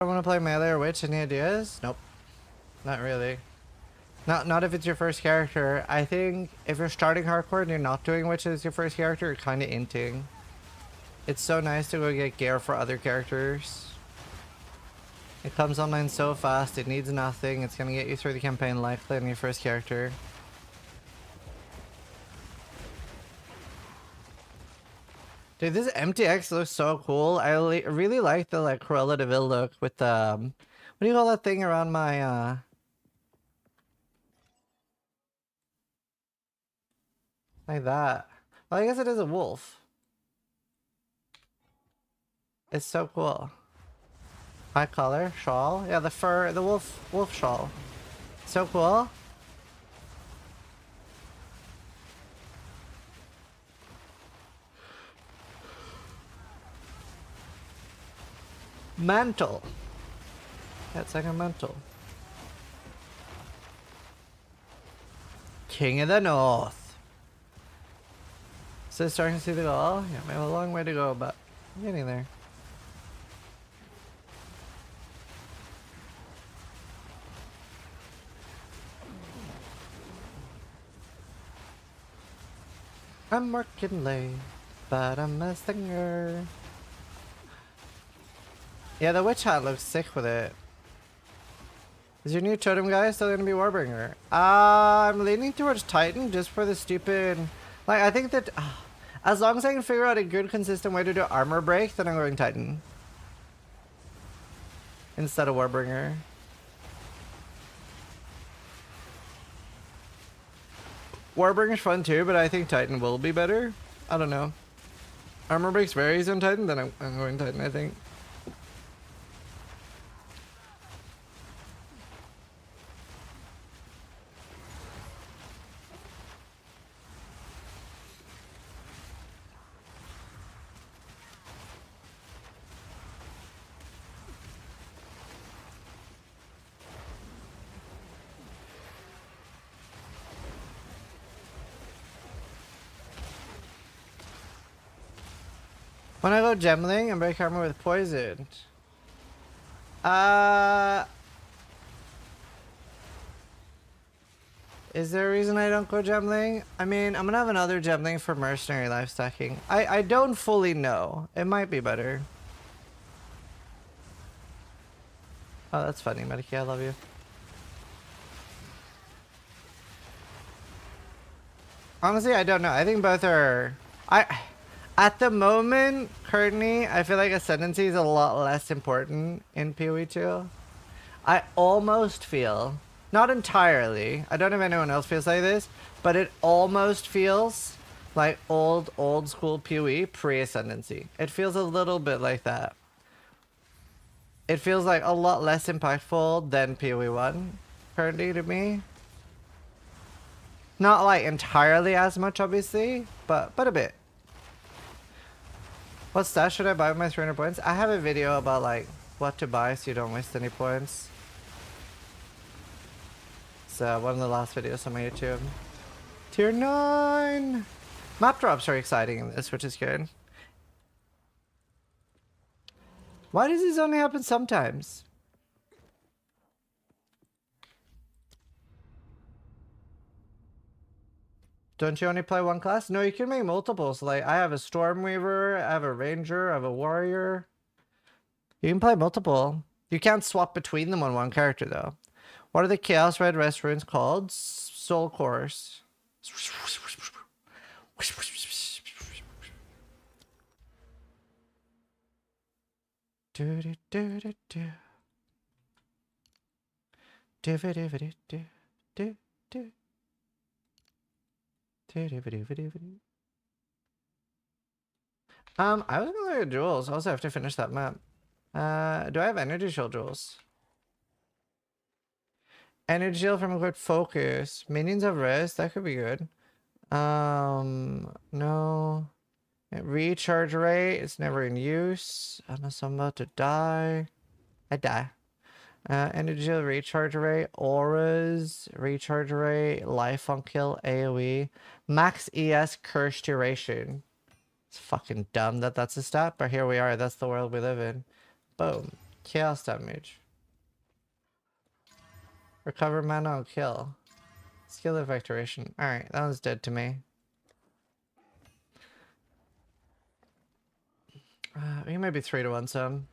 I want to play melee or witch. Any ideas? Nope. Not really. Not if it's your first character. I think if you're starting hardcore and you're not doing witch as your first character, you're kind of inting. It's so nice to go get gear for other characters. It comes online so fast, it needs nothing. It's gonna get you through the campaign likely on your first character. Dude, this MTX looks so cool. I really like the like Cruella de Vil look with the what do you call that thing around my like that. Well, I guess it is a wolf. It's so cool. High color, shawl. Yeah, the fur, the wolf shawl. So cool. Mantle. That's like a mantle. King of the North. So starting to see the goal? Yeah, we have a long way to go, but I'm getting there. I'm working late, but I'm a singer. Yeah, the witch hat looks sick with it. Is your new totem guy still gonna be Warbringer? I'm leaning towards Titan just for the stupid... Like, I think that... as long as I can figure out a good, consistent way to do armor break, then I'm going Titan. Instead of Warbringer. Warbringer's fun too, but I think Titan will be better. I don't know. Armor breaks varies on Titan, then I'm going Titan, I think. When I go gemling, I'm break armor with poisoned. Is there a reason I don't go gemling? I mean, I'm gonna have another gemling for mercenary life stacking. I don't fully know. It might be better. Oh, that's funny, Mediki. I love you. Honestly, I don't know. I think both are... At the moment, currently, I feel like Ascendancy is a lot less important in PoE 2. I almost feel, not entirely, I don't know if anyone else feels like this, but it almost feels like old school PoE pre-Ascendancy. It feels a little bit like that. It feels like a lot less impactful than PoE 1 currently to me. Not like entirely as much, obviously, but a bit. What stat should I buy with my 300 points? I have a video about like what to buy so you don't waste any points. It's one of the last videos on my YouTube. Tier 9! Map drops are exciting in this, which is good. Why does this only happen sometimes? Don't you only play one class? No, you can make multiples. Like, I have a Stormweaver, I have a Ranger, I have a Warrior. You can play multiple. You can't swap between them on one character, though. What are the Chaos Red Rest runes called? Soul Cores. I was gonna look at jewels. I also have to finish that map. Do I have energy shield jewels? Energy shield from a good focus. Minions of rest, that could be good. No. Recharge rate, it's never in use. Unless I'm about to die. I die. Energy shield, recharge rate, auras, recharge rate, life on kill, AoE. Max ES curse duration. It's fucking dumb that that's a stat, but here we are. That's the world we live in. Boom. Chaos damage. Recover mana on kill. Skill effectuation. Alright, that one's dead to me. You might be 3-1 some.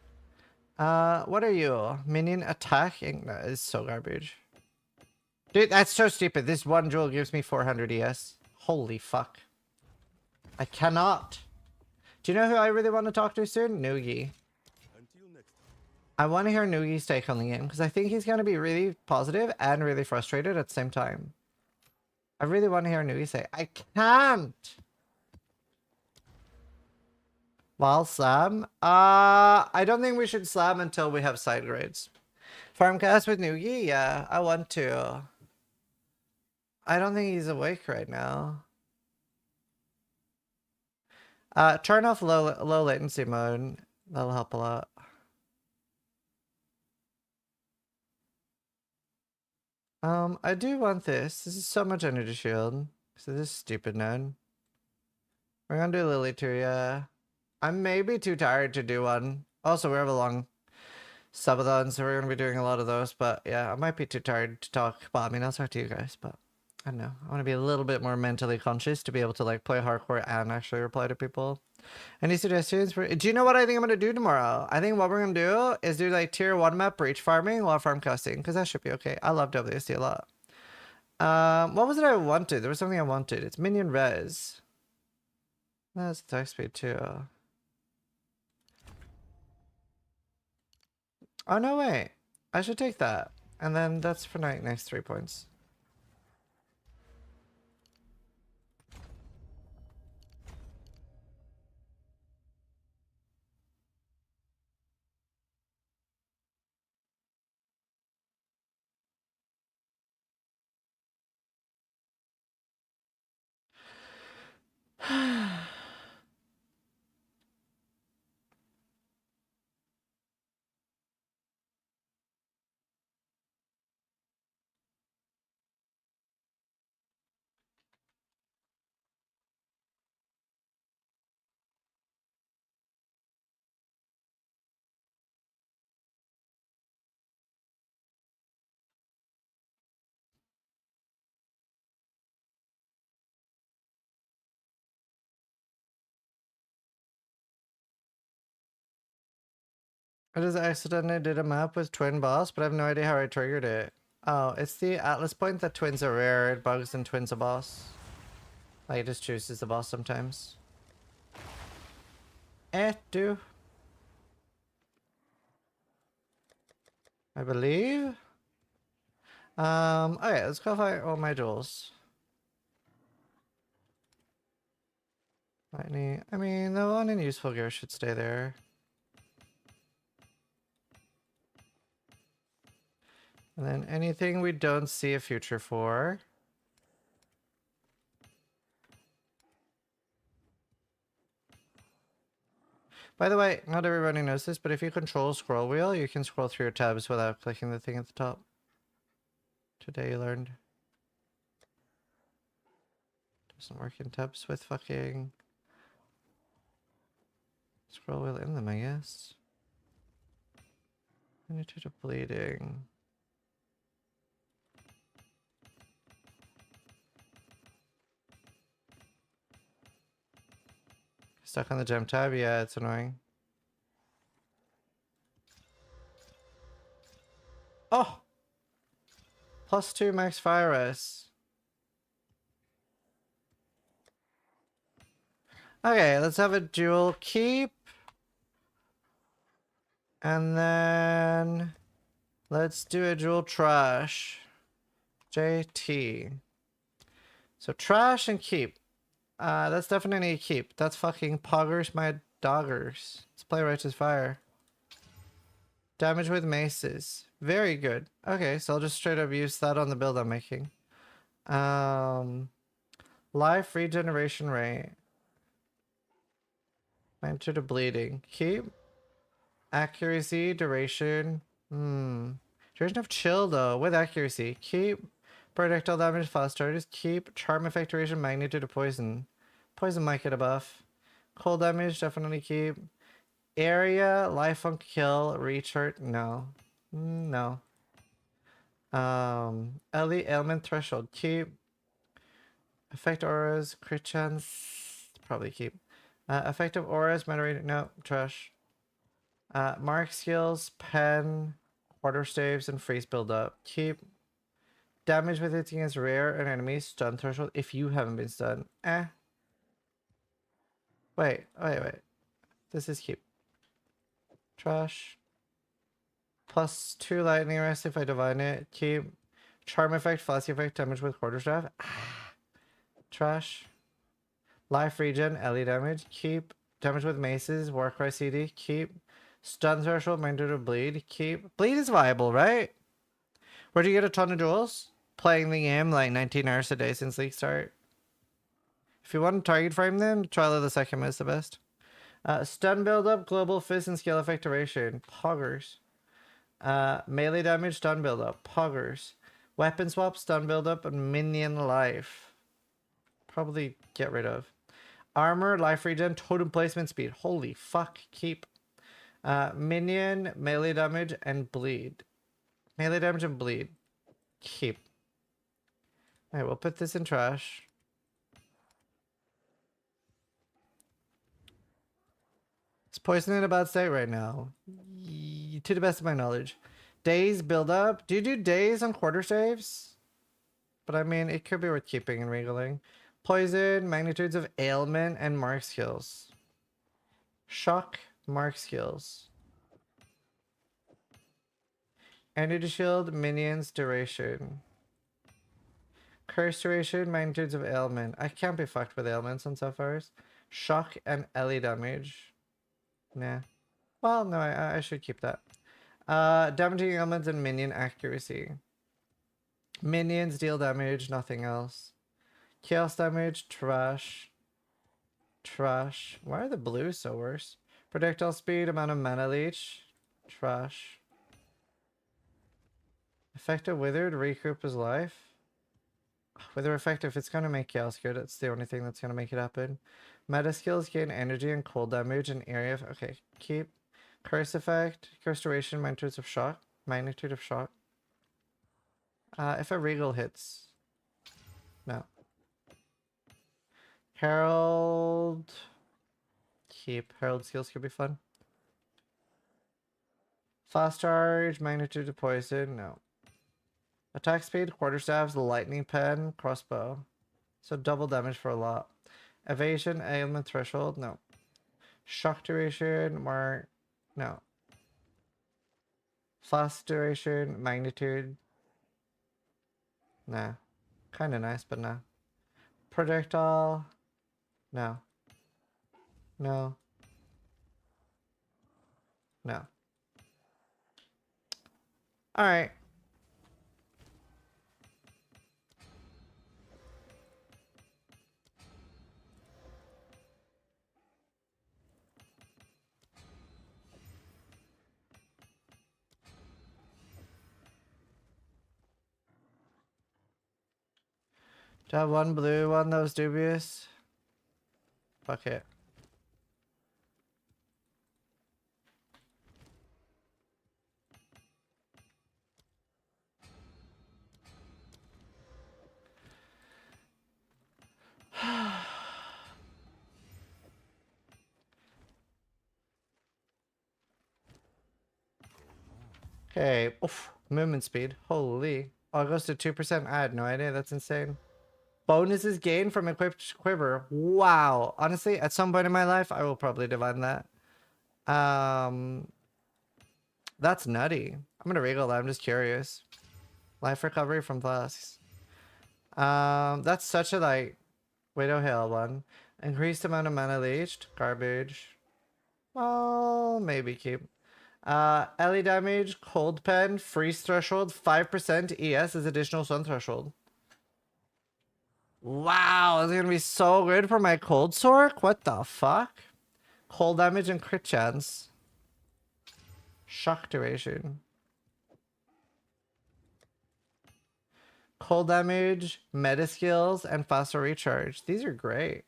What are you? Minion attacking? That is so garbage. Dude, that's so stupid. This one jewel gives me 400 ES. Holy fuck. I cannot. Do you know who I really want to talk to soon? Noogie. I want to hear Noogie's take on the game because I think he's going to be really positive and really frustrated at the same time. I really want to hear Noogie say, I can't. While slam? I don't think we should slam until we have side grades. Farmcast with Noogie? Yeah, I want to. I don't think he's awake right now. Turn off low latency mode. That'll help a lot. I do want this. This is so much energy shield. So this is stupid node. We're gonna do Lily too, yeah. I may be too tired to do one. Also, we have a long subathon, so we're gonna be doing a lot of those. But yeah, I might be too tired to talk. But I mean, I'll talk to you guys. But I don't know. I want to be a little bit more mentally conscious to be able to like play hardcore and actually reply to people. Any suggestions for? Do you know what I think I'm gonna do tomorrow? I think what we're gonna do is do like tier 1 map breach farming while farm casting because that should be okay. I love WSD a lot. What was it I wanted? There was something I wanted. It's minion res. That's attack speed too. Oh no, wait. I should take that. And then that's for next 3 points. I just accidentally did a map with twin boss, but I have no idea how I triggered it. Oh, it's the Atlas point that twins are rare. It bugs and twins a boss. Like, it just chooses the boss sometimes. Do. I believe. Okay, let's go find all my jewels. Lightning. I mean, the one in useful gear should stay there. And then anything we don't see a future for. By the way, not everybody knows this, but if you control scroll wheel, you can scroll through your tabs without clicking the thing at the top. Today you learned. Doesn't work in tabs with fucking scroll wheel in them, I guess. Limited to bleeding. Stuck on the gem tab? Yeah, it's annoying. Oh! +2 max fire res. Okay, let's have a dual keep. And then let's do a dual trash. JT. So trash and keep. That's definitely a keep. That's fucking poggers my doggers. Let's play Righteous Fire. Damage with maces. Very good. Okay, so I'll just straight up use that on the build I'm making. Life regeneration rate. Enter to bleeding. Keep. Accuracy, duration. Duration of chill though, with accuracy. Keep. Projectile damage, fast charges. Keep. Charm effect duration, magnitude of poison. Poison might get a buff. Cold damage, definitely keep. Area, life on kill, recharge. No. No. Ellie, ailment threshold, keep. Effect auras, crit chance, probably keep. Effective auras, moderated, no, trash. Mark skills, pen, quarter staves, and freeze build up. Keep. Damage with hitting is rare and enemies, stun threshold if you haven't been stunned. Wait. This is keep. Trash. +2 lightning rest if I divine it. Keep. Charm effect, flashy effect, damage with quarterstaff. Trash. Life regen, Ellie damage. Keep. Damage with maces, Warcry CD. Keep. Stun threshold, minded to bleed. Keep. Bleed is viable, right? Where do you get a ton of duels? Playing the game like 19 hours a day since league start. If you want to target frame them, Trial of the Second is the best. Stun buildup, global fist, and skill effect duration. Poggers. Melee damage, stun buildup. Poggers. Weapon swap, stun buildup, and minion life. Probably get rid of. Armor, life regen, totem placement speed. Holy fuck, keep. Minion, melee damage, and bleed. Melee damage and bleed. Keep. Alright, we'll put this in trash. Is poison in a bad state right now? To the best of my knowledge. Days build up. Do you do days on quarter saves? But I mean, it could be worth keeping and regaling. Poison, magnitudes of ailment, and mark skills. Shock, mark skills. Energy shield, minions, duration. Curse duration, magnitudes of ailment. I can't be fucked with ailments on Sapphires. Shock and Ellie damage. Nah. Well, no, I should keep that. Damaging ailments and minion accuracy. Minions deal damage, nothing else. Chaos damage, trash. Trash. Why are the blues so worse? Projectile speed, amount of mana leech. Trash. Effective withered, recoup his life. Wither effective, it's gonna make chaos good. It's the only thing that's gonna make it happen. Meta skills gain energy and cold damage and area. Okay, keep. Curse effect, curse duration, magnitude of shock. Magnitude of shock. If a regal hits. No. Herald. Keep. Herald skills could be fun. Fast charge, magnitude of poison. No. Attack speed, quarterstaffs, lightning pen, crossbow. So double damage for a lot. Evasion, ailment threshold. No. Shock duration, mark. No. Fast duration, magnitude. Nah. Kinda nice, but nah. Projectile. No. No. No. Alright. Do I have one blue one that was dubious? Fuck it. Okay. Oof. Movement speed. Holy. Oh, it goes to 2%. I had no idea. That's insane. Bonuses gained from equipped quiver. Wow. Honestly, at some point in my life, I will probably divine that. That's nutty. I'm gonna regal that. I'm just curious. Life recovery from flasks. That's such a like Widow Hail one. Increased amount of mana leached. Garbage. Well, maybe keep. Ellie damage, cold pen, freeze threshold, 5% ES is additional stun threshold. Wow, it's gonna be so good for my cold sork? What the fuck? Cold damage and crit chance. Shock duration. Cold damage, meta skills, and faster recharge. These are great.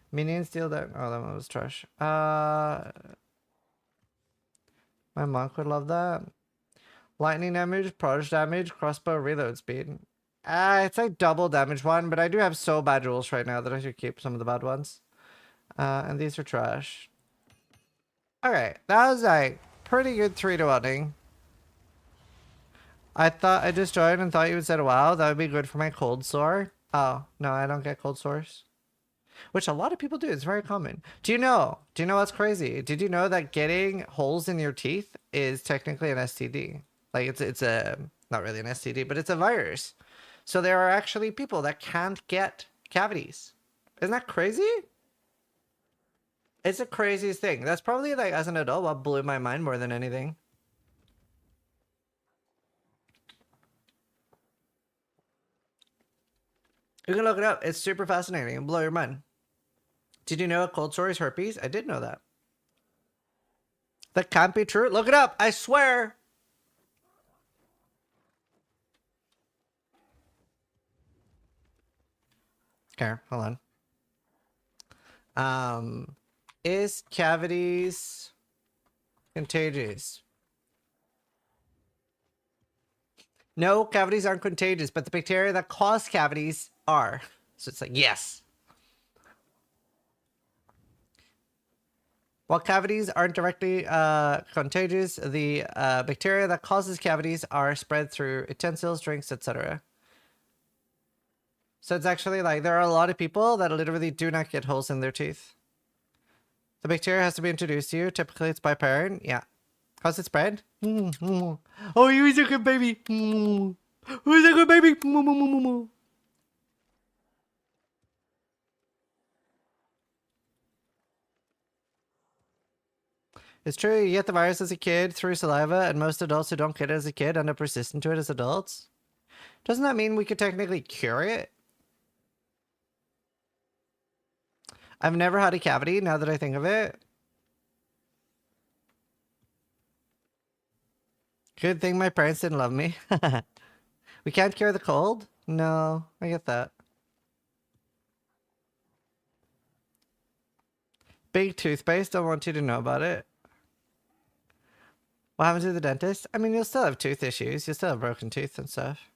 Minions deal that. Oh, that one was trash. My monk would love that. Lightning damage, prodigy damage, crossbow reload speed. It's like double damage one, but I do have so bad rules right now that I should keep some of the bad ones. And these are trash. Okay, that was like pretty good 3-to-1-ing. I thought I just joined and thought you would say, wow, that would be good for my cold sore. Oh, no, I don't get cold sores. Which a lot of people do. It's very common. Do you know what's crazy? Did you know that getting holes in your teeth is technically an STD? Like it's a, not really an STD, but it's a virus. So there are actually people that can't get cavities. Isn't that crazy? It's the craziest thing. That's probably like as an adult what blew my mind more than anything. You can look it up. It's super fascinating. It'll blow your mind. Did you know a cold sore is herpes? I did know that. That can't be true. Look it up. I swear. Here, hold on. Is cavities contagious? No, cavities aren't contagious, but the bacteria that cause cavities are. So it's like, yes. While cavities aren't directly contagious, the bacteria that causes cavities are spread through utensils, drinks, etc. So it's actually like there are a lot of people that literally do not get holes in their teeth. The bacteria has to be introduced to you. Typically, it's by parent. Yeah. How's it spread? Oh, you're a good baby. Who's a good baby? It's true, you get the virus as a kid through saliva, and most adults who don't get it as a kid end up resistant to it as adults. Doesn't that mean we could technically cure it? I've never had a cavity, now that I think of it. Good thing my parents didn't love me. We can't cure the cold? No, I get that. Big toothpaste, don't want you to know about it. What happens to the dentist? I mean, you'll still have tooth issues. You'll still have broken teeth and stuff.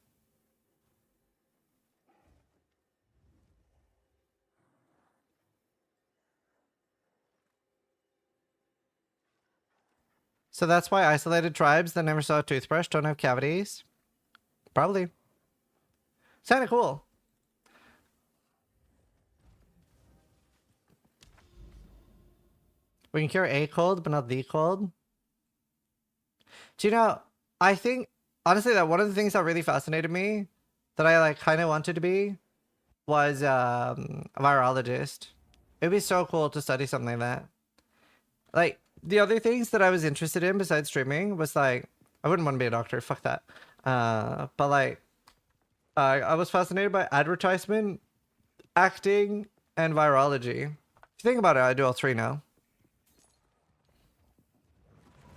So that's why isolated tribes that never saw a toothbrush don't have cavities? Probably. It's kind of cool. We can cure a cold, but not the cold. Do you know, I think, honestly, that one of the things that really fascinated me, that I like kind of wanted to be, was a virologist. It'd be so cool to study something like that. Like, the other things that I was interested in besides streaming was like, I wouldn't want to be a doctor, fuck that. But like, I was fascinated by advertisement, acting, and virology. If you think about it, I do all three now.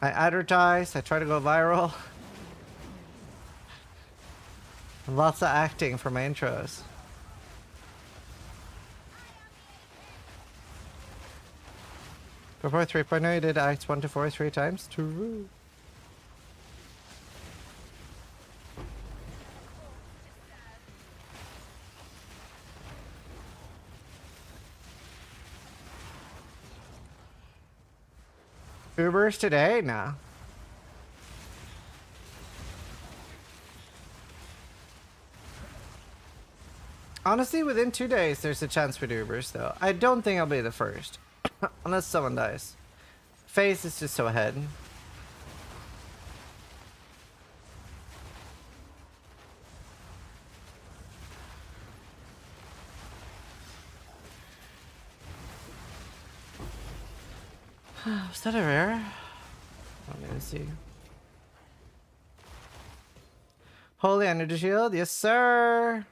I advertise, I try to go viral. Lots of acting for my intros. Before 3.0, you did acts 1 to 4 3 times. True. Ubers today? Nah. Honestly, within 2 days, there's a chance for Ubers, though. I don't think I'll be the first. Unless someone dies. Face is just so ahead. Was that a rare? Let me see. Holy energy shield, yes sir.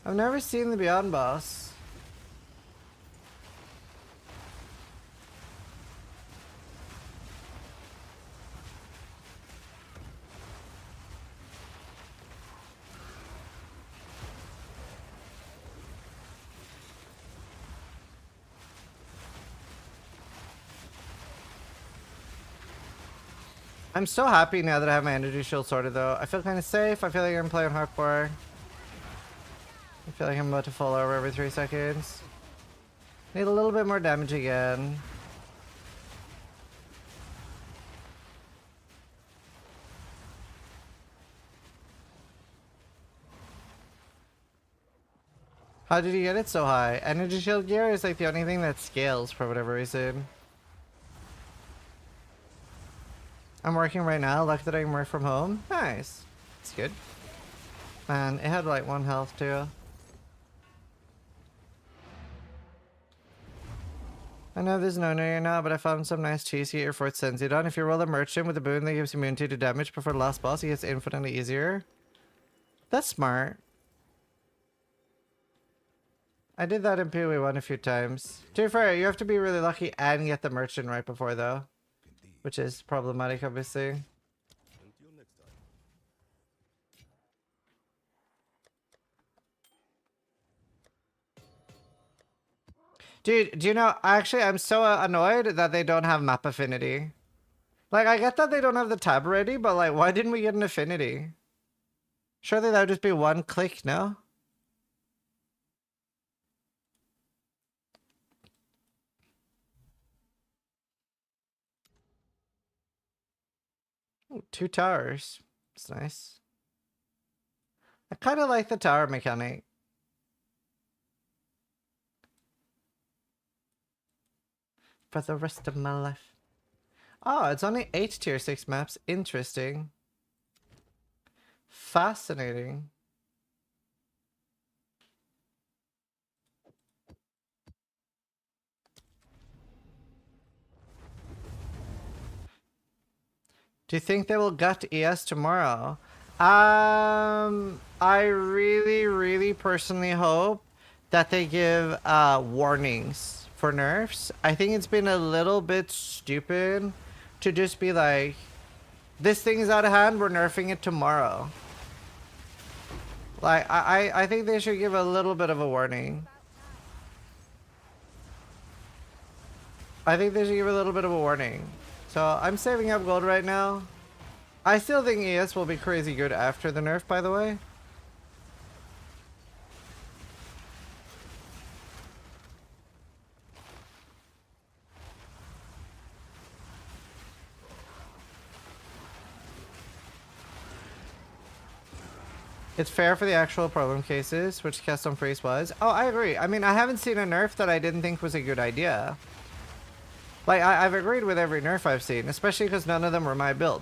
I've never seen the Beyond boss. I'm so happy now that I have my energy shield sorted though. I feel kind of safe. I feel like I'm playing hardcore. I feel like I'm about to fall over every 3 seconds. Need a little bit more damage again. How did you get it so high? Energy shield gear is like the only thing that scales for whatever reason. I'm working right now. Lucky that I can work from home. Nice. That's good. Man, it had like 1 health too. I know there's no near now, but I found some nice cheese here for its Senzidon. If you roll a merchant with a boon that gives immunity to damage before the last boss, it gets infinitely easier. That's smart. I did that in PoE 1 a few times. To be fair, you have to be really lucky and get the merchant right before though. Which is problematic, obviously. Dude, do you know, actually, I'm so annoyed that they don't have map affinity. Like, I get that they don't have the tab ready, but like, why didn't we get an affinity? Surely that would just be 1 click, no? Ooh, 2 towers. It's nice. I kind of like the tower mechanic. For the rest of my life. Oh, it's only 8 tier 6 maps. Interesting. Fascinating. Do you think they will gut ES tomorrow? I really personally hope that they give warnings for nerfs. I think it's been a little bit stupid to just be like, this thing is out of hand, we're nerfing it tomorrow. Like, I think they should give a little bit of a warning. I think they should give a little bit of a warning. So I'm saving up gold right now. I still think ES will be crazy good after the nerf, by the way. It's fair for the actual problem cases, which custom freeze was. Oh, I agree. I mean, I haven't seen a nerf that I didn't think was a good idea. Like, I've agreed with every nerf I've seen, especially because none of them were my build.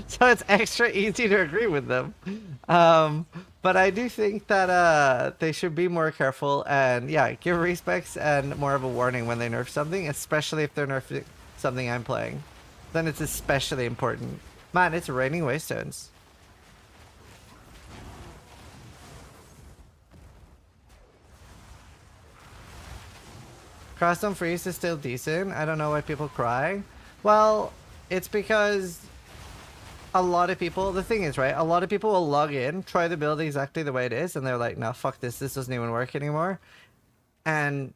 So it's extra easy to agree with them. But I do think that they should be more careful and, yeah, give respecs and more of a warning when they nerf something, especially if they're nerfing something I'm playing. Then it's especially important. Man, it's raining waystones. Cross on freeze is still decent. I don't know why people cry. Well, it's because a lot of people, the thing is, right, a lot of people will log in, try the build exactly the way it is, and they're like, no, fuck this doesn't even work anymore. And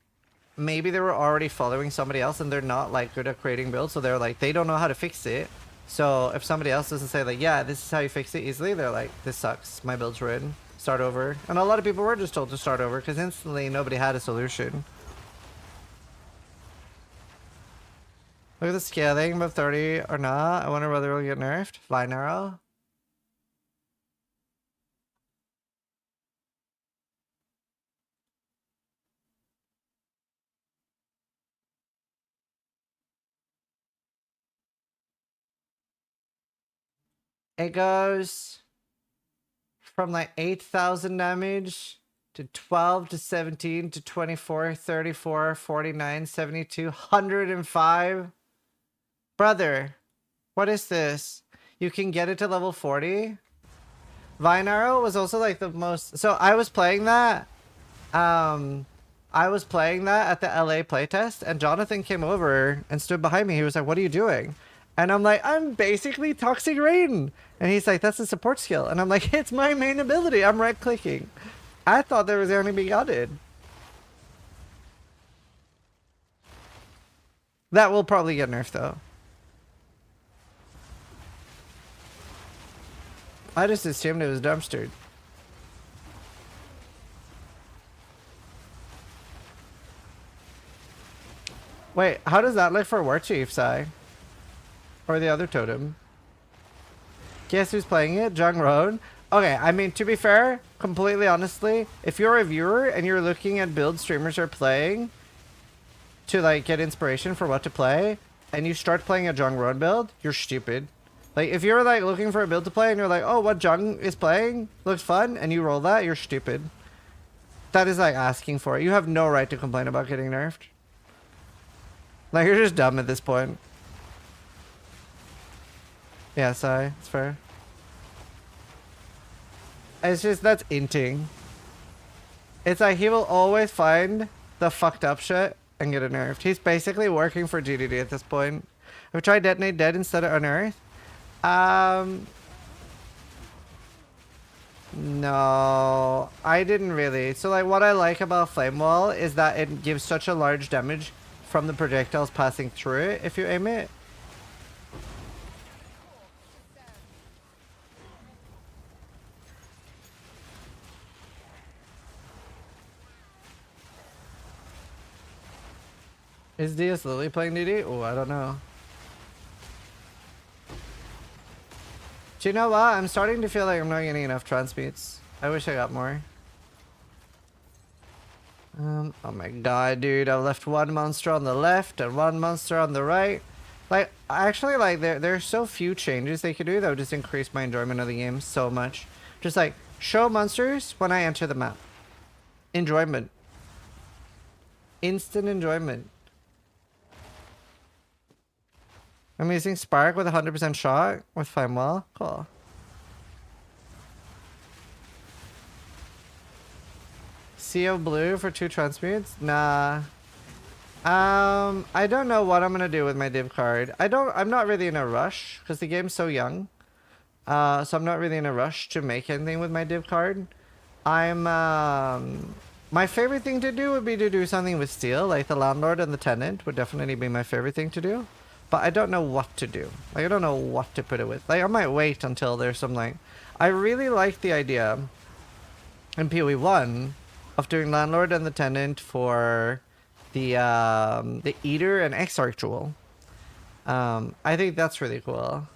maybe they were already following somebody else and they're not like good at creating builds, so they're like, they don't know how to fix it. So if somebody else doesn't say like, yeah, this is how you fix it easily, they're like, this sucks, my build's ruined, start over. And a lot of people were just told to start over because instantly nobody had a solution. Look at the scaling above 30 or not. I wonder whether it'll get nerfed. Fly narrow. It goes from like 8,000 damage to 12 to 17 to 24, 34, 49, 72, 105. Brother, what is this? You can get it to level 40? Vine Arrow was also like the most... So I was playing that. I was playing that at the LA playtest, and Jonathan came over and stood behind me. He was like, what are you doing? And I'm like, I'm basically Toxic Rain. And he's like, that's a support skill. And I'm like, it's my main ability. I'm right-clicking. I thought there was only be gutted. That will probably get nerfed, though. I just assumed it was dumpstered. Wait, how does that look for War Chief, Sai? Or the other totem? Guess who's playing it? Jung Roan? Okay, I mean, to be fair, completely honestly, if you're a viewer and you're looking at builds streamers are playing to, like, get inspiration for what to play, and you start playing a Jung Roan build, you're stupid. Like, if you're, like, looking for a build to play and you're like, oh, what Jung is playing looks fun, and you roll that, you're stupid. That is, like, asking for it. You have no right to complain about getting nerfed. Like, you're just dumb at this point. Yeah, Sai, it's fair. It's just, that's inting. It's like, he will always find the fucked up shit and get it nerfed. He's basically working for GDD at this point. Have we tried Detonate Dead instead of Unearth? No, I didn't really. So, like, what I like about Flame Wall is that it gives such a large damage from the projectiles passing through it if you aim it. Is DS Lily playing DD? Oh, I don't know. Do you know what? I'm starting to feel like I'm not getting enough transmutes. I wish I got more. Oh my god, dude. I left one monster on the left and one monster on the right. Like, actually, like, there are so few changes they could do that would just increase my enjoyment of the game so much. Just, like, show monsters when I enter the map. Enjoyment. Instant enjoyment. I'm using Spark with 100% shot with Flame Wall. Cool. Sea of Blue for 2 transmutes? Nah. I don't know what I'm gonna do with my div card. I'm not really in a rush because the game's so young. So I'm not really in a rush to make anything with my div card. My favorite thing to do would be to do something with steel, like the Landlord and the Tenant would definitely be my favorite thing to do. But I don't know what to do. Like, I don't know what to put it with. Like, I might wait until there's some, like... I really like the idea in PoE 1 of doing Landlord and the Tenant for the Eater and Exarch Jewel. I think that's really cool.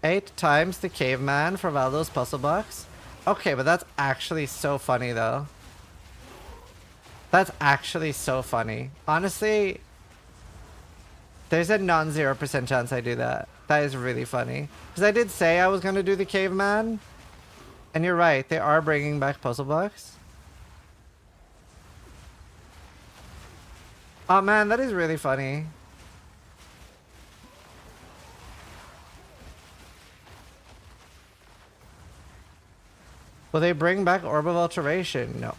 8 times the Caveman for Valdo's Puzzle Box. Okay, but that's actually so funny, though. That's actually so funny. Honestly... There's a non-0% chance I do that. That is really funny. Because I did say I was going to do the Caveman. And you're right, they are bringing back Puzzle Box. Oh man, that is really funny. Will they bring back Orb of Alteration? No.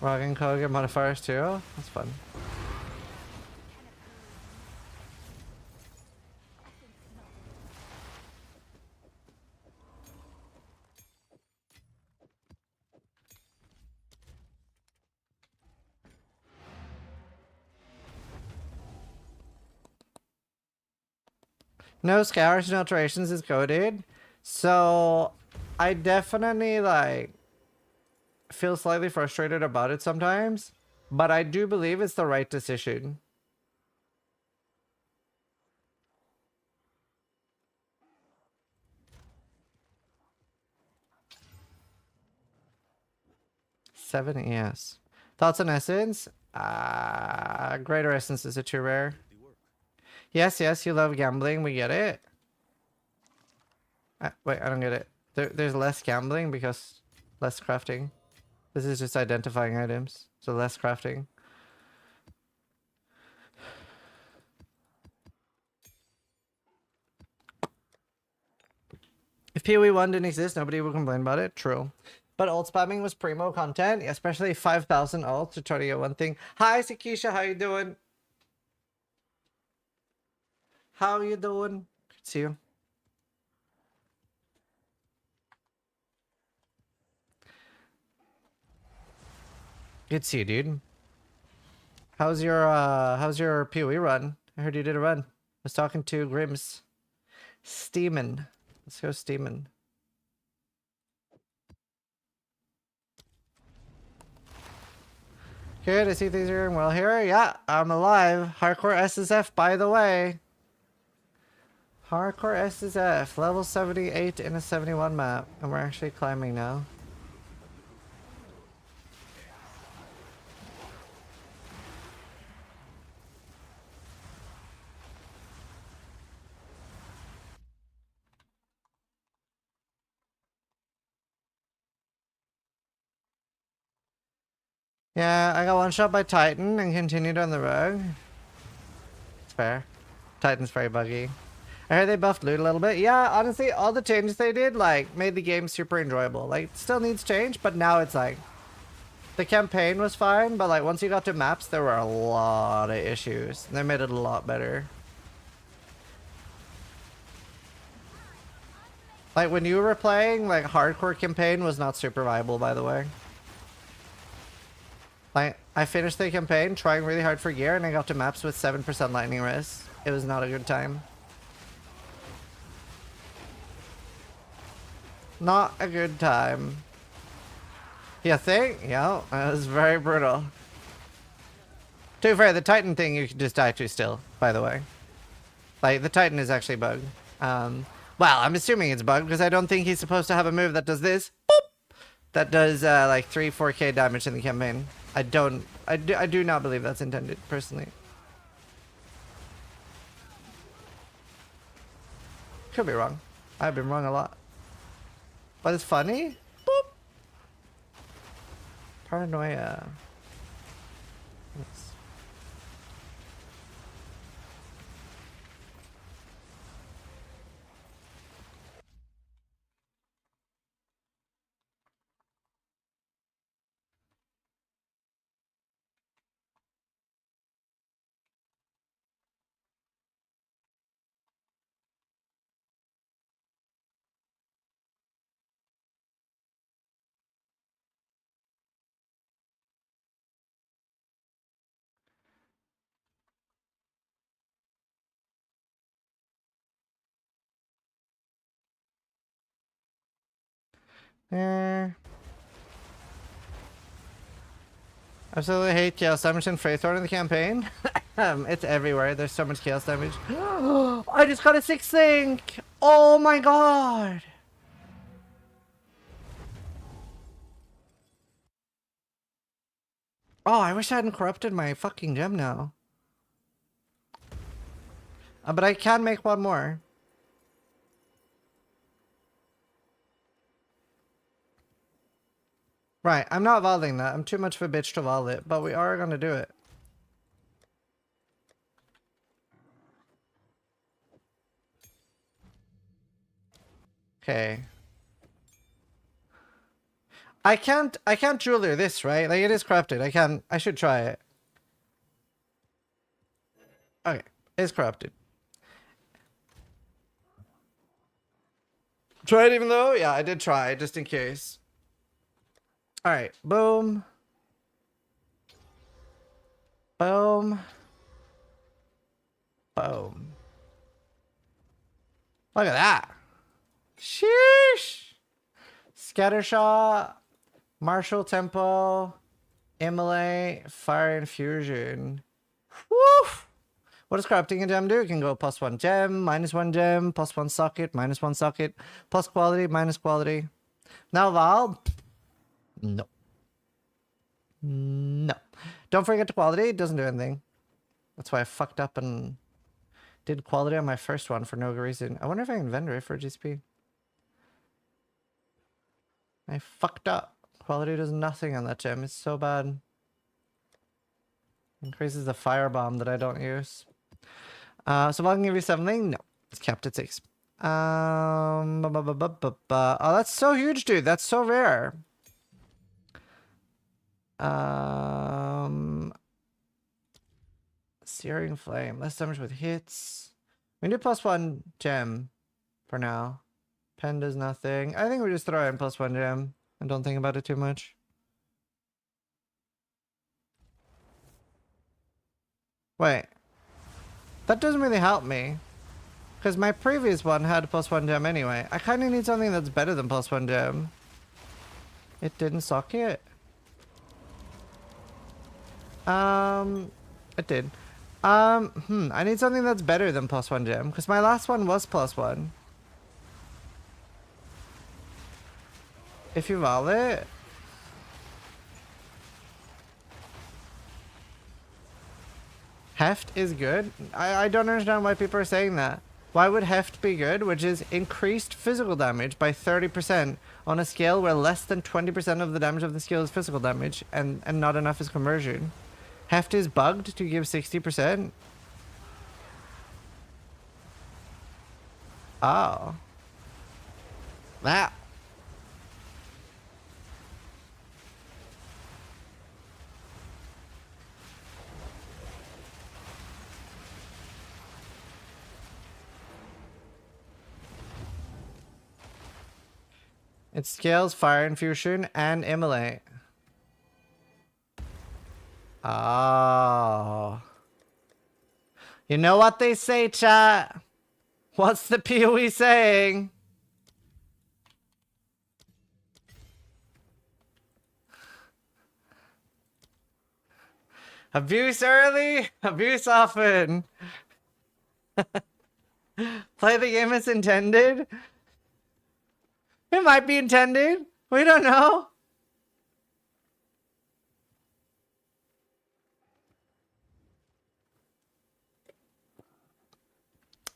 Rock and Code get modifiers too? That's fun. No Scours and Alterations is coded. So I definitely like feel slightly frustrated about it sometimes, but I do believe it's the right decision. Seven ES. Thoughts on Essence? Greater Essence is a too rare. Yes, yes, you love gambling. We get it. Wait, I don't get it. There's less gambling because less crafting. This is just identifying items, so less crafting. If PoE 1 didn't exist, nobody would complain about it. True. But ult spamming was primo content, especially 5,000 ult to try to get one thing. Hi, Sakisha, how you doing? How you doing? Good to see you. Good to see you, dude. How's your PoE run? I heard you did a run. I was talking to Grims. Steamin'. Let's go steamin'. Good, I see things are going well here. Yeah, I'm alive. Hardcore SSF, by the way. Hardcore SSF, level 78 in a 71 map. And we're actually climbing now. Yeah, I got one shot by Titan and continued on the rogue. It's fair. Titan's very buggy. I heard they buffed loot a little bit. Yeah, honestly, all the changes they did, like, made the game super enjoyable. Like, it still needs change, but now it's like... The campaign was fine, but like, once you got to maps, there were a lot of issues. And they made it a lot better. Like, when you were playing, like, hardcore campaign was not super viable, by the way. Like, I finished the campaign trying really hard for gear, and I got to maps with 7% lightning res. It was not a good time. Not a good time. You think? Yeah, it was very brutal. To be fair, the Titan thing you can just die to still, by the way. Like, the Titan is actually bugged. Well, I'm assuming it's bugged because I don't think he's supposed to have a move that does this. Boop! That does, like, 4K damage in the campaign. I do not believe that's intended, personally. Could be wrong. I've been wrong a lot. But it's funny. Boop! Paranoia. Yes. Absolutely hate chaos damage and Freythorn in the campaign. It's everywhere. There's so much chaos damage. I just got a 6 sync! Oh my god! Oh, I wish I hadn't corrupted my fucking gem now. But I can make one more. Right, I'm not volleying that. I'm too much of a bitch to volley it, but we are gonna do it. Okay. I can't jeweler this, right? Like, it is corrupted. I should try it. Okay, it's corrupted. Try it even though? Yeah, I did try, just in case. Alright, boom. Boom. Boom. Look at that. Sheesh. Scattershot. Martial Tempo. Immolate. Fire Infusion. Woof. What does corrupting a gem do? It can go +1 gem, -1 gem, +1 socket, -1 socket, plus quality, minus quality. Now Val. No. No. Don't forget the quality. It doesn't do anything. That's why I fucked up and did quality on my first one for no reason. I wonder if I can vendor it for GSP. I fucked up. Quality does nothing on that gem. It's so bad. Increases the firebomb that I don't use. So if I can give you something, no. It's capped at 6. Oh, that's so huge, dude. That's so rare. Searing Flame. Less damage with hits. We do +1 gem for now. Pen does nothing. I think we just throw in +1 gem and don't think about it too much. Wait. That doesn't really help me. Because my previous one had +1 gem anyway. I kind of need something that's better than +1 gem. It didn't suck it. It did. I need something that's better than +1 gem. Because my last one was +1. If you roll it. Heft is good? I don't understand why people are saying that. Why would Heft be good? Which is increased physical damage by 30% on a scale where less than 20% of the damage of the skill is physical damage and not enough is conversion. Heft is bugged to give 60%. Oh. That. It scales Fire Infusion and Immolate. Oh. You know what they say, chat? What's the PoE saying? Abuse early, abuse often. Play the game as intended. It might be intended. We don't know.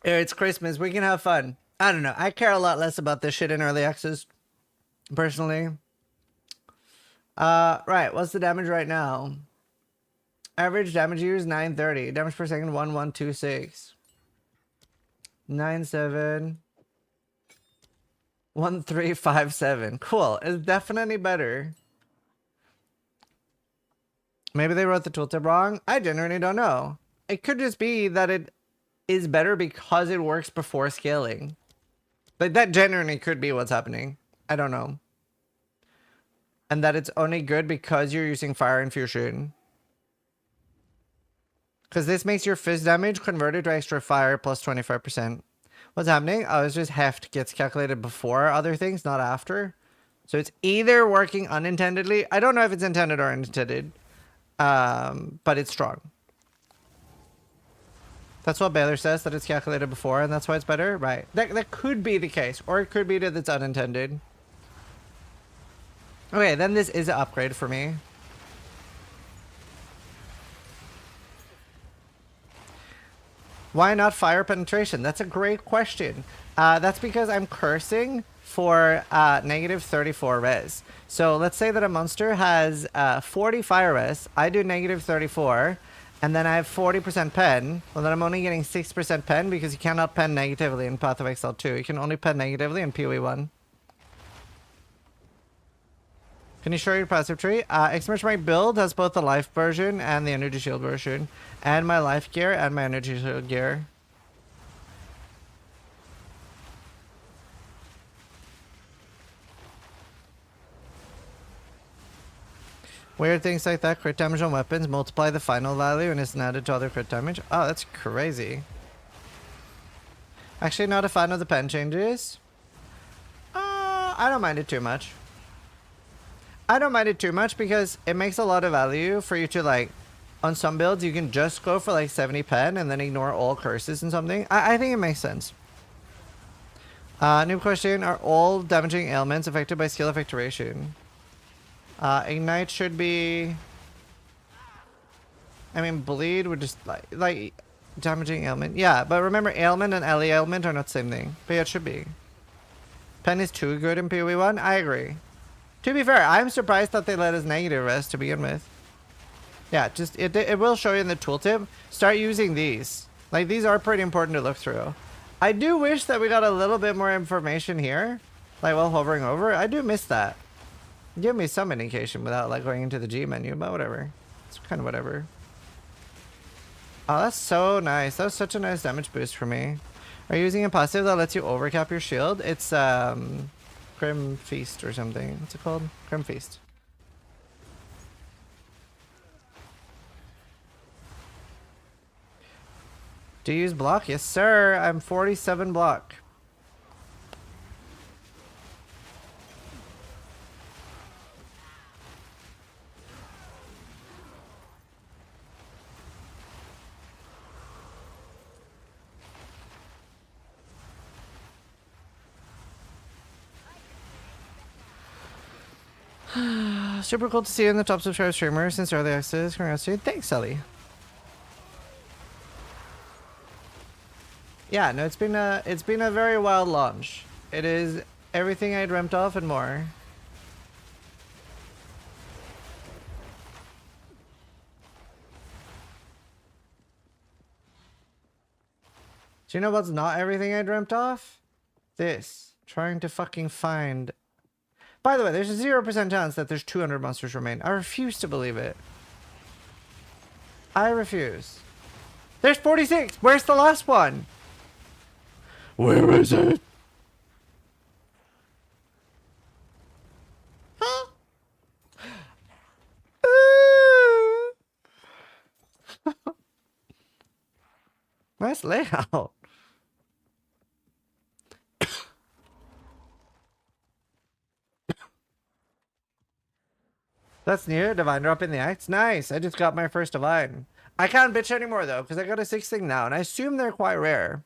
It's Christmas. We can have fun. I don't know. I care a lot less about this shit in early access. Personally. Right. What's the damage right now? Average damage here is 930. Damage per second 1126. 97. 1357. Cool. It's definitely better. Maybe they wrote the tooltip wrong. I genuinely don't know. It could just be that it is better because it works before scaling. Like that genuinely could be what's happening. I don't know. And that it's only good because you're using Fire Infusion. Because this makes your fizz damage converted to extra fire plus 25%. What's happening? Oh, it's just heft gets calculated before other things, not after. So it's either working unintendedly. I don't know if it's intended or unintended. But it's strong. That's what Baylor says, that it's calculated before, and that's why it's better? Right. That could be the case. Or it could be that it's unintended. Okay, then this is an upgrade for me. Why not fire penetration? That's a great question. That's because I'm cursing for negative 34 res. So let's say that a monster has 40 fire res. I do negative 34. And then I have 40% pen. Well, then I'm only getting 6% pen because you cannot pen negatively in Path of Exile 2. You can only pen negatively in PoE 1. Can you show your passive tree? Exclamation mark build has both the life version and the energy shield version. And my life gear and my energy shield gear. Weird things like that. Crit damage on weapons. Multiply the final value and isn't added to other crit damage. Oh, that's crazy. Actually, not a fan of the pen changes. I don't mind it too much. I don't mind it too much because it makes a lot of value for you to, like, on some builds, you can just go for like 70 pen and then ignore all curses and something. I think it makes sense. New question. Are all damaging ailments affected by skill effectuation? Ignite should be... I mean, bleed would just like damaging ailment. Yeah, but remember, ailment and LE ailment are not the same thing. But yeah, it should be. Pen is too good in PoE 1? I agree. To be fair, I'm surprised that they let us negative rest to begin with. Yeah, just it will show you in the tooltip. Start using these. Like, these are pretty important to look through. I do wish that we got a little bit more information here. Like, while hovering over. I do miss that. Give me some indication without, like, going into the G menu, but whatever. It's kind of whatever. Oh, that's so nice. That was such a nice damage boost for me. Are you using a passive that lets you overcap your shield? It's, Grim Feast or something. What's it called? Grim Feast. Do you use block? Yes, sir. I'm 47 block. Super cool to see you in the top subscriber streamer since early access. Congratulations. Thanks, Ellie. Yeah, no, it's been a very wild launch. It is everything I dreamt of and more. Do you know what's not everything I dreamt of? This. Trying to fucking find... By the way, there's a 0% chance that there's 200 monsters remain. I refuse to believe it. I refuse. There's 46! Where's the last one? Where is it? Huh? Nice layout. That's new. Divine drop in the axe. Nice. I just got my first divine. I can't bitch anymore though, because I got a 6 thing now, and I assume they're quite rare.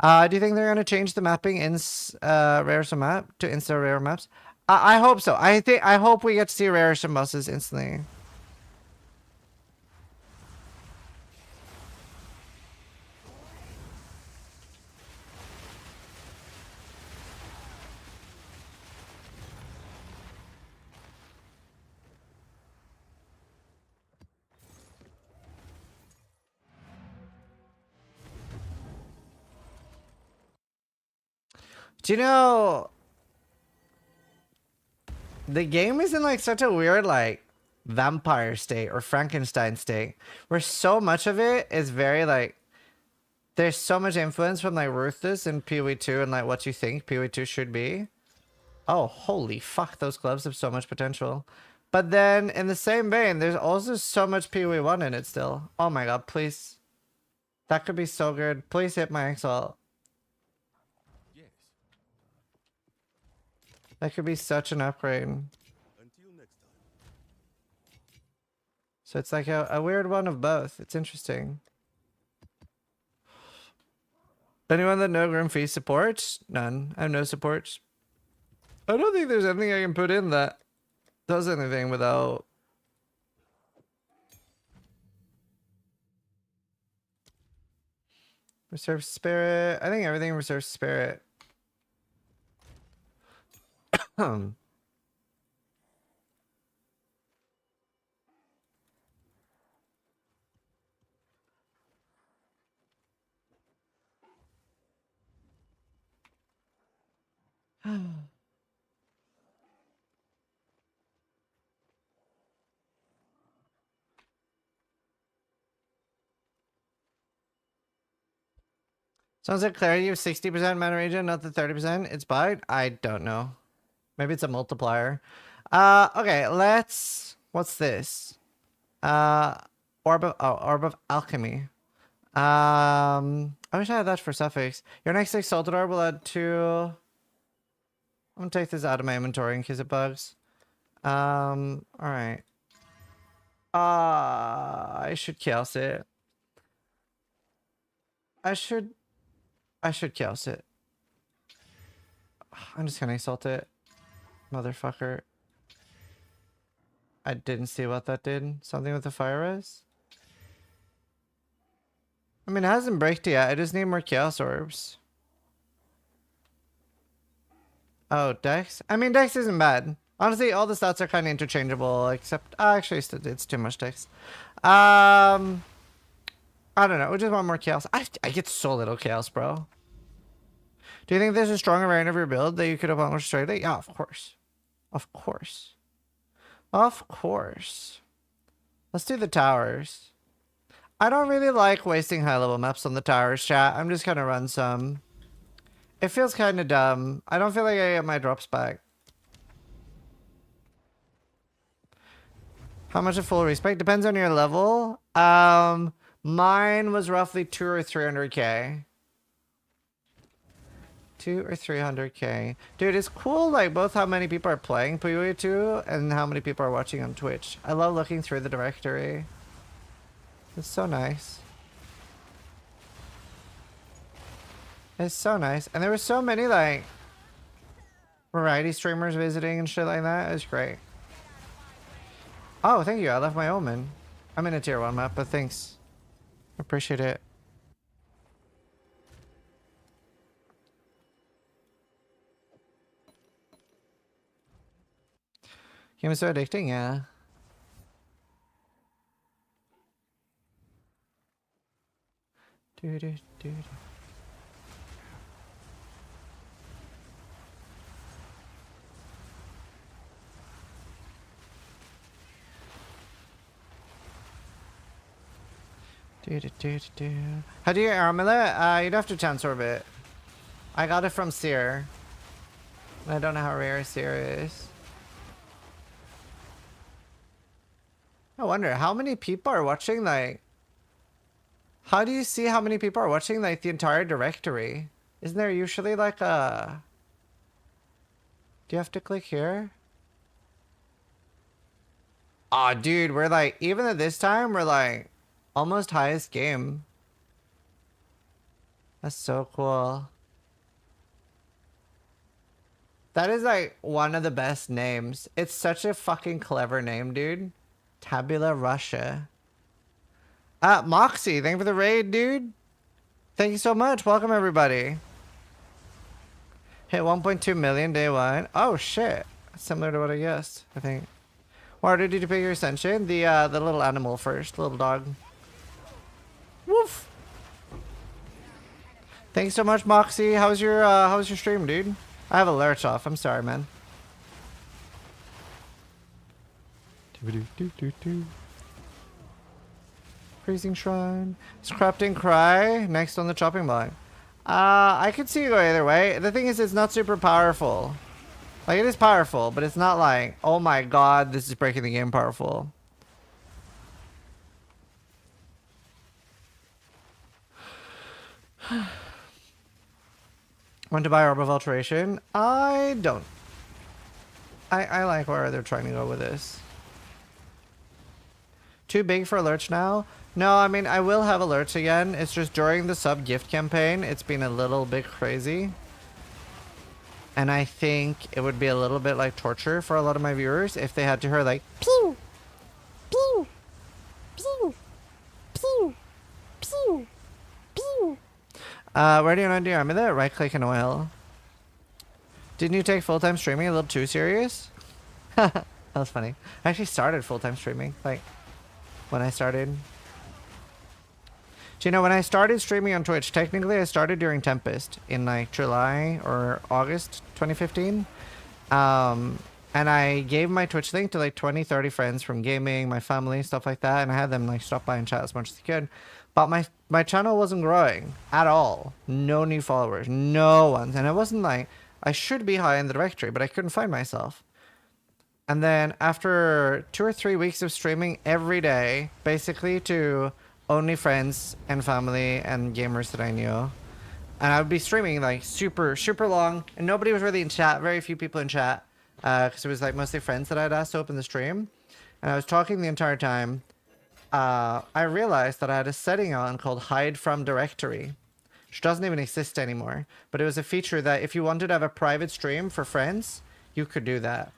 Do you think they're gonna change the mapping in rare some map to insta rare maps? I hope so. I hope we get to see rare some bosses instantly. Do you know the game is in like such a weird like vampire state or Frankenstein state where so much of it is very like there's so much influence from like Ruthless and PoE2 and like what you think PoE2 should be. Oh, holy fuck, those gloves have so much potential. But then in the same vein, there's also so much PoE1 in it still. Oh my god, please. That could be so good. Please hit my exalt. That could be such an upgrade. Until next time. So it's like a weird one of both. It's interesting. Anyone that no Grim Feast supports? None. I have no supports. I don't think there's anything I can put in that does anything without... Reserve Spirit. I think everything Reserve Spirit. Sounds like Claire, you have 60% mana regen, not the 30%. It's bite? I don't know. Maybe it's a multiplier. Okay, let's... What's this? Orb of Alchemy. I wish I had that for suffix. Your next exalted orb will add 2... I'm gonna take this out of my inventory in case it bugs. Alright. I should chaos it. I should chaos it. I'm just gonna exalt it. Motherfucker. I didn't see what that did. Something with the fire res? I mean, it hasn't braked yet. I just need more chaos orbs. Oh, Dex? I mean, Dex isn't bad. Honestly, all the stats are kind of interchangeable, except... actually, it's too much Dex. I don't know. We just want more chaos. I get so little chaos, bro. Do you think there's a stronger variant of your build that you could have unleashed straight away? Yeah, of course. Of course. Of course. Let's do the towers. I don't really like wasting high-level maps on the towers, chat. I'm just gonna run some. It feels kind of dumb. I don't feel like I get my drops back. How much of full respect? Depends on your level. Mine was roughly 2 or 300k. 2 or 300k. Dude, it's cool, like, both how many people are playing PoE 2 and how many people are watching on Twitch. I love looking through the directory. It's so nice. It's so nice. And there were so many, like, variety streamers visiting and shit like that. It was great. Oh, thank you. I left my omen. I'm in a tier 1 map, but thanks. Appreciate it. Game is so addicting, yeah. Do do do do. How do you get amulet? You'd have to chance orbit. I got it from Seer. I don't know how rare Seer is. I wonder how many people are watching, like, how do you see how many people are watching, like, the entire directory? Isn't there usually like a... Do you have to click here? Aw, dude, we're like, even at this time, we're like almost highest game. That's so cool. That is like one of the best names. It's such a fucking clever name, dude. Tabula Russia. Moxie, thank you for the raid, dude. Thank you so much. Welcome, everybody. Hit 1.2 million day 1. Oh, shit. Similar to what I guessed, I think. Where did you pick your ascension? The little animal first, little dog. Woof. Thanks so much, Moxie. How's your stream, dude? I have alerts off. I'm sorry, man. Freezing Shrine. Is Crafting Cry next on the chopping block? I could see you go either way. The thing is, it's not super powerful. Like, it is powerful, but it's not like, oh my god, this is breaking the game powerful. Want to buy Orb of Alteration? I don't. I like where they're trying to go with this. Too big for alerts now? No, I mean, I will have alerts again. It's just during the sub gift campaign, it's been a little bit crazy. And I think it would be a little bit like torture for a lot of my viewers if they had to hear like, pew, pew, pew, pew, pew, pew. Where do you want to do? I'm in the right click and oil. Didn't you take full-time streaming a little too serious? That was funny. I actually started full-time streaming, like, when I started. Do you know, when I started streaming on Twitch, technically I started during Tempest in like July or August 2015. And I gave my Twitch link to like 20, 30 friends from gaming, my family, stuff like that. And I had them like stop by and chat as much as they could. But my channel wasn't growing at all. No new followers, no ones. And it wasn't like, I should be high in the directory, but I couldn't find myself. And then after 2 or 3 weeks of streaming every day, basically to only friends and family and gamers that I knew. And I would be streaming like super, super long. And nobody was really in chat. Very few people in chat. Because it was like mostly friends that I'd asked to open the stream. And I was talking the entire time. I realized that I had a setting on called Hide from Directory. Which doesn't even exist anymore. But it was a feature that if you wanted to have a private stream for friends, you could do that.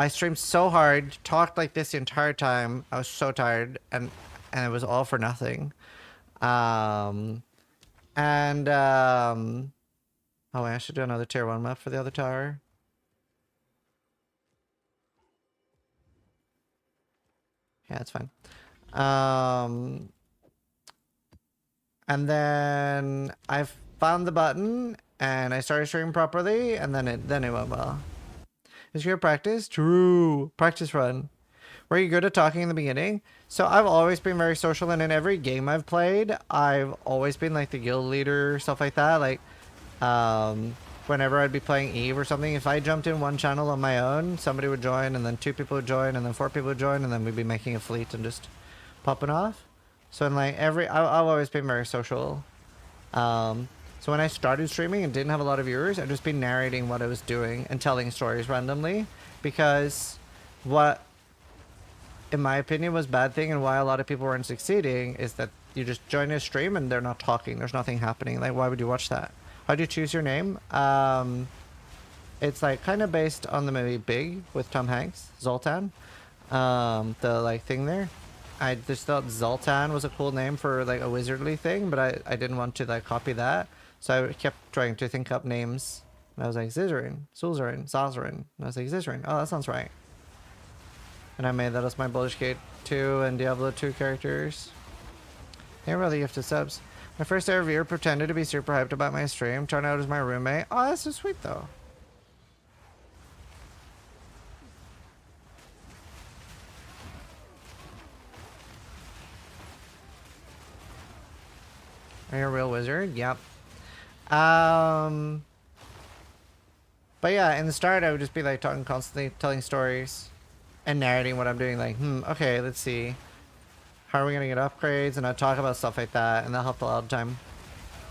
I streamed so hard, talked like this the entire time. I was so tired, and it was all for nothing. Oh, wait, I should do another tier 1 map for the other tower. Yeah, it's fine. And then I found the button, and I started streaming properly, and then it went well. Is your practice? True. Practice run. Were you good at talking in the beginning? So I've always been very social, and in every game I've played, I've always been like the guild leader, stuff like that. Like, whenever I'd be playing Eve or something, if I jumped in one channel on my own, somebody would join, and then 2 people would join, and then 4 people would join, and then we'd be making a fleet and just popping off. So in like I've always been very social. So when I started streaming and didn't have a lot of viewers, I'd just be narrating what I was doing and telling stories randomly, because what, in my opinion, was bad thing and why a lot of people weren't succeeding is that you just join a stream and they're not talking. There's nothing happening. Like, why would you watch that? How do you choose your name? It's like kind of based on the movie Big with Tom Hanks, Zoltan. The like thing there. I just thought Zoltan was a cool name for like a wizardly thing, but I didn't want to like copy that. So I kept trying to think up names. And I was like, Zizaran, Sulzaran, Zazaran. And I was like, Zizaran. Oh, that sounds right. And I made that as my Baldur's Gate 2 and Diablo 2 characters. Hey, really gifted subs. My first ever viewer pretended to be super hyped about my stream. Turned out as my roommate. Oh, that's so sweet though. Are you a real wizard? Yep. But yeah, in the start I would just be like talking constantly, telling stories and narrating what I'm doing, like, okay, let's see. How are we gonna get upgrades? And I'd talk about stuff like that, and that helped a lot of the time.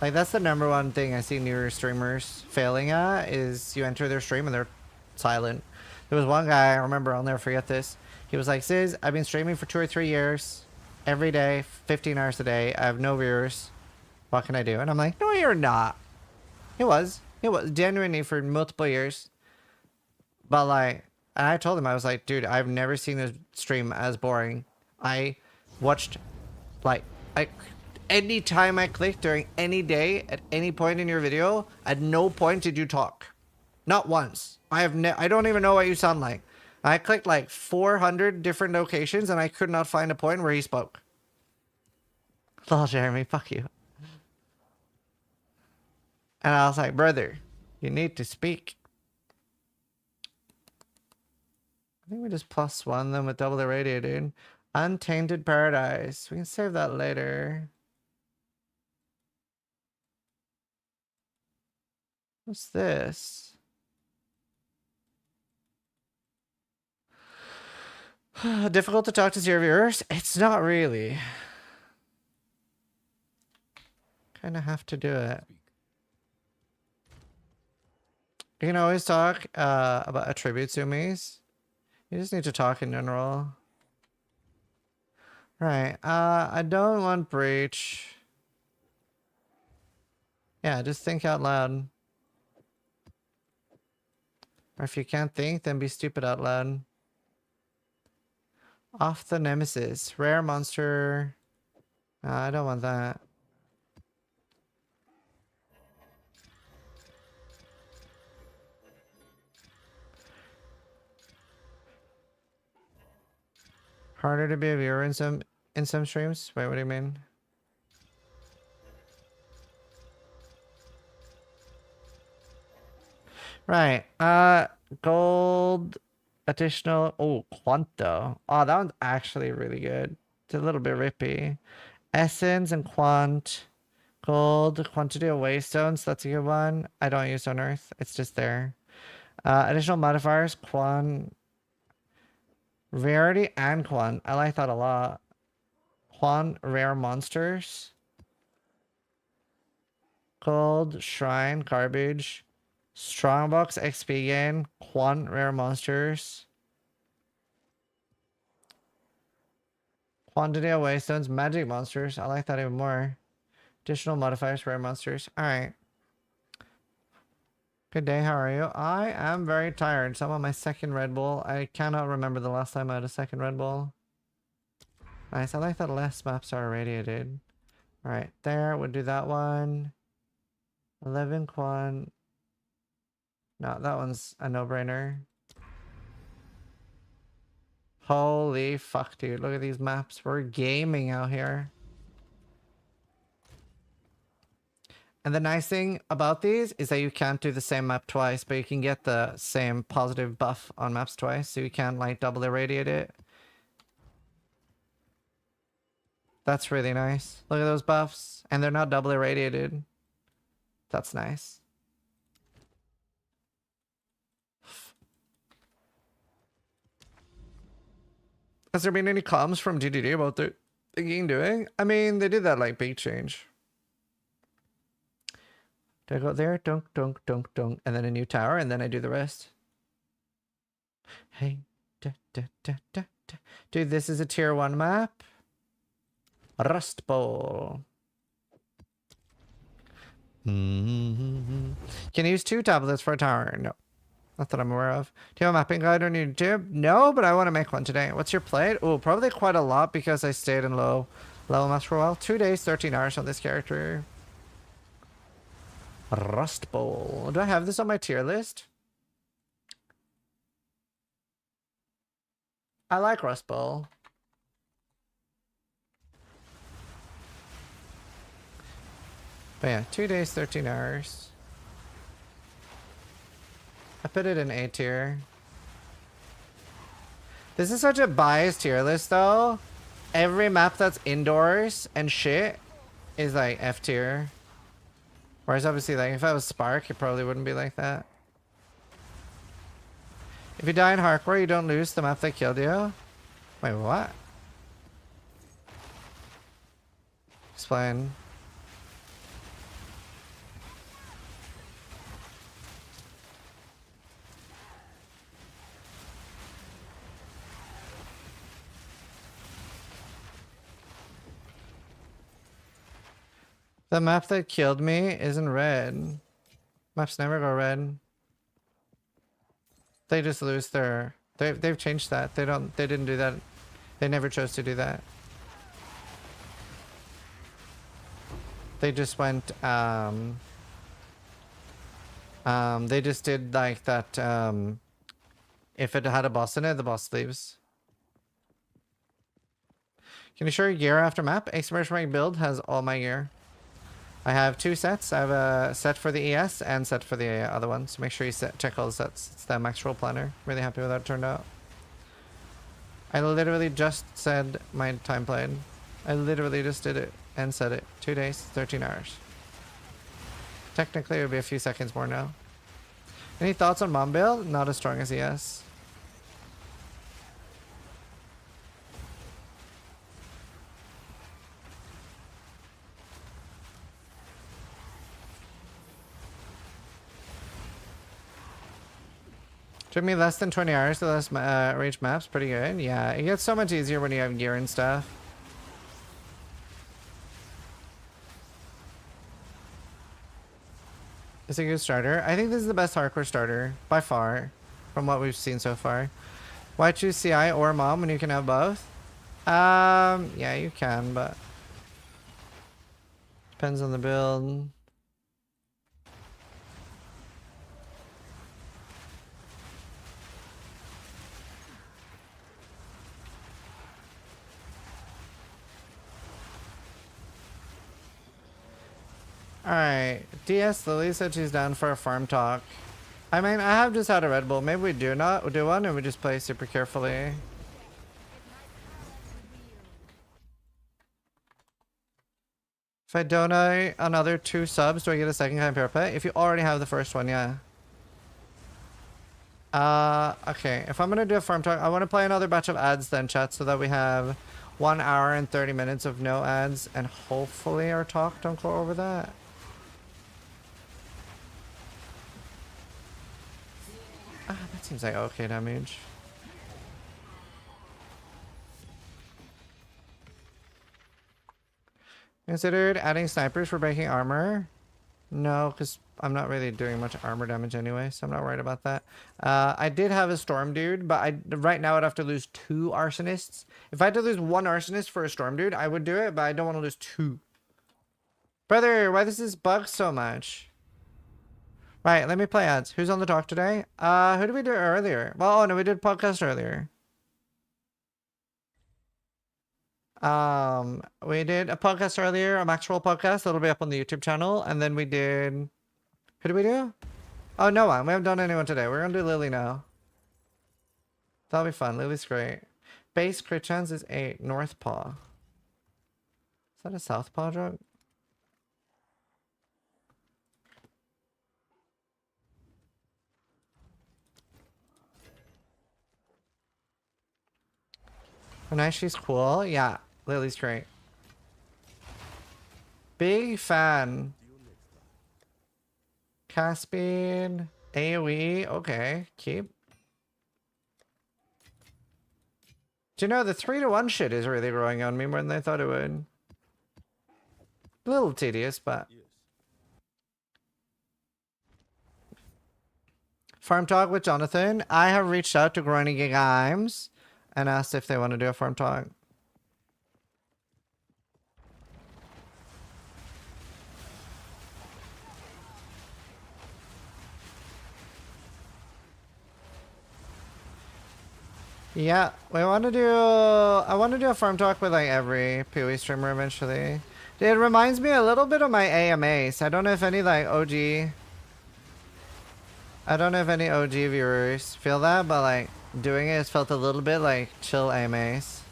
Like, that's the #1 thing I see newer streamers failing at, is you enter their stream and they're silent. There was one guy, I remember, I'll never forget this. He was like, Ziz, I've been streaming for 2 or 3 years, every day, 15 hours a day. I have no viewers. What can I do? And I'm like, no, you're not. It was genuinely for multiple years. But like, and I told him, I was like, dude, I've never seen a stream as boring. I watched, like, any time I clicked during any day, at any point in your video, at no point did you talk. Not once. I don't even know what you sound like. I clicked like 400 different locations and I could not find a point where he spoke. Lol, Jeremy, fuck you. And I was like, brother, you need to speak. I think we just +1 them with double irradiated. Untainted Paradise. We can save that later. What's this? Difficult to talk to 0 viewers? It's not really. Kind of have to do it. You can always talk about attribute sumis. You just need to talk in general. Right. I don't want breach. Yeah, just think out loud. Or if you can't think, then be stupid out loud. Off the nemesis. Rare monster. I don't want that. Harder to be a viewer in some streams? Wait, what do you mean? Right. Gold additional. Oh, Quanto. Oh, that one's actually really good. It's a little bit rippy. Essence and Quant. Gold, quantity of waystones. That's a good one. I don't use on Earth. It's just there. Additional modifiers. Quant. Rarity and Quant. I like that a lot. Quant, rare monsters. Gold, shrine, garbage. Strongbox, XP gain. Quant, rare monsters. Quantity of waystones, magic monsters. I like that even more. Additional modifiers, rare monsters. Alright. Good day, how are you? I am very tired. So I'm on my 2nd Red Bull. I cannot remember the last time I had a 2nd Red Bull. Nice, I like that less maps are irradiated. Alright, there, we'll do that one. 11 quant. No, that one's a no-brainer. Holy fuck, dude. Look at these maps. We're gaming out here. And the nice thing about these is that you can't do the same map twice, but you can get the same positive buff on maps twice, so you can't like double irradiate it. That's really nice. Look at those buffs. And they're not double irradiated. That's nice. Has there been any comms from DDD about the game doing? I mean, they did that like big change. Do I go there? Dunk, dunk, dunk, dunk. And then a new tower, and then I do the rest. Hey. Da, da, da, da, da. Dude, this is a tier 1 map. Rust Bowl. Can you use 2 tablets for a tower? No. Not that I'm aware of. Do you have a mapping guide on YouTube? No, but I want to make one today. What's your plate? Oh, probably quite a lot because I stayed in low level maps for a while. 2 days, 13 hours on this character. Rust Bowl. Do I have this on my tier list? I like Rust Bowl. But yeah, 2 days, 13 hours. I put it in A tier. This is such a biased tier list though. Every map that's indoors and shit is like F tier. Whereas obviously like if I was Spark, it probably wouldn't be like that. If you die in hardcore, you don't lose the map that killed you. Wait, what? Explain. The map that killed me isn't red. Maps never go red. They just lose their... They've changed that. They didn't do that. They never chose to do that. They just went, they just did like that, if it had a boss in it, the boss leaves. Can you show your gear after map? Exploration build has all my gear. I have 2 sets. I have a set for the ES and set for the other one. So make sure you check all the sets. It's the max roll planner. Really happy with how it turned out. I literally just said my time played. I literally just did it and said it. 2 days, 13 hours. Technically, it would be a few seconds more now. Any thoughts on mom build? Not as strong as ES. Took me less than 20 hours to less range maps. Pretty good. Yeah, it gets so much easier when you have gear and stuff. It's a good starter. I think this is the best hardcore starter by far from what we've seen so far. Why choose CI or mom when you can have both? Yeah, you can, but depends on the build. Alright, DS Lily said she's down for a farm talk. I mean, I have just had a Red Bull. Maybe we do one and we just play super carefully. If I donate another 2 subs, do I get a second kind of pet? If you already have the first one, yeah. Okay. If I'm gonna do a farm talk, I want to play another batch of ads then, chat, so that we have 1 hour and 30 minutes of no ads, and hopefully our talk don't go over that. That seems like okay damage. Considered adding snipers for breaking armor? No, because I'm not really doing much armor damage anyway, so I'm not worried about that. I did have a storm dude, but right now I'd have to lose 2 arsonists. If I had to lose 1 arsonist for a storm dude, I would do it, but I don't want to lose 2. Brother, why does this bug so much? Right, let me play ads. Who's on the talk today? Who did we do earlier? Well, oh no, we did podcast earlier. We did a podcast earlier, a Max Roll podcast. That'll be up on the YouTube channel. And then we did... Who did we do? Oh, no one. We haven't done anyone today. We're gonna do Lily now. That'll be fun. Lily's great. Base crit chance is 8. North Paw. Is that a South Paw drug? Oh, nice, she's cool. Yeah, Lily's great. Big fan. Cast speed, AoE, okay, keep. Do you know the 3-to-1 shit is really growing on me more than I thought it would. A little tedious, but. Farm talk with Jonathan. I have reached out to Groningen Games and asked if they want to do a farm talk. Yeah, we want to do. I want to do a farm talk with like every PoE streamer eventually. It reminds me a little bit of my AMAs. I don't know if any like OG. I don't know if any OG viewers feel that, but like doing it has felt a little bit like chill AMAs.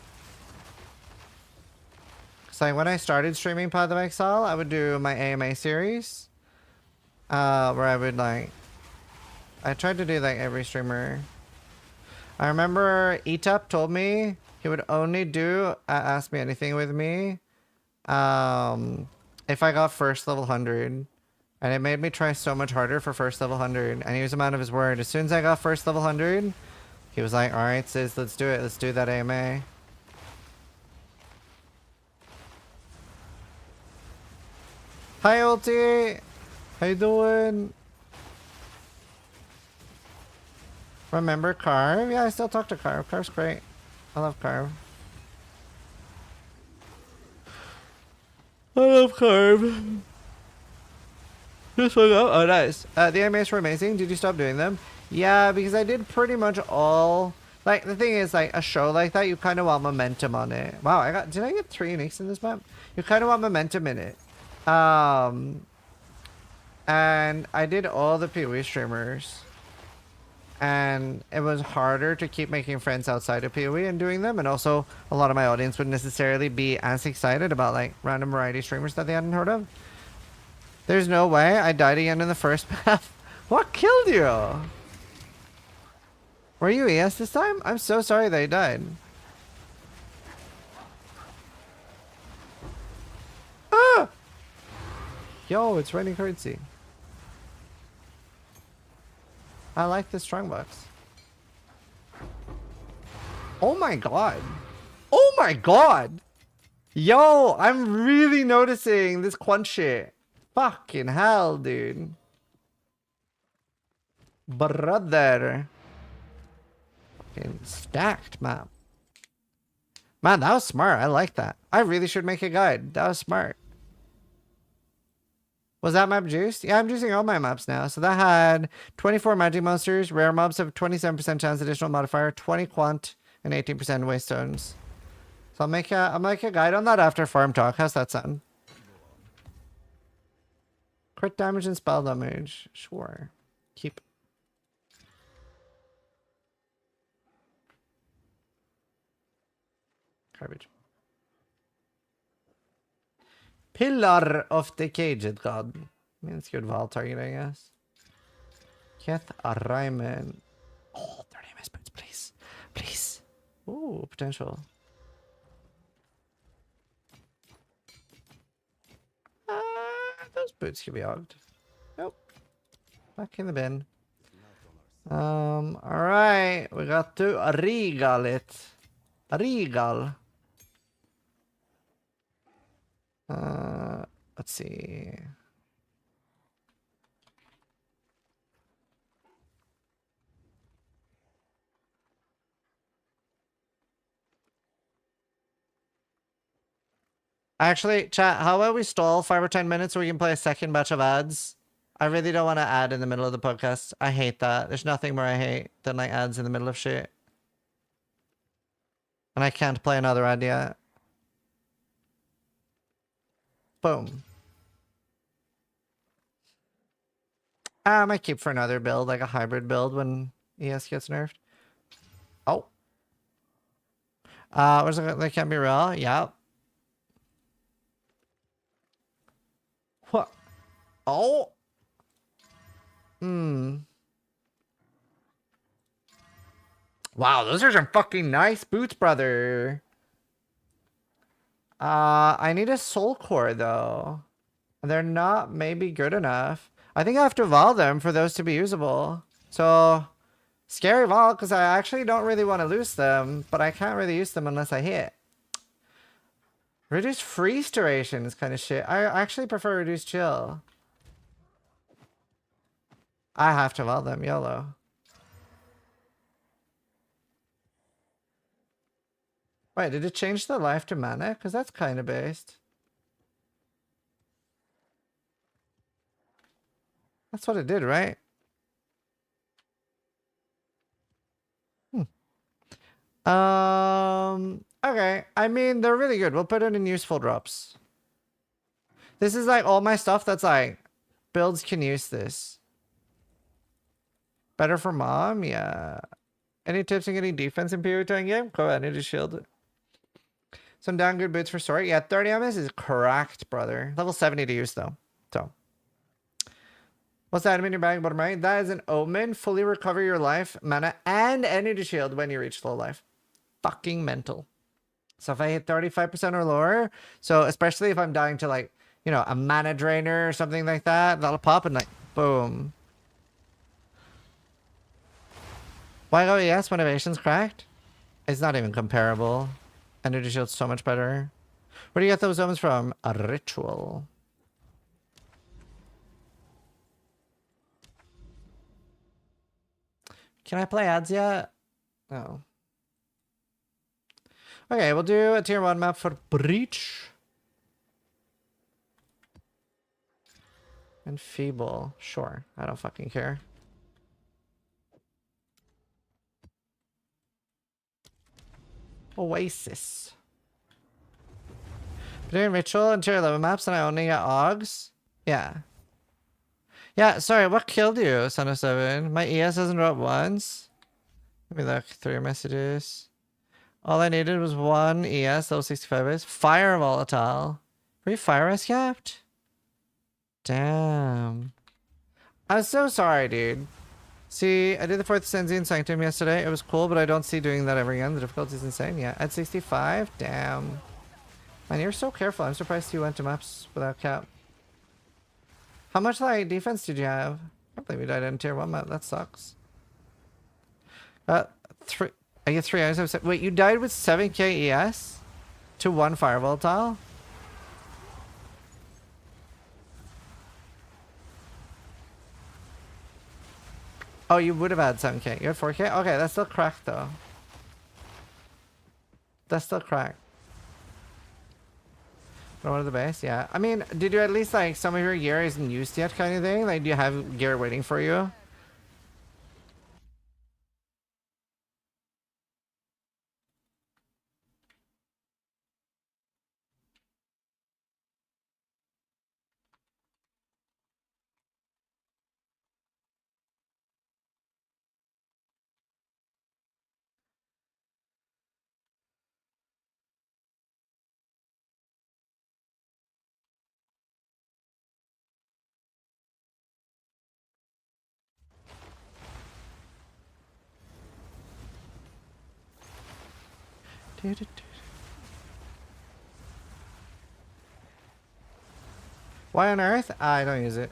Cause like when I started streaming Path of Exile, I would do my AMA series, where I would like. I tried to do like every streamer. I remember Etup told me he would only do Ask Me Anything with me if I got first level 100. And it made me try so much harder for first level 100. And he was a man of his word. As soon as I got first level 100, he was like, alright, sis, let's do it. Let's do that AMA. Hi, Ulti. How you doing? Remember Carve? Yeah, I still talk to Carve. Carve's great. I love Carve. I love Carve. This one up. Oh, nice. The AMAs were amazing. Did you stop doing them? Yeah, because I did pretty much all. Like, the thing is, like, a show like that, you kind of want momentum on it. Wow, did I get 3 uniques in this map? You kind of want momentum in it. And I did all the PoE streamers. And it was harder to keep making friends outside of PoE and doing them. And also, a lot of my audience wouldn't necessarily be as excited about, like, random variety streamers that they hadn't heard of. There's no way I died again in the first map. What killed you? Were you ES this time? I'm so sorry that you died. Ah! Yo, it's raining currency. I like the strongbox. Oh my god. Oh my god! Yo, I'm really noticing this quant shit. Fucking hell, dude. Brother. Fucking stacked map. Man, that was smart. I like that. I really should make a guide. That was smart. Was that map juiced? Yeah, I'm juicing all my maps now. So that had 24 magic monsters, rare mobs of 27% chance, additional modifier, 20 quant, and 18% waystones. So I'll make a guide on that after farm talk. How's that sound? Crit damage and spell damage. Sure. Keep. Garbage. Pillar of the Caged God. I mean, it's good Val target, I guess. Keth Araimen. Oh, 30 MS boots, please. Please. Ooh, potential. Those boots can be hogged. Nope. Back in the bin. Alright. We got to regal it. Regal. Let's see. Actually, chat, how about we stall 5 or 10 minutes so we can play a second batch of ads? I really don't want to add in the middle of the podcast. I hate that. There's nothing more I hate than like ads in the middle of shit. And I can't play another ad yet. Boom. I might keep for another build, like a hybrid build when ES gets nerfed. Oh. Was it, they can't be real? Yeah. What? Oh. Wow, those are some fucking nice boots, brother. I need a soul core though. They're not maybe good enough. I think I have to evolve them for those to be usable. So, scary vault, because I actually don't really want to lose them, but I can't really use them unless I hit. Reduced freeze duration is kind of shit. I actually prefer reduced chill. I have to evolve them, YOLO. Wait, did it change the life to mana? Because that's kind of based. That's what it did, right? Okay. I mean, they're really good. We'll put it in useful drops. This is like all my stuff that's like, builds can use this. Better for mom? Yeah. Any tips on getting defense in PvP Endgame? Go ahead, I need to shield. Some down good boots for story. Yeah, 30 MS is cracked, brother. Level 70 to use though. So. What's the item in your bag, bottom right? That is an omen. Fully recover your life, mana, and energy shield when you reach low life. Fucking mental. So if I hit 35% or lower, so especially if I'm dying to like, you know, a mana drainer or something like that, that'll pop and like, boom. Why go yes when evasion's cracked? It's not even comparable. Energy shield's so much better. Where do you get those omens from? A ritual. Can I play ads yet? No. Okay, we'll do a tier 1 map for Breach. And Feeble. Sure. I don't fucking care. Oasis. Doing Ritual and tier 11 maps and I only get Augs? Yeah. Yeah, sorry, what killed you, Son of Seven? My ES hasn't dropped once. Let me look through your messages. All I needed was one ES, level 65 is. Fire Volatile. Were you fire risk capped? Damn. I'm so sorry, dude. See, I did the 4th Senzian Sanctum yesterday. It was cool, but I don't see doing that ever again. The difficulty is insane. Yeah, at 65? Damn. Man, you're so careful. I'm surprised you went to maps without cap. How much like defense did you have? I can't believe you died in tier 1 map. That sucks. Three. I get 3 items. Wait, you died with 7k ES to 1 fire volatile? Oh, you would have had 7k. You had 4k? Okay, that's still cracked though. That's still cracked. One of the base, yeah. I mean, did you at least like some of your gear isn't used yet kind of thing? Like, do you have gear waiting for you? Why on earth? I don't use it.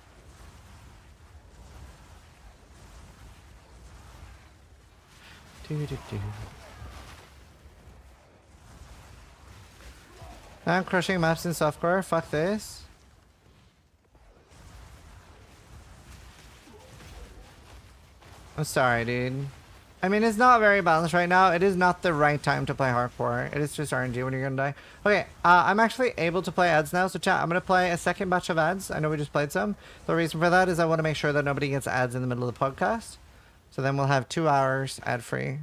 I'm crushing maps in softcore. Fuck this. I'm sorry, dude. I mean, it's not very balanced right now. It is not the right time to play hardcore. It is just RNG when you're gonna die. Okay, I'm actually able to play ads now. So chat, I'm gonna play a second batch of ads. I know we just played some. The reason for that is I want to make sure that nobody gets ads in the middle of the podcast. So then we'll have 2 hours ad free.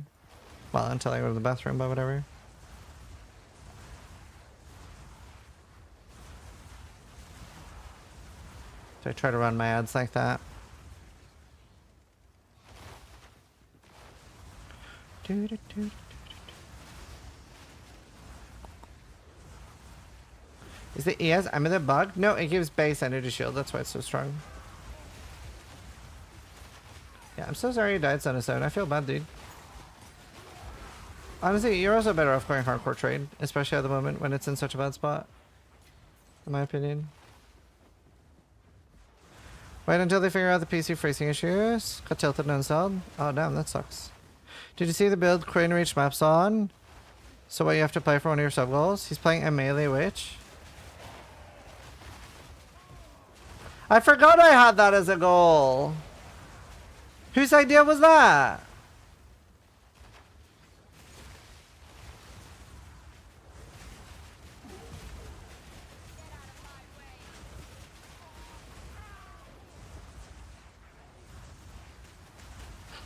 Well, until I go to the bathroom, but whatever. So I try to run my ads like that. Is the ES Amulet bug? No, it gives base energy shield. That's why it's so strong. Yeah, I'm so sorry you died, Son of Seven. I feel bad, dude. Honestly, you're also better off going hardcore trade, especially at the moment when it's in such a bad spot. In my opinion. Wait until they figure out the PC freezing issues. Got tilted and installed. Oh damn, that sucks. Did you see the build Queen Reach maps on? So what you have to play for one of your sub goals? He's playing a melee witch. I forgot I had that as a goal. Whose idea was that?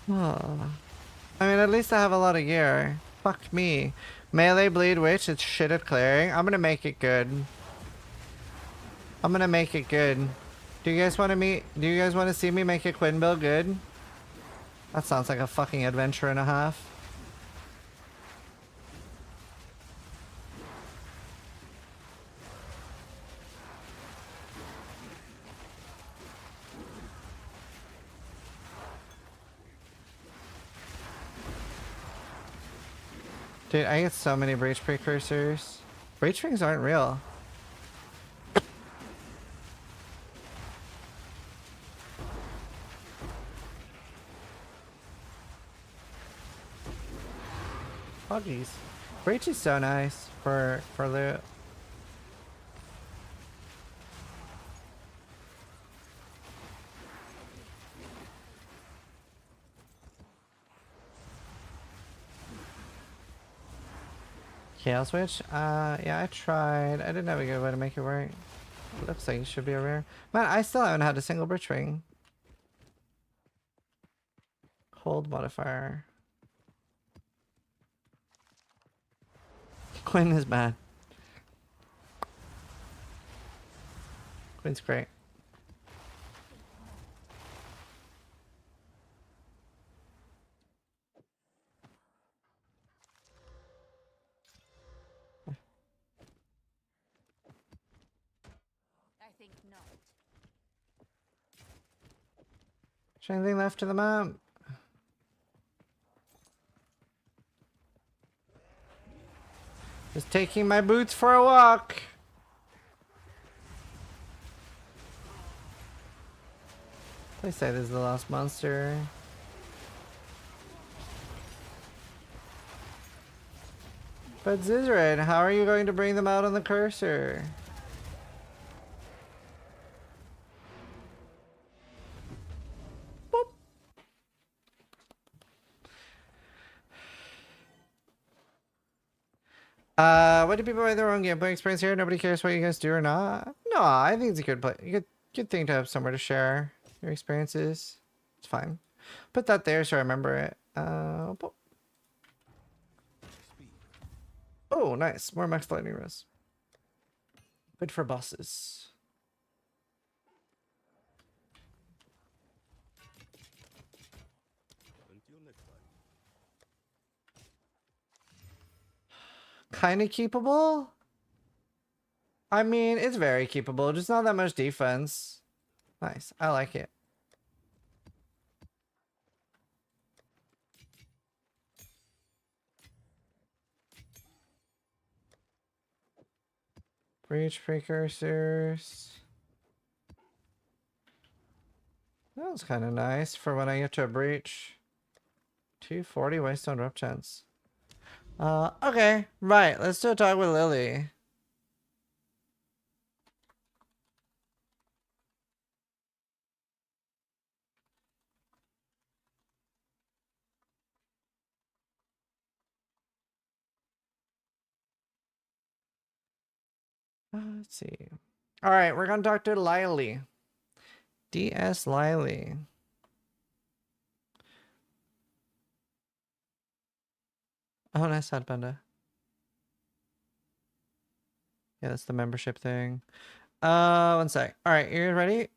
Oh. I mean, at least I have a lot of gear. Fuck me. Melee bleed witch, it's shit at clearing. I'm gonna make it good. I'm gonna make it good. Do you guys want to see me make a Quinn build good? That sounds like a fucking adventure and a half. Dude, I get so many breach precursors. Breach rings aren't real. Buggies. Breach is so nice for loot. Chaos Witch? Yeah, I tried. I didn't have a good way to make it work. It looks like it should be a rare. Man, I still haven't had a single breach ring. Hold modifier. Quinn is bad. Quinn's great. I think not. Is there anything left to the map? Just taking my boots for a walk. They say this is the last monster. But Zizaran, how are you going to bring them out on the cursor? Boop. What do people buy their own gameplay experience here? Nobody cares what you guys do or not? No, I think it's a good thing to have somewhere to share your experiences. It's fine. Put that there so I remember it. Boop. Oh, nice. More max lightning res. Good for bosses. Kind of keepable? I mean, it's very keepable. Just not that much defense. Nice. I like it. Breach precursors. That was kind of nice for when I get to a breach. 240 waste on rep chance. Okay. Right. Let's do a talk with Lily. Let's see. All right. We're going to talk to Lily. DS Lily. Oh, nice headbanda. Yeah, that's the membership thing. One sec. All right, you ready?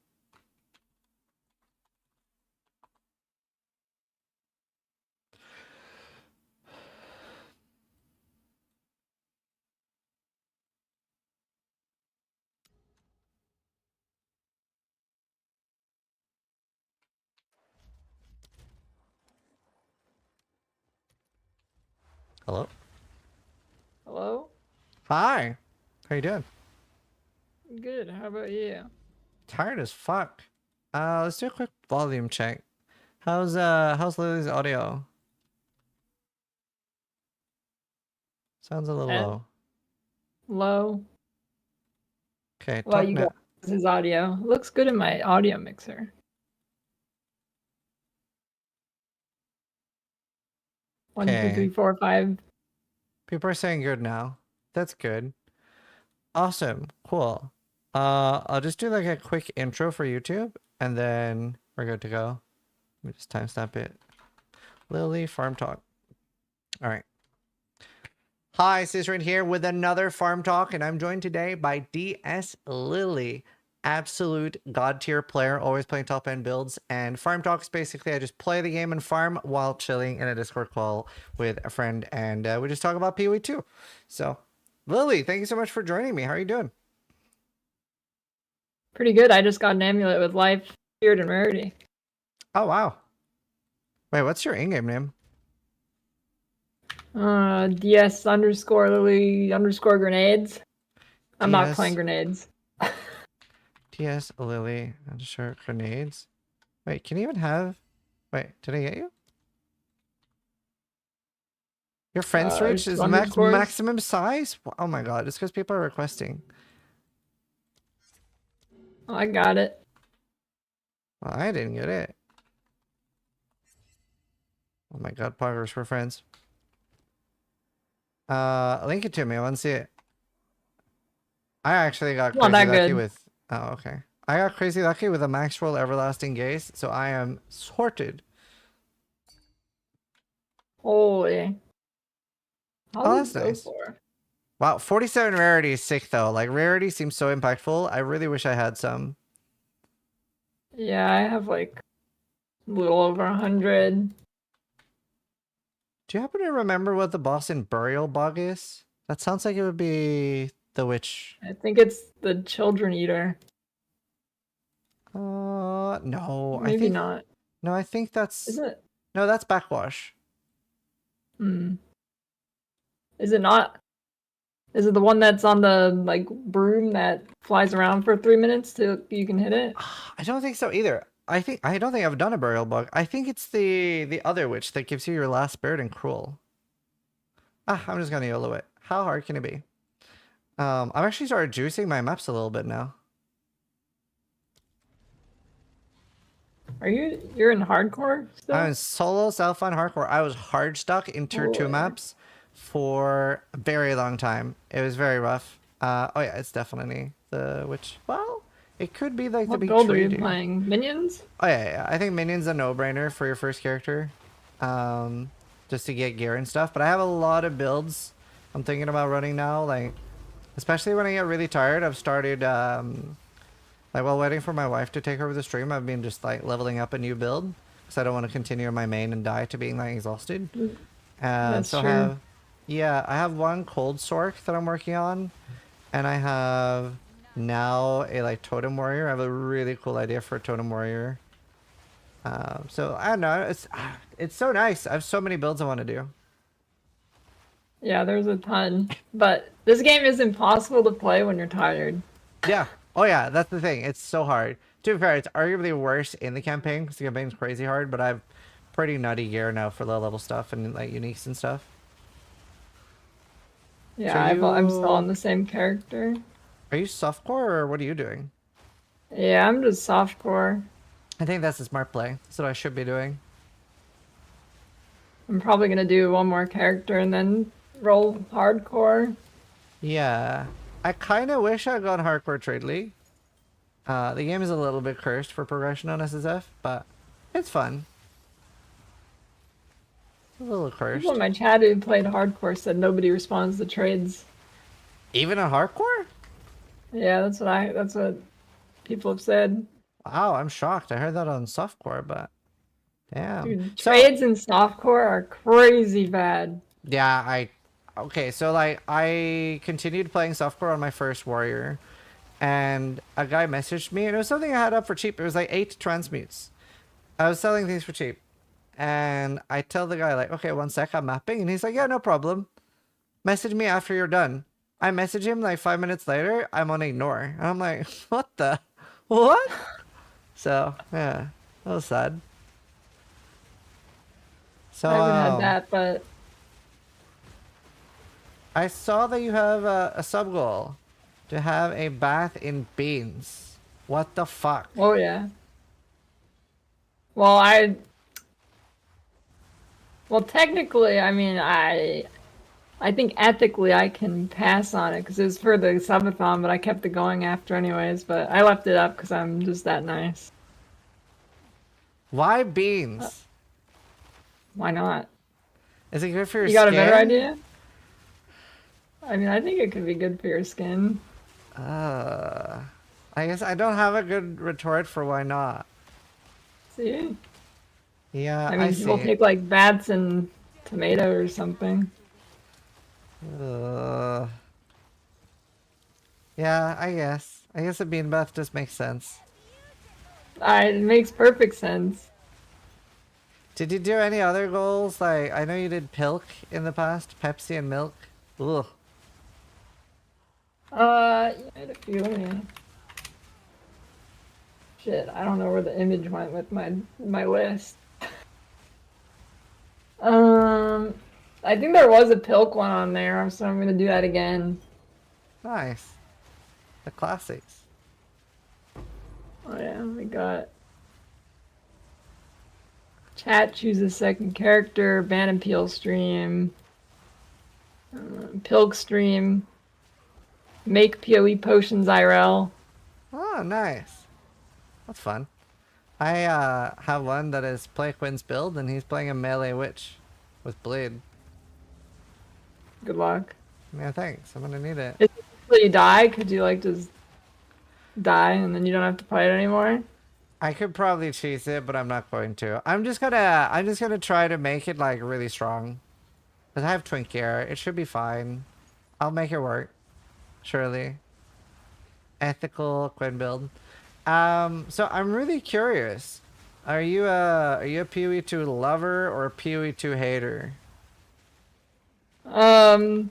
Hello? Hello? Hi. How you doing? Good, how about you? Tired as fuck. Let's do a quick volume check. How's Lily's audio? Sounds a little And low. low. Okay, Well, talk you now. got this is audio. Looks good in my audio mixer. 1, 2, 3, Okay. 4, 5. People are saying good now. That's good. Awesome. Cool. I'll just do like a quick intro for YouTube and then we're good to go. Let me just timestamp it. Lily Farm Talk. All right. Hi, Zizaran here with another Farm Talk, and I'm joined today by DS Lily. Absolute god tier player, always playing top end builds. And Farm Talks, basically, I just play the game and farm while chilling in a Discord call with a friend, and we just talk about PoE 2. So, Lily, thank you so much for joining me. How are you doing? Pretty good. I just got an amulet with life, spirit, and rarity. Oh, wow. Wait, what's your in-game name? DS underscore Lily underscore grenades. I'm not playing DS grenades. DS Lily underscore grenades. Wait, can you even have? Wait, did I get you? Your friends reach Two is underscores. maximum size? Oh my god, it's because people are requesting. Oh, I got it. Well, I didn't get it. Oh my god, progress, we're friends. Link it to me, I want to see it. I actually got Not crazy that lucky good. with... Oh, okay. I got crazy lucky with a max roll everlasting gaze, so I am sorted. Holy. How Oh, does that's this go nice. for? Wow, 47 rarity is sick though. Like, rarity seems so impactful. I really wish I had some. Yeah, I have like a little over 100. Do you happen to remember what the boss in Burial Bog is? That sounds like it would be the witch. I think it's the children eater. No, I Maybe think... not. No, I think Is that's... it? No, that's Backwash. Hmm. Is it not? Is it the one that's on the like broom that flies around for 3 minutes till you can hit it? I don't think so either. I don't think I've done a Burial Bog. I think it's the other witch that gives you your last spirit and cruel. I'm just gonna YOLO it. How hard can it be? I've actually started juicing my maps a little bit now. You're in hardcore I'm still? in solo, self-fun, hardcore. I was hard stuck in tier 2 Holy. maps for a very long time. It was very rough. Oh yeah, it's definitely the witch. Well, it could be like the What big build are tree you dude. playing? Minions? Oh yeah. I think Minion's a no-brainer for your first character. Just to get gear and stuff. But I have a lot of builds I'm thinking about running now. Like, especially when I get really tired, I've started, like while waiting for my wife to take over the stream, I've been just like leveling up a new build. Because I don't want to continue my main and die to being like exhausted. That's So true. I have one cold sork that I'm working on. And I have now a like totem warrior. I have a really cool idea for a totem warrior. So I don't know. It's so nice. I have so many builds I want to do. Yeah, there's a ton. But this game is impossible to play when you're tired. Yeah. Oh yeah, that's the thing. It's so hard. To be fair, it's arguably worse in the campaign because the campaign's crazy hard. But I've pretty nutty gear now for low level stuff and like uniques and stuff. Yeah, So I'm still on the same character. are you softcore or what are you doing? Yeah, I'm just softcore. I think that's a smart play. That's what I should be doing. I'm probably gonna do one more character and then roll hardcore. Yeah. I kind of wish I got hardcore trade league. The game is a little bit cursed for progression on SSF, but it's fun. It's a little People in cursed. my chat who played hardcore said nobody responds to trades. Even a hardcore? Yeah, that's what people have said. Wow, I'm shocked. I heard that on softcore, but damn. Dude, So trades in softcore are crazy bad. yeah, okay, so like I continued playing softcore on my first warrior, and a guy messaged me, and it was something I had up for cheap. It was like 8 transmutes. I was selling things for cheap, And I tell the guy like, okay, 1 sec, I'm mapping. And he's like, yeah, no problem. Message me after you're done. I message him like 5 minutes later. I'm on ignore. And I'm like, what the? What? So, yeah, that was sad. So, I haven't had that, but I saw that you have a sub goal to have a bath in beans. What the fuck? oh yeah. Well, well, technically, I mean, I think ethically I can pass on it because it was for the subathon, but I kept it going after anyways. But I left it up because I'm just that nice. Why Uh, beans? why not? Is it good for your You got a better skin? idea? I mean, I think it could be good for your skin. Uh, I guess I don't have a good retort for why not. See? Yeah, I I mean, people see. take like bats and tomato or something. Uh, yeah, I guess. I guess a bean bath just makes sense. It makes perfect sense. Did you do any other goals? Like, I know you did Pilk in the past, Pepsi and milk. Ugh. Yeah, I had a few. Yeah. Shit, I don't know where the image went with my list. Um, I think there was a Pilk one on there, so I'm gonna do that again. Nice. The classics. Oh yeah, we got chat chooses second character, ban and peel stream, Pilk stream, make PoE potions IRL. Oh, nice. That's fun. I have one that is play Quinn's build, and he's playing a melee witch with blade. Good luck. Yeah, thanks. I'm gonna need it. Is it until you die? Could you like just die and then you don't have to play it anymore? I could probably cheese it, but I'm not going to. I'm just gonna try to make it like really strong. Cause I have twin gear. It should be fine. I'll make it work. Surely. Ethical Quinn build. So I'm really curious. Are you a PoE2 lover or a PoE2 hater? Um,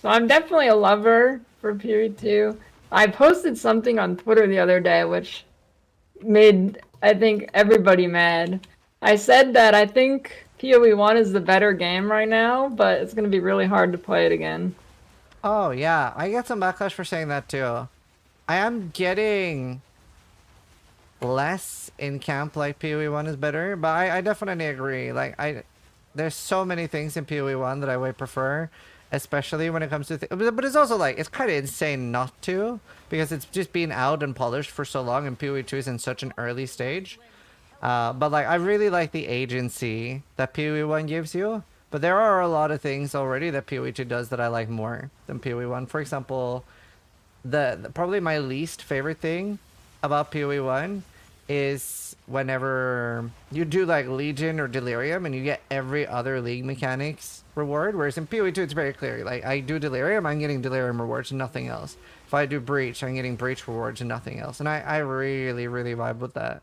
so I'm definitely a lover for Period 2. I posted something on Twitter the other day which made, I think, everybody mad. I said that I think PoE 1 is the better game right now, but it's going to be really hard to play it again. Oh yeah, I get some backlash for saying that too. I am getting less in camp like PoE 1 is better, but I definitely agree. There's so many things in PoE 1 that I would prefer, especially when it comes to but it's also like it's kind of insane not to, because it's just been out and polished for so long, and PoE 2 is in such an early stage. But like I really like the agency that PoE 1 gives you, but there are a lot of things already that PoE 2 does that I like more than PoE 1. For example, probably my least favorite thing about PoE 1 is whenever you do like Legion or Delirium and you get every other league mechanics reward, whereas in PoE 2 it's very clear. Like I do Delirium, I'm getting Delirium rewards and nothing else. If I do Breach, I'm getting Breach rewards and nothing else. And I really, really vibe with that.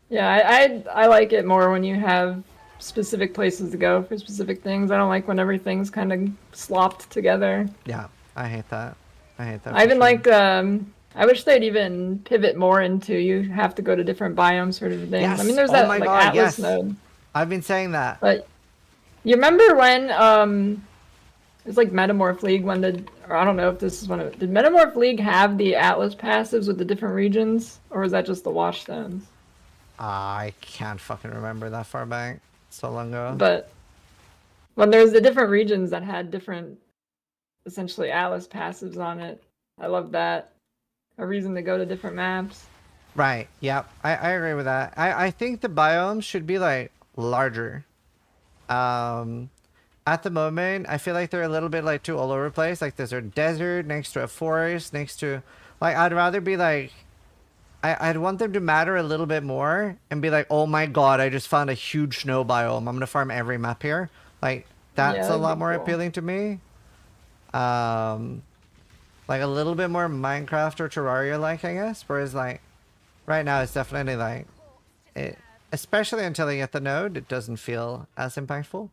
Yeah, I like it more when you have specific places to go for specific things. I don't like when everything's kind of slopped together. Yeah, I hate that. I hate that I for even sure. like I wish they'd even pivot more into you have to go to different biomes sort of things. I mean Yes! there's Oh that my like god, Atlas yes! node. I've been saying that. But you remember when it was like Metamorph League when or I don't know if this is when did Metamorph League have the Atlas passives with the different regions, or was that just the Watchstones? I can't fucking remember that far back. So long ago. But when there's the different regions that had different essentially Atlas passives on it, I love that. A reason to go to different maps. Right, yep. I agree with that. I think the biomes should be like larger. At the moment, I feel like they're a little bit like too all over the place. Like there's a desert next to a forest next to, like I'd rather be like, I'd want them to matter a little bit more and be like, oh my god, I just found a huge snow biome. I'm gonna farm every map here. Like Yeah, that's a that'd lot be more cool. appealing to me. Like a little bit more Minecraft or Terraria like, I guess. Whereas like right now it's definitely like it especially until I get the node, it doesn't feel as impactful.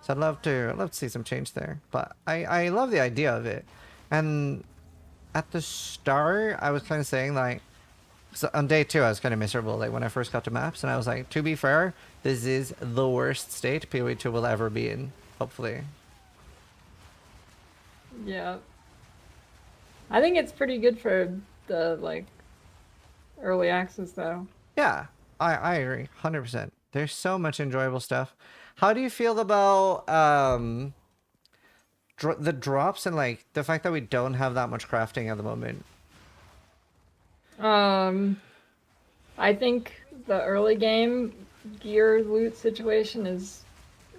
So I'd love to see some change there. But I love the idea of it. And at the start, I was kind of saying like, so on day 2, I was kind of miserable. Like when I first got to maps, and I was like, to be fair, this is the worst state PoE2 will ever be in. Hopefully. Yeah. I think it's pretty good for the like early access though. Yeah, I agree, 100%. There's so much enjoyable stuff. How do you feel about the drops and like the fact that we don't have that much crafting at the moment? I think the early game gear loot situation is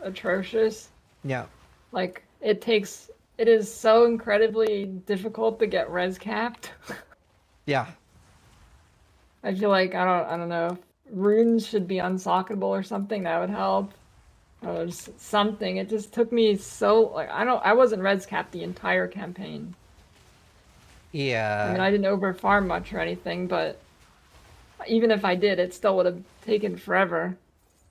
atrocious. Yeah, Like it is so incredibly difficult to get res capped. yeah, I feel like I don't know. Runes should be unsockable or something that would help. Or just something. It just took me so like I wasn't res capped the entire campaign. I mean, yeah. I didn't over farm much or anything, but even if I did, it still would have taken forever.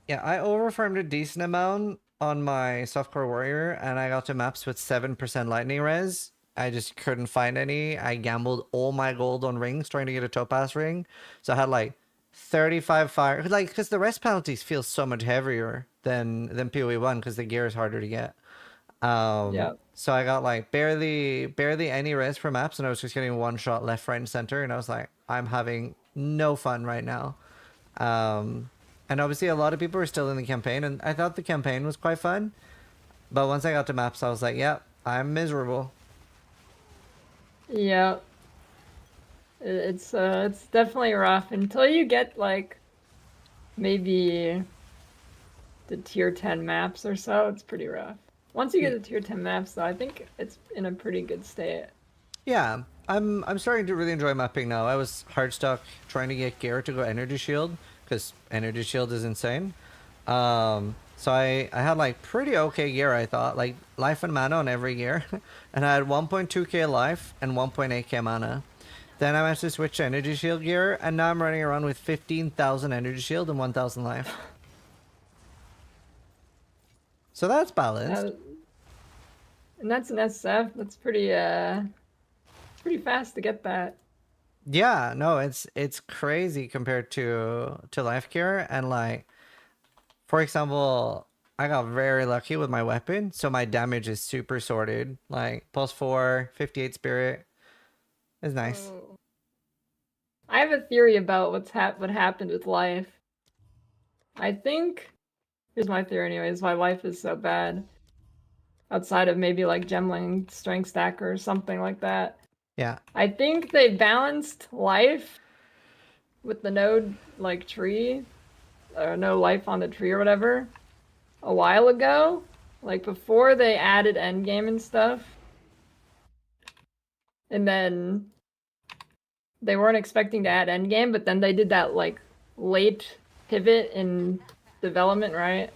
Yeah, I overfarmed a decent amount on my softcore warrior, and I got to maps with 7% lightning res. I just couldn't find any. I gambled all my gold on rings trying to get a topaz ring. So I had like 35 fire, like, because the rest penalties feel so much heavier than PoE1 because the gear is harder to get. Yeah. So I got like barely any res for maps, and I was just getting one shot left, right, and center, and I was like, I'm having no fun right now. And obviously a lot of people were still in the campaign, and I thought the campaign was quite fun. But once I got to maps, I was like, yep, I'm miserable. Yeah. It's definitely rough until you get like maybe the tier 10 maps or so. It's pretty rough. Once you get the tier 10 maps, though, I think it's in a pretty good state. Yeah, I'm starting to really enjoy mapping now. I was hard stuck trying to get gear to go energy shield because energy shield is insane. So I had like pretty okay gear, I thought, like life and mana on every gear, and I had 1.2k life and 1.8k mana. Then I managed to switch to energy shield gear, and now I'm running around with 15,000 energy shield and 1,000 life. So that's balanced. Uh, and that's an SF. That's pretty fast to get that. Yeah, no, it's crazy compared to life gear, and like, for example, I got very lucky with my weapon, so my damage is super sorted. Like +4, 58 spirit is nice. Oh. I have a theory about what happened with life. I think here's my theory anyways, why life is so bad. Outside of maybe like Gemling Strength Stacker or something like that. Yeah. I think they balanced life with the node like tree, or no life on the tree or whatever, a while ago. Like before they added Endgame and stuff. And then they weren't expecting to add Endgame, but then they did that like late pivot in development, right?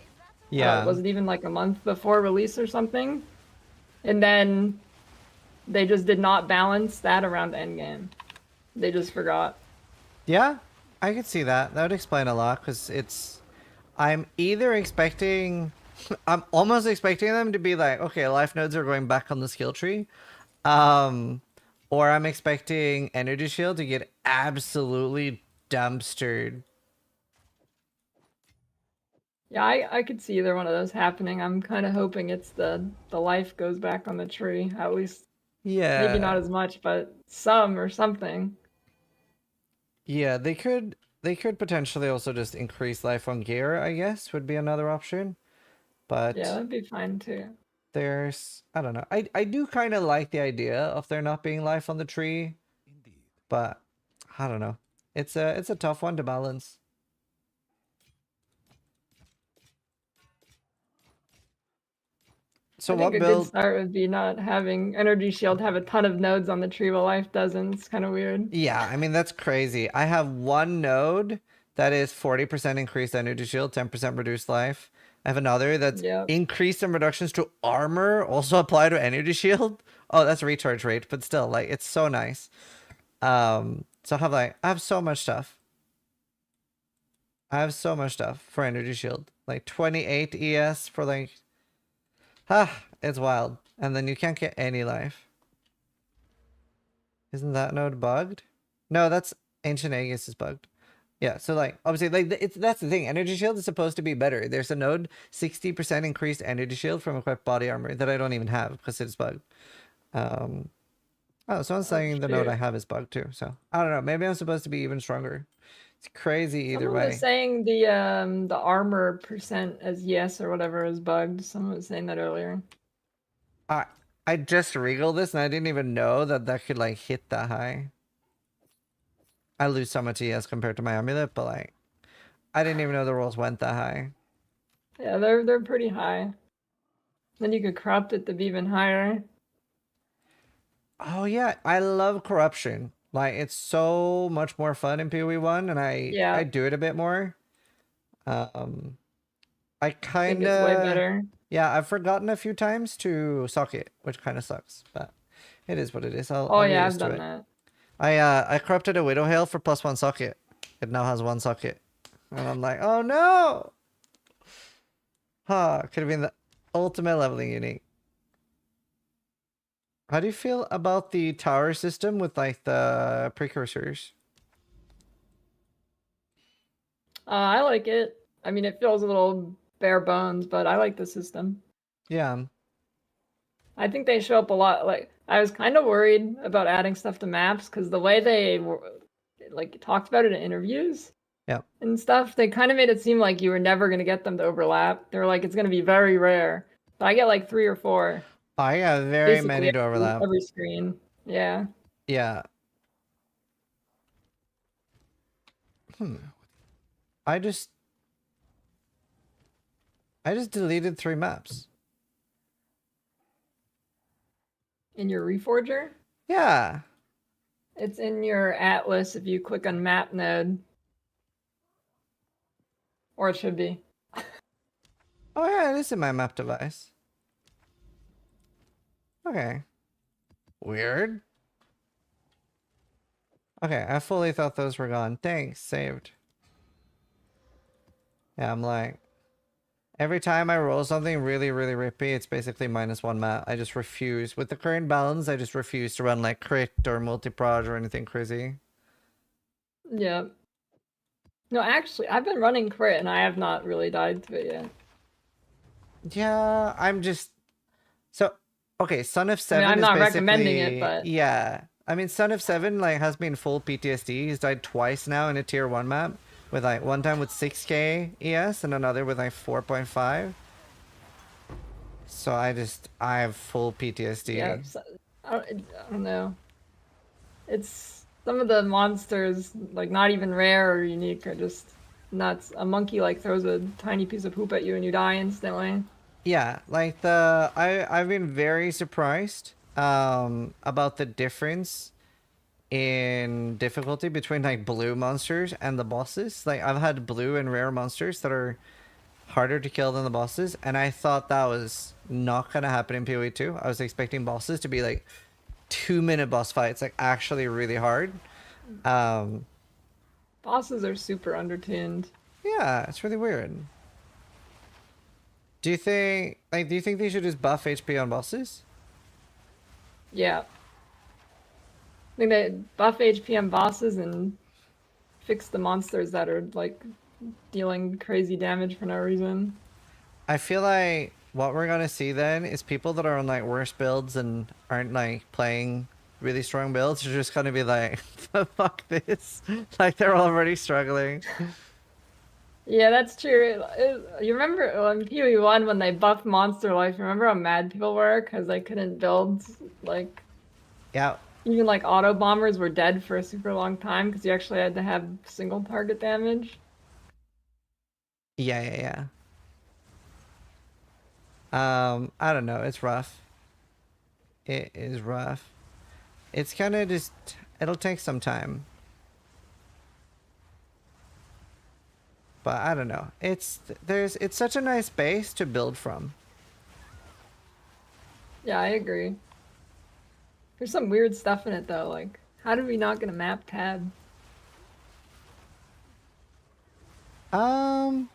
Yeah. Was it even like a month before release or something? And then they just did not balance that around Endgame. They just forgot. Yeah, I could see that. That would explain a lot because I'm either expecting, I'm almost expecting them to be like, okay, life nodes are going back on the skill tree. Um, or I'm expecting energy shield to get absolutely dumpstered. Yeah, I could see either one of those happening. I'm kind of hoping it's the life goes back on the tree. At least maybe not Yeah. as much, but some or something. Yeah, they could potentially also just increase life on gear, I guess, would be another option. Yeah, But that'd be fine too. there's, I don't know. I do kind of like the idea of there not being life on the tree, but I don't know. It's a tough one to balance. So I think what a good build? start would be not having Energy Shield have a ton of nodes on the tree while life doesn't. It's kind of weird. Yeah, I mean that's crazy. I have one node that is 40% increased energy shield, 10% reduced life. I have another that's Yep. increased in reductions to armor, also apply to energy shield. Oh, that's recharge rate, but still, like it's so nice. So I have so much stuff. I have so much stuff for energy shield. Like 28 ES for like, it's wild. And then you can't get any life. Isn't that node bugged? No, that's Ancient Aegis is bugged. Yeah, so like obviously like that's the thing. Energy shield is supposed to be better. There's a node 60% increased energy shield from equipped body armor that I don't even have because it's bugged. Oh, someone's Oh, saying the node I shoot. have is bugged too. So I don't know. Maybe I'm supposed to be even stronger. It's crazy either Someone was way. saying the armor percent as yes or whatever is bugged. Someone was saying that earlier. I I just regaled this and I didn't even know that that could like hit that high. I lose so much ES compared to my amulet, but like I didn't even know the rolls went that high. Yeah, they're pretty high. Then you could corrupt it to be even higher. Oh yeah, I love corruption. Like it's so much more fun in PoE1 and I Yeah, do it a bit more. I I think it's way kinda better. yeah, I've forgotten a few times to sock it, which kinda sucks, but it is what it is. Oh I'll get yeah, I've used to done it. that. I corrupted a Widow Hail for +1 socket. It now has 1 socket. And I'm like, oh no! Huh, could have been the ultimate leveling unique. How do you feel about the tower system with like the precursors? I like it. I mean, it feels a little bare bones, but I like the system. Yeah. I think they show up a lot. Like, I was kind of worried about adding stuff to maps because the way they were, like, talked about it in interviews Yeah. and stuff, they kind of made it seem like you were never going to get them to overlap. They were like, it's going to be very rare. But I get like 3 or 4, I got very basically many to overlap. every screen. Yeah. Yeah. I just deleted 3 maps. In your Reforger, Yeah. it's in your Atlas if you click on map node. Or it should be. Oh yeah, it is in my map device. Okay. Weird. Okay, I fully thought those were gone. Thanks, saved. Yeah, I'm like, every time I roll something really, really rippy, it's basically -1 map. I just refuse. With the current balance, I just refuse to run like crit or multi-prod or anything crazy. Yeah. No, actually, I've been running crit and I have not really died to it yet. Yeah, I'm just... So, okay, Son of I mean, Seven I'm is not recommending it, basically... but Yeah. I mean, Son of Seven like has been full PTSD. He's died twice now in a tier 1 map. With like one time with 6k ES and another with like 4.5. So I have full PTSD. yeah, I don't know. It's some of the monsters, like not even rare or unique, are just nuts. A monkey like throws a tiny piece of poop at you and you die instantly. Yeah, like I've been very surprised about the difference in difficulty between like blue monsters and the bosses. Like I've had blue and rare monsters that are harder to kill than the bosses, and I thought that was not gonna happen in PoE 2. I was expecting bosses to be like 2-minute boss fights, like actually really hard. Bosses are super undertuned. Yeah, it's really weird. Do you think they should just buff HP on bosses? Yeah. I think they buff HP on bosses and fix the monsters that are like dealing crazy damage for no reason. I feel like what we're gonna see then is people that are on like worse builds and aren't like playing really strong builds are just gonna be like, fuck this. Like they're already struggling. Yeah, that's true. You remember in PoE1 when they buffed Monster Life? Remember how mad people were because they couldn't build like Yeah. even like auto bombers were dead for a super long time because you actually had to have single target damage. Yeah. I don't know. It's rough. It is rough. It's kind of just, it'll take some time. But I don't know. It's such a nice base to build from. Yeah, I agree. There's some weird stuff in it though. Like, how did we not get a map tab? Um,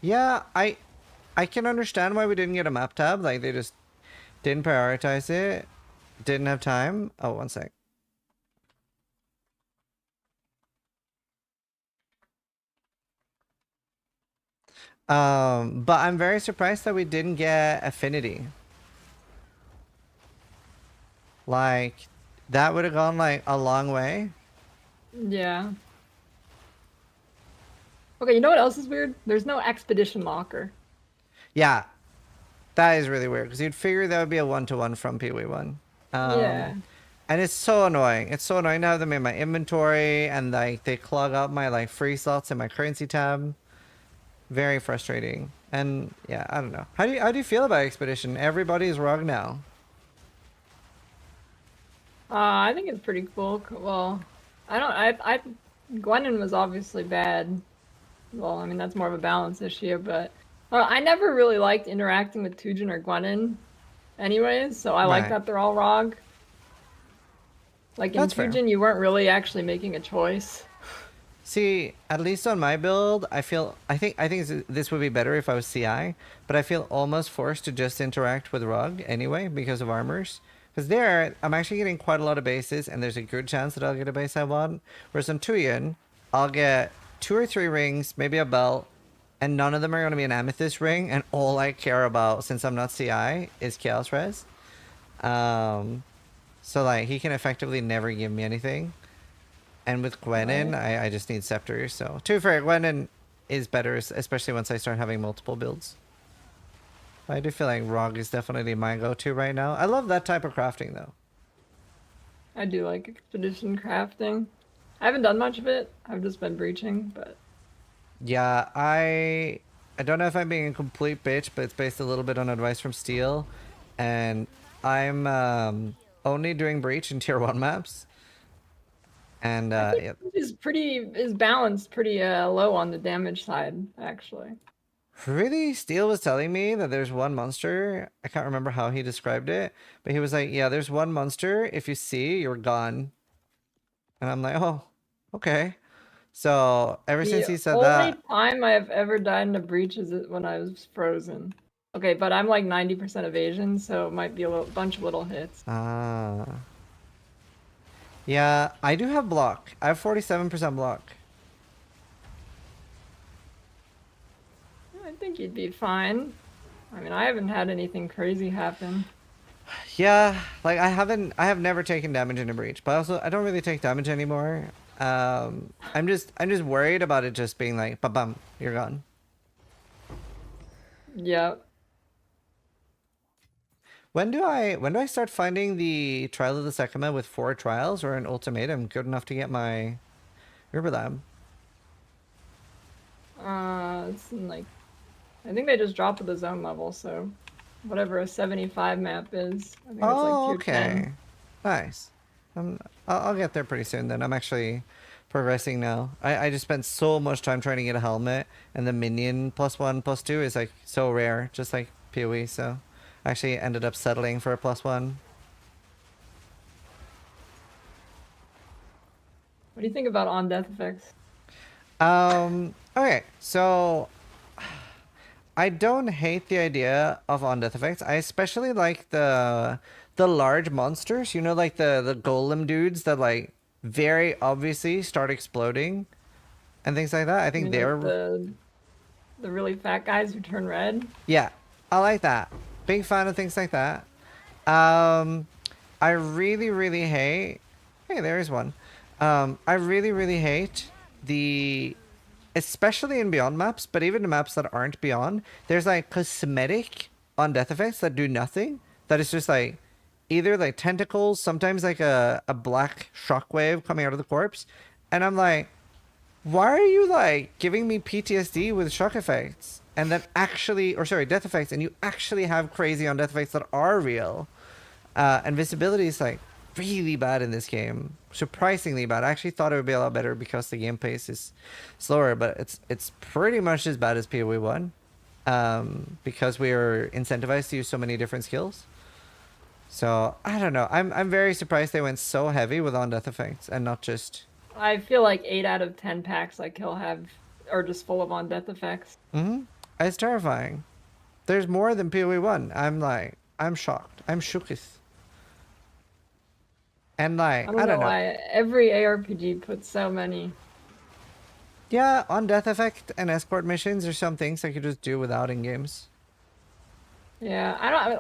yeah, I can understand why we didn't get a map tab. Like they just didn't prioritize it, didn't have time. Oh, one sec. But I'm very surprised that we didn't get affinity. Like that would have gone like a long way. Yeah. Okay, you know what else is weird? There's no expedition locker. Yeah, that is really weird because you'd figure that would be a one-to-one from PoE1. Yeah. And it's so annoying. It's so annoying to have them in my inventory and like they clog up my like free slots in my currency tab. Very frustrating. And yeah, I don't know. How do you feel about Expedition? Everybody's ROG now. I think it's pretty cool. Well, Gwennon was obviously bad. Well, I mean, that's more of a balance issue, but I never really liked interacting with Tujin or Gwennon anyways, so I like Right. that they're all ROG. Like in That's fair. Tujin, you weren't really actually making a choice. See, at least on my build, I think this would be better if I was CI, but I feel almost forced to just interact with ROG anyway because of armors. Because there, I'm actually getting quite a lot of bases, and there's a good chance that I'll get a base I want. Whereas on Tuyen, I'll get 2 or 3 rings, maybe a belt, and none of them are going to be an amethyst ring, and all I care about, since I'm not CI, is Chaos Res. Um, so like, he can effectively never give me anything. And with Gwennon, Right. I just need scepters. So, to be fair, Gwennon is better, especially once I start having multiple builds. I do feel like ROG is definitely my go-to right now. I love that type of crafting, though. I do like expedition crafting. I haven't done much of it. I've just been breaching, but Yeah, I don't know if I'm being a complete bitch, but it's based a little bit on advice from Steel, and I'm only doing breach in tier 1 maps. And I think yeah. is balanced pretty low on the damage side, actually. Really, Steele was telling me that there's one monster. I can't remember how he described it, but he was like, "Yeah, there's one monster. If you see, you're gone." And I'm like, "Oh, okay." So ever since The he said only that, time I have ever died in a breach is when I was frozen. Okay, but I'm like 90% evasion, so it might be a bunch of little hits. ah, yeah, I do have block. I have 47% block. I think you'd be fine. I mean, I haven't had anything crazy happen. Yeah, like I have never taken damage in a breach, but also I don't really take damage anymore. I'm just worried about it just being like, bam, bam, you're gone. Yeah. When do I start finding the trial of the Sekima with 4 trials or an ultimatum good enough to get my River Lab? It's like I think they just dropped to the zone level, so whatever a 75 map is, I think it's like Oh, tier 10. okay. Nice. I'll get there pretty soon then. I'm actually progressing now. I just spent so much time trying to get a helmet, and the minion +1/+2 is like so rare, just like PoE, so I actually ended up settling for a +1. What do you think about on death effects? Okay, so I don't hate the idea of on death effects. I especially like the large monsters, you know, like the golem dudes that like very obviously start exploding and things like that. I I think mean, like they're the really fat guys who turn red. yeah, I like that. Big fan of things like that. Um I really hate hey, there's one. I really hate the especially in Beyond maps, but even the maps that aren't Beyond, there's like cosmetic on death effects that do nothing. That is just like either like tentacles, sometimes like a black shockwave coming out of the corpse. And I'm like, why are you like giving me PTSD with shock effects? And then actually, or sorry, death effects, and you actually have crazy on death effects that are real. And visibility is like really bad in this game, surprisingly bad. I actually thought it would be a lot better because the game pace is slower, but it's pretty much as bad as PoE 1, because we are incentivized to use so many different skills. So I don't know. I'm very surprised they went so heavy with on death effects and not just I feel like 8 out of 10 packs I kill have are just full of on death effects. It's terrifying. There's more than PoE 1. I'm shocked. I'm shooketh. And I don't know why every ARPG puts so many. Yeah, on death effect and escort missions, there's some things I could just do without in games. Yeah, I mean,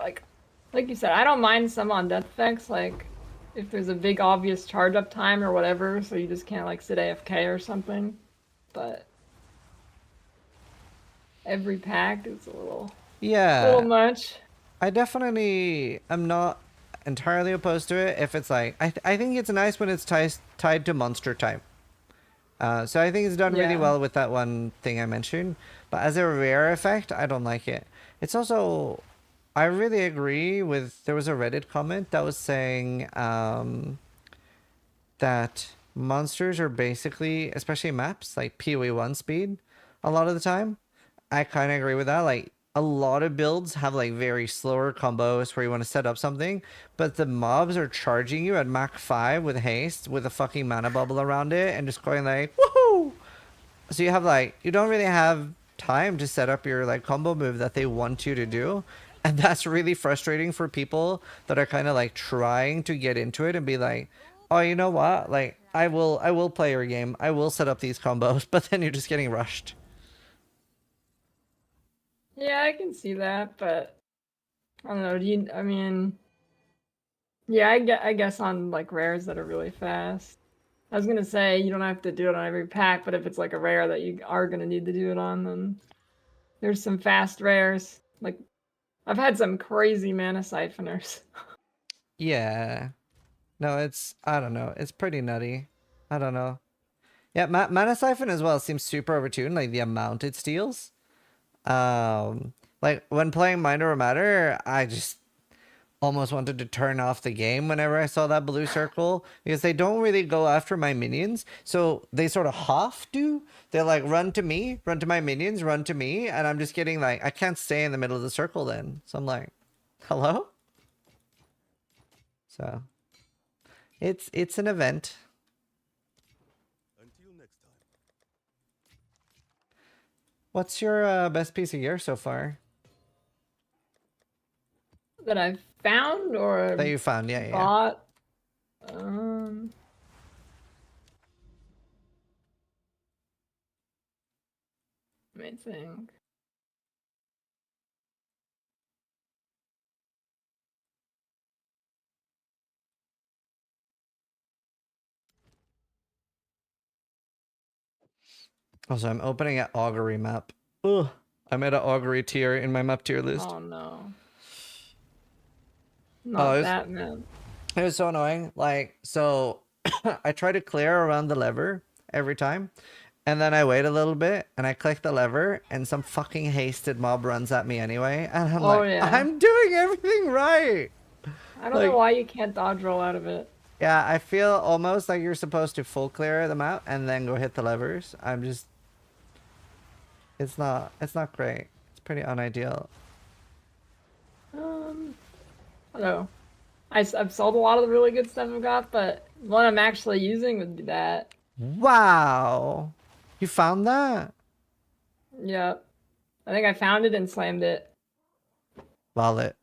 like you said, I don't mind some on death effects, like if there's a big obvious charge up time or whatever, so you just can't like sit AFK or something. But every pack is a little much. I definitely am not entirely opposed to it if it's like I think it's nice when it's tied to monster type. So I think it's done really well with that one thing I mentioned. But as a rare effect, I don't like it. It's also, I really agree with, there was a Reddit comment that was saying that monsters are basically, especially maps, like PoE 1 speed a lot of the time. I kind of agree with that. Like, a lot of builds have like very slower combos where you want to set up something, but the mobs are charging you at Mach 5 with haste with a fucking mana bubble around it and just going like, woohoo! So you have like, you don't really have time to set up your like combo move that they want you to do. And that's really frustrating for people that are kind of like trying to get into it and be like, oh, you know what? Like, I will play your game. I will set up these combos, but then you're just getting rushed. Yeah, I can see that, but I don't know. I mean, yeah, I guess on like rares that are really fast. I was gonna say you don't have to do it on every pack, but if it's like a rare that you are gonna need to do it on, then there's some fast rares. Like I've had some crazy mana siphoners. Yeah. No, I don't know. It's pretty nutty. I don't know. Yeah, Mana Siphon as well seems super overtuned, like the amount it steals. Like when playing Mind Over Matter, I just almost wanted to turn off the game whenever I saw that blue circle because they don't really go after my minions. So they sort of have to. They're like, run to me, run to my minions, run to me. And I'm just getting like, I can't stay in the middle of the circle then. So I'm like, hello? So it's an event. Until next time. What's your best piece of gear so far? That I've found or That you found, yeah. bought. Let me think. Also, I'm opening an augury map. Ugh. I'm at an augury tier in my map tier list. Oh no. Not that map. It was so annoying. Like, so I try to clear around the lever every time. And then I wait a little bit and I click the lever and some fucking hasted mob runs at me anyway. And I'm like, yeah. I'm doing everything right. I don't know why you can't dodge roll out of it. Yeah, I feel almost like you're supposed to full clear them out and then go hit the levers. I'm just, it's not great. It's pretty unideal. Hello. I've sold a lot of the really good stuff I've got, but one I'm actually using would be that. Wow. You found that? Yep. I think I found it and slammed it. Wallet.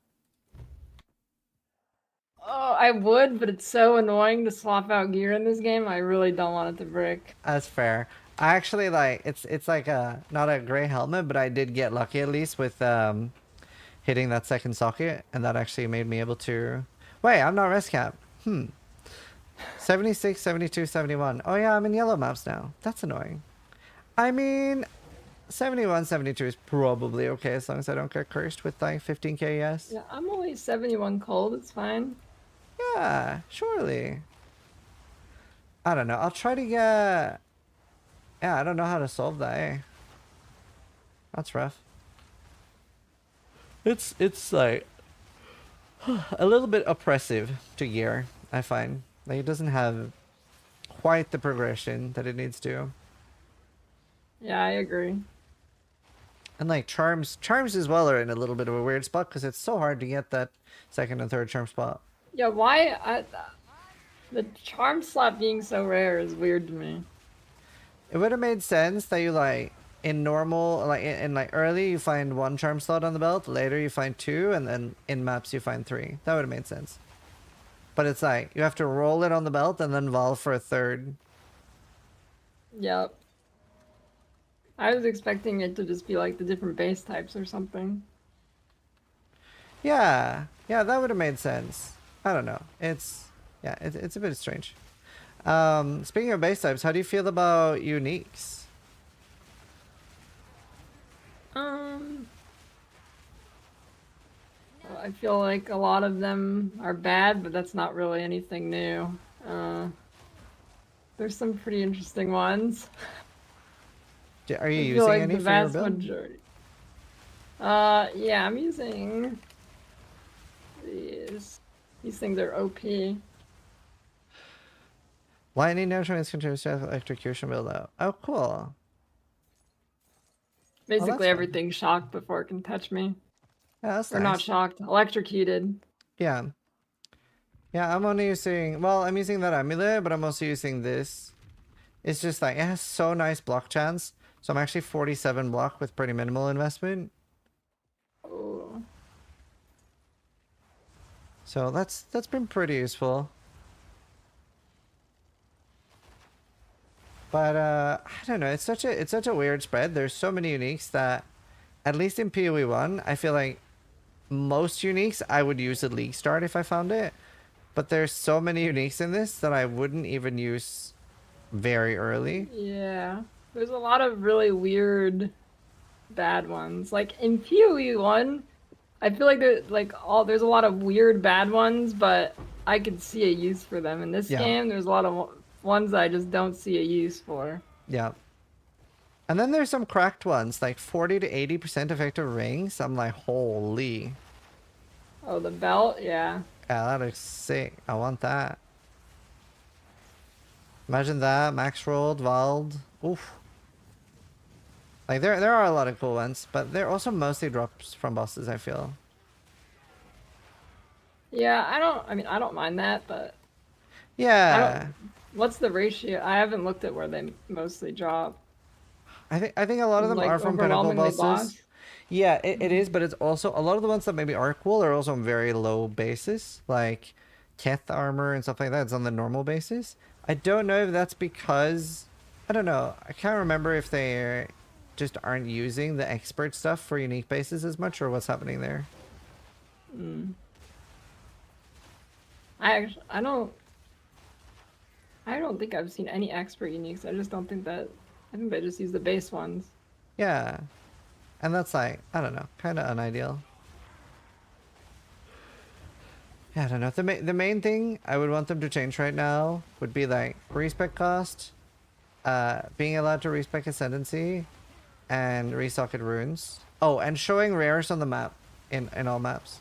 Oh, I would, but it's so annoying to swap out gear in this game. I really don't want it to brick. That's fair. I actually like it's like a not a gray helmet, but I did get lucky at least with hitting that second socket, and that actually made me able to. Wait, I'm not rest cap. 76, 72, 71. Oh yeah, I'm in yellow maps now. That's annoying. I mean, 71, 72 is probably okay as long as I don't get cursed with like 15k yes. Yeah, I'm only 71 cold. It's fine. Yeah, surely. I don't know. I'll try to get. Yeah, I don't know how to solve that. Eh? That's rough. It's like a little bit oppressive to gear, I find. Like it doesn't have quite the progression that it needs to. Yeah, I agree. And like charms as well are in a little bit of a weird spot because it's so hard to get that second and third charm spot. Yeah, the charm slot being so rare is weird to me. It would have made sense that you like in normal, like in like early, you find 1 charm slot on the belt. Later, you find 2, and then in maps you find 3. That would have made sense. But it's like you have to roll it on the belt and then volve for a 3rd. Yep. I was expecting it to just be like the different base types or something. Yeah, yeah, that would have made sense. I don't know. It's a bit strange. Speaking of base types, how do you feel about uniques? Well, I feel like a lot of them are bad, but that's not really anything new. There's some pretty interesting ones. Are you I feel using like any the for your vast build? majority. Yeah, I'm using these. These things are OP. Lightning now tries to contribute to electrocution build out. Oh, cool. Basically, fun. everything's shocked before it can touch me. Yeah, that's Or not nice. shocked, electrocuted. Yeah. Yeah, I'm only using, well, I'm using that amulet, but I'm also using this. It's just like, it has so nice block chance. So I'm actually 47 block with pretty minimal investment. Oh. So that's been pretty useful. But I don't know, it's such a weird spread. There's so many uniques that at least in PoE 1, I feel like most uniques I would use at League Start if I found it. But there's so many uniques in this that I wouldn't even use very early. Yeah. There's a lot of really weird bad ones. Like in PoE 1, I feel like there's a lot of weird bad ones, but I could see a use for them. In this Yeah. game, there's a lot of ones I just don't see a use for. Yeah. And then there's some cracked ones, like 40 to 80% effective rings. I'm like, holy. Oh, the belt? Yeah. Yeah, that looks sick. I want that. Imagine that. Max rolled, Vald. Oof. Like, there are a lot of cool ones, but they're also mostly drops from bosses, I feel. Yeah, I don't mind that, but Yeah. what's the ratio? I haven't looked at where they mostly drop. I think a lot of them Like are from pinnacle overwhelmingly bosses. boss. Yeah, it is, but it's also a lot of the ones that maybe are cool are also on very low bases, like Keth armor and stuff like that. It's on the normal basis. I don't know if that's because I don't know. I can't remember if they just aren't using the expert stuff for unique bases as much, or what's happening there. I don't think I've seen any expert uniques. I just don't think that. I think they just use the base ones. Yeah, and that's like I don't know, kind of unideal. Yeah, I don't know. The main thing I would want them to change right now would be like respec cost, being allowed to respec Ascendancy, and resocket runes. Oh, and showing rares on the map in all maps.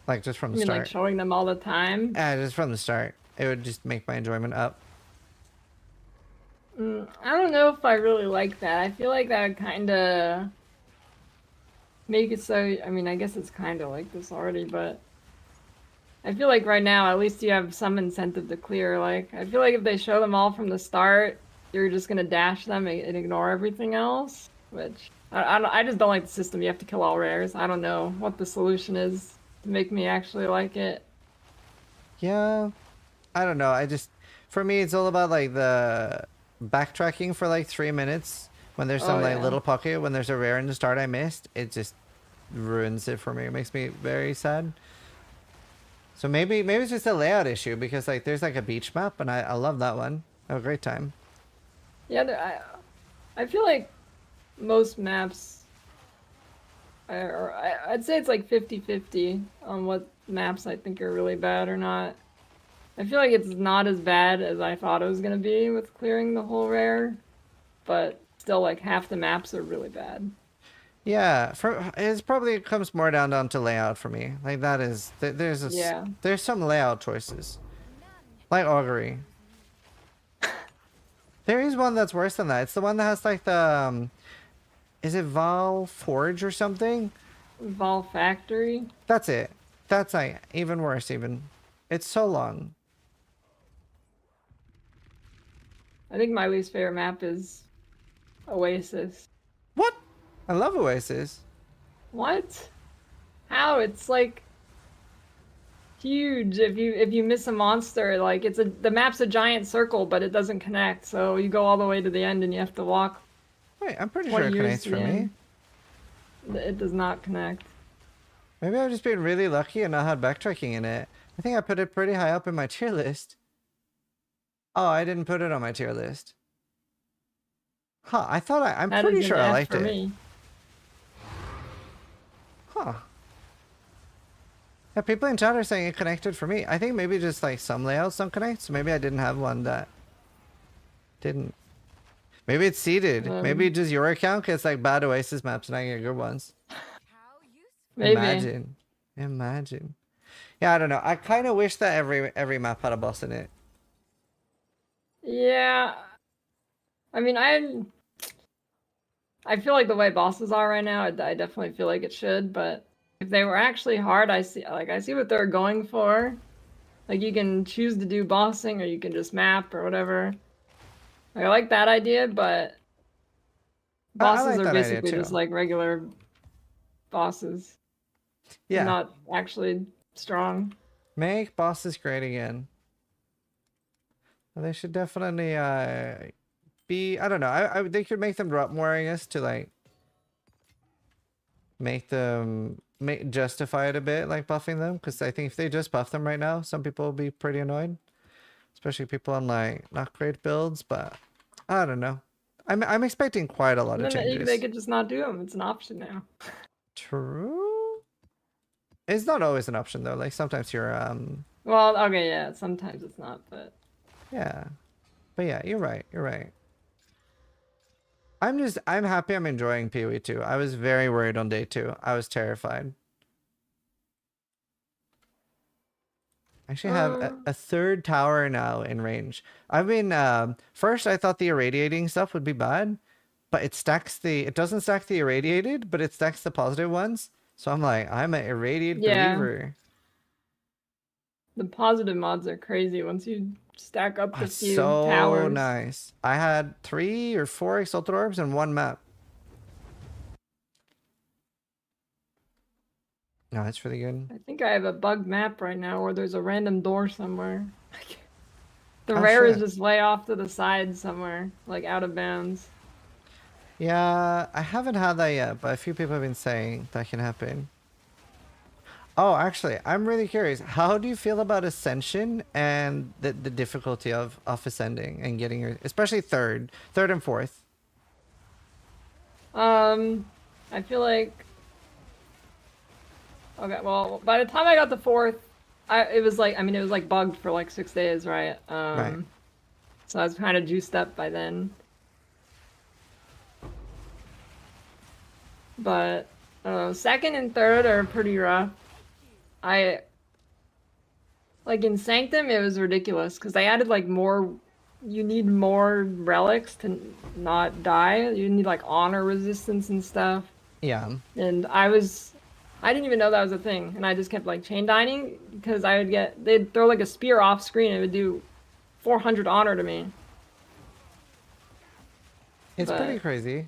Like just from I the mean, start. like showing them all the time. Yeah, just from the start. It would just make my enjoyment up. I don't know if I really like that. I feel like that would kind of make it so. I mean, I guess it's kind of like this already, but I feel like right now, at least you have some incentive to clear. Like, I feel like if they show them all from the start, you're just gonna dash them and ignore everything else. Which I just don't like the system. You have to kill all rares. I don't know what the solution is to make me actually like it. Yeah, I don't know. For me, it's all about like the backtracking for like 3 minutes when there's some Oh, like yeah. little pocket when there's a rare in the start I missed. It just ruins it for me. It makes me very sad. So maybe it's just a layout issue because like there's like a beach map and I love that one. I have a great time. Yeah, I feel like most maps I'd say it's like 50-50 on what maps I think are really bad or not. I feel like it's not as bad as I thought it was gonna be with clearing the whole rare, but still like half the maps are really bad. Yeah, it's probably it comes more down to layout for me. Like that is Yeah. there's some layout choices. Like augury. There is one that's worse than that. It's the one that has like the is it Val Forge or something? Vol Factory. That's it. That's like even worse even. It's so long. I think my least favorite map is Oasis. What? I love Oasis. What? How? It's like huge. If you miss a monster, like the map's a giant circle, but it doesn't connect. So you go all the way to the end, and you have to walk Wait, I'm pretty 20 sure it years connects to for the me. end. It does not connect. Maybe I've just been really lucky and not had backtracking in it. I think I put it pretty high up in my tier list. Oh, I didn't put it on my tier list. Huh, I'm That pretty is an sure I F liked for it. me. Huh. Yeah, people in chat are saying it connected for me. I think maybe just like some layouts don't connect, so maybe I didn't have one that didn't. Maybe it's seeded. Maybe just your account gets like bad Oasis maps and I get good ones. Maybe. Imagine. Imagine. Yeah, I don't know. I kind of wish that every map had a boss in it. Yeah. I mean, I feel like the way bosses are right now, I definitely feel like it should, but if they were actually hard, I see what they're going for. Like you can choose to do bossing or you can just map or whatever. I like that idea, but I bosses like are that idea basically too. just like regular bosses. Yeah. Not actually strong. Make bosses great again. Well, they should definitely be. I don't know. They could make them drop more, I guess, to like make them justify it a bit, like buffing them. Because I think if they just buff them right now, some people will be pretty annoyed, especially people on like not great builds. But I don't know. I'm expecting quite a lot And of then changes. they could just not do them. It's an option now. True. It's not always an option though. Like sometimes you're Well, okay, yeah. Sometimes it's not, but yeah. But yeah, you're right. You're right. I'm happy I'm enjoying PoE 2. I was very worried on day 2. I was terrified. I actually have a third tower now in range. I've been first I thought the irradiating stuff would be bad, but it doesn't stack the irradiated, but it stacks the positive ones. So I'm like, I'm an irradiated yeah. believer. The positive mods are crazy once you stack up the few So towers. nice. I had 3 or 4 exalted orbs in one map. No, that's really good. I think I have a bugged map right now where there's a random door somewhere. The Oh, rare is shit. just way off to the side somewhere, like out of bounds. Yeah, I haven't had that yet, but a few people have been saying that can happen. Oh, actually, I'm really curious. How do you feel about Ascension and the difficulty of ascending and getting your, especially third and fourth? I feel like okay, well, by the time I got the fourth, it was like bugged for like 6 days, right? Right. So I was kind of juiced up by then. But second and third are pretty rough. Like in Sanctum, it was ridiculous because they added like more. You need more relics to not die. You need like honor resistance and stuff. Yeah. And I didn't even know that was a thing, and I just kept like chain dining because they'd throw like a spear off screen and it would do 400 honor to me. It's But pretty crazy.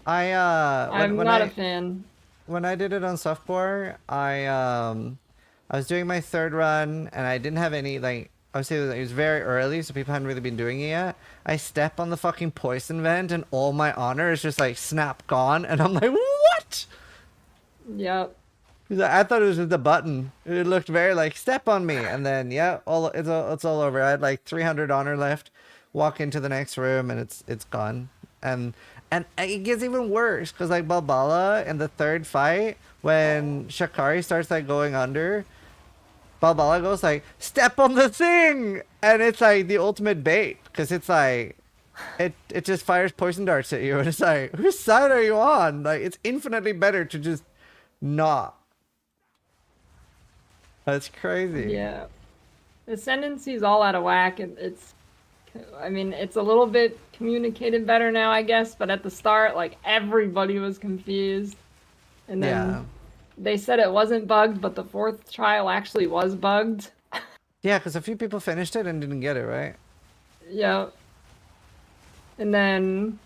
I'm not a fan. When I did it on softcore, I was doing my third run and I didn't have any like, obviously it was very early, so people hadn't really been doing it yet. I step on the fucking poison vent and all my honor is just like snap gone, and I'm like, what? Yep. I thought it was just the button. It looked very like step on me, and then yeah, it's all over. I had like 300 honor left. Walk into the next room and it's gone. And it gets even worse because like Balbala in the third fight when Shakari starts like going under, Balbala goes like step on the thing, and it's like the ultimate bait because it's like it just fires poison darts at you, and it's like whose side are you on? Like it's infinitely better to just not. That's crazy. Yeah. Ascendancies all out of whack, and it's a little bit communicated better now, I guess, but at the start, like, everybody was confused. And then they said it wasn't bugged, but the fourth trial actually was bugged. Yeah, because a few people finished it and didn't get it, right? Yeah. And then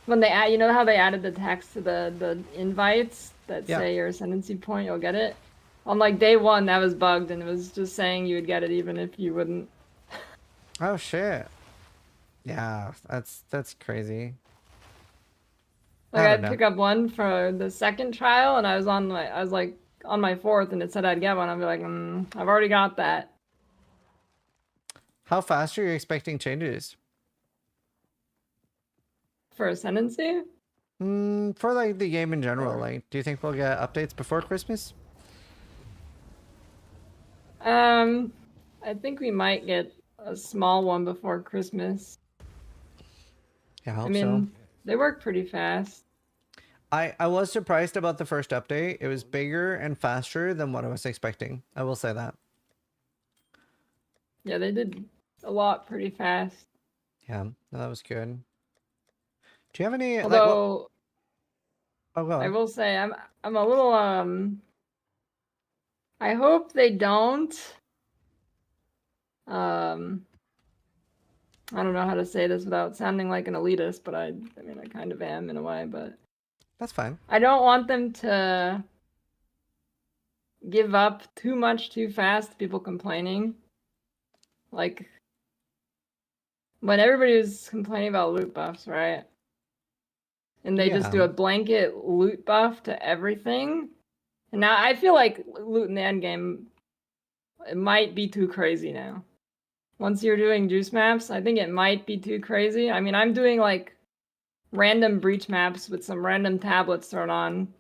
When they add, you know how they added the text to the invites that Yeah. say your ascendancy point, you'll get it. On like day one, that was bugged, and it was just saying you would get it even if you wouldn't. Oh shit. Yeah, that's crazy. Like I don't I'd know. pick up one for the second trial, and I was like on my fourth, and it said I'd get one. I'd be like, I've already got that. How fast are you expecting changes? For ascendancy? For like the game in general, Or like, do you think we'll get updates before Christmas? I think we might get a small one before Christmas. Yeah, I I hope so. mean, they work pretty fast. I was surprised about the first update. It was bigger and faster than what I was expecting. I will say that. Yeah, they did a lot pretty fast. Yeah, no, that was good. Do you have any like what? Although Oh, go I on. will say I'm a little I hope they don't um I don't know how to say this without sounding like an elitist, but I mean I kind of am in a way, but That's fine. I don't want them to give up too much too fast, people complaining. Like when everybody was complaining about loot buffs, right? And they just Yeah, do a blanket loot buff to everything. And now I feel like loot in the end game, it might be too crazy now. Once you're doing juice maps, I think it might be too crazy. I mean, I'm doing like random breach maps with some random tablets thrown on,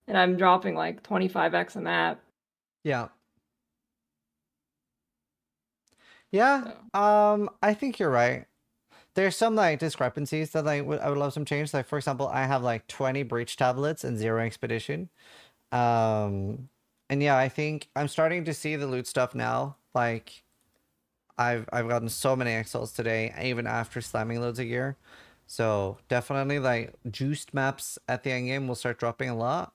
and I'm dropping like 25x a map. yeah, yeah. So I think you're right. There's some like discrepancies that like I would love some change. Like for example, I have like 20 breach tablets and 0 expedition. And yeah, I think I'm starting to see the loot stuff now. Like I've gotten so many XLs today, even after slamming loads of gear. So definitely like juiced maps at the end game will start dropping a lot.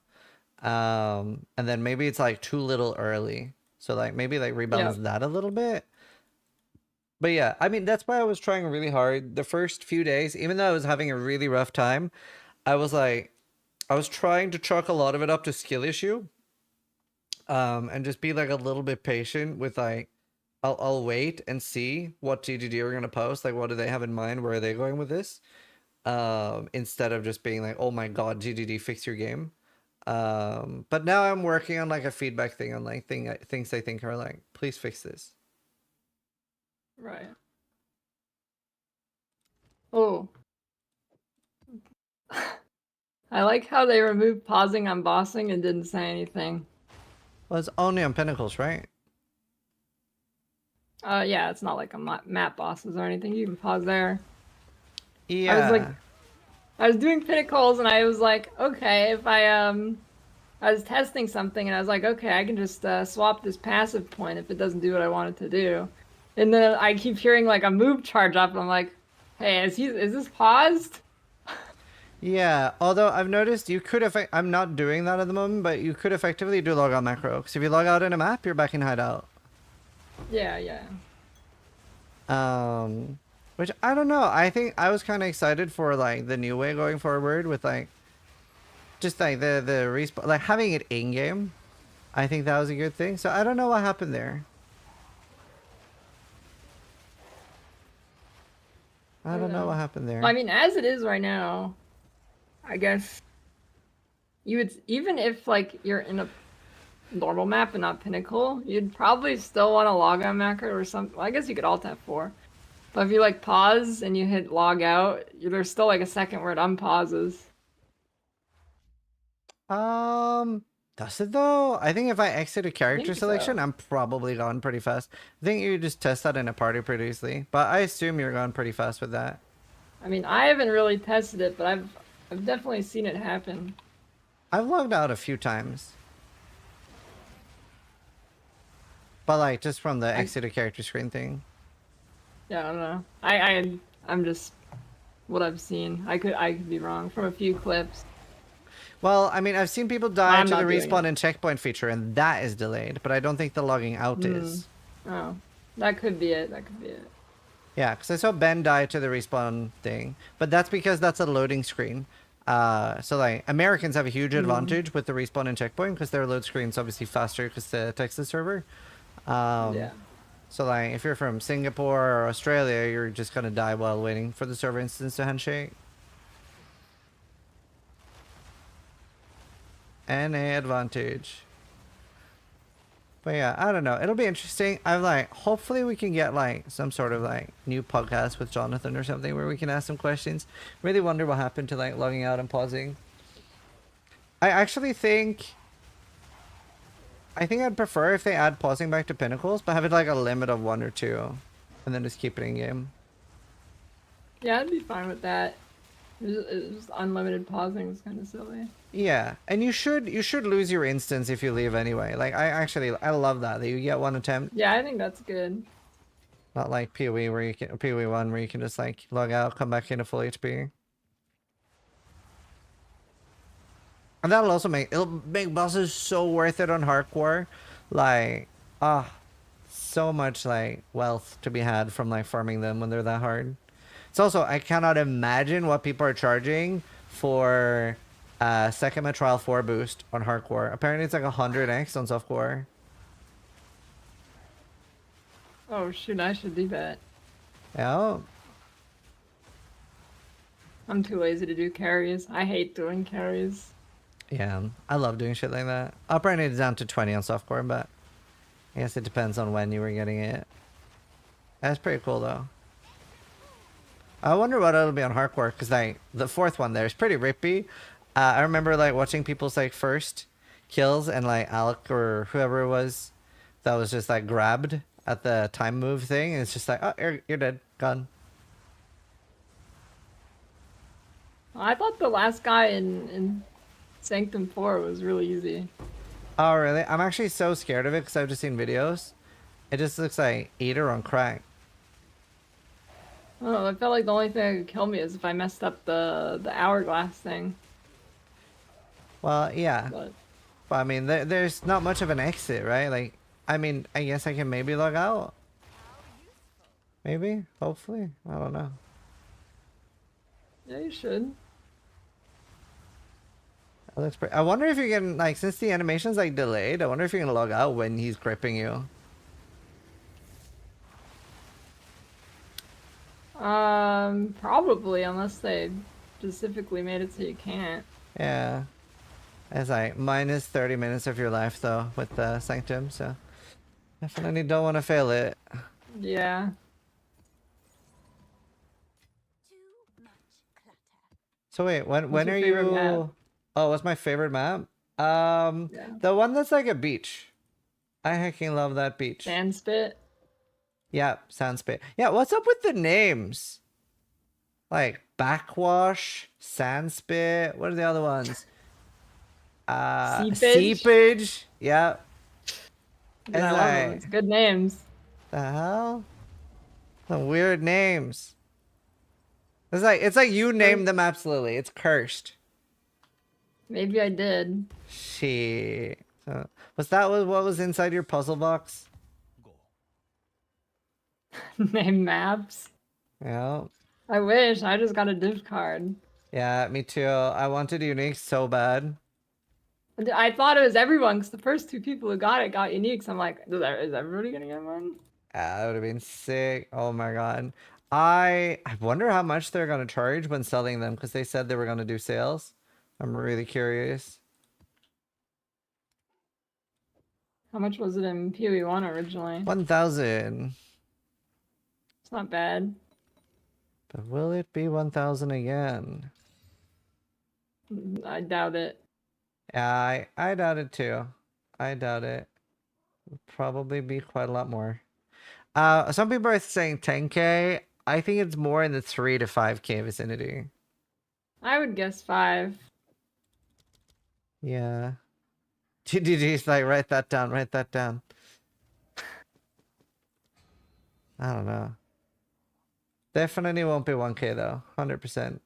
And then maybe it's like too little early. So like maybe like yeah, rebalance that a little bit. But yeah, I mean that's why I was trying really hard the first few days, even though I was having a really rough time. I was like, I was trying to chalk a lot of it up to skill issue. And just be like a little bit patient with like I'll wait and see what GGD are gonna post. Like, what do they have in mind? Where are they going with this? Instead of just being like, oh my god, GGD, fix your game. But now I'm working on like a feedback thing on like things I think are like, please fix this. right. Oh, I like how they removed pausing on bossing and didn't say anything. Well, it's only on Pinnacles, right? Yeah, it's not like a map bosses or anything. You can pause there. I was like, Yeah. I was doing pinnacles and I was like, okay, if I was testing something and I was like, okay, I can just swap this passive point if it doesn't do what I want it to do. And then I keep hearing like a move charge up and I'm like, hey, is this paused? Yeah, although I've noticed you could I'm not doing that at the moment, but you could effectively do log out macro. Because if you log out in a map, you're back in hideout. Yeah, yeah. Which I don't know. I think I was kind of excited for like the new way going forward with like just like the respawn, like having it in game. I think that was a good thing. So I don't know what happened there. I don't know what happened there. Well, I mean, as it is right now, I guess you would, even if like you're in a normal map and not pinnacle, you'd probably still want to log out macro or something. Well, I guess you could alt F4. But if you like pause and you hit log out, there's still like a second where it unpauses. Does it though? I think if I exit a I character think selection, so. I'm probably gone pretty fast. I think you just test that in a party pretty easily, but I assume you're gone pretty fast with that. I mean, I haven't really tested it, but I've definitely seen it happen. I've logged out a few times. But like just from the I exit a character screen thing. Yeah, I don't know. I'm just what I've seen. I could be wrong from a few clips. Well, I mean, I've seen people die I'm to the not doing respawn it. and checkpoint feature, and that is delayed, but I don't think the logging out is. Oh, that could be it. That could be it. Yeah, because I saw Ben die to the respawn thing, but that's because that's a loading screen. So like Americans have a huge advantage with the respawn and checkpoint because their load screen's obviously faster because the Texas server. Yeah. So like if you're from Singapore or Australia, you're just gonna die while waiting for the server instance to handshake. NA advantage. But yeah, I don't know. It'll be interesting. I'm like, hopefully we can get like some sort of like new podcast with Jonathan or something where we can ask some questions. Really wonder what happened to like logging out and pausing. I actually think I'd prefer if they add pausing back to Pinnacles, but have it like a limit of 1 or 2, and then just keep it in game. Yeah, I'd be fine with that. Just unlimited pausing is kind of silly. Yeah, and you should lose your instance if you leave anyway. Like I love that you get 1 attempt. Yeah, I think that's good. Not like PoE where you can PoE 1 where you can just like log out, come back in a full HP. And that'll also it'll make bosses so worth it on hardcore. Like, so much like wealth to be had from like farming them when they're that hard. It's also, I cannot imagine what people are charging for second trial 4 boost on hardcore. Apparently it's like 100x on softcore. Oh shoot, I should do that. Yeah. I'm too lazy to do carries. I hate doing carries. Yeah, I love doing shit like that. Apparently it's down to 20 on softcore, but I guess it depends on when you were getting it. That's pretty cool though. I wonder what it'll be on hardcore, because like the 4th one there is pretty rippy. I remember like watching people's like first kills and like Alec or whoever it was that was just like grabbed at the time move thing, and it's just like, oh, you're dead, gone. I thought the last guy in Sanctum 4 was really easy. Oh really? I'm actually so scared of it because I've just seen videos. It just looks like Eater on crack. Oh, I felt like the only thing that could kill me is if I messed up the hourglass thing. Well, yeah. But I mean, there's not much of an exit, right? Like, I mean, I guess I can maybe log out. Maybe, hopefully, I don't know. yeah, you should. That looks pretty. I wonder if you can, like, since the animation's like delayed, I wonder if you can log out when he's gripping you. Probably, unless they specifically made it so you can't. Yeah. It's like minus 30 minutes of your life though with the Sanctum, so definitely don't want to fail it. Yeah. So wait, when What's your are favorite you? map? Oh, what's my favorite map? Yeah. The one that's like a beach. I hecking love that beach. Sandspit. Yeah, Sandspit. Yeah, what's up with the names? Like Backwash, Sandspit. What are the other ones? Seepage. Seepage. Yeah. Yeah, I love them. It's good names. The hell? Some weird names. It's like you named the maps, Lily. It's cursed. Maybe I did. Shit. So, what was inside your puzzle box? Name maps. Yeah. I wish. I just got a div card. Yeah, me too. I wanted unique so bad. I thought it was everyone because the first 2 people who got it got uniques. I'm like, is everybody gonna get one? Yeah, that would have been sick. Oh my god. I wonder how much they're gonna charge when selling them because they said they were gonna do sales. I'm really curious. How much was it in PoE 1 originally? 1,000. It's not bad. But will it be 1,000 again? I doubt it. Yeah, I doubt it too. I doubt it. It'll probably be quite a lot more. Some people are saying 10k. I think it's more in the 3 to 5k vicinity. I would guess 5. Yeah. GG's like, write that down, write that down. I don't know. Definitely won't be 1k though. 100%.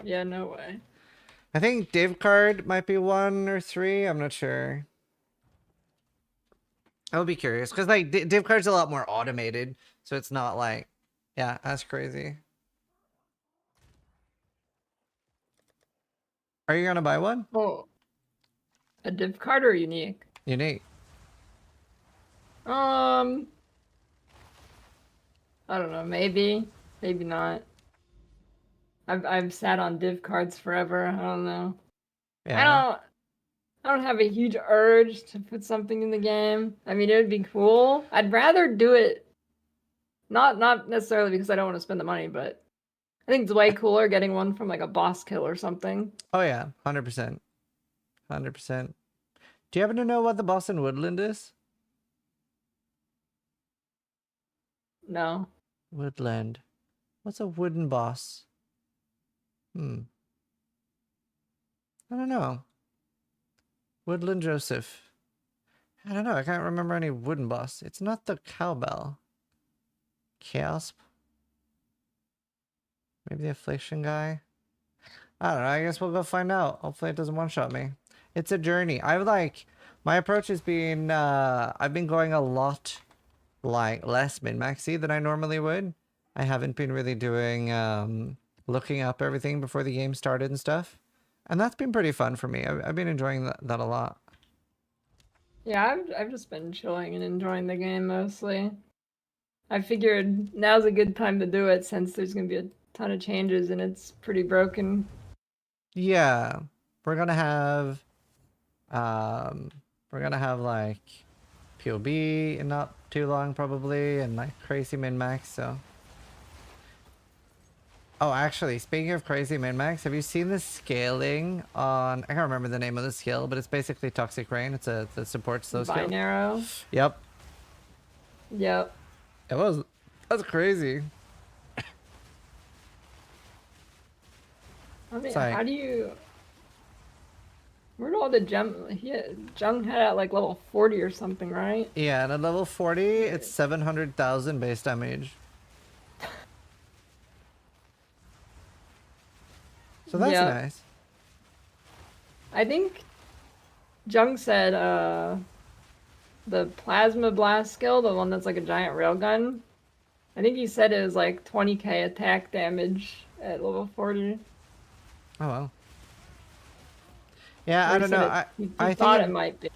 Yeah, no way. I think div card might be 1 or 3. I'm not sure. I would be curious because like div card's a lot more automated, so it's not like Yeah, that's crazy. Are you gonna buy one? Oh, a div card or unique? Unique. I don't know. Maybe, maybe not. I've sat on div cards forever. I don't know. I Yeah. don't. I don't have a huge urge to put something in the game. I mean, it would be cool. I'd rather do it not necessarily because I don't want to spend the money, but I think it's way cooler getting one from like a boss kill or something. Oh yeah, 100%. 100%. Do you happen to know what the Boston Woodland is? No. Woodland. What's a wooden boss? I don't know. Woodland Joseph. I don't know. I can't remember any wooden boss. It's not the cowbell. Chaos. Maybe the affliction guy. I don't know. I guess we'll go find out. Hopefully it doesn't one-shot me. It's a journey. My approach has been, I've been going a lot, like, less min-maxy than I normally would. I haven't been really doing, looking up everything before the game started and stuff. And that's been pretty fun for me. I've been enjoying that a lot. Yeah, I've just been chilling and enjoying the game mostly. I figured now's a good time to do it since there's gonna be a ton of changes and it's pretty broken. Yeah. We're gonna have, like, POB in not too long probably, and like crazy min-max, so. Oh, actually, speaking of crazy min-max, have you seen the scaling on, I can't remember the name of the skill, but it's basically Toxic Rain. It's the support slow skill. Binaro. Yep. Yep. That's crazy. I mean, Sorry. how do you? Where'd all the Jung had at like level 40 or something, right? Yeah, and at level 40, it's 700,000 base damage. So that's Yep. nice. I think Jung said the plasma blast skill, the one that's like a giant railgun. I think he said it was like 20k attack damage at level 40. Oh well. Yeah, Or I he don't said know. he I thought think it might be.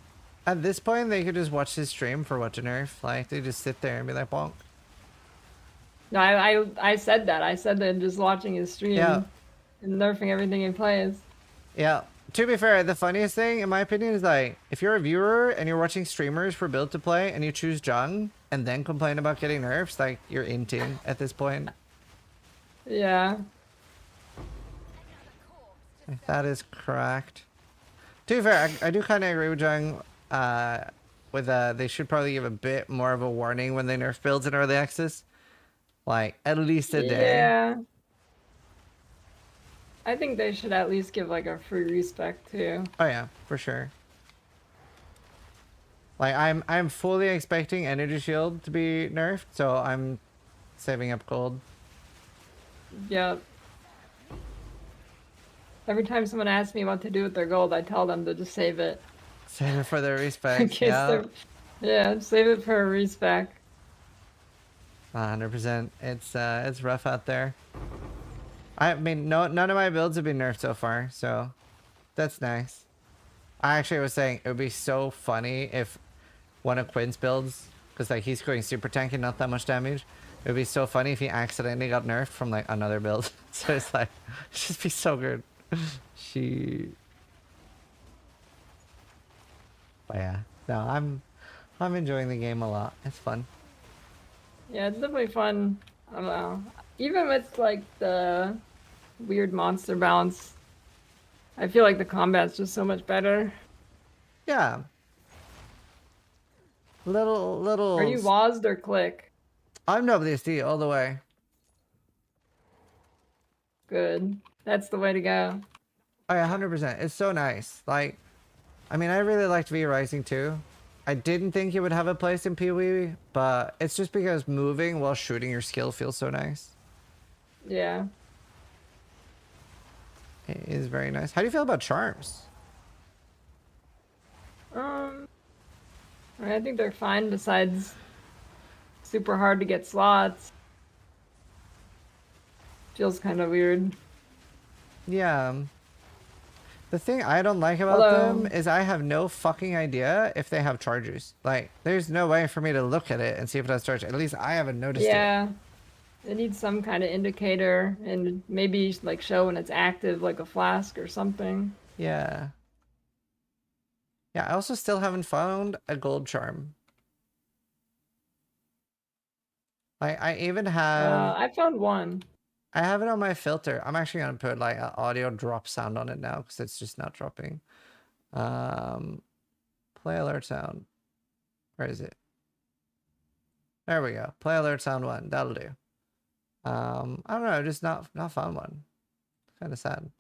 at this point they could just watch his stream for what to nerf. Like they just sit there and be like, bonk. No, I said that. I said that just watching his stream Yeah. and nerfing everything he plays. Yeah. To be fair, the funniest thing, in my opinion, is like, if you're a viewer and you're watching streamers for build to play and you choose Jung and then complain about getting nerfs, like, you're inting at this point. Yeah. Like, that is correct. To be fair, I do kind of agree with Jung. They should probably give a bit more of a warning when they nerf builds in early access. Like, at least a day. Yeah. I think they should at least give like a free respec too. Oh yeah, for sure. Like I'm fully expecting Energy Shield to be nerfed, so I'm saving up gold. Yep. Every time someone asks me what to do with their gold, I tell them to just save it. Save it for the In respect. case Yeah, yeah, save it for a respec. 100%. It's rough out there. I mean, none of my builds have been nerfed so far, so that's nice. I actually was saying it would be so funny if one of Quinn's builds, because like he's going super tanky, not that much damage. It would be so funny if he accidentally got nerfed from like another build. So it's like, it'd just be so good. But yeah, no, I'm enjoying the game a lot. It's fun. Yeah, it's definitely fun. I don't know. Even with like the weird monster balance, I feel like the combat's just so much better. Yeah. Little. Are you WASD or click? I'm WSD all the way. Good. That's the way to go. Oh yeah, 100%. It's so nice. Like, I mean, I really liked V Rising too. I didn't think it would have a place in PoE, but it's just because moving while shooting your skill feels so nice. Yeah. It is very nice. How do you feel about charms? I think they're fine besides super hard to get slots. feels kind of weird. Yeah. The thing I don't like about Although, them is I have no fucking idea if they have chargers. Like, there's no way for me to look at it and see if it has charge. At least I haven't noticed it. yeah, it needs some kind of indicator and maybe like show when it's active, like a flask or something. Yeah. Yeah, I also still haven't found a gold charm. I even have I found one. I have it on my filter. I'm actually gonna put like an audio drop sound on it now because it's just not dropping. Play alert sound. Where is it? There we go. Play alert sound 1. That'll do. I don't know, just not found one. Kind of sad.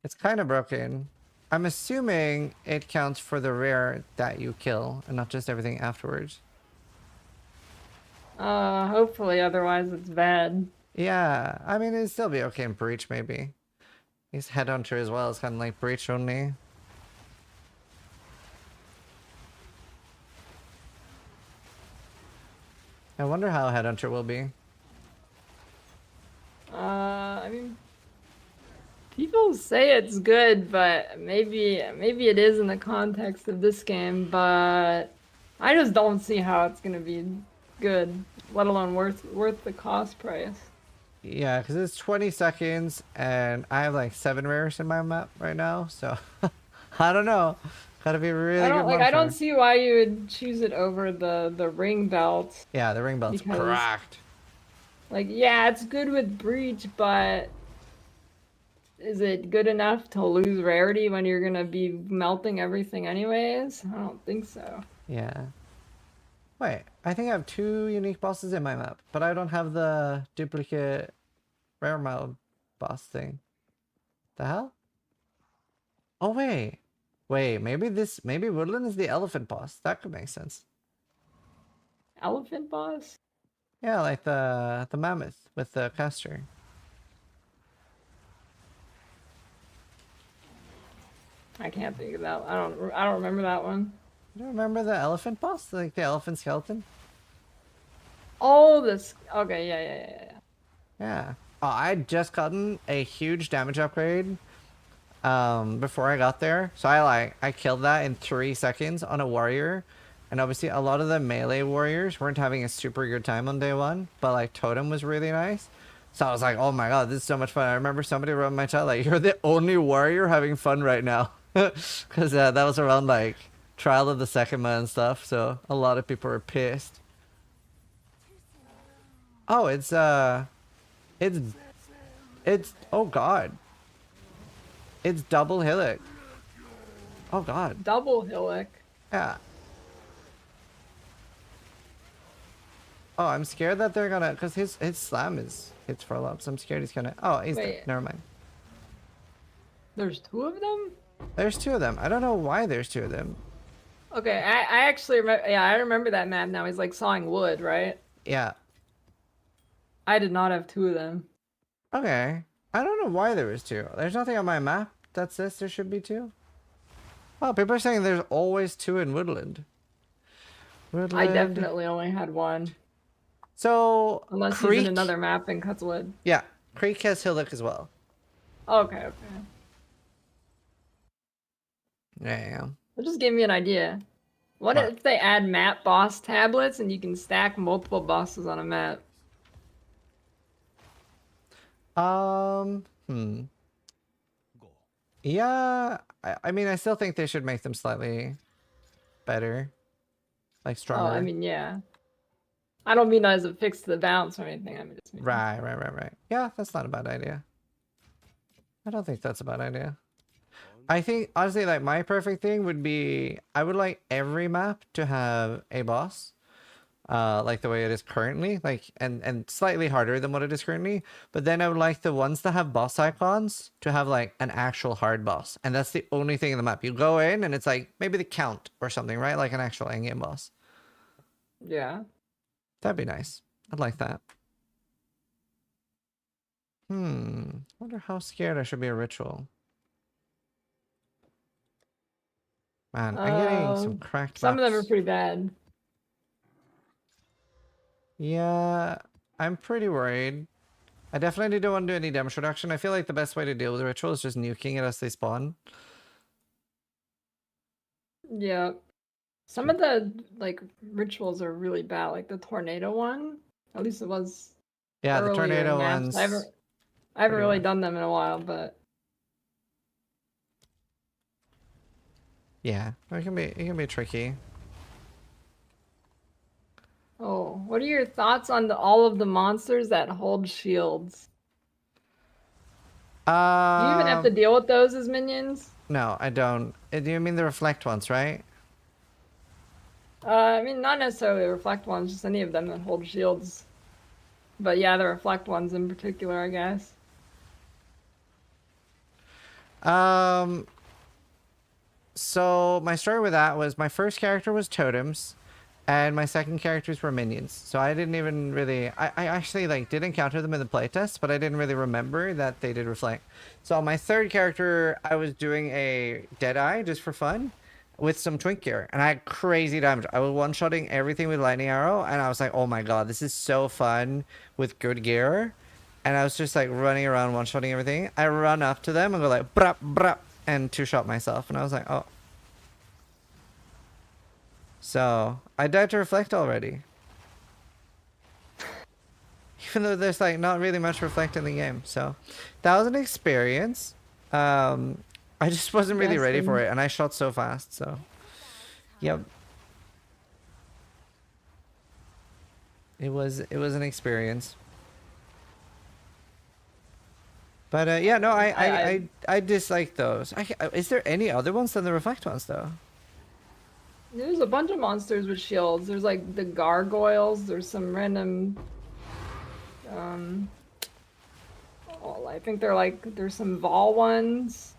It's kind of broken. I'm assuming it counts for the rare that you kill and not just everything afterwards. Hopefully, otherwise it's bad. Yeah, I mean, it'd still be okay in Breach, maybe. He's Headhunter as well. It's kind of like Breach only. I wonder how Headhunter will be. I mean, people say it's good, but maybe it is in the context of this game, but I just don't see how it's gonna be good, let alone worth the cost price. Yeah, because it's 20 seconds and I have like 7 rares in my map right now, so I don't know. Gotta be a really good I don't modifier. see why you would choose it over the ring belt. Yeah, the ring belt's Because, cracked. like, yeah, it's good with breach, but is it good enough to lose rarity when you're gonna be melting everything anyways? I don't think so. Yeah. Wait, I think I have 2 unique bosses in my map, but I don't have the duplicate rare mode boss thing. The hell? Oh wait. Wait, maybe Woodland is the elephant boss. That could make sense. Elephant boss? Yeah, like the mammoth with the caster. I can't think of that. I don't remember that one. You don't remember the elephant boss? Like the elephant skeleton? Oh, this. Okay, yeah. Yeah. Oh, I'd just gotten a huge damage upgrade before I got there. So I killed that in 3 seconds on a warrior. And obviously a lot of the melee warriors weren't having a super good time on day 1, but like Totem was really nice. So I was like, oh my god, this is so much fun. I remember somebody wrote in my chat like, you're the only warrior having fun right now. Because that was around like Trial of the Second Man and stuff. So a lot of people were pissed. Oh, it's oh god. It's double Hillock. Oh god. Double Hillock. Yeah. Oh, I'm scared that they're gonna, cause his slam hits for a lot. So I'm scared he's gonna. Oh, he's dead. Wait. Never mind. There's 2 of them? There's 2 of them. I don't know why there's 2 of them. Okay, I actually remember. Yeah, I remember that map now. He's like sawing wood, right? Yeah. I did not have 2 of them. Okay. I don't know why there was 2. There's nothing on my map that says there should be 2. Oh, people are saying there's always 2 in Woodland. I definitely only had 1. So Unless Creek, he's in another map and cuts wood. yeah, Creek has Hillock as well. Okay. Yeah. That just gave me an idea. What if they add map boss tablets and you can stack multiple bosses on a map? Go. Yeah, I mean, I still think they should make them slightly better, like Oh, stronger. I mean, yeah. I don't mean that as a fix to the bounce or anything. I mean, just mean... Right. Yeah, that's not a bad idea. I don't think that's a bad idea. I think, honestly, like, my perfect thing would be, I would like every map to have a boss. Like the way it is currently, like, and slightly harder than what it is currently. But then I would like the ones that have boss icons to have like an actual hard boss. And that's the only thing in the map. You go in and it's like maybe the count or something, right? Like an actual endgame boss. Yeah. That'd be nice. I'd like that. Wonder how scared I should be of ritual. Man, I'm getting some cracked Some of them are maps. pretty bad. Yeah, I'm pretty worried. I definitely don't want to do any damage reduction. I feel like the best way to deal with the ritual is just nuking it as they spawn. Yeah. Some of the like rituals are really bad, like the tornado one. At least it was Yeah, the earlier in tornado maps. ones. I haven't pretty really rough. done them in a while, but Yeah, it can be tricky. oh, what are your thoughts on all of the monsters that hold shields? Do you even have to deal with those as minions? No, I don't. Do you mean the reflect ones, right? I mean, not necessarily the reflect ones, just any of them that hold shields. But yeah, the reflect ones in particular, I guess. So my story with that was my first character was totems, and my second characters were minions. So I didn't even really. I actually like did encounter them in the playtest, but I didn't really remember that they did reflect. So on my third character, I was doing a Deadeye just for fun, with some twink gear, and I had crazy damage. I was one-shotting everything with lightning arrow, and I was like, oh my god, this is so fun with good gear. And I was just like running around one-shotting everything. I run up to them and go like brap brap and two-shot myself, and I was like, oh. So I died to reflect already. Even though there's like not really much reflect in the game. So that was an experience. I just wasn't really ready for it, and I shot so fast, so yep. It was an experience. But yeah, no, I dislike those. Is there any other ones than the reflect ones though? There's a bunch of monsters with shields. There's like the gargoyles. There's some random. Oh, I think there's some Vol ones.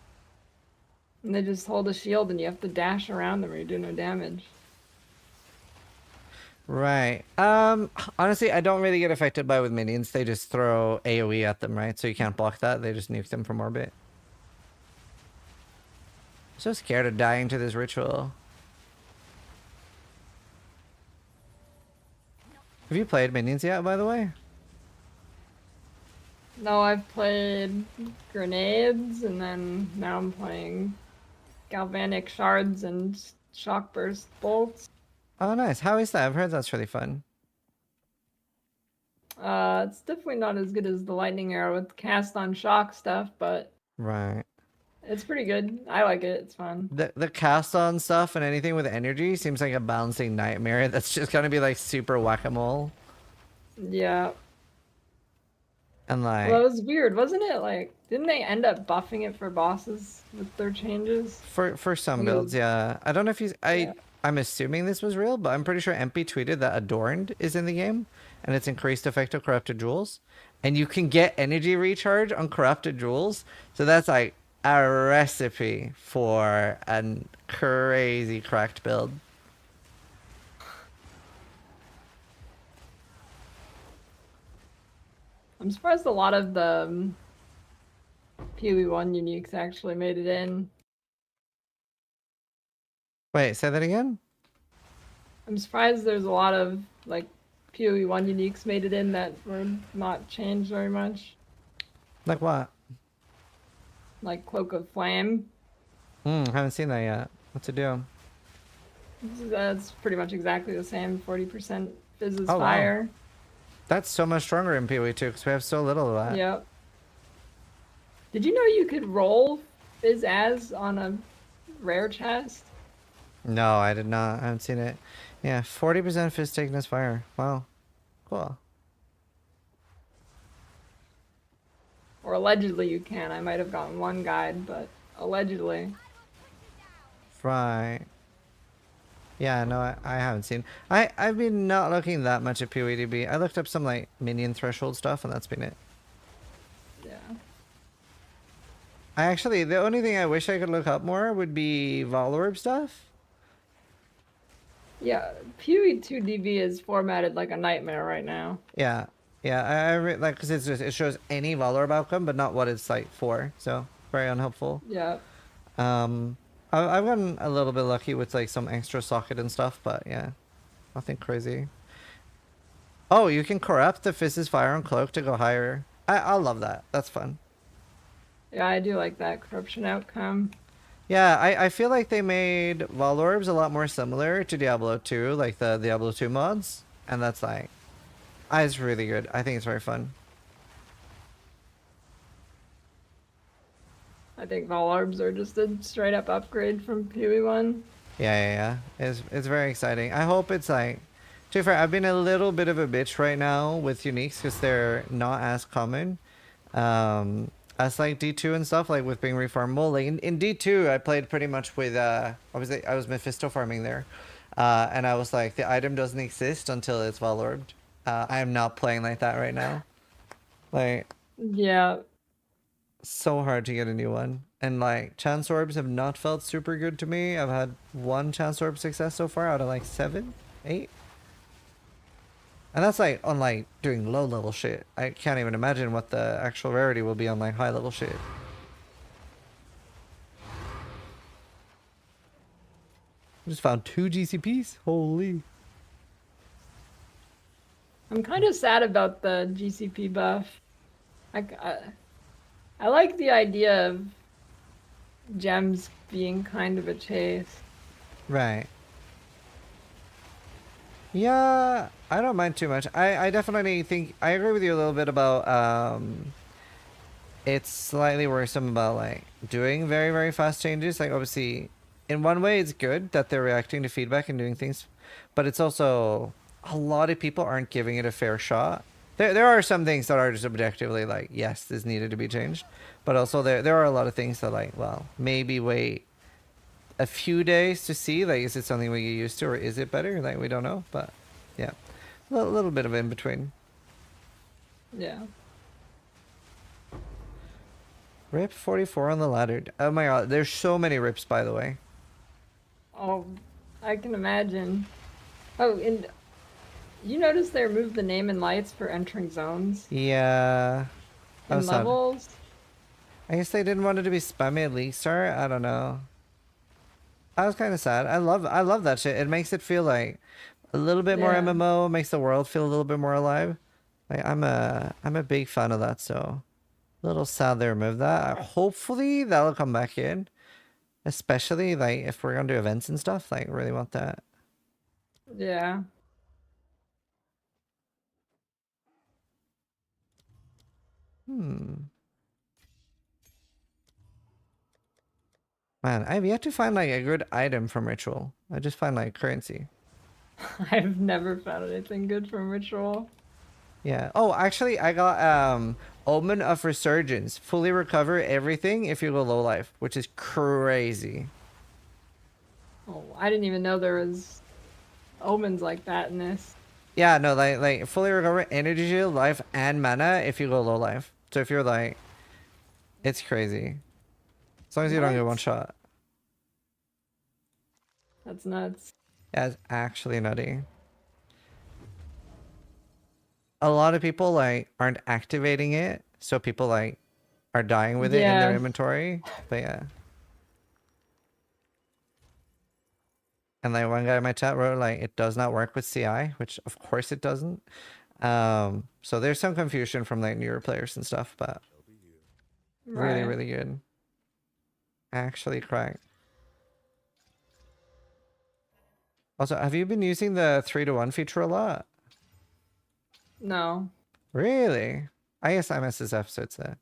And they just hold a shield and you have to dash around them or you do no damage. Right. Honestly, I don't really get affected by with minions. They just throw AoE at them, right? So you can't block that. They just nuke them from orbit. So scared of dying to this ritual. Have you played minions yet, by the way? No, I've played grenades and then now I'm playing galvanic shards and shock burst bolts. Oh, nice. How is that? I've heard that's really fun. It's definitely not as good as the lightning arrow with cast on shock stuff, but Right. it's pretty good. I like it. It's fun. The cast on stuff and anything with energy seems like a balancing nightmare. That's just gonna be like super whack-a-mole. Yeah. And like Well, it was weird, wasn't it? Like, didn't they end up buffing it for bosses with their changes? for some When it builds, was- yeah. I don't know if he's Yeah. I'm assuming this was real, but I'm pretty sure MP tweeted that Adorned is in the game and it's increased effect of corrupted jewels. And you can get energy recharge on corrupted jewels. So that's like a recipe for a crazy cracked build. I'm surprised a lot of the PoE1 uniques actually made it in. Wait, say that again? I'm surprised there's a lot of like PoE1 uniques made it in that were not changed very much. Like what? Like Cloak of Flame. Haven't seen that yet. What's it do? That's pretty much exactly the same. 40% fizzes Oh, wow. fire. That's so much stronger in PoE 2 because we have so little of that. Yep. Did you know you could roll Fizz as on a rare chest? No, I did not. I haven't seen it. Yeah, 40% fizz thickness fire. Wow. Cool. Or allegedly you can. I might have gotten one guide, but allegedly. Right. Yeah, no, I haven't seen. I've been not looking that much at PoEDB. I looked up some like minion threshold stuff and that's been it. Yeah. I actually, the only thing I wish I could look up more would be Volorb stuff. Yeah, PoE 2DB is formatted like a nightmare right now. Yeah. Yeah, like, because it shows any Volorb outcome, but not what it's like for. So, very unhelpful. Yeah. I've gotten a little bit lucky with like some extra socket and stuff, but yeah, nothing crazy. Oh, you can corrupt the Fizz's Fire and Cloak to go higher. I love that. That's fun. Yeah, I do like that corruption outcome. Yeah, I feel like they made Wall Orbs a lot more similar to Diablo 2, like the Diablo 2 mods. And that's like, it's really good. I think it's very fun. I think Vol Orbs are just a straight up upgrade from PoE1. Yeah. It's very exciting. I hope it's like, to be fair, I've been a little bit of a bitch right now with uniques because they're not as common. As like D2 and stuff, like with being reformable. Like in D2, I played pretty much with obviously I was Mephisto farming there. And I was like, the item doesn't exist until it's well orbed. I am not playing like that right now. Like, Yeah, so hard to get a new one. And like chance orbs have not felt super good to me. I've had one chance orb success so far out of like 7, 8. And that's like on like doing low level shit. I can't even imagine what the actual rarity will be on like high level shit. Just found 2 GCPs. Holy. I'm kind of sad about the GCP buff. I like the idea of gems being kind of a chase. Right. Yeah, I don't mind too much. I definitely think I agree with you a little bit about it's slightly worrisome about like doing very, very fast changes. Like obviously in one way it's good that they're reacting to feedback and doing things, but it's also a lot of people aren't giving it a fair shot. There are some things that are just objectively like, yes, this needed to be changed. But also there are a lot of things that like, well, maybe wait a few days to see, like, is it something we get used to or is it better? Like, we don't know, but yeah, a little bit of in between. Yeah. Rip 44 on the ladder. Oh my god, there's so many rips, by the way. Oh, I can imagine. Oh, and you notice they removed the name and lights for entering zones Yeah. That and was sad. levels? I guess they didn't want it to be spammy at least, or I don't know. I was kind of sad. I love that shit. It makes it feel like a little bit more Yeah. MMO, makes the world feel a little bit more alive. Like I'm a big fan of that, so a little sad they removed that. Hopefully that'll come back in. Especially like if we're gonna do events and stuff, like really want that. Yeah. Man, I've yet to find like a good item from Ritual. I just find like currency. I've never found anything good from Ritual. Yeah. Oh, actually, I got Omen of Resurgence. Fully recover everything if you go low life, which is crazy. Oh, I didn't even know there was omens like that in this. Yeah, no, like fully recover energy shield, life, and mana if you go low life. So if you're like, it's crazy. As long as you don't get What? one shot. That's nuts. Yeah, it's actually nutty. A lot of people like aren't activating it, so people like are dying with it in their Yeah. inventory. But yeah. And like one guy in my chat wrote like it does not work with CI, which of course it doesn't. So there's some confusion from like newer players and stuff, but really, Right. really good. Actually cracked. Also, have you been using the 3-to-1 feature a lot? No. Really? I guess I'm SSF, so it's a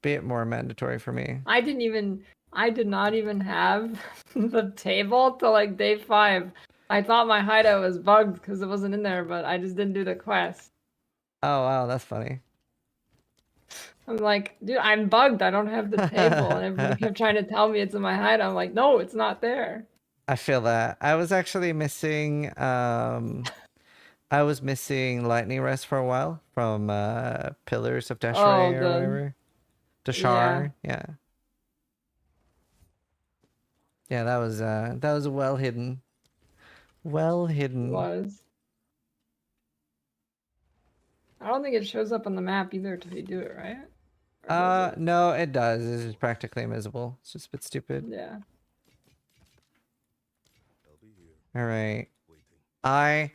bit more mandatory for me. I did not even have the table till like day 5. I thought my hideout was bugged because it wasn't in there, but I just didn't do the quest. Oh wow, that's funny. I'm like, dude, I'm bugged. I don't have the table. And everybody kept trying to tell me it's in my hideout. I'm like, no, it's not there. I feel that. I was actually missing I was missing Lightning Rest for a while from Pillars of Oh, Deshray or the whatever. yeah, Deshar, yeah. Yeah, that was well hidden. Well it hidden. was. I don't think it shows up on the map either till you do it, right? Or does it? No, it does. It's just practically invisible. It's just a bit stupid. Yeah. All right. I'm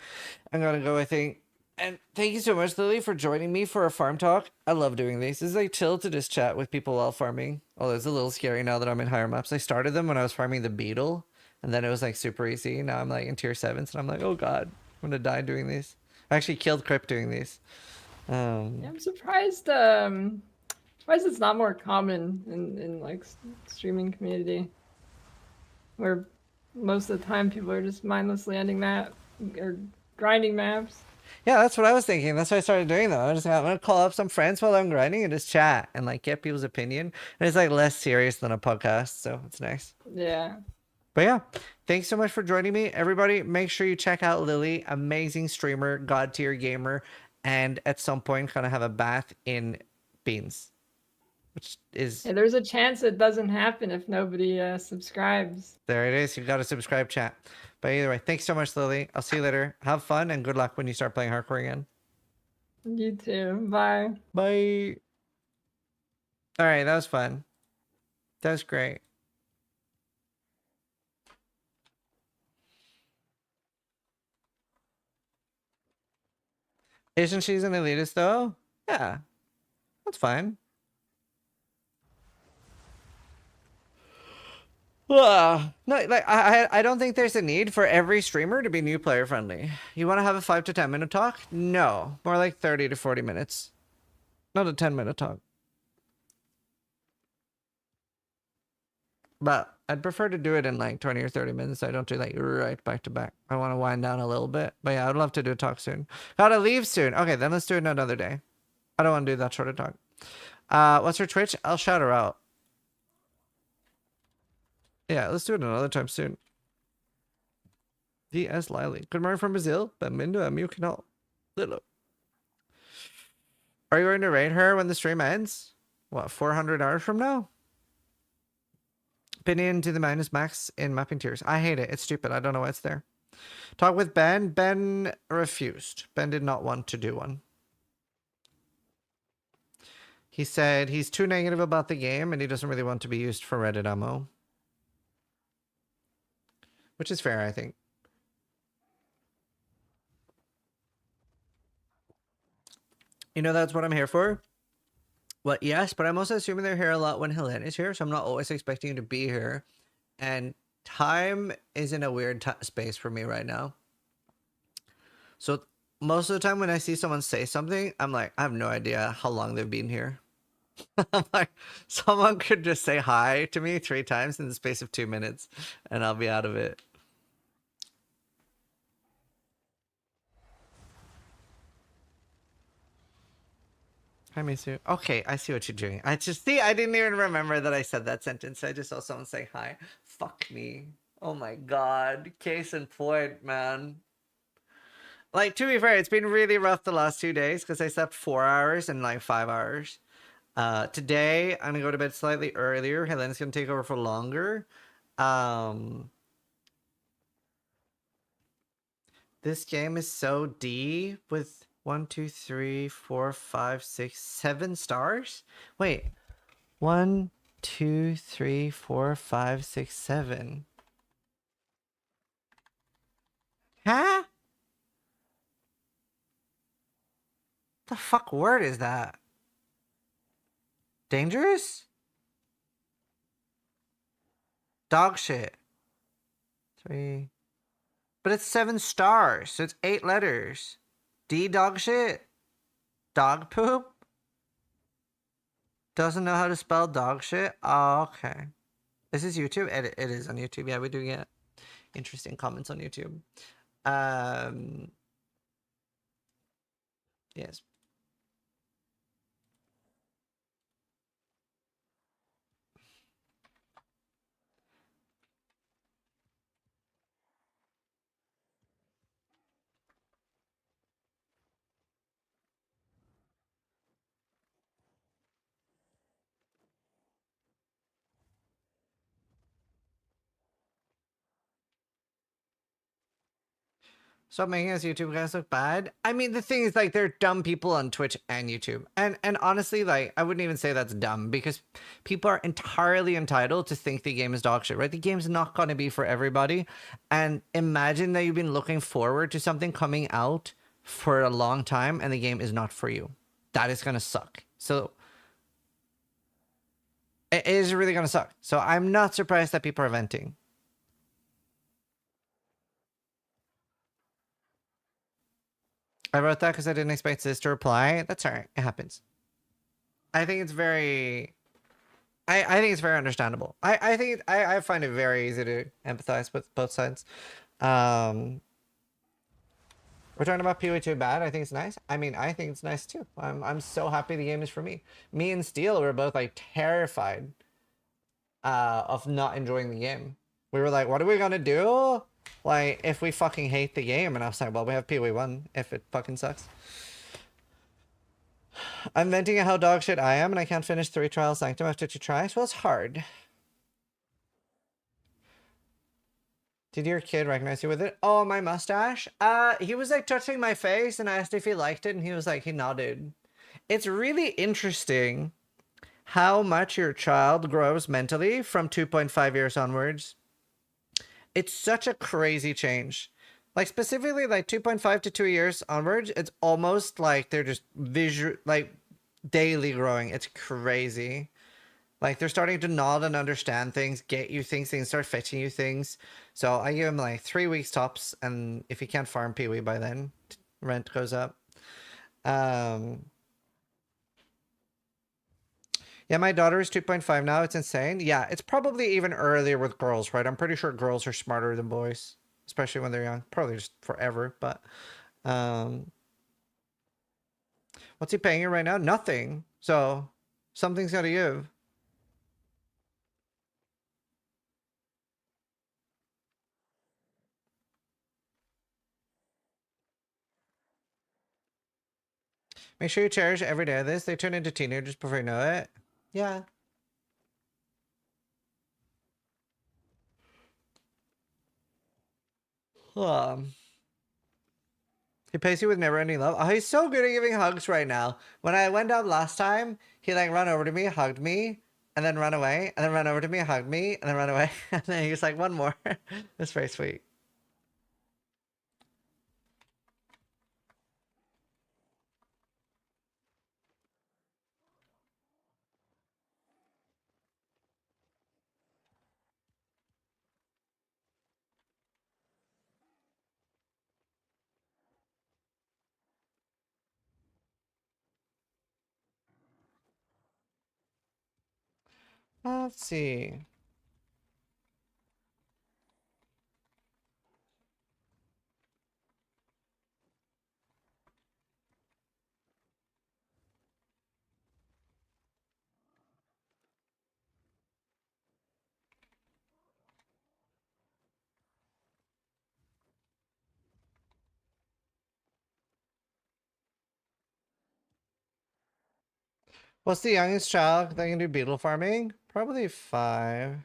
gonna go, I think. And thank you so much, Lily, for joining me for a farm talk. I love doing these. This is like chill to just chat with people while farming. Although it's a little scary now that I'm in higher maps. I started them when I was farming the beetle, and then it was like super easy. Now I'm like in tier 7s, and I'm like, oh god, I'm gonna die doing these. I actually killed Crypt doing these. Yeah, I'm surprised. Surprised it's not more common in like streaming community, where most of the time people are just mindlessly ending map or grinding maps. Yeah, that's what I was thinking. That's why I started doing them. I'm gonna call up some friends while I'm grinding and just chat and like get people's opinion. And it's like less serious than a podcast, so it's nice. Yeah. But yeah, thanks so much for joining me. Everybody, make sure you check out Lily, amazing streamer, god tier gamer, and at some point kind of have a bath in beans, which is Hey, there's a chance it doesn't happen if nobody subscribes. there. It is. You've got to subscribe, chat. But either way, thanks so much, Lily. I'll see you later. Have fun and good luck when you start playing hardcore again. You too. Bye. Bye. All right, that was fun. That was great. Isn't she an elitist though? Yeah, that's fine. No, like I don't think there's a need for every streamer to be new player friendly. You want to have a 5 to 10 minute talk? No, more like 30 to 40 minutes. Not a 10-minute talk. But I'd prefer to do it in like 20 or 30 minutes. I don't do like right back to back. I want to wind down a little bit. But yeah, I'd love to do a talk soon. Gotta leave soon. Okay, then let's do it another day. I don't want to do that short of talk. What's her Twitch? I'll shout her out. Yeah, let's do it another time soon. D.S. Liley. Good morning from Brazil. Bem-vindo a meu canal. Little. Are you going to raid her when the stream ends? What, 400 hours from now? Opinion to the minus max in mapping tiers. I hate it. It's stupid. I don't know why it's there. Talk with Ben. Ben refused. Ben did not want to do one. He said he's too negative about the game and he doesn't really want to be used for Reddit ammo. Which is fair, I think. You know, that's what I'm here for. Well, yes, but I'm also assuming they're here a lot when Helene is here, so I'm not always expecting you to be here. And time is in a weird space for me right now. So most of the time when I see someone say something, I'm like, I have no idea how long they've been here. I'm like, someone could just say hi to me 3 times in the space of 2 minutes, and I'll be out of it. Hi, Misu. Okay, I see what you're doing. I didn't even remember that I said that sentence. I just saw someone say hi. Fuck me. Oh my god. Case in point, man. Like, to be fair, it's been really rough the last 2 days because I slept 4 hours and like 5 hours. Today, I'm gonna go to bed slightly earlier. Helene's gonna take over for longer. This game is so D with 1, 2, 3, 4, 5, 6, 7 stars? Wait. 1, 2, 3, 4, 5, 6, 7. Huh? The fuck word is that? Dangerous? Dog shit. 3. But it's 7 stars, so it's 8 letters. D dog shit? Dog poop? Doesn't know how to spell dog shit? Oh, okay. This is YouTube? It is on YouTube. Yeah, we do get interesting comments on YouTube. Yes. Stop making us YouTube guys look bad. I mean, the thing is, like, they're dumb people on Twitch and YouTube. And honestly, like, I wouldn't even say that's dumb because people are entirely entitled to think the game is dog shit, right? The game's not going to be for everybody. And imagine that you've been looking forward to something coming out for a long time and the game is not for you. That is gonna suck. So it is really gonna suck. So I'm not surprised that people are venting. I wrote that because I didn't expect Sis to reply. That's alright. It happens. I think it's very I think it's very understandable. I find it very easy to empathize with both sides. We're talking about PoE2 bad. I think it's nice. I mean, I think it's nice too. I'm so happy the game is for me. Me and Steel were both like terrified of not enjoying the game. We were like, what are we gonna do? Like, if we fucking hate the game? And I was like, well, we have PoE1 if it fucking sucks. I'm venting at how dog shit I am, and I can't finish 3 Trials Sanctum after 2 tries. Well, it's hard. Did your kid recognize you with it? Oh, my mustache? He was like touching my face and I asked if he liked it and he was like, he nodded. It's really interesting how much your child grows mentally from 2.5 years onwards. It's such a crazy change. Like specifically like 2.5 to 2 years onwards, it's almost like they're just daily growing. It's crazy. Like, they're starting to nod and understand things, get you things, start fetching you things. So I give him like 3 weeks tops, and if he can't farm PoE by then, rent goes up. Yeah, my daughter is 2.5 now. It's insane. Yeah, it's probably even earlier with girls, right? I'm pretty sure girls are smarter than boys, especially when they're young. Probably just forever, but... what's he paying you right now? Nothing. So, something's gotta give. Make sure you cherish every day of this. They turn into teenagers before you know it. Yeah. He pays you with never-ending love. Oh, he's so good at giving hugs right now. When I went down last time, he like ran over to me, hugged me, and then ran away, and then ran over to me, hugged me, and then ran away. And then he was like, one more. It's very sweet. Let's see. What's the youngest child that can do beetle farming? Probably 5.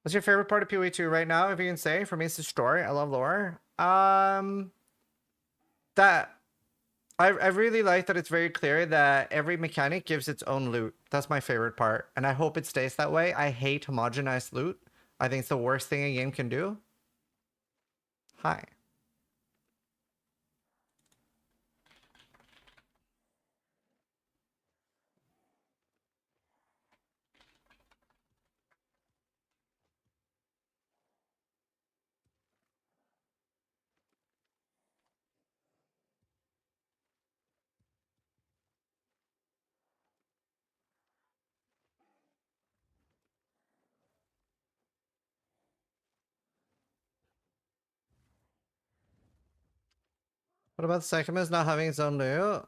What's your favorite part of PoE2 right now? If you can say, for me, it's the story. I love lore. That I really like that it's very clear that every mechanic gives its own loot. That's my favorite part, and I hope it stays that way. I hate homogenized loot. I think it's the worst thing a game can do. Hi. What about the Secumus not having its own loot?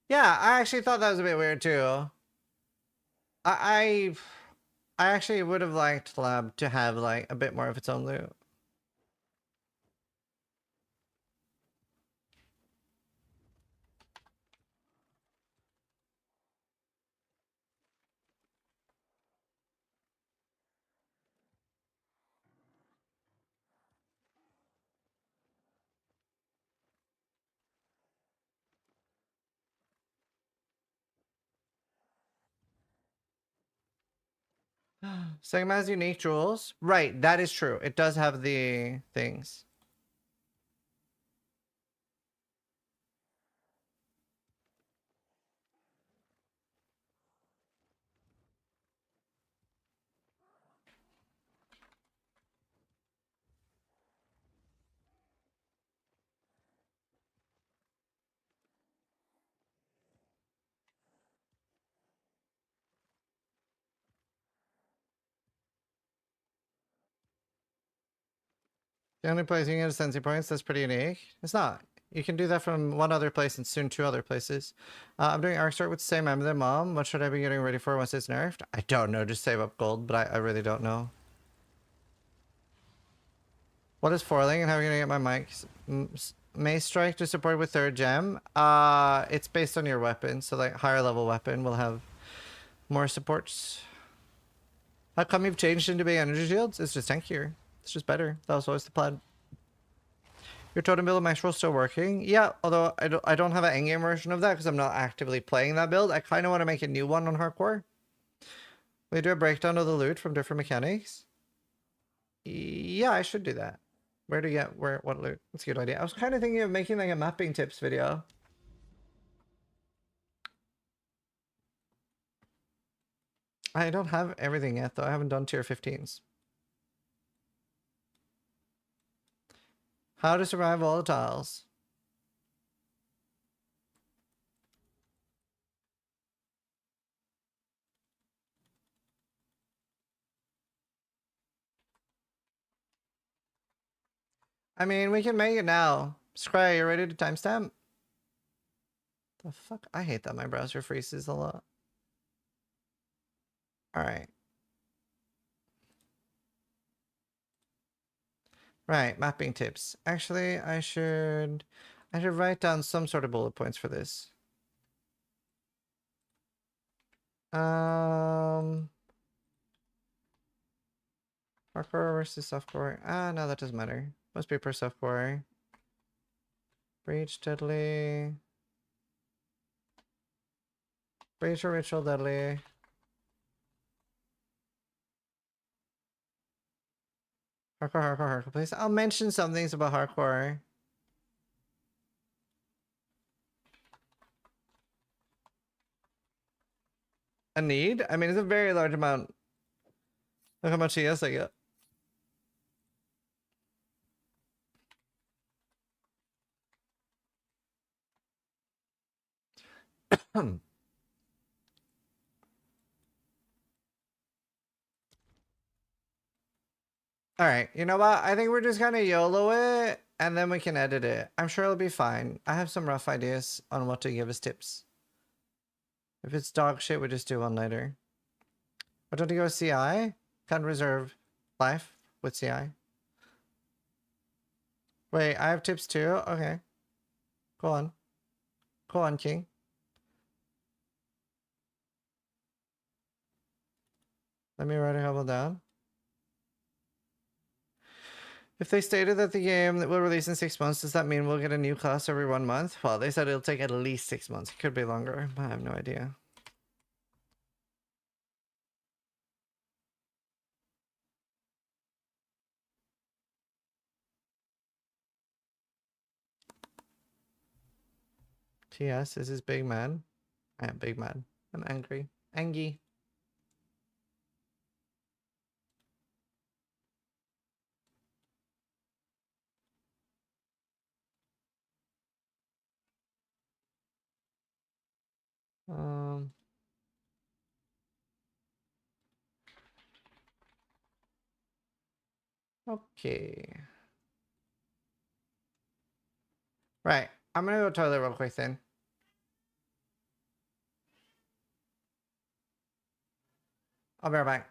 Yeah, I actually thought that was a bit weird too. I I actually would have liked Lab to have like a bit more of its own loot. Sigma has unique jewels. Right, that is true. It does have the things. The only place you can get Ascendancy points, that's pretty unique. It's not. You can do that from one other place and soon two other places. I'm doing Arc Start with the same emblem, Mom. What should I be getting ready for once it's nerfed? I don't know. Just save up gold, but I really don't know. What is foiling and how are you going to get my mic? Mace Strike to support with 3rd gem. It's based on your weapon. So like higher level weapon will have more supports. How come you've changed into being energy shields? It's just tankier. It's just better. That was always the plan. Your totem build of Maxwell still working? Yeah, although I don't have an endgame version of that because I'm not actively playing that build. I kind of want to make a new one on hardcore. We do a breakdown of the loot from different mechanics. Yeah, I should do that. Where to get what loot? That's a good idea. I was kind of thinking of making like a mapping tips video. I don't have everything yet though. I haven't done tier 15s. How to survive volatiles. I mean, we can make it now. Scry, you ready to timestamp? The fuck? I hate that my browser freezes a lot. Alright. Right, mapping tips. Actually, I should write down some sort of bullet points for this. Hardcore versus softcore. Ah, no, that doesn't matter. Most people are softcore. Breach, deadly. Breach or ritual, deadly. Hardcore, please. I'll mention some things about hardcore. A need? I mean, it's a very large amount. Look how much ES I get. Alright, you know what? I think we're just gonna YOLO it, and then we can edit it. I'm sure it'll be fine. I have some rough ideas on what to give as tips. If it's dog shit, we just do one later. But don't you go CI? Can't reserve life with CI. Wait, I have tips too? Okay. Go on. Go on, King. Let me write a couple down. If they stated that the game that will release in 6 months, does that mean we'll get a new class every 1 month? Well, they said it'll take at least 6 months. It could be longer. I have no idea. TS, this is big man. I am big man. I'm angry. Angy. Um. Okay. Right. I'm gonna go to the toilet real quick then. I'll be right back.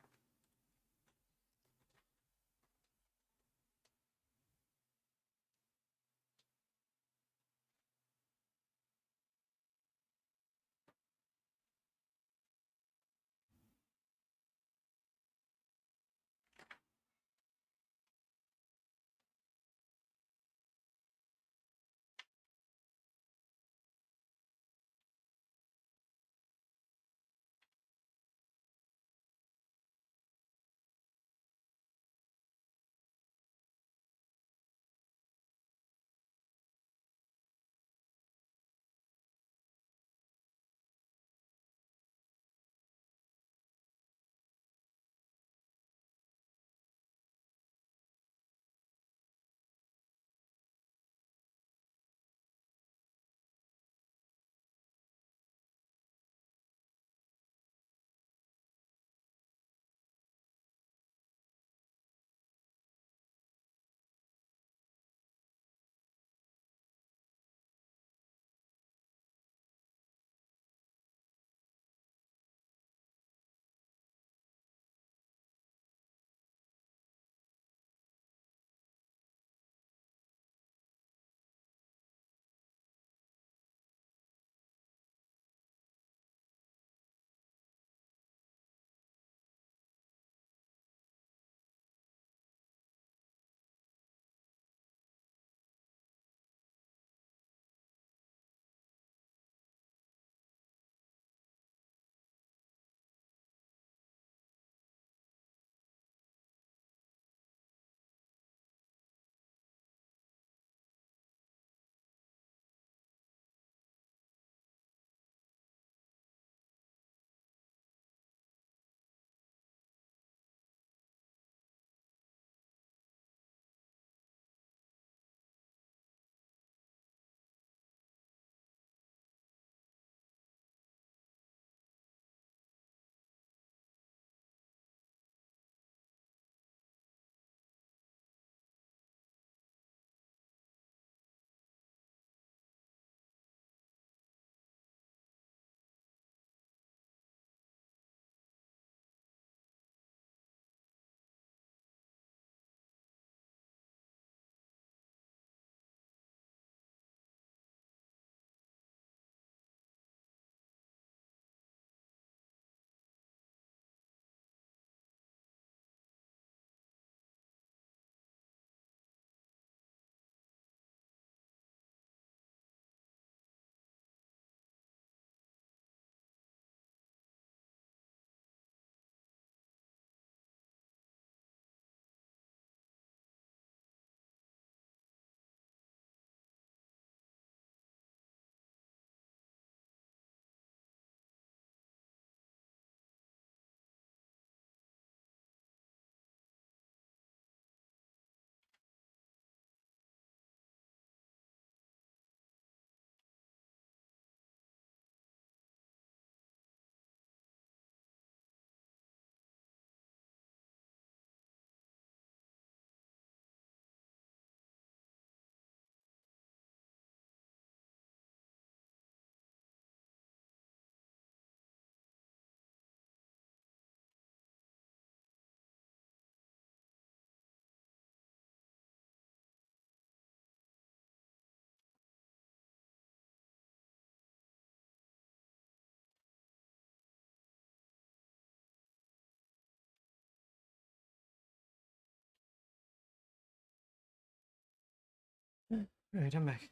Alright, I'm back.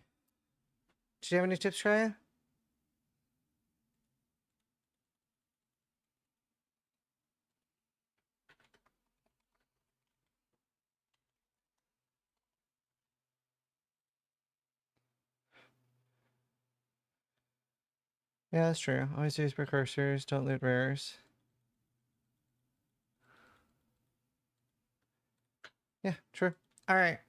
Did you have any tips, Shreya? Yeah, that's true. Always use precursors, don't loot rares. Yeah, true. Alright.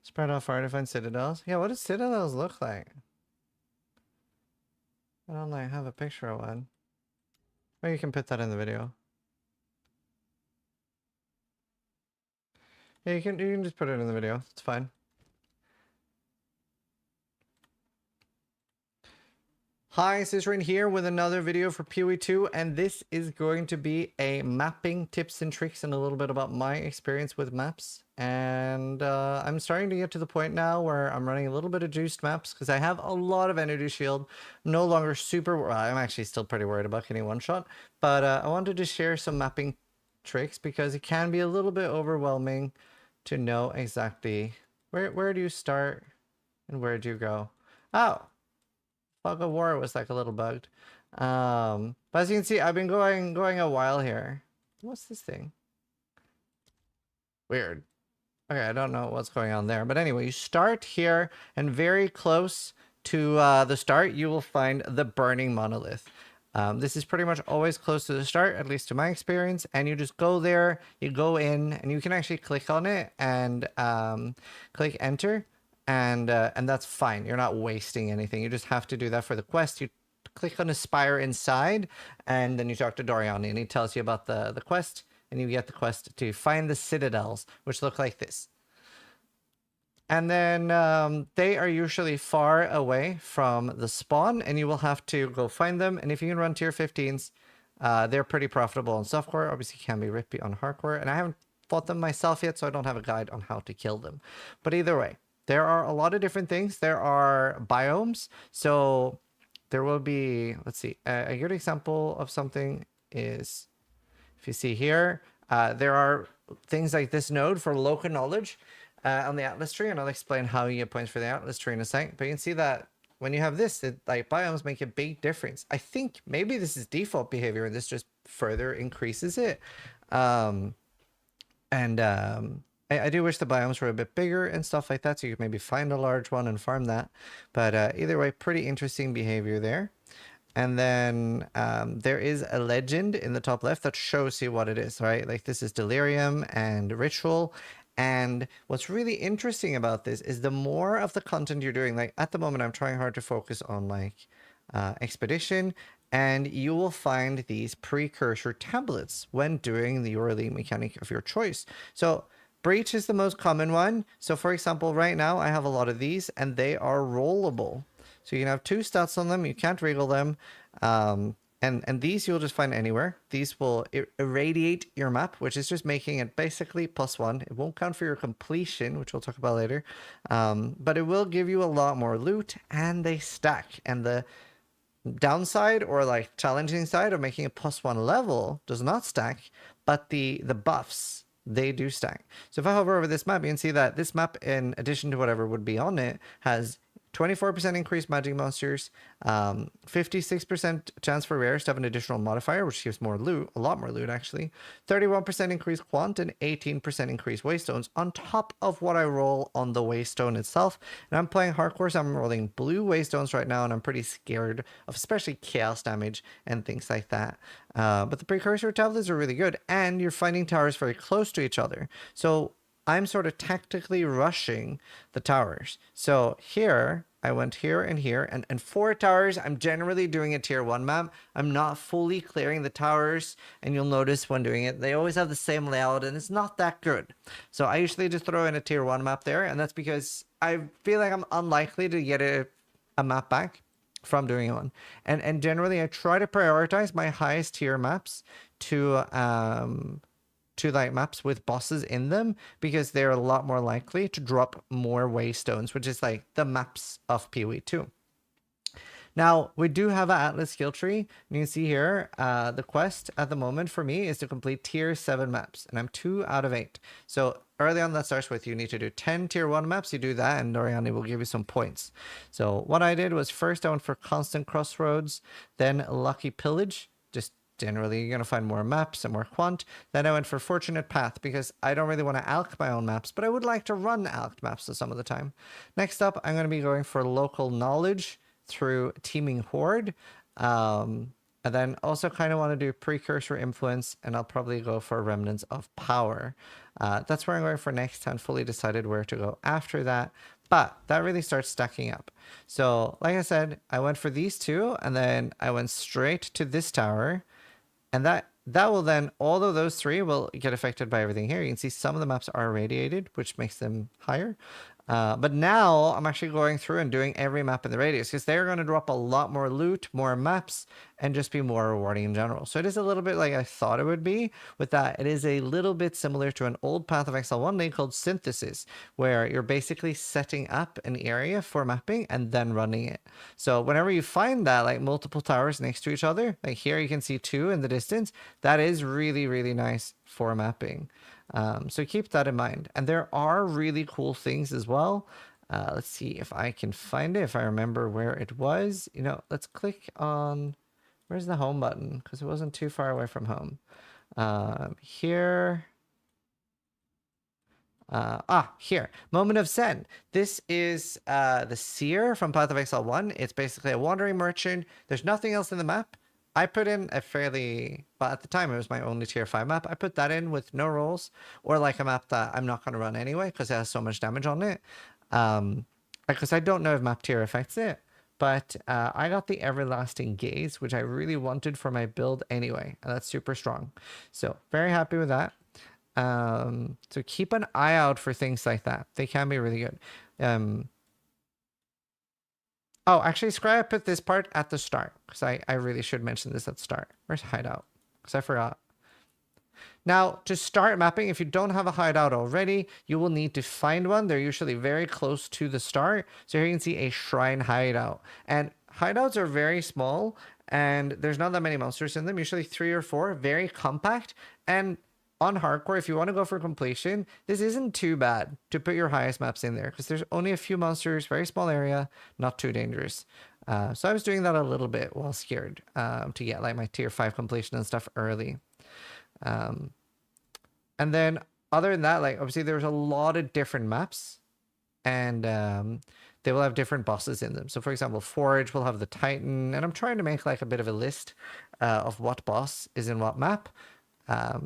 Spread out far to find citadels. Yeah, what does citadels look like? I don't like have a picture of one. Or you can put that in the video. Yeah, you can just put it in the video. It's fine. Hi, Zizaran here with another video for PoE2, and this is going to be a mapping tips and tricks and a little bit about my experience with maps. And I'm starting to get to the point now where I'm running a little bit of juiced maps because I have a lot of energy shield. No longer super, well, I'm actually still pretty worried about getting one shot, but I wanted to share some mapping tricks because it can be a little bit overwhelming to know exactly where do you start and where do you go. Oh, Fog of War was like a little bugged. But as you can see, I've been going a while here. What's this thing? Weird. Okay, I don't know what's going on there. But anyway, you start here, and very close to the start, you will find the Burning Monolith. This is pretty much always close to the start, at least to my experience. And you just go there, you go in, and you can actually click on it and click enter. And that's fine. You're not wasting anything. You just have to do that for the quest. You click on Aspire inside, and then you talk to Doriani, and he tells you about the quest, and you get the quest to find the citadels, which look like this. And then they are usually far away from the spawn, and you will have to go find them. And if you can run tier 15s, they're pretty profitable on softcore. Obviously, can be rippy on hardcore. And I haven't fought them myself yet, so I don't have a guide on how to kill them. But either way, there are a lot of different things. There are biomes. So there will be, let's see, a good example of something is, if you see here, there are things like this node for local knowledge on the Atlas tree, and I'll explain how you get points for the Atlas tree in a second. But you can see that when you have this, like biomes make a big difference. I think maybe this is default behavior, and this just further increases it. I do wish the biomes were a bit bigger and stuff like that, so you could maybe find a large one and farm that. But either way, pretty interesting behavior there. And then there is a legend in the top left that shows you what it is, right? Like this is Delirium and Ritual. And what's really interesting about this is the more of the content you're doing, like at the moment, I'm trying hard to focus on like Expedition, and you will find these precursor tablets when doing your elite mechanic of your choice. So Breach is the most common one. So for example, right now I have a lot of these and they are rollable. So you can have 2 stats on them. You can't wriggle them. And these you'll just find anywhere. These will irradiate your map, which is just making it basically +1. It won't count for your completion, which we'll talk about later. But it will give you a lot more loot, and they stack. And the downside or like challenging side of making a +1 level does not stack, but the buffs, they do stack. So if I hover over this map, you can see that this map, in addition to whatever would be on it, has 24% increased magic monsters, 56% chance for rares to have an additional modifier, which gives more loot, a lot more loot actually, 31% increased quant, and 18% increased waystones on top of what I roll on the waystone itself. And I'm playing hardcore, so I'm rolling blue waystones right now, and I'm pretty scared of especially chaos damage and things like that. But the precursor tablets are really good, and you're finding towers very close to each other. So I'm sort of tactically rushing the towers. So here, I went here and here, and 4 towers, I'm generally doing a tier 1 map. I'm not fully clearing the towers, and you'll notice when doing it, they always have the same layout, and it's not that good. So I usually just throw in a tier 1 map there, and that's because I feel like I'm unlikely to get a map back from doing one. And generally, I try to prioritize my highest tier maps to like maps with bosses in them, because they're a lot more likely to drop more waystones, which is like the maps of PoE2. Now, we do have an Atlas skill tree. And you can see here, the quest at the moment for me is to complete tier 7 maps. And I'm 2 out of 8. So early on that starts with you need to do 10 tier 1 maps. You do that and Noriani will give you some points. So what I did was first I went for Constant Crossroads, then Lucky Pillage. Just generally you're going to find more maps and more quant. Then I went for Fortunate Path because I don't really want to alch my own maps, but I would like to run alched maps some of the time. Next up, I'm going to be going for Local Knowledge through Teeming Horde. And then also kind of want to do Precursor Influence, and I'll probably go for Remnants of Power. That's where I'm going for next. I haven't fully decided where to go after that, but that really starts stacking up. So like I said, I went for these two, and then I went straight to this tower, and that will then, all of those three will get affected by everything here. You can see some of the maps are irradiated, which makes them higher. But now I'm actually going through and doing every map in the radius because they're going to drop a lot more loot, more maps, and just be more rewarding in general. So it is a little bit like I thought it would be with that. It is a little bit similar to an old Path of Exile 1 lane called Synthesis, where you're basically setting up an area for mapping and then running it. So whenever you find that, like multiple towers next to each other, like here you can see 2 in the distance, that is really, really nice for mapping. So keep that in mind. And there are really cool things as well. Let's see if I can find it, if I remember where it was. You know, let's click on, where's the home button? Because it wasn't too far away from home. Here. Here. Moment of Zen. This is the Seer from Path of Exile 1. It's basically a wandering merchant. There's nothing else in the map. I put in a fairly, well, at the time it was my only tier 5 map. I put that in with no rolls, or like a map that I'm not going to run anyway because it has so much damage on it. Because I don't know if map tier affects it, but I got the Everlasting Gaze, which I really wanted for my build anyway, and that's super strong. So very happy with that. So keep an eye out for things like that. They can be really good. Oh, actually, Scribe put this part at the start because I really should mention this at the start. Where's hideout? Because I forgot. Now, to start mapping, if you don't have a hideout already, you will need to find one. They're usually very close to the start. So here you can see a shrine hideout. And hideouts are very small, and there's not that many monsters in them, usually 3 or 4, very compact. And on hardcore, if you want to go for completion, this isn't too bad to put your highest maps in there because there's only a few monsters, very small area, not too dangerous. So I was doing that a little bit while scared to get like my tier 5 completion and stuff early. And then other than that, like obviously there's a lot of different maps, and they will have different bosses in them. So for example, Forge will have the Titan, and I'm trying to make like a bit of a list of what boss is in what map.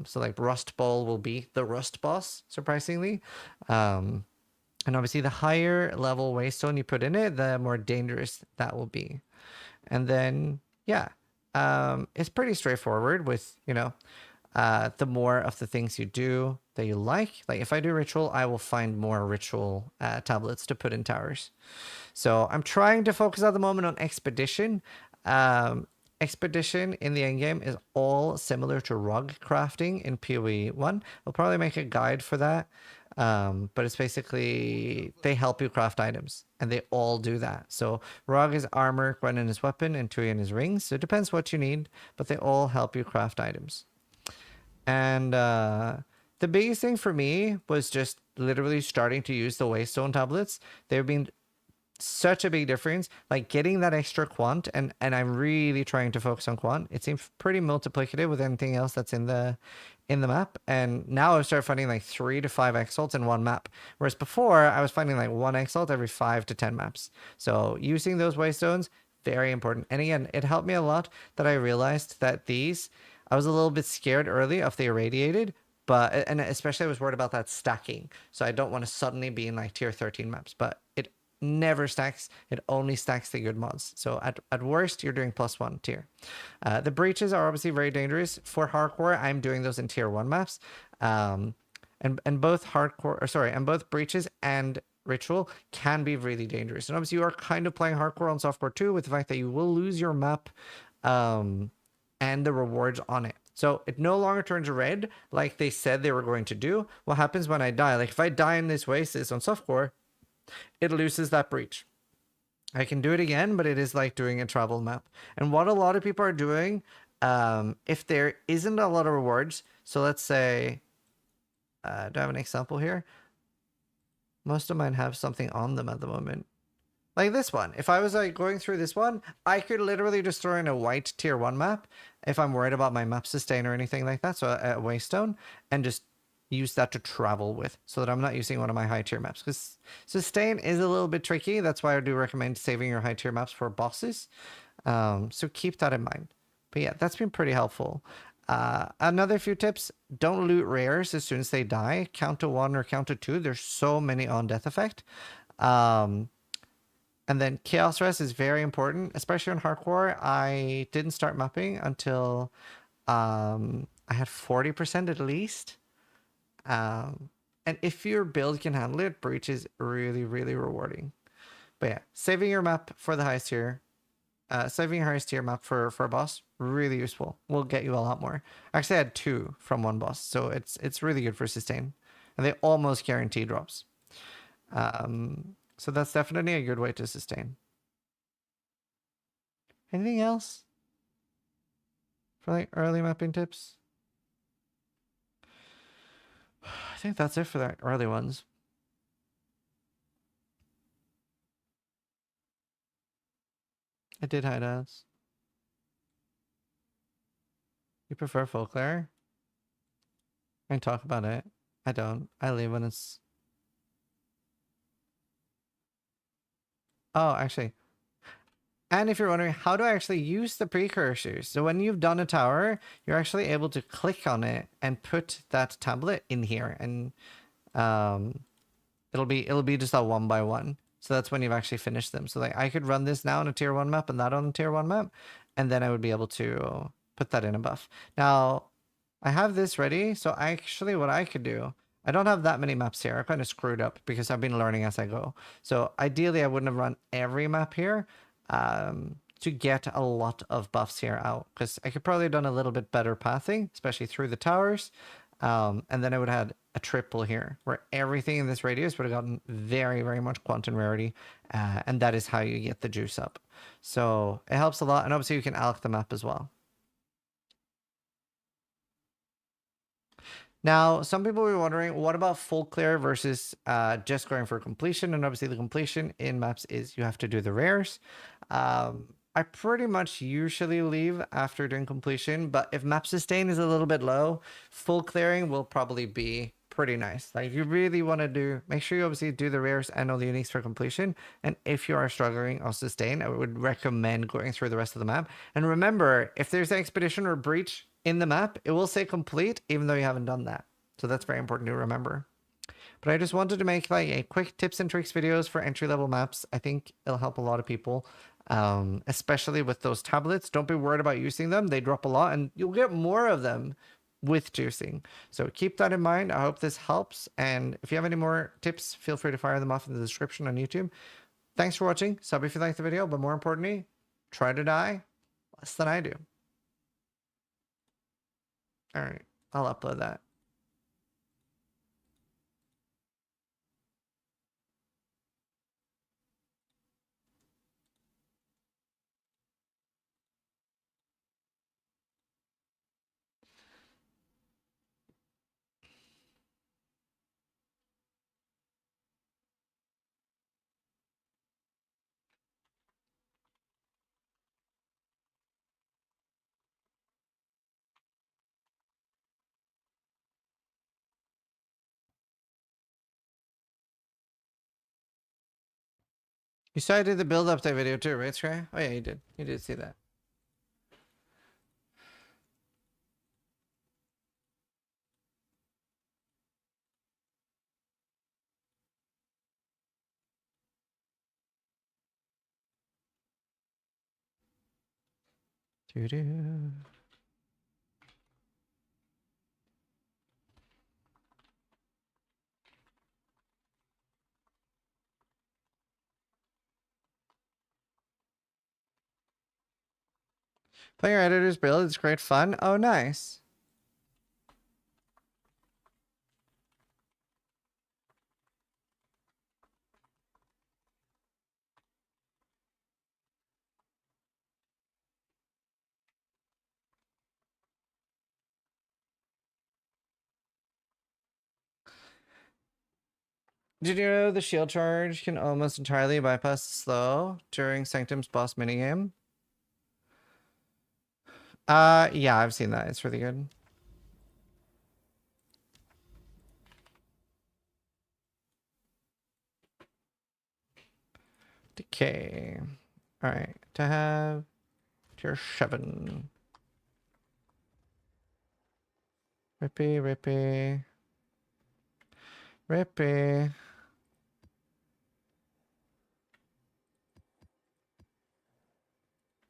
So like Rust Bowl will be the Rust boss, surprisingly. And obviously the higher level Waystone you put in it, the more dangerous that will be. And then, yeah, it's pretty straightforward with, you know, the more of the things you do that you like if I do ritual, I will find more ritual tablets to put in towers. So I'm trying to focus at the moment on Expedition. Expedition in the endgame is all similar to rug crafting in PoE 1. We'll probably make a guide for that. But it's basically, they help you craft items, and they all do that. So Rog is armor, Gwenin is weapon, and Tuyen is rings. So it depends what you need, but they all help you craft items. And the biggest thing for me was just literally starting to use the Waystone tablets. They've been such a big difference, like getting that extra quant, and I'm really trying to focus on quant. It seems pretty multiplicative with anything else that's in the map, and now I've started finding like 3 to 5 exalts in one map, whereas before I was finding like 1 exalt every 5 to 10 maps. So using those waystones, very important. And again, it helped me a lot that I realized that these, I was a little bit scared early if they irradiated, but, and especially I was worried about that stacking, so I don't want to suddenly be in like tier 13 maps, but it never stacks. It only stacks the good mods. So at worst, you're doing +1 tier. The breaches are obviously very dangerous. For hardcore, I'm doing those in tier 1 maps. And both hardcore, or sorry, and both breaches and ritual can be really dangerous. And obviously you are kind of playing hardcore on softcore too, with the fact that you will lose your map and the rewards on it. So it no longer turns red like they said they were going to do. What happens when I die? Like if I die in this Oasis on softcore, it loses that breach. I can do it again, but it is like doing a travel map. And what a lot of people are doing, if there isn't a lot of rewards, so let's say, do I have an example here? Most of mine have something on them at the moment. Like this one. If I was like going through this one, I could literally just throw in a white tier 1 map if I'm worried about my map sustain or anything like that, so a waystone, and just use that to travel with so that I'm not using one of my high tier maps, because sustain is a little bit tricky. That's why I do recommend saving your high tier maps for bosses. So keep that in mind. But yeah, that's been pretty helpful. Another few tips: don't loot rares as soon as they die. Count to 1 or count to 2. There's so many on death effect. And then chaos rest is very important, especially on hardcore. I didn't start mapping until I had 40% at least. And if your build can handle it, breach is really, really rewarding. But yeah, saving your map for the highest tier, saving your highest tier map for a boss, really useful. Will get you a lot more. Actually, I had 2 from one boss, so it's really good for sustain, and they almost guarantee drops. So that's definitely a good way to sustain. Anything else for like early mapping tips? I think that's it for the early ones. I did hideouts. You prefer folklore? I can talk about it. I don't. I leave when it's... Oh, actually. And if you're wondering, how do I actually use the precursors? So when you've done a tower, you're actually able to click on it and put that tablet in here, and it'll be just a 1 by 1. So that's when you've actually finished them. So like I could run this now on a tier 1 map and that on a tier 1 map, and then I would be able to put that in a buff. Now, I have this ready, so actually what I could do, I don't have that many maps here. I kind of screwed up because I've been learning as I go. So ideally I wouldn't have run every map here to get a lot of buffs here out, because I could probably have done a little bit better pathing, especially through the towers. And then I would have had a triple here where everything in this radius would have gotten very, very much quantum rarity. And that is how you get the juice up. So it helps a lot. And obviously you can alch the map as well. Now, some people were wondering, what about full clear versus just going for completion? And obviously the completion in maps is you have to do the rares. I pretty much usually leave after doing completion, but if map sustain is a little bit low, full clearing will probably be pretty nice. Like if you really want to do, make sure you obviously do the rares and all the uniques for completion. And if you are struggling on sustain, I would recommend going through the rest of the map. And remember, if there's an expedition or breach in the map, it will say complete even though you haven't done that. So that's very important to remember. But I just wanted to make like a quick tips and tricks videos for entry-level maps. I think it'll help a lot of people, especially with those tablets. Don't be worried about using them. They drop a lot and you'll get more of them with juicing. So keep that in mind. I hope this helps. And if you have any more tips, feel free to fire them off in the description on YouTube. Thanks for watching. Sub if you liked the video, but more importantly, try to die less than I do. All right, I'll upload that. You saw I did the build update video too, right, Scry? Oh yeah, you did. You did see that. Doo-doo. Playing your editor's build is great fun. Oh, nice. Did you know the shield charge can almost entirely bypass the slow during Sanctum's boss minigame? Yeah, I've seen that. It's really good. Decay. Alright, to have tier 7. Rippy, rippy. Rippy.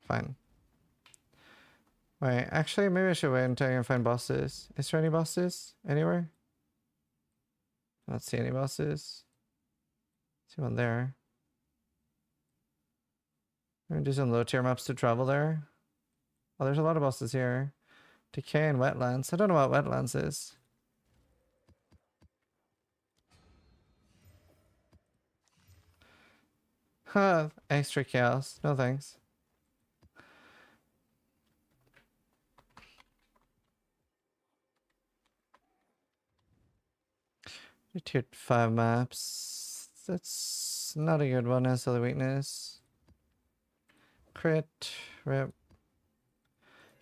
Fine. Wait, actually, maybe I should wait until I can find bosses. Is there any bosses anywhere? I don't see any bosses. See one there. I'm gonna do some low tier maps to travel there. Oh, there's a lot of bosses here. Decay and wetlands. I don't know what wetlands is. Huh, extra chaos. No thanks. Tier 5 maps. That's not a good one as the weakness. Crit. Rip.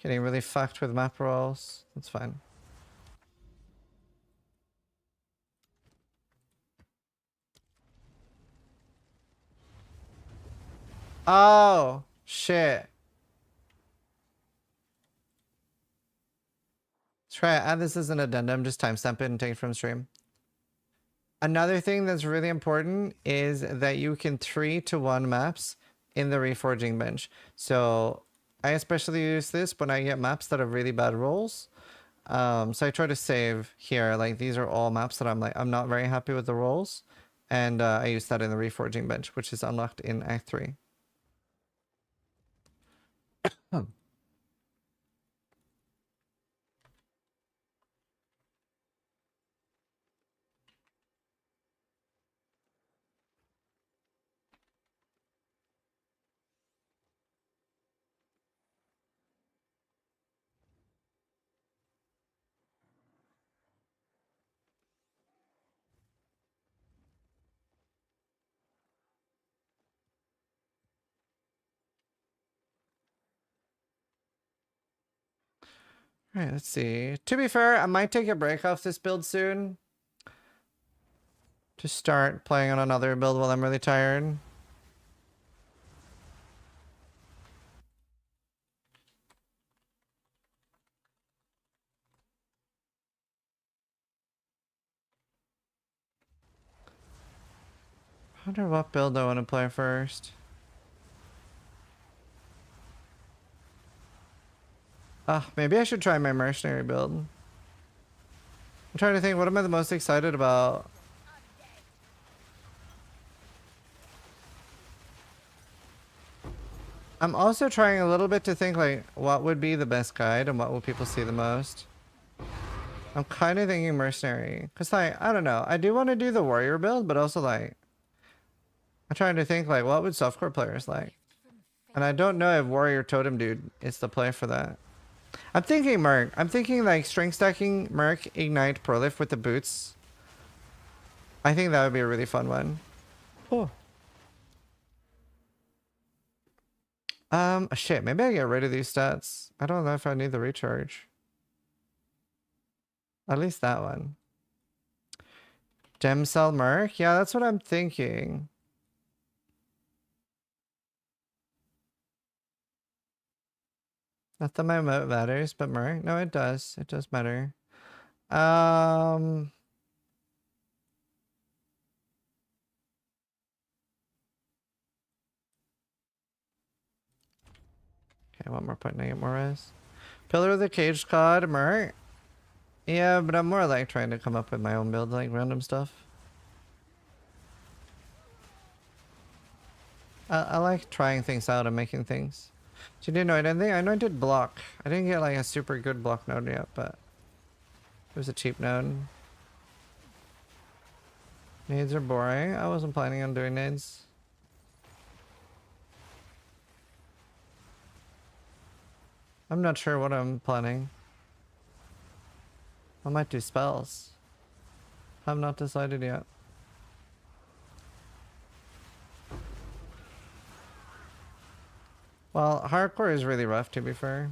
Getting really fucked with map rolls. That's fine. Oh, shit. Let's try it. Add this as an addendum. Just timestamp it and take it from stream. Another thing that's really important is that you can 3-to-1 maps in the reforging bench. So I especially use this when I get maps that have really bad rolls. So I try to save here. Like these are all maps that I'm not very happy with the rolls. And I use that in the reforging bench, which is unlocked in Act 3. Alright, let's see. To be fair, I might take a break off this build soon. To start playing on another build while I'm really tired. I wonder what build I want to play first. Maybe I should try my mercenary build. I'm trying to think, what am I the most excited about? I'm also trying a little bit to think like what would be the best guide and what will people see the most. I'm kind of thinking mercenary because like I don't know, I do want to do the warrior build, but also like I'm trying to think like what would softcore players like, and I don't know if warrior totem dude is the play for that. I'm thinking merc. I'm thinking like string stacking merc ignite prolift with the boots. I think that would be a really fun one. Oh. Shit, maybe I get rid of these stats. I don't know if I need the recharge. At least that one. Gem cell merc? Yeah, that's what I'm thinking. Not that my moat matters, but merc? No, it does. It does matter. Okay, one more point, I get more res. Pillar of the Cage Cod, merc? Yeah, but I'm more like trying to come up with my own build, like random stuff. I like trying things out and making things. Did you know anything? I know I did block. I didn't get like a super good block node yet, but it was a cheap node. Nades are boring. I wasn't planning on doing nades. I'm not sure what I'm planning. I might do spells. I've not decided yet. Well, hardcore is really rough, to be fair.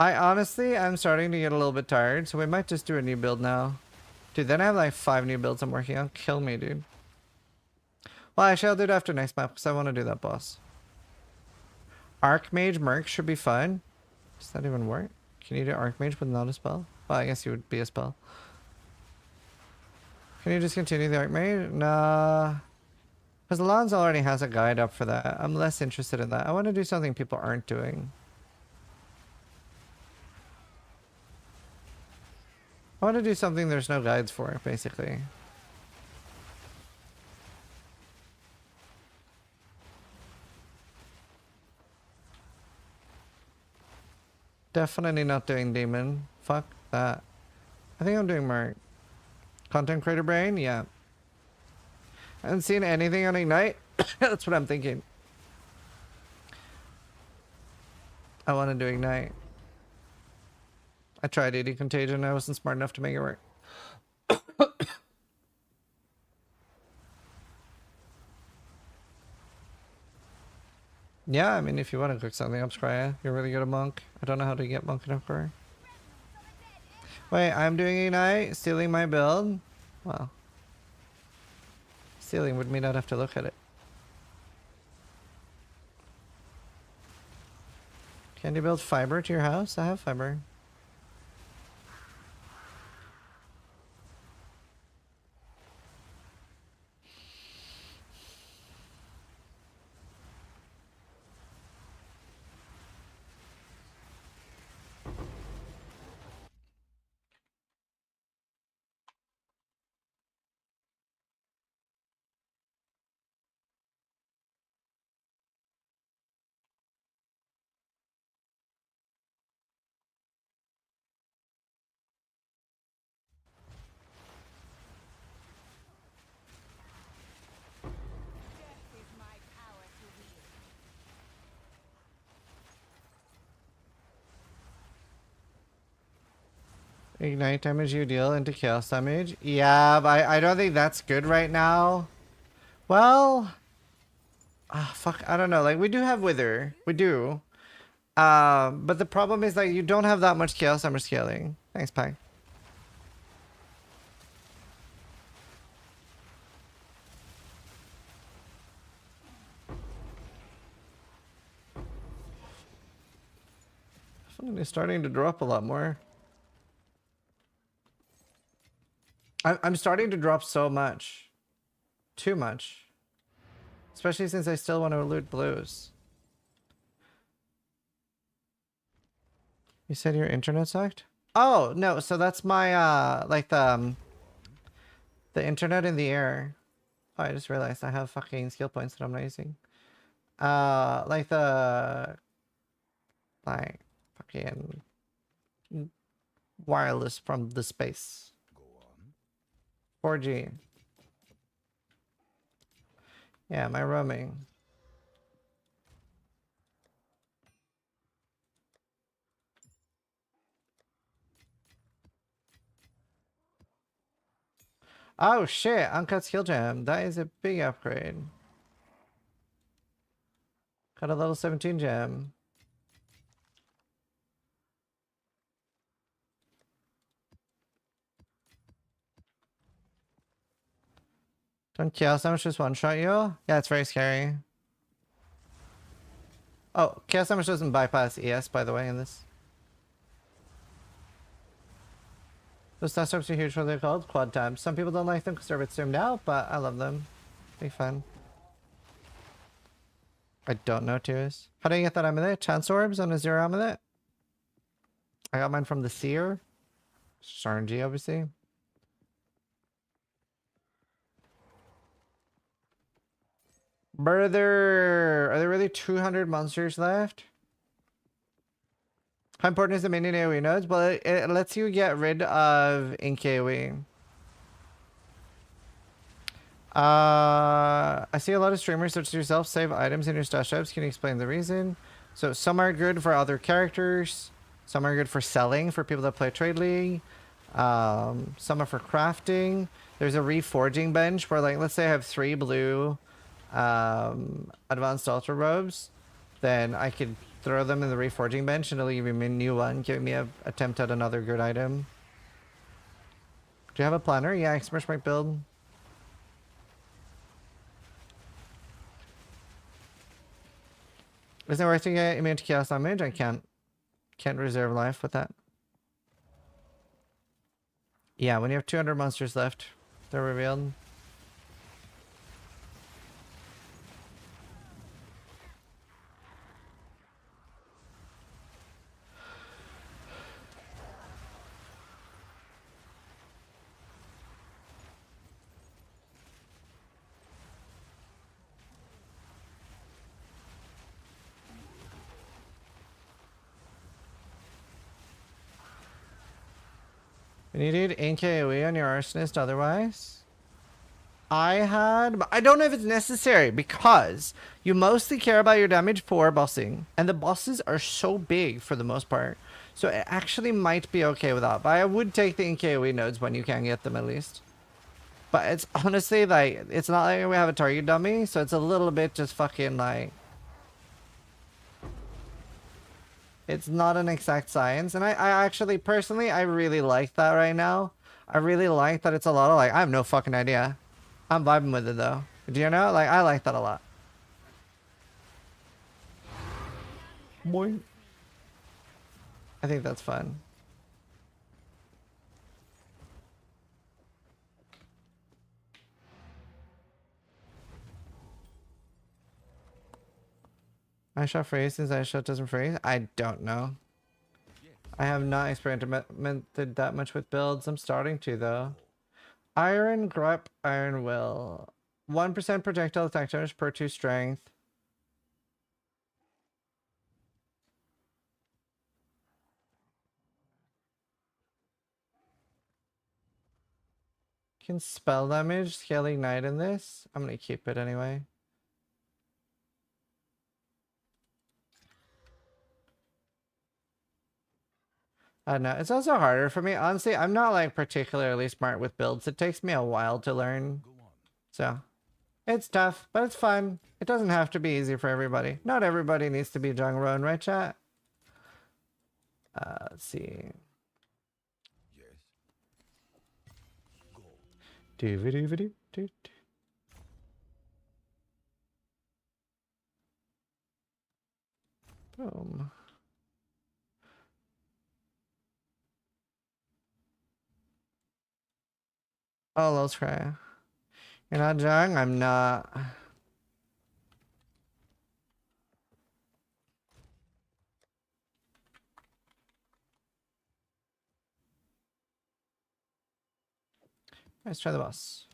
I'm starting to get a little bit tired, so we might just do a new build now. Dude, then I have like 5 new builds I'm working on. Kill me, dude. Well, actually, I'll do it after next map, because I want to do that boss. Archmage Merc should be fun. Does that even work? Can you do Archmage with not a spell? Well, I guess you would be a spell. Can you just continue the Archmage? Nah. Because Lons already has a guide up for that. I'm less interested in that. I want to do something people aren't doing. I want to do something there's no guides for, basically. Definitely not doing Demon. Fuck that. I think I'm doing Merc. Content Creator Brain? Yeah. I haven't seen anything on Ignite. That's what I'm thinking. I want to do Ignite. I tried 80 Contagion. I wasn't smart enough to make it work. Yeah, I mean, if you want to cook something up, Scrya, you're really good at Monk. I don't know how to get Monk enough for. Wait, I'm doing Ignite, stealing my build. Wow. Stealing would mean I'd have to look at it. Can you build fiber to your house? I have fiber. Ignite damage you deal into chaos damage. Yeah, but I don't think that's good right now. Well, fuck, I don't know. Like, we do have Wither. We do. But the problem is like you don't have that much chaos damage scaling. Thanks, Pie. Definitely starting to drop a lot more. I'm starting to drop so much. Too much. Especially since I still want to loot blues. You said your internet sucked? Oh, no, so that's my, like the internet in the air. Oh, I just realized I have fucking skill points that I'm not using. Like fucking wireless from the space. 4G. Yeah, my roaming. Oh shit, Uncut Skill Gem. That is a big upgrade. Got a level 17 gem. Don't chaos damage just one shot you? Yeah, it's very scary. Oh, chaos damage doesn't bypass ES, by the way, in this. Those stat storms are huge. What are they called? Quad tabs. Some people don't like them because they're a bit zoomed out, but I love them. Be fun. I don't know TOs. How do you get that amulet? Chance orbs on a 0 amulet? I got mine from the seer. RNG, obviously. Brother, are there really 200 monsters left? How important is the minion AoE nodes? Well, it lets you get rid of ink AoE. I see a lot of streamers such as yourself save items in your stash shops. Can you explain the reason? So some are good for other characters. Some are good for selling for people that play Trade League. Some are for crafting. There's a reforging bench where, like, let's say I have 3 blue advanced altar robes. then I could throw them in the reforging bench and it'll give me a new one, giving me a attempt at another good item. Do you have a planner? Yeah, Exmerge might build. Is it worth to get immune to chaos damage? I can't reserve life with that. Yeah, when you have 200 monsters left, they're revealed. And you did NKOE on your arsonist otherwise? I had, but I don't know if it's necessary because you mostly care about your damage for bossing, and the bosses are so big for the most part, so it actually might be okay with that. But I would take the NKOE nodes when you can get them at least. But it's honestly like, it's not like we have a target dummy, so it's a little bit just fucking like, it's not an exact science. And I actually personally, I really like that right now. I really like that it's a lot of like, I have no fucking idea. I'm vibing with it though. Do you know? Like, I like that a lot. Boy. I think that's fun. I shot freeze since I shot doesn't freeze. I don't know. I have not experimented that much with builds. I'm starting to though. Iron Grip, Iron Will. 1% projectile attack damage per 2 strength. Can spell damage scale ignite in this? I'm gonna keep it anyway. I don't know. It's also harder for me. Honestly, I'm not like particularly smart with builds. It takes me a while to learn. So it's tough, but it's fun. It doesn't have to be easy for everybody. Not everybody needs to be Jungron, right, chat? Let's see. Yes. Go. Do. Boom. Oh, let's try. You're not Jung? I'm not. Let's try the boss.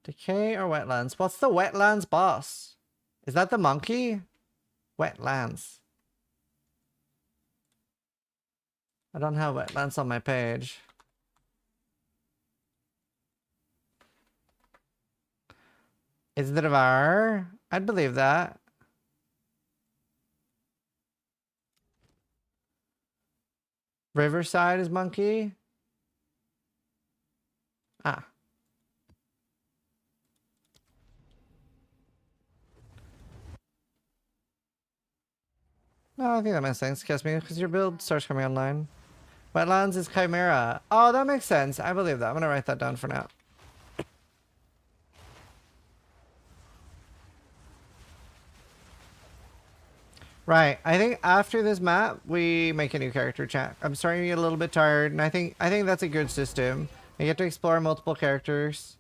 Decay or wetlands? What's the wetlands boss? Is that the monkey? Wetlands. I don't have wetlands on my page. Is it a var? I'd believe that. Riverside is monkey. Ah. No, I think that makes sense, Casmi, because your build starts coming online. Wetlands is Chimera. Oh, that makes sense. I believe that. I'm gonna write that down for now. Right. I think after this map, we make a new character, chat. I'm starting to get a little bit tired, and I think that's a good system. You get to explore multiple characters.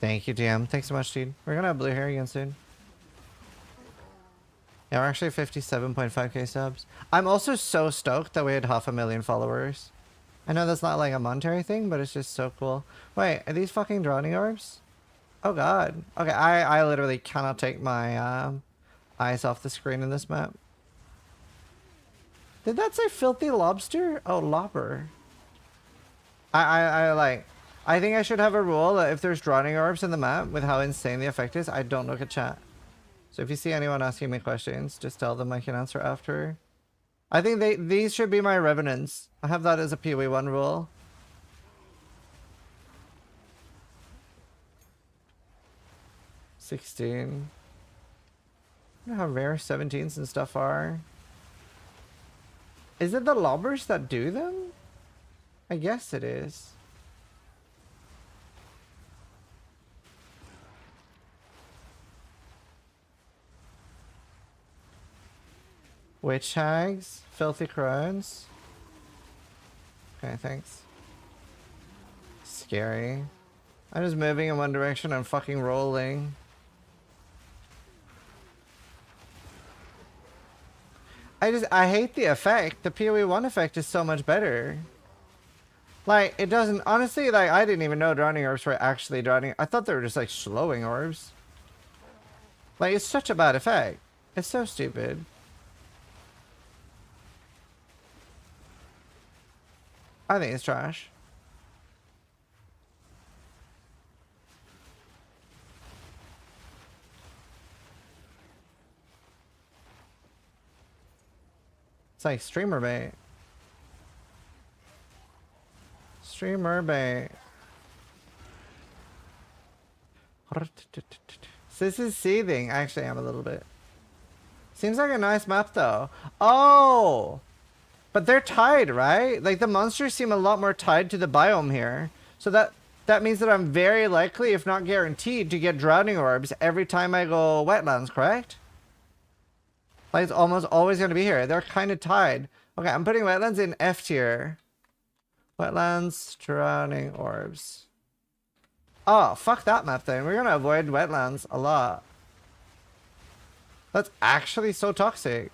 Thank you, DM. Thanks so much, dude. We're gonna have blue hair again soon. Yeah, we're actually 57.5k subs. I'm also so stoked that we had 500,000 followers. I know that's not like a monetary thing, but it's just so cool. Wait, are these fucking drowning orbs? Oh god. Okay, I literally cannot take my eyes off the screen in this map. Did that say filthy lobster? Oh, lobber. I think I should have a rule that if there's drowning orbs in the map with how insane the effect is, I don't look at chat. So if you see anyone asking me questions, just tell them I can answer after. I think these should be my revenants. I have that as a PoE1 rule. 16. I don't know how rare 17s and stuff are. Is it the lobbers that do them? I guess it is. Witch hags, filthy crones. Okay, thanks. Scary. I'm just moving in one direction and fucking rolling. I hate the effect. The PoE 1 effect is so much better. Like, it doesn't, honestly, like, I didn't even know drowning orbs were actually drowning. I thought they were just, like, slowing orbs. Like, it's such a bad effect. It's so stupid. I think it's trash. It's like streamer bait. Streamer bait. So this is seething. Actually, I'm a little bit. Seems like a nice map though. Oh! But they're tied, right? Like the monsters seem a lot more tied to the biome here. So that means that I'm very likely, if not guaranteed, to get drowning orbs every time I go wetlands, correct? Like it's almost always going to be here. They're kind of tied. Okay, I'm putting wetlands in F tier. Wetlands, drowning orbs. Oh, fuck that map then. We're going to avoid wetlands a lot. That's actually so toxic.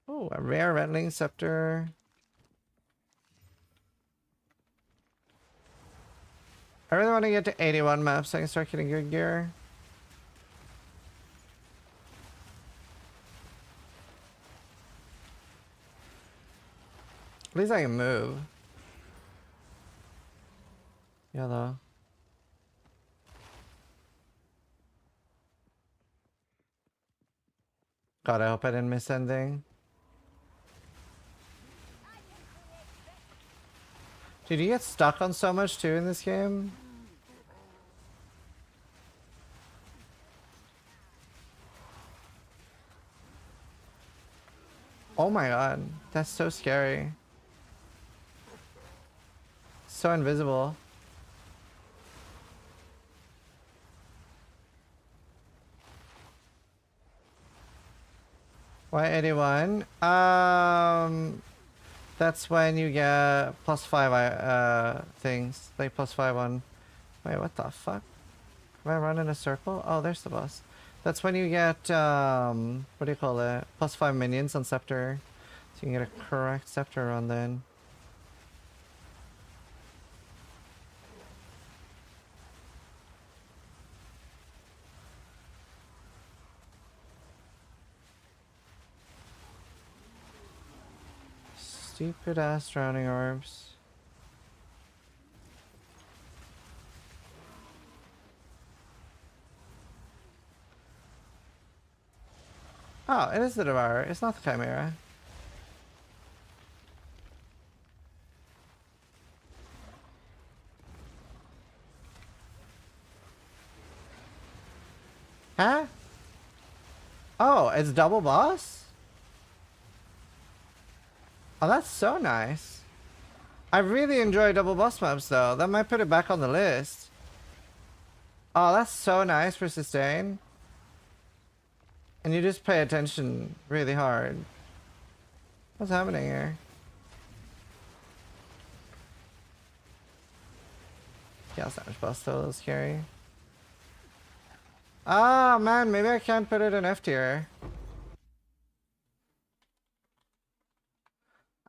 Oh, a rare rattling scepter. I really want to get to 81 maps so I can start getting good gear. At least I can move. Yellow. God, I hope I didn't miss anything. Dude, you get stuck on so much too in this game. Oh my god, that's so scary. So invisible. Why 81? That's when you get +5 things. Like +5 on. Wait, what the fuck? Am I running a circle? Oh, there's the boss. That's when you get what do you call it? +5 minions on scepter. So you can get a correct scepter run then. Stupid ass drowning orbs. Oh, it is the Devourer. It's not the Chimera. Huh? Oh, it's double boss? Oh, that's so nice. I really enjoy double boss maps though. That might put it back on the list. Oh, that's so nice for sustain. And you just pay attention really hard. What's happening here? Yeah, Savage Boss still a little scary. Ah, man, maybe I can't put it in F tier.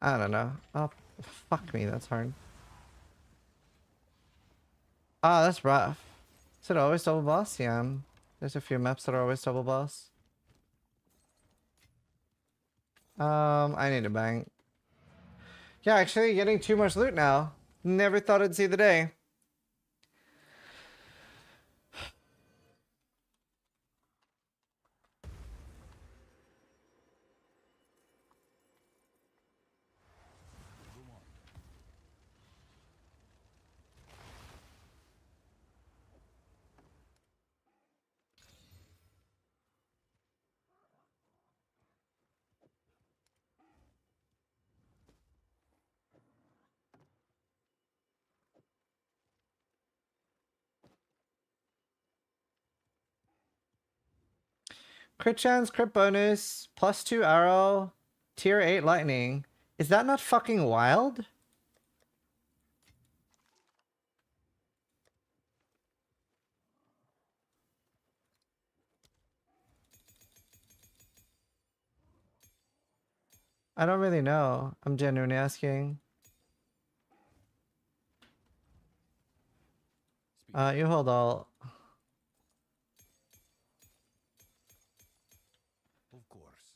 I don't know. Oh, fuck me, that's hard. Ah, that's rough. Is it always double boss? Yeah. There's a few maps that are always double boss. I need a bank. Yeah, actually getting too much loot now. Never thought I'd see the day. Crit chance, crit bonus, +2 arrow, tier 8 lightning. Is that not fucking wild? I don't really know. I'm genuinely asking. You hold all. Of course.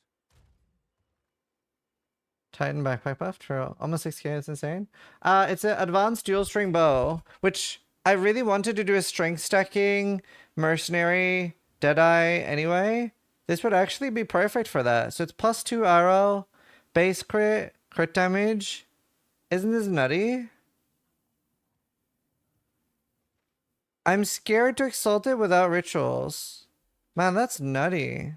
Titan backpack buff, true. Almost 6k, it's insane. It's an advanced dual string bow, which I really wanted to do a strength stacking mercenary deadeye anyway. This would actually be perfect for that. So it's +2 arrow, base crit, crit damage. Isn't this nutty? I'm scared to exalt it without rituals. Man, that's nutty.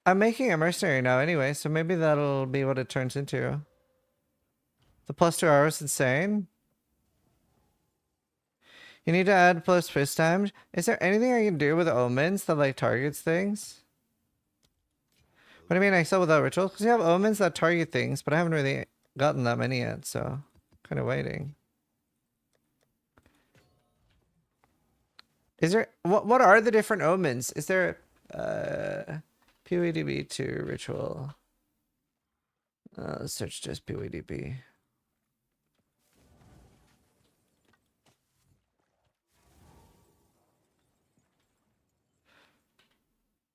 I'm making a mercenary now anyway, so maybe that'll be what it turns into. The +2 arrow is insane. You need to add plus fist damage. Is there anything I can do with omens that like targets things? What do you mean excel without rituals? Because you have omens that target things, but I haven't really gotten that many yet, so kind of waiting. Is there what are the different omens? Is there POEDB to ritual? Let's search just POEDB.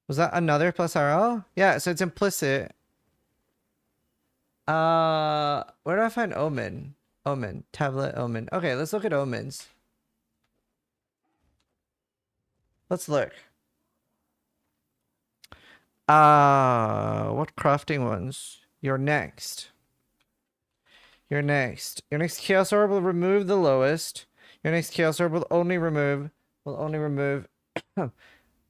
Was that another plus RL? Yeah, so it's implicit. Where do I find omen? Omen, tablet, omen. Okay, let's look at omens. Let's look. What crafting ones? You're next. You're next. Your next Chaos Orb will remove the lowest. Your next Chaos Orb will only remove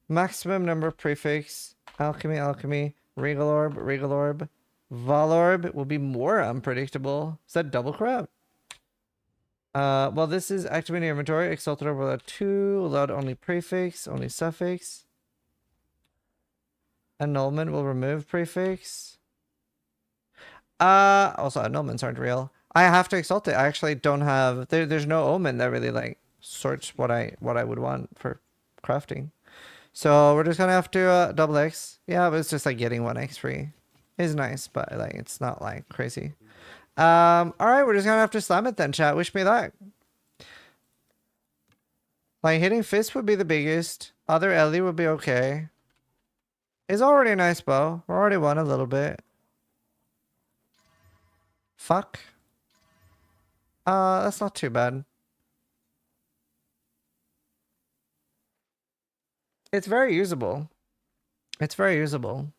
maximum number of prefix. Alchemy, alchemy. Regal Orb, Regal Orb. Valorb will be more unpredictable. Is that double crap? Well, this is activating inventory. Exalted Orb will add 2. Allowed only prefix, only suffix. Annulment will remove prefix. Also annulments aren't real. I have to exalt it. I actually don't have there's no omen that really like sorts what I would want for crafting. So we're just gonna have to double X. Yeah, but it's just like getting 1x free. It's nice, but like it's not like crazy. Alright, we're just gonna have to slam it then, chat. Wish me luck. Like hitting fist would be the biggest. Other Ellie would be okay. It's already a nice bow. We're already won a little bit. Fuck. That's not too bad. It's very usable. It's very usable.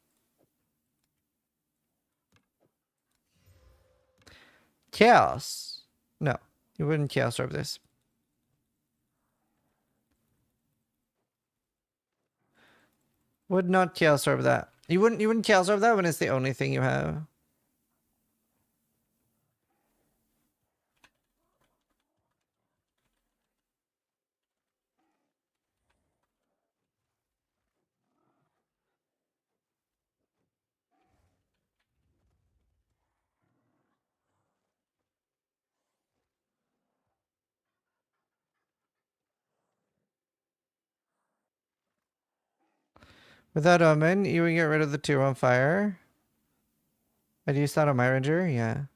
Chaos. No, you wouldn't chaos orb this. Would not chaos orb that. You wouldn't chaos orb that when it's the only thing you have. Without omen, you would get rid of the 2 on fire. I'd use that on my ranger, yeah.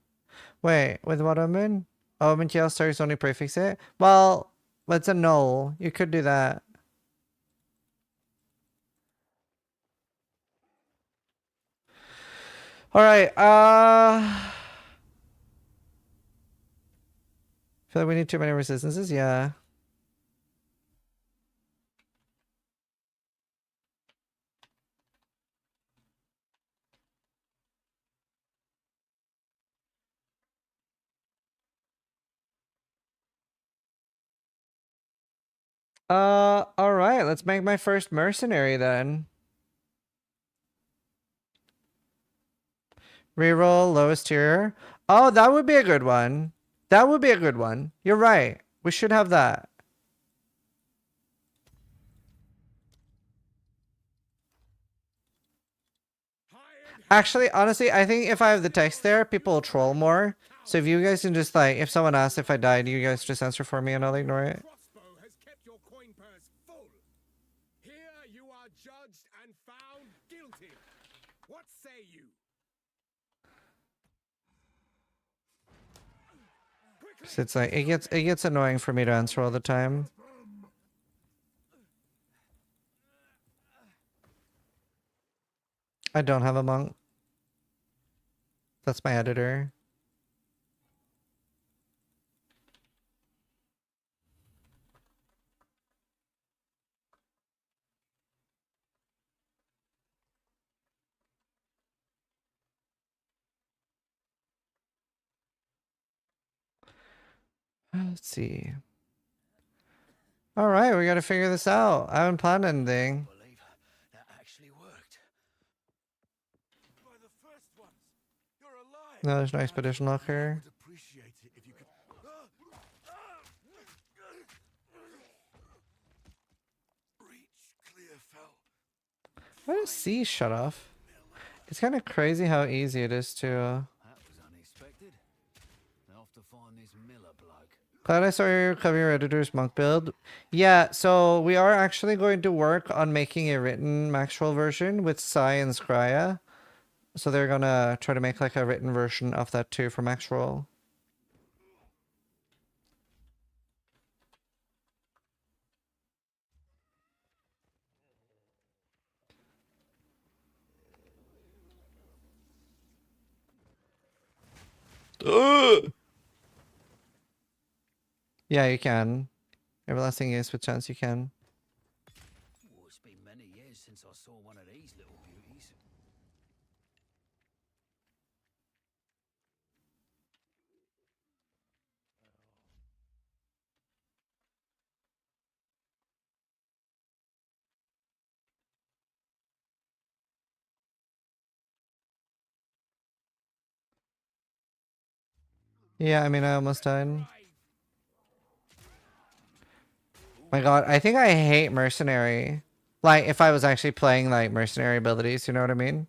Wait, with what omen? Omen chaos targets only prefix it? Well, it's a null. You could do that. Alright, I feel like we need too many resistances, yeah. Alright, let's make my first mercenary then. Reroll lowest tier. Oh, that would be a good one. That would be a good one. You're right. We should have that. Actually, honestly, I think if I have the text there, people will troll more. So if you guys can just like, if someone asks if I died, you guys just answer for me and I'll ignore it. Crossbow has kept your coin purse full. Here you are judged and found guilty. What say you? So it's like it gets annoying for me to answer all the time. I don't have a monk. That's my editor. Let's see. All right, we got to figure this out. I haven't planned anything. Believe that actually worked. By the first ones, you're alive. No, there's no expedition locker. Would appreciate it if you could. Reach clear fell. Why does C shut off? It's kind of crazy how easy it is to. That was unexpected. I'll have to find this Miller bloke. Glad I saw your cover editor's monk build. Yeah, so we are actually going to work on making a written Maxwell version with Psy and Scrya. So they're gonna try to make like a written version of that too for Maxwell. Yeah, you can. Everlasting Ace with chance you can. Oh, it's been many years since I saw one of these little beauties. Yeah, I mean I almost died. My god, I think I hate mercenary. Like if I was actually playing like mercenary abilities, you know what I mean?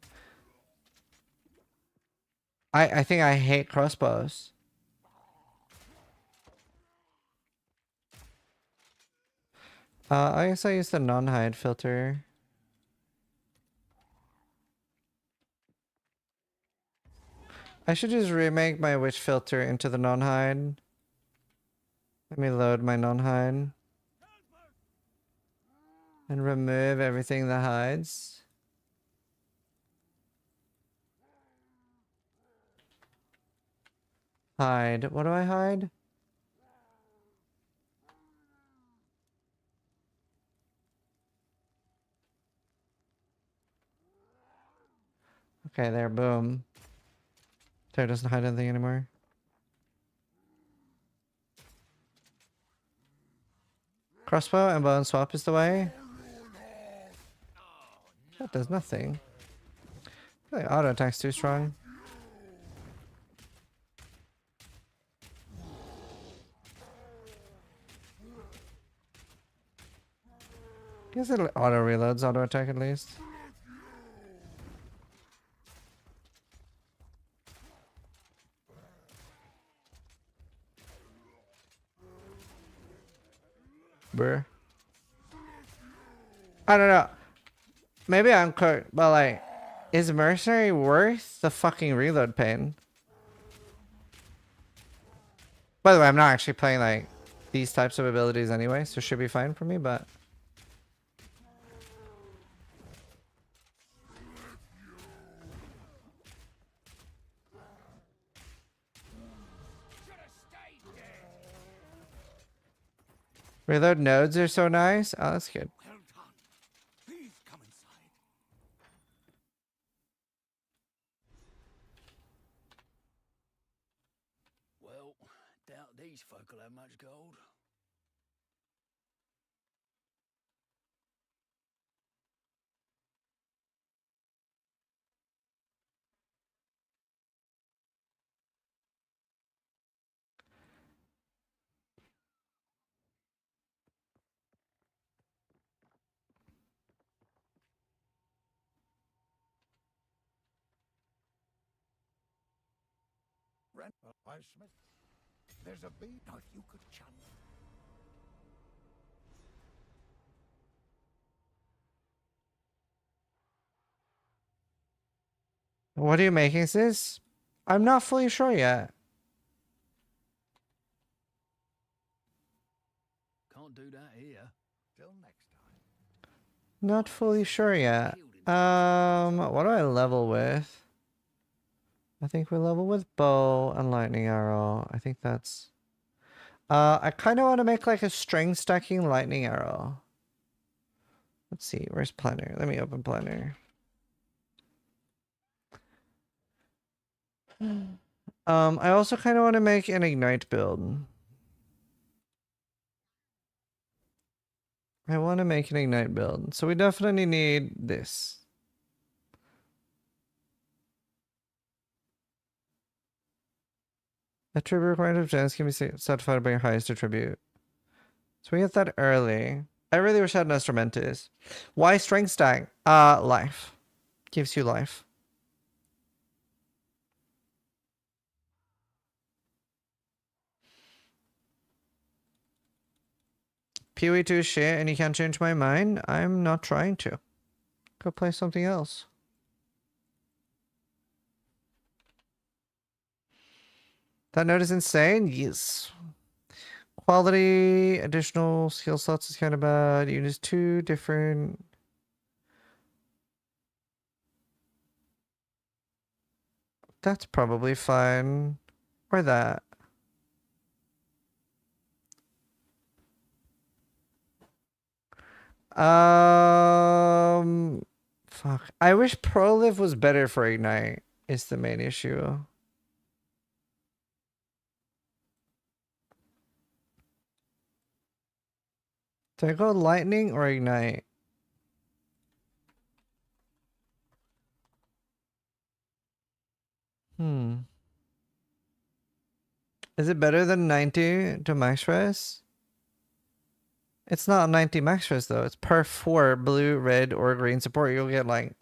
I think I hate crossbows. I guess I use the non-hide filter. I should just remake my witch filter into the non-hide. Let me load my non-hide. And remove everything that hides. Hide. What do I hide? Okay, there, boom. There, it doesn't hide anything anymore. Crossbow and bow and swap is the way. That does nothing. I feel like auto attack's too strong. I guess it auto reloads auto attack at least. Bruh. I don't know. Maybe I'm cooked, but like, is mercenary worth the fucking reload pain? By the way, I'm not actually playing like these types of abilities anyway, so it should be fine for me, but reload nodes are so nice. Oh, that's good. Well done. Please come inside. Well, doubt these folk will have much gold. I smith. There's a bee. Now, if you could chant. What are you making, sis? I'm not fully sure yet. Can't do that here. Till next time. Not fully sure yet. What do I level with? I think we level with bow and lightning arrow. I think that's... I kind of want to make like a string stacking lightning arrow. Let's see, where's planner? Let me open planner. I also kind of want to make an ignite build. I want to make an ignite build. So we definitely need this. Attribute requirement of gens can be certified by your highest attribute. So we get that early. I really wish I had an Ascendancies. Why strength stack? Life. Gives you life. PoE2 is shit and you can't change my mind? I'm not trying to. Go play something else. That note is insane? Yes. Quality, additional skill slots is kind of bad. You use 2 different... That's probably fine. Or that. Fuck. I wish Proliv was better for Ignite, is the main issue. Do I go Lightning or Ignite? Is it better than 90 to max res? It's not 90 max res though. It's per 4 blue, red, or green support. You'll get like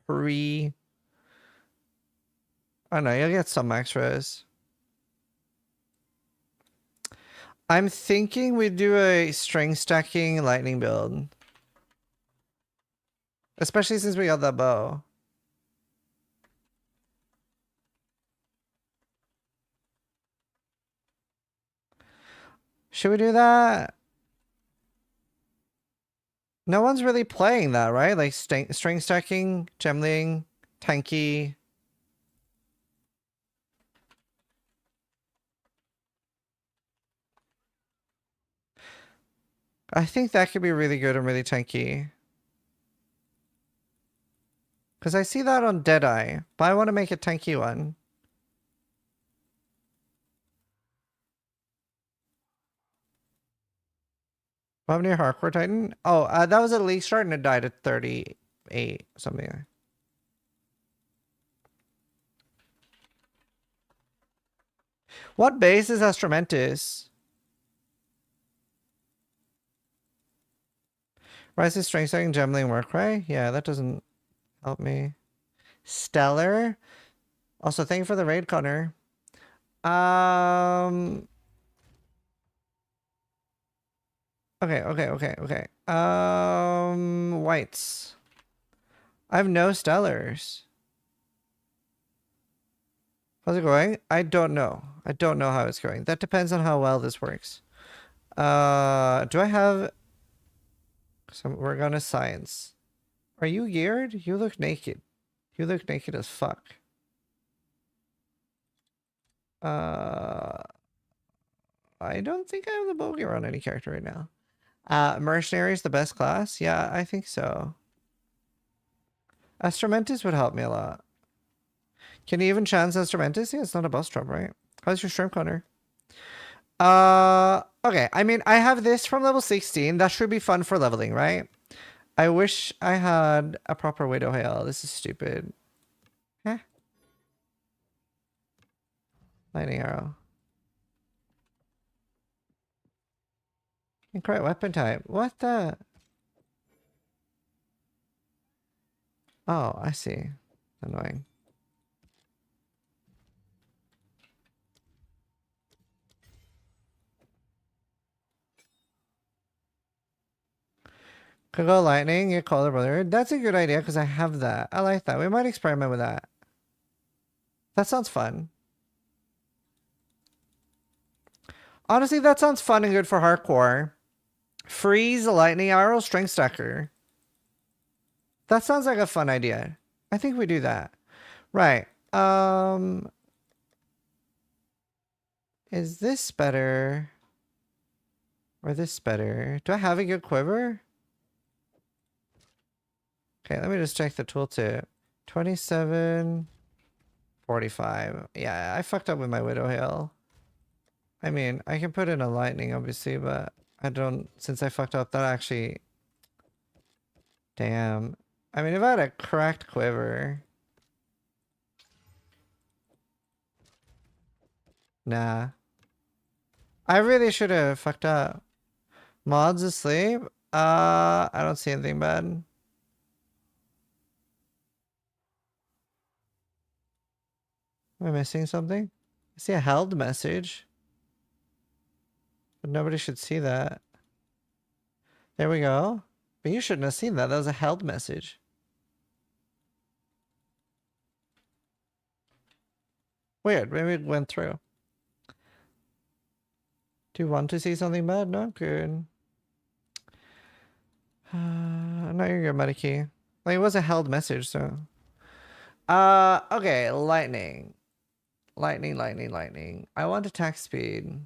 3. I don't know. You'll get some max res. I'm thinking we do a string stacking lightning build. Especially since we got that bow. Should we do that? No one's really playing that, right? Like string stacking, gemling, tanky. I think that could be really good and really tanky. Because I see that on Deadeye, but I want to make a tanky one. What happened to your hardcore titan? Oh, that was at least starting to die to 38 something. What base is Astromentis? Rise is strength stacking gemling work, right? Yeah, that doesn't help me. Stellar. Also, thank you for the raid, Connor. Okay. Whites. I have no stellars. How's it going? I don't know. I don't know how it's going. That depends on how well this works. Do I have some? We're gonna science. Are you geared? You look naked. You look naked as fuck. I don't think I have the bow gear on any character right now. Mercenary is the best class? Yeah, I think so. Astromentis would help me a lot. Can you even chance Astromentis? Yeah, it's not a boss drop, right? How's your stream, Connor? Okay. I mean, I have this from level 16. That should be fun for leveling, right? I wish I had a proper Widow Hail. This is stupid. Eh. Lightning arrow. Incorrect weapon type. What the? Oh, I see. Annoying. Could go lightning, get color brother. That's a good idea because I have that. I like that. We might experiment with that. That sounds fun. Honestly, that sounds fun and good for hardcore. Freeze, lightning arrow, strength stacker. That sounds like a fun idea. I think we do that. Right. Is this better? Or this better? Do I have a good quiver? Okay, let me just check the tooltip. 27, 45. Yeah, I fucked up with my Widow Hail. I mean, I can put in a lightning, obviously, but I don't, since I fucked up, that actually... Damn. I mean, if I had a cracked quiver... Nah. I really should have fucked up. Mods asleep? I don't see anything bad. Am I missing something? I see a held message. But nobody should see that. There we go. But you shouldn't have seen that. That was a held message. Weird. Maybe it went through. Do you want to see something bad? No? Good. No, you're good, Muddy Key. Like, it was a held message, so... okay. Lightning. Lightning, lightning, lightning. I want attack speed.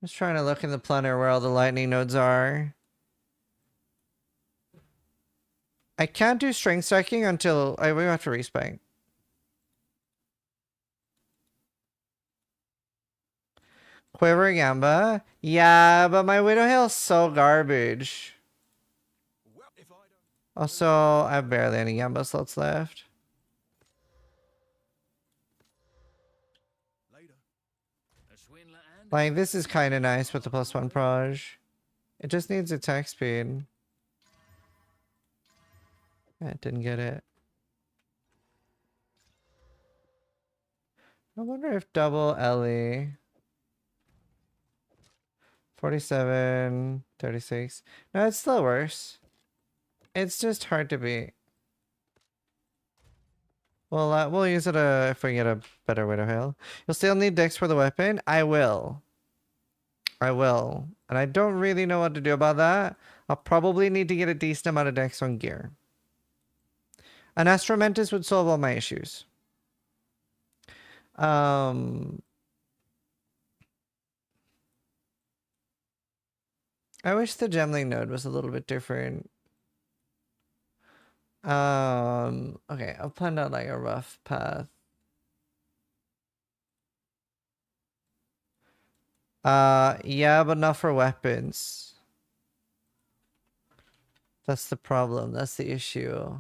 Just trying to look in the planner where all the lightning nodes are. I can't do strength stacking until we have to respec. Quiver Gamba. Yeah, but my Widow Hail's so garbage. Well, if I don't... Also, I have barely any Gamba slots left. Later. A swindler and Like, this is kind of nice with the +1 proj. It just needs attack speed. I didn't get it. I wonder if double Ellie... 47, 36. No, it's still worse. It's just hard to beat. Well, we'll use it if we get a better Widow Hail. You'll still need Dex for the weapon? I will. I will. And I don't really know what to do about that. I'll probably need to get a decent amount of Dex on gear. An Astromentis would solve all my issues. I wish the Gemling node was a little bit different. Okay, I'll plan out like a rough path. Yeah, but not for weapons. That's the problem. That's the issue.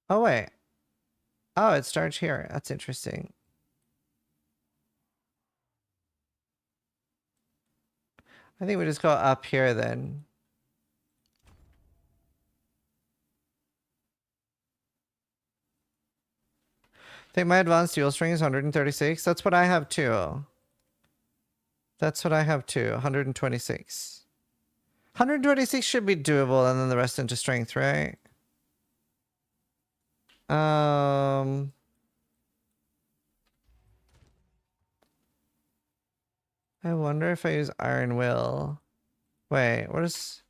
Oh, wait. Oh, it starts here. That's interesting. I think we just go up here then. I think my advanced dual string is 136. That's what I have too. That's what I have too. 126. 126 should be doable, and then the rest into strength, right? I wonder if I use Iron Will. Wait, what is...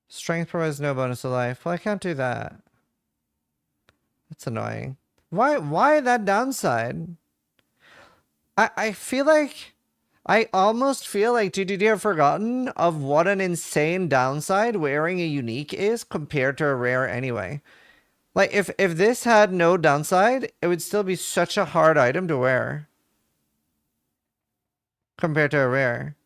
Strength provides no bonus to life. Well, I can't do that. That's annoying. Why that downside? I feel like... I almost feel like GDD have forgotten of what an insane downside wearing a unique is compared to a rare anyway. Like, if this had no downside, it would still be such a hard item to wear. Compared to a rare.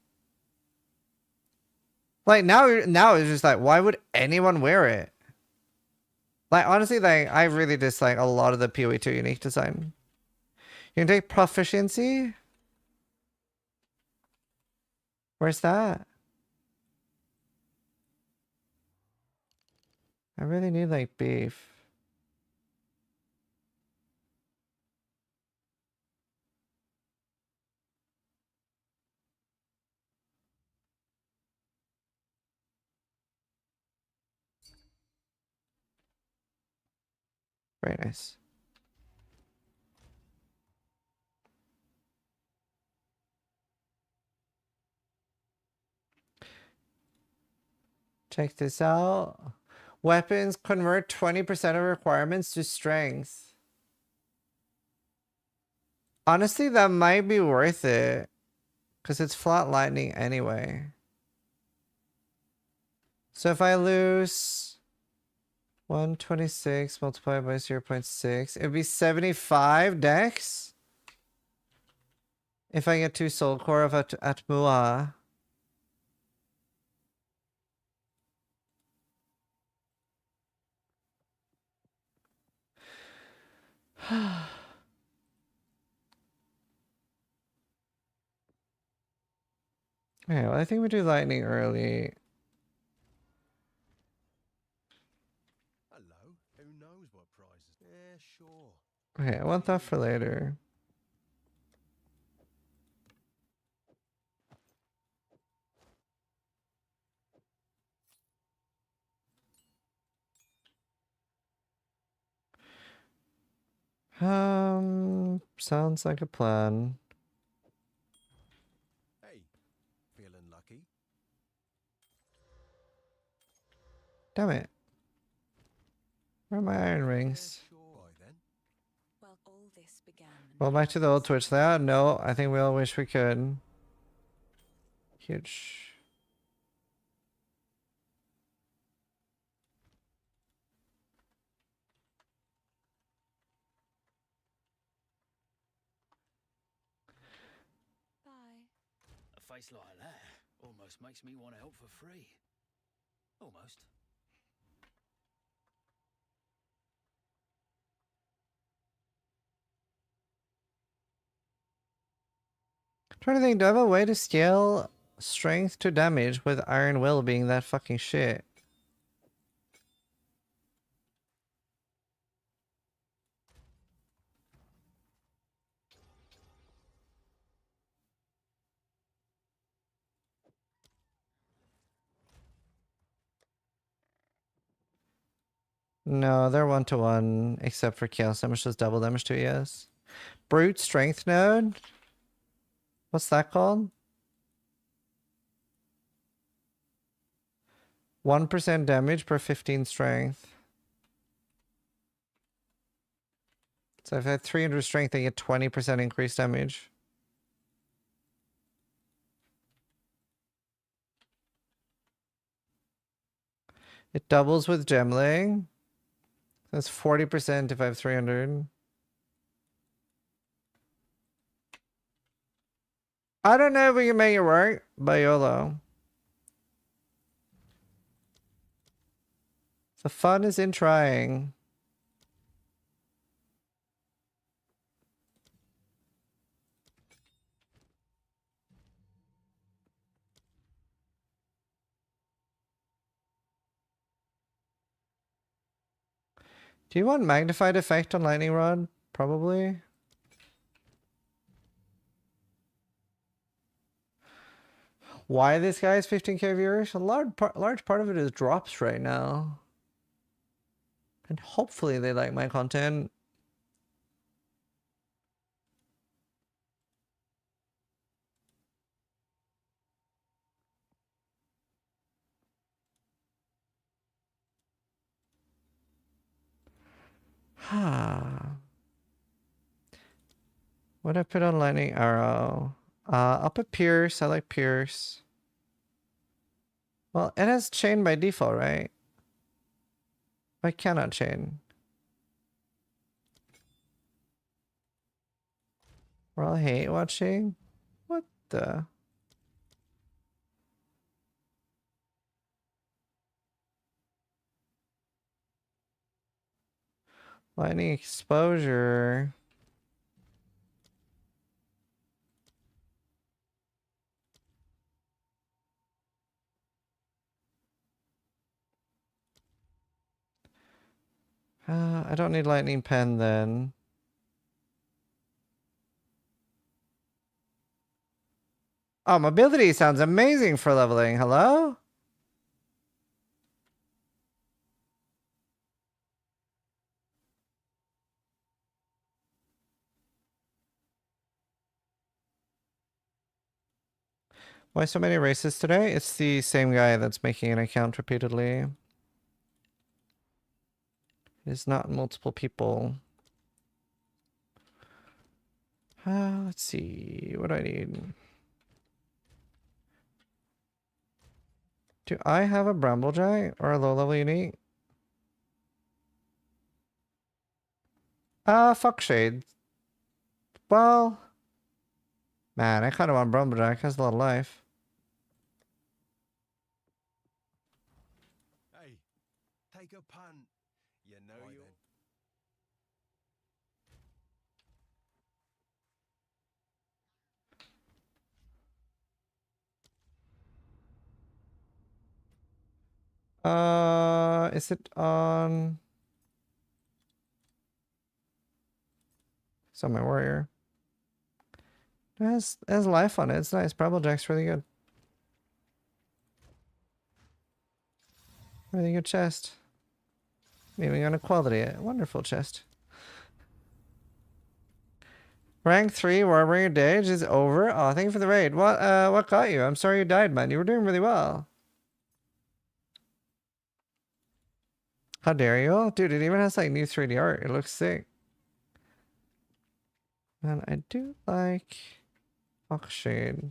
Like, now it's just like, why would anyone wear it? Like, honestly, like, I really dislike a lot of the PoE2 unique design. You can take proficiency. Where's that? I really need like beef. Very nice. Check this out. Weapons convert 20% of requirements to strength. Honestly, that might be worth it. Because it's flat lightning anyway. So if I lose 126 multiplied by 0.6, it'd be 75 dex. If I get 2 soul core of at Mua. Okay, well, I think we do lightning early. Hello. Who knows what prizes? Yeah, sure. Okay, I want that for later. Sounds like a plan. Hey, feeling lucky? Damn it. Where are my iron rings? Yeah, sure. Why then? Well, all this began. Well, back to the old Twitch layout. No, I think we all wish we could. Huge. Bye. A face like that almost makes me want to help for free. Almost. Trying to think, do I have a way to scale strength to damage with Iron Will being that fucking shit? No, they're 1-to-1, except for chaos damage does double damage to yes. Brute strength node? What's that called? 1% damage per 15 strength. So if I had 300 strength, I get 20% increased damage. It doubles with gemling. That's 40% if I have 300. I don't know if we can make it work, but YOLO. The fun is in trying. Do you want magnified effect on lightning rod? Probably. Why this guy is 15k viewers? A large part of it is drops right now. And hopefully they like my content. What I put on lightning arrow? I'll put Pierce. I like Pierce. Well, it has chain by default, right? I cannot chain. Well, I hate watching. What the? Lightning exposure. I don't need lightning pen then. Oh, mobility sounds amazing for leveling. Hello? Why so many races today? It's the same guy that's making an account repeatedly. It's not multiple people. Let's see. What do I need? Do I have a Bramblejay or a low level unique? Fuck Shade. Well, man, I kind of want Bramblejay. It has a lot of life. Hey, take a punt. You know you. Is it on? It's on my warrior. It has life on it. It's nice. Bramblejack's really good. Really good chest. Even gonna quality it. Wonderful chest. Rank 3 Warbringer Dage is over. Oh, thank you for the raid. What got you? I'm sorry you died, man. You were doing really well. How dare you? Dude, it even has like new 3D art. It looks sick. Man, I do like Foxshade.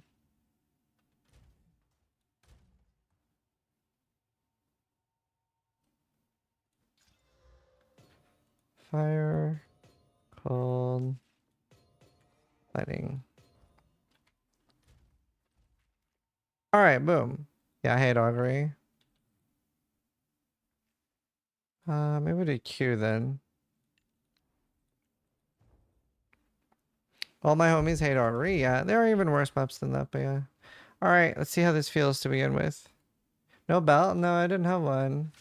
Fire, cold, lightning. Alright, boom. Yeah, I hate augury. Maybe we do Q then. All my homies hate augury. Yeah, there are even worse maps than that, but yeah. Alright, let's see how this feels to begin with. No belt? No, I didn't have one.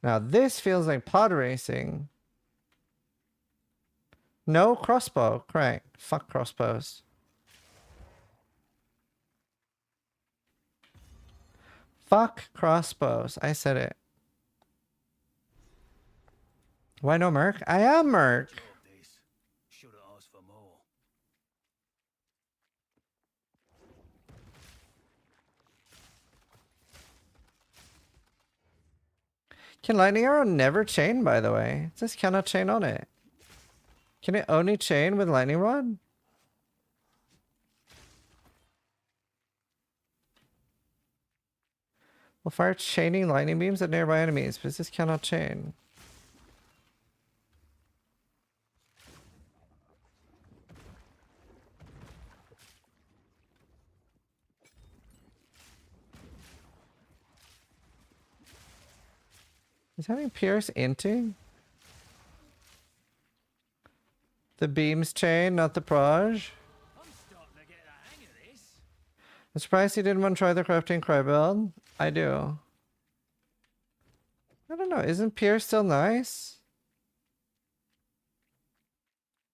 Now this feels like pod racing. No crossbow. Correct. Fuck crossbows. Fuck crossbows. I said it. Why no Merc? I am Merc. Should have asked for more. Can lightning arrow never chain, by the way? It just cannot chain on it. Can it only chain with lightning rod? Will fire chaining lightning beams at nearby enemies, but this cannot chain. Is having Pierce into? The beams chain, not the proj. I'm starting to get the hang of this. I'm surprised he didn't want to try the crafting cry build. I do. I don't know. Isn't Pierce still nice?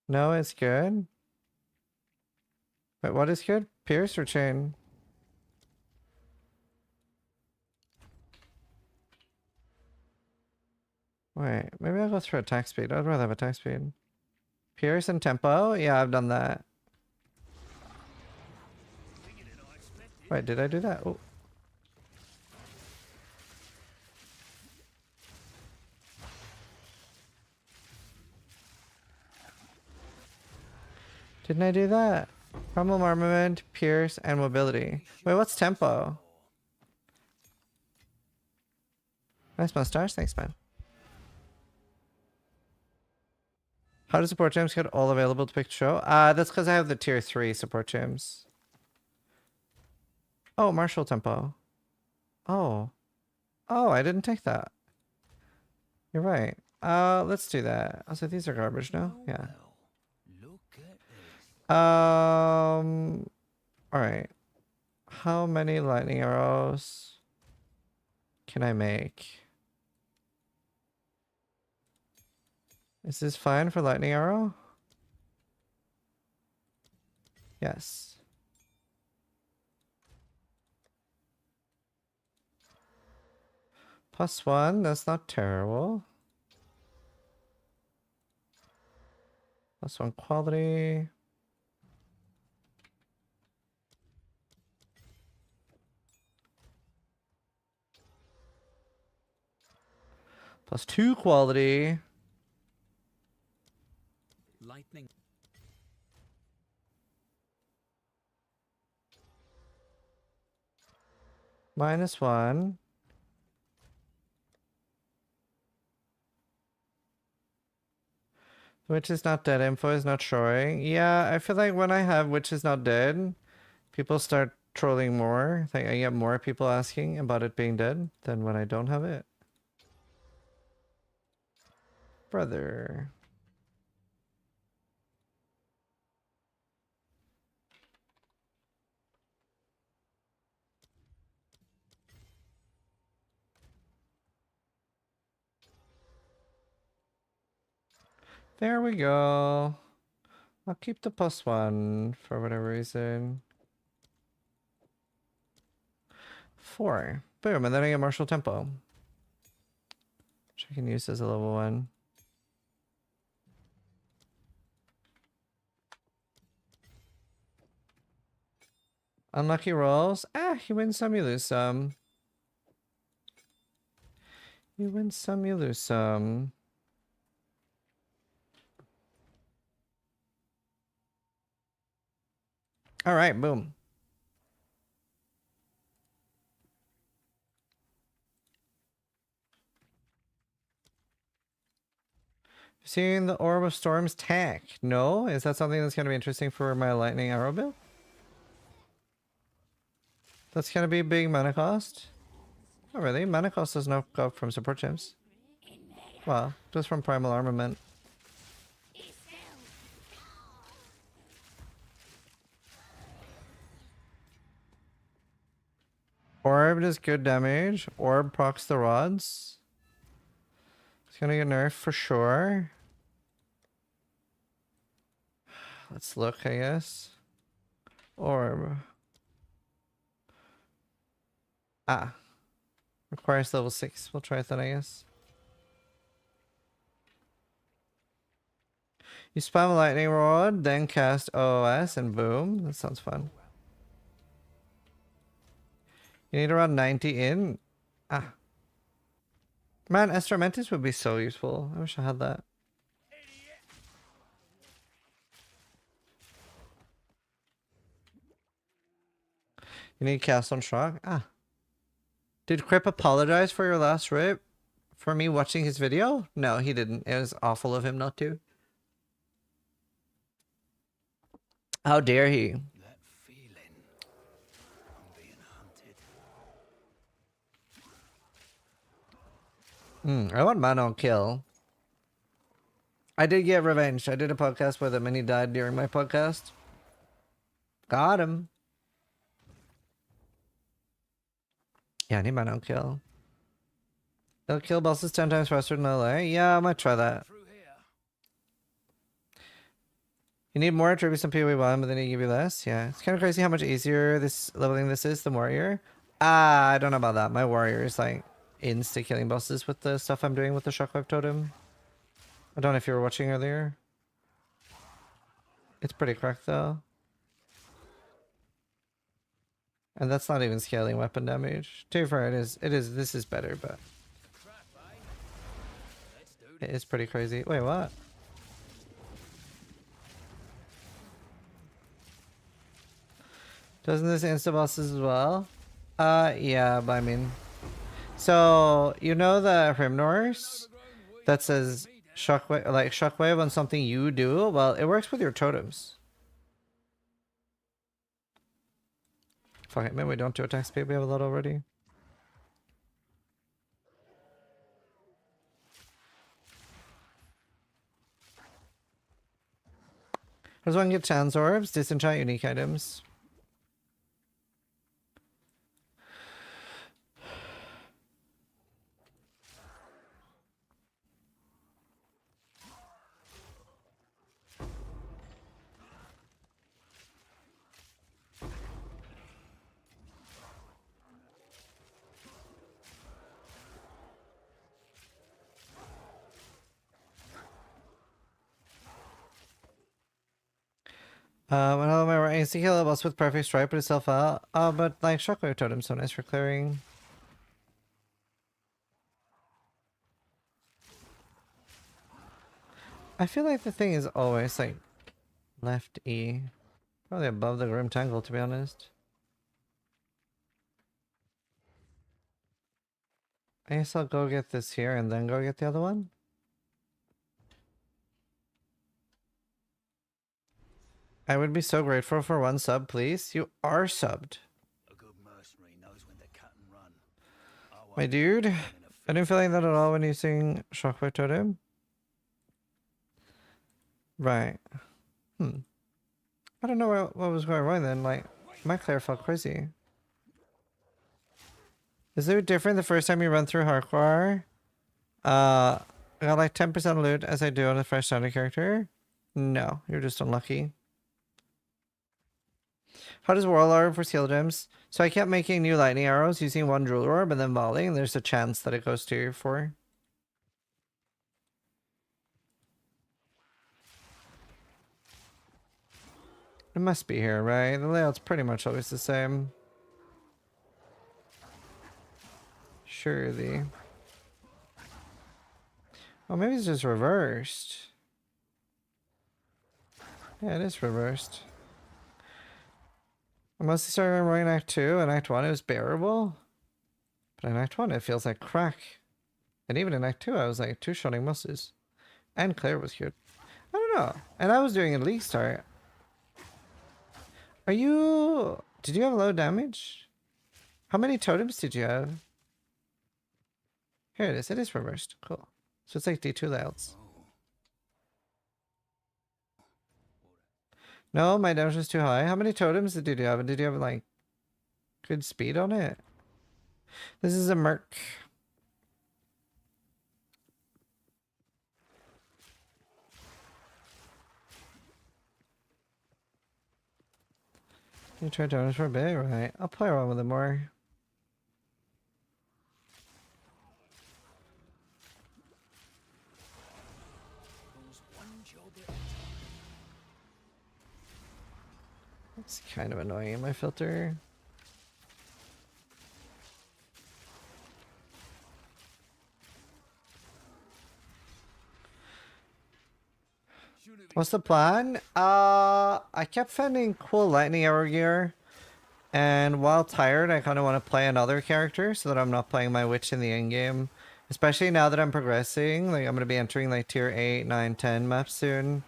No, it's good. Wait, what is good? Pierce or chain? Wait, maybe I'll go through attack speed. I'd rather have attack speed. Pierce and tempo? Yeah, I've done that. Wait, did I do that? Oh. Didn't I do that? Crumble armament, pierce, and mobility. Wait, what's tempo? Nice mustache, thanks, man. How do support gems get all available to pick to show? That's because I have the tier 3 support gems. Oh, martial tempo. Oh. Oh, I didn't take that. You're right. Let's do that. Also, these are garbage now. Well, Yeah. well, look at this. All right. How many lightning arrows can I make? Is this fine for lightning arrow? Yes. +1, that's not terrible. +1 quality. +2 quality. Lightning. -1. Which is not dead info is not showing. Yeah, I feel like when I have which is not dead, people start trolling more. Like I get more people asking about it being dead than when I don't have it. Brother. There we go. I'll keep the +1 for whatever reason. 4. Boom, and then I get martial tempo. Which I can use as a level 1. Unlucky rolls. Ah, you win some, you lose some. You win some, you lose some. All right, boom. Seeing the Orb of Storms tack. No? Is that something that's going to be interesting for my lightning arrow build? That's going to be a big mana cost? Oh, really? Mana cost does not go up from support gems. Well, just from primal armament. Orb does good damage. Orb procs the rods. It's gonna get nerfed for sure. Let's look, I guess. Orb. Ah. Requires level 6. We'll try it then, I guess. You spam a lightning rod, then cast OOS, and boom. That sounds fun. You need around 90 in. Ah. Man, Ascendancies would be so useful. I wish I had that. You need cast on shock? Ah. Did Crip apologize for your last rip? For me watching his video? No, he didn't. It was awful of him not to. How dare he? That feeling. I'm being hunted. I want mana on kill. I did get revenge. I did a podcast with him and he died during my podcast. Got him. Yeah, I need mana on kill. It'll kill bosses 10 times faster than LA. Yeah, I might try that. Through here. You need more attributes than PoE1, but then you give you less. Yeah, it's kind of crazy how much easier this leveling this is, the warrior. Ah, I don't know about that. My warrior is like insta killing bosses with the stuff I'm doing with the shockwave totem. I don't know if you were watching earlier. It's pretty cracked though. And that's not even scaling weapon damage. To be fair, this is better, but Crap, eh? Let's do this. it is pretty crazy. Wait, what? Doesn't this insta bosses as well? Yeah, but I mean, so you know the Hrimnors that says shockwave, like shockwave on something you do? Well, it works with your totems. Fuck it, maybe we don't do attack speed. We have a lot already. How does one get chance orbs? Disenchant unique items. And all my right, AC kill boss with perfect strike, put itself out. But like shockwave totem, so nice for clearing. I feel like the thing is always like left E, probably above the Grim Tangle, to be honest. I guess I'll go get this here and then go get the other one. I would be so grateful for one sub, please. You are subbed. A good mercenary knows when to cut and run. My dude, I didn't feel like that at all when using Shockwave Totem. Right. I don't know what was going wrong then. Like, my Claire felt crazy. Is it different the first time you run through hardcore? I got like 10% loot as I do on a fresh starter character. No, you're just unlucky. How does Warlord for Seal Gems? So I kept making new lightning arrows using one Jewel Orb and then volleying. There's a chance that it goes 2 or 4. It must be here, right? The layout's pretty much always the same. Surely. Oh, maybe it's just reversed. Yeah, it is reversed. I mostly started running Act 2, and Act 1 it was bearable. But in Act 1 it feels like crack. And even in Act 2 I was like two-shotting muscles. And Claire was cute. I don't know. And I was doing at least start. Are you... Did you have low damage? How many totems did you have? Here it is. It is reversed. Cool. So it's like D2 layouts. No, my damage was too high. How many totems did you have? And did you have like good speed on it? This is a merc. You try damage for a bit, right? I'll play around with it more. It's kind of annoying in my filter. What's the plan? I kept finding cool lightning arrow gear, and while tired, I kind of want to play another character so that I'm not playing my witch in the end game. Especially now that I'm progressing, like I'm gonna be entering like tier 8, 9, 10 maps soon.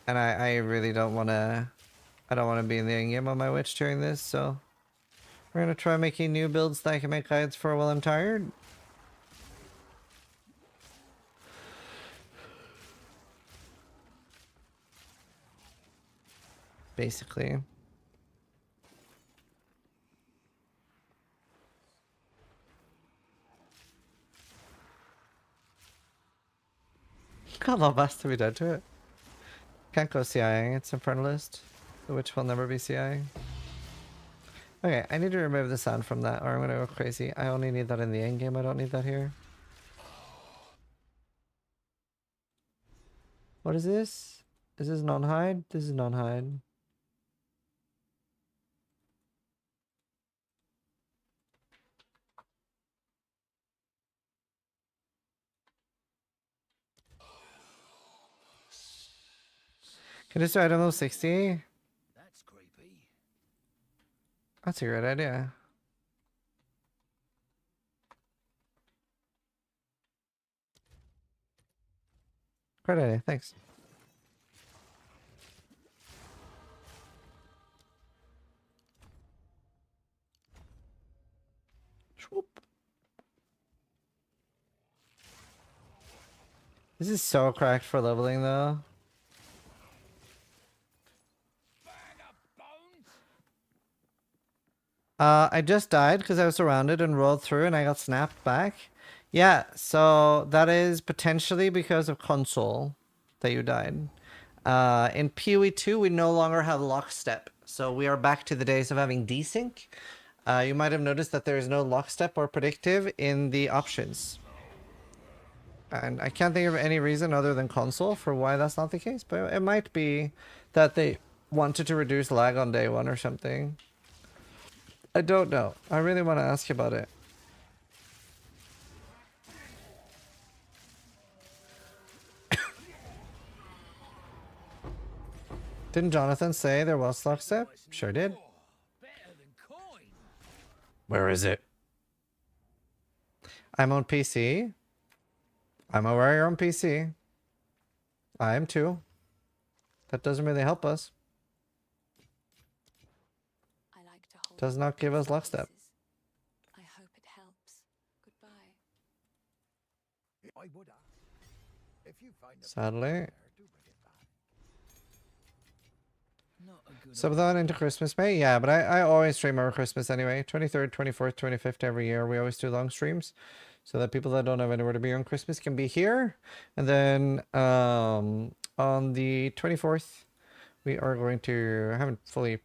And I really don't want to. I don't want to be in the end game on my witch during this, so we're gonna try making new builds that I can make guides for while I'm tired. Basically. Got a lot of us to be dead to it. Can't go CIing, it's Infernalist. The witch will never be CIing. Okay, I need to remove the sound from that or I'm gonna go crazy. I only need that in the end game, I don't need that here. What is this? Is this non-hide? This is non-hide. Can I start item level 60? That's creepy. That's a great idea. Great idea, thanks. Swoop. This is so cracked for leveling though. I just died because I was surrounded and rolled through and I got snapped back. Yeah, so that is potentially because of console that you died. In PoE 2, we no longer have lockstep. So we are back to the days of having desync. You might have noticed that there is no lockstep or predictive in the options. And I can't think of any reason other than console for why that's not the case, but it might be that they wanted to reduce lag on day one or something. I don't know. I really want to ask you about it. Didn't Jonathan say there was lockstep? Sure did. Better than coin. Where is it? I'm on PC. I'm aware you're on PC. I am too. That doesn't really help us. I like to hold Does not give us lockstep. places. I hope it helps. Goodbye. I would have. If you find a Sadly. there, do bring it back. Not a good Subathon into Christmas, May? Yeah, but I always stream over Christmas anyway. 23rd, 24th, 25th every year. We always do long streams. So that people that don't have anywhere to be on Christmas can be here. And then on the 24th, we are going to, I haven't fully,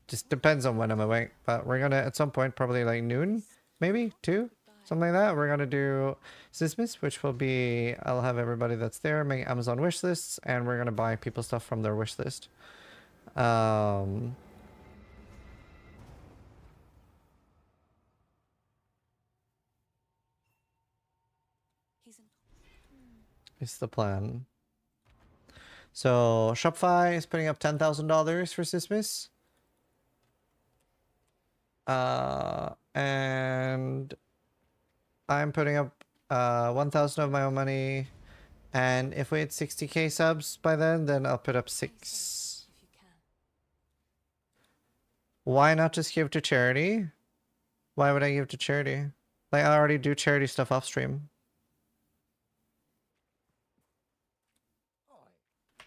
just depends on when I'm awake. But we're going to, at some point, probably like noon, maybe 2, something like that. We're going to do Xmas, which will be, I'll have everybody that's there make Amazon wish lists. And we're going to buy people stuff from their wish list. He's an It's the plan. So Shopify is putting up $10,000 for Xmas. And I'm putting up 1,000 of my own money. And if we hit 60k subs by then I'll put up 6. if you can. Why not just give to charity? Why would I give to charity? Like, I already do charity stuff off stream.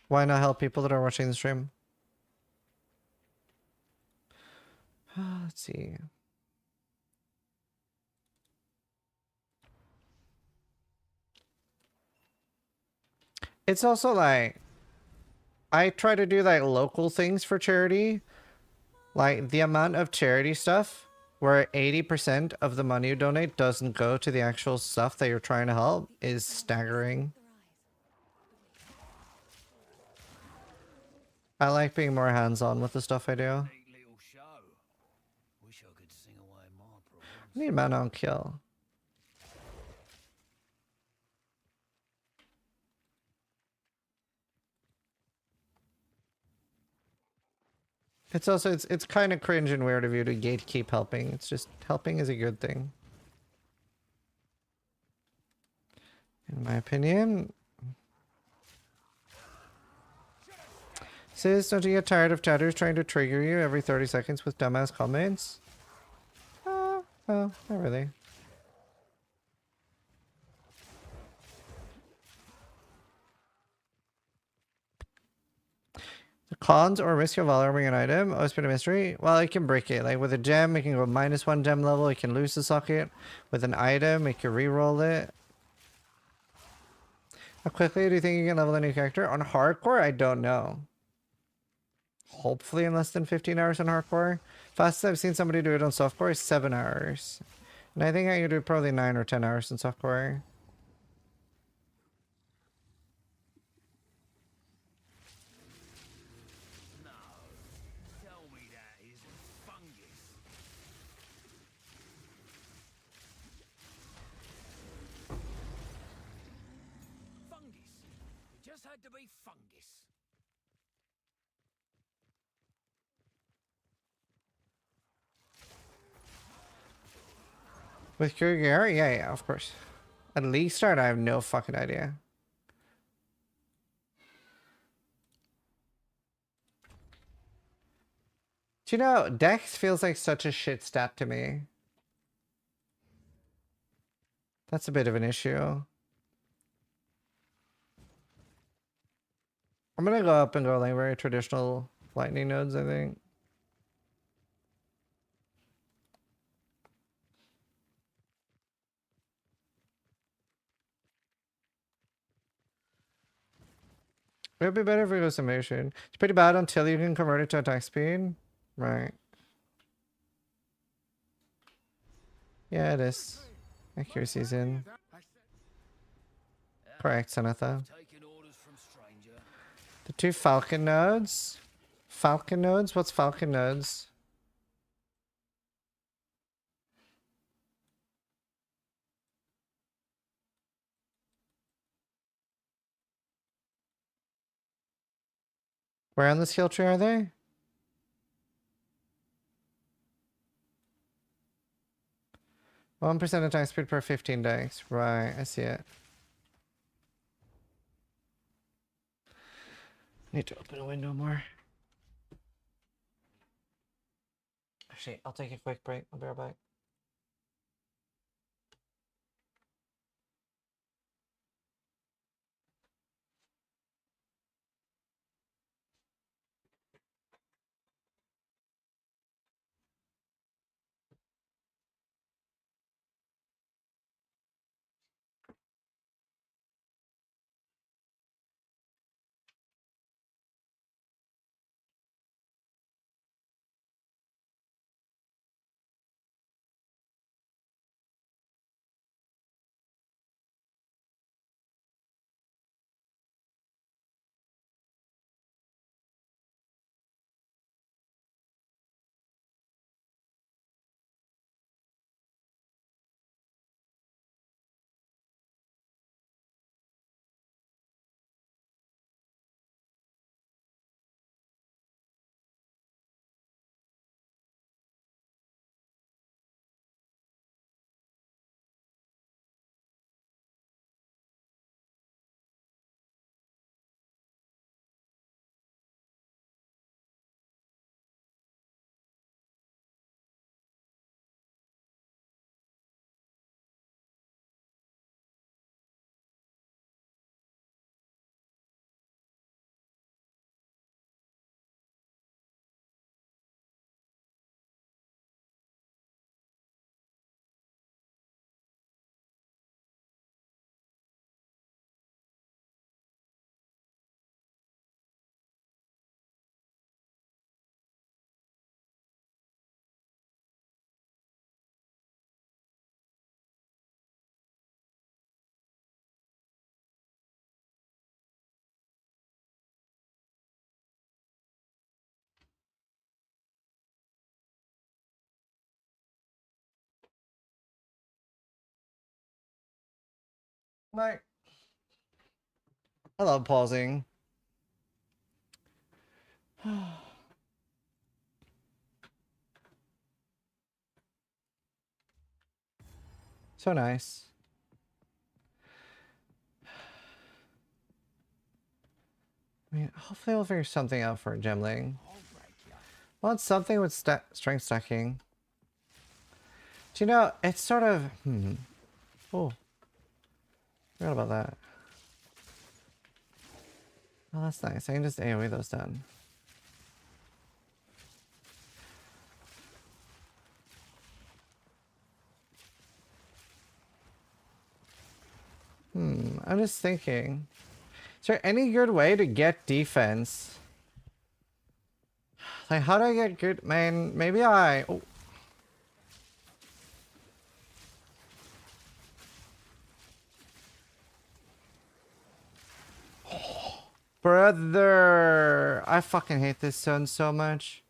Why not help people that are watching the stream? Let's see. It's also like, I try to do like local things for charity. Like the amount of charity stuff where 80% of the money you donate doesn't go to the actual stuff that you're trying to help is staggering. I like being more hands-on with the stuff I do. neat little show. Wish I could sing away my problems. I need mana on kill. It's also, it's kind of cringe and weird of you to gatekeep helping. It's just, helping is a good thing. In my opinion. Sis, don't you get tired of chatters trying to trigger you every 30 seconds with dumbass comments? Well, not really. The cons or risk of valuing an item. Oh, it's been a mystery. Well, it can break it. Like with a gem, it can go -1 gem level. It can lose the socket. With an item, it can re-roll it. How quickly do you think you can level a new character? On hardcore, I don't know. Hopefully in less than 15 hours on hardcore. Fastest I've seen somebody do it on softcore is 7 hours. And I think I could do probably 9 or 10 hours in softcore. Tell me that isn't fungus. Fungus. It just had to be fungus. With Kruger? Yeah, of course. At least start, I have no fucking idea. Do you know, Dex feels like such a shit stat to me. That's a bit of an issue. I'm gonna go up and go like very traditional lightning nodes, I think. It would be better if it goes to motion. It's pretty bad until you can convert it to attack speed. Right. Yeah, it is. Accuracy's in. Correct, Sanatha. Taking orders from stranger. The 2 Falcon nodes. Falcon nodes? What's Falcon nodes? Where on the skill tree are they? One percent attack speed per 15 decks. Right, I see it. Need to open a window more. Actually, I'll take a quick break. I'll be right back. Right. I love pausing. So nice. I mean, hopefully we'll figure something out for Gemling. Well, it's something with strength stacking. Do you know, it's sort of... Oh. Forgot about that. Oh, that's nice. I can just AoE those down. I'm just thinking. Is there any good way to get defense? Like, how do I get good... Man, maybe I... Oh. Brother! I fucking hate this zone so much.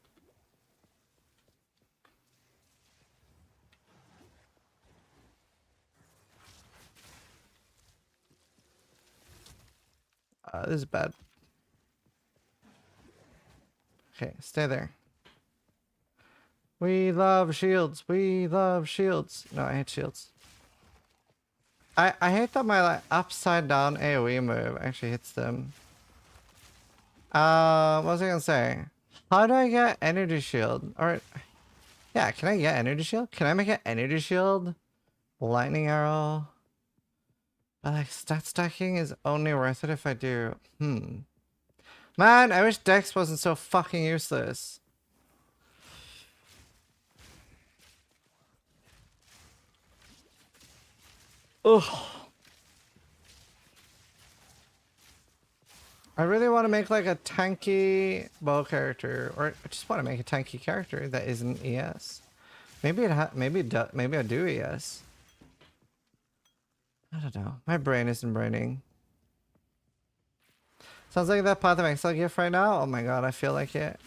This is bad. Okay, stay there. We love shields. We love shields. No, I hate shields. I hate that my like upside down AoE move actually hits them. What was I gonna say? How do I get energy shield? Or yeah, can I get energy shield? Can I make an energy shield? Lightning arrow. But like stat stacking is only worth it if I do. Man, I wish Dex wasn't so fucking useless. Ugh. I really want to make like a tanky bow character, or I just want to make a tanky character that isn't ES. Maybe maybe I do ES. I don't know. My brain isn't braining. Sounds like that Path of Exile gift right now. Oh my god, I feel like it.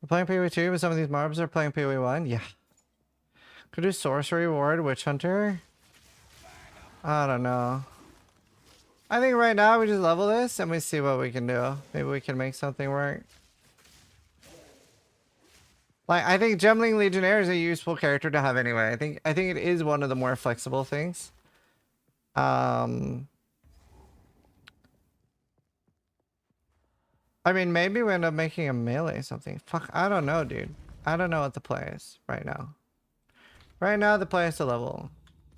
We're playing PoE 2, but some of these mobs are playing PoE 1. Yeah. Could do Sorcery Ward, Witch Hunter. I don't know. I think right now we just level this and we see what we can do. Maybe we can make something work. Like, I think Gemling Legionnaire is a useful character to have anyway. I think it is one of the more flexible things. I mean, maybe we end up making a melee something. Fuck, I don't know, dude. I don't know what the play is right now. Right now, the play is to level.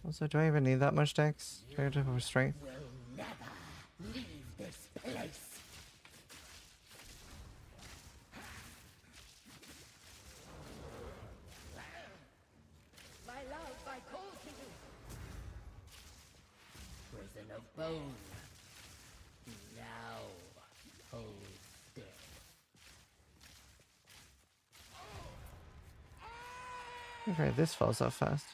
Also, do I even need that much dex? Do I have to have strength? Leave this place. My love, I call to you. Prison of bone. Now, hold still. Okay, this falls off fast.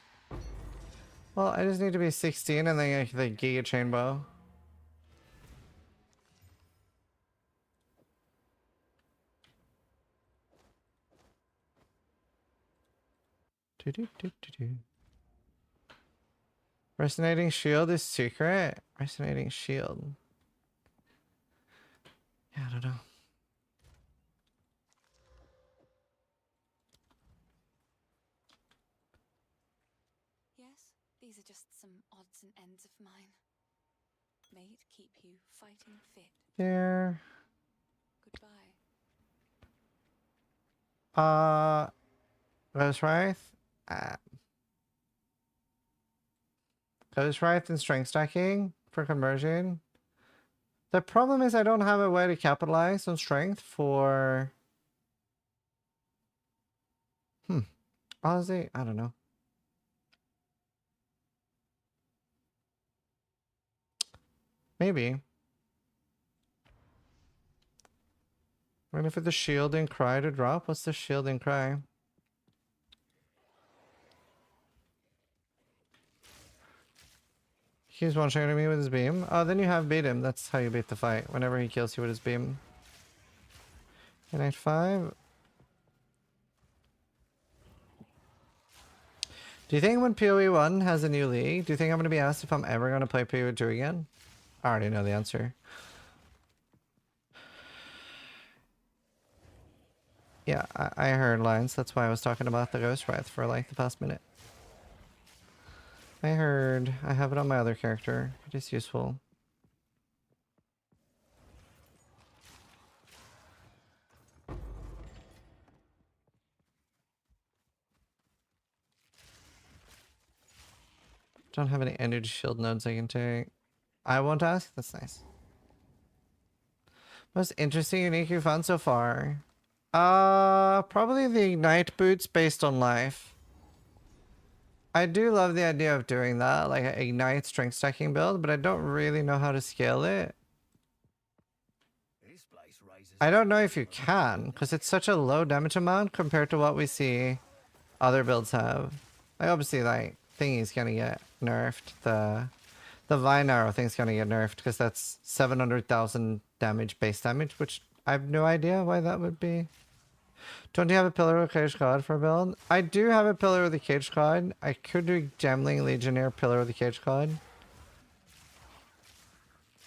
Well, I just need to be 16 and then the Giga Chain Bow. Resonating Shield is secret? Resonating Shield. Yeah, I don't know. Yes, these are just some odds and ends of mine. May it keep you fighting fit. There. Goodbye. Ghost Wraith. Ghost Wraith and strength stacking for conversion. The problem is I don't have a way to capitalize on strength for... Honestly, I don't know. Maybe. Waiting for the shield and cry to drop. What's the shield and cry? He's one-shotting me with his beam. Oh, then you have beat him. That's how you beat the fight. Whenever he kills you with his beam. Knight 5. Do you think when PoE 1 has a new league, do you think I'm going to be asked if I'm ever going to play PoE 2 again? I already know the answer. Yeah, I heard lines. That's why I was talking about the Ghost Wraith for like the past minute. I heard. I have it on my other character. It is useful. Don't have any energy shield nodes I can take. I won't ask? That's nice. Most interesting, unique you found so far? Probably the Ignite boots based on life. I do love the idea of doing that, like an Ignite strength stacking build, but I don't really know how to scale it. I don't know if you can, because it's such a low damage amount compared to what we see other builds have. Like obviously, like, thingy's gonna get nerfed. The Vine Arrow thing's gonna get nerfed, because that's 700,000 damage base damage, which I have no idea why that would be. Don't you have a Pillar of the Cage God for a build? I do have a Pillar of the Cage God. I could do Gemling Legionnaire Pillar of the Cage God.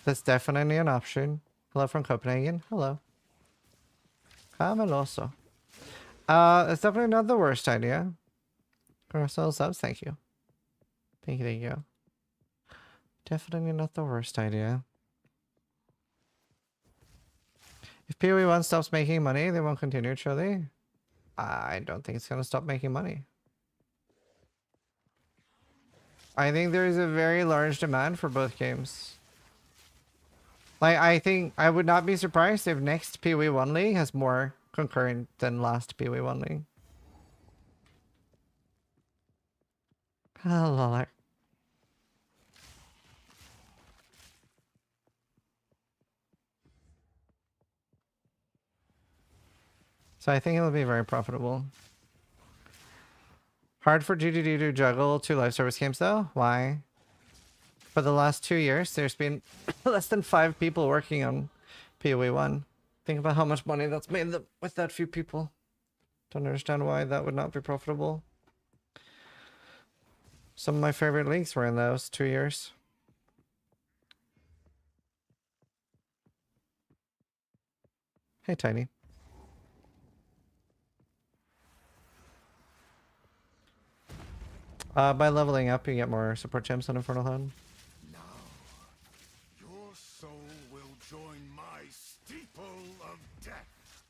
That's definitely an option. Hello from Copenhagen. Hello. Cameloso. It's definitely not the worst idea. Carousel subs, thank you. Thank you, thank you. Definitely not the worst idea. If PoE 1 stops making money, they won't continue, surely? I don't think it's going to stop making money. I think there is a very large demand for both games. Like, I think I would not be surprised if next PoE 1 League has more concurrent than last PoE1 league. Hello. So I think it'll be very profitable. Hard for GDD to juggle 2 live service games though? Why? For the last 2 years, there's been less than 5 people working on PoE1. Think about how much money that's made with that few people. Don't understand why that would not be profitable. Some of my favorite leagues were in those 2 years. Hey, Tiny. By leveling up, you get more support gems on Infernal Hunt. Now, your soul will join my steeple of death.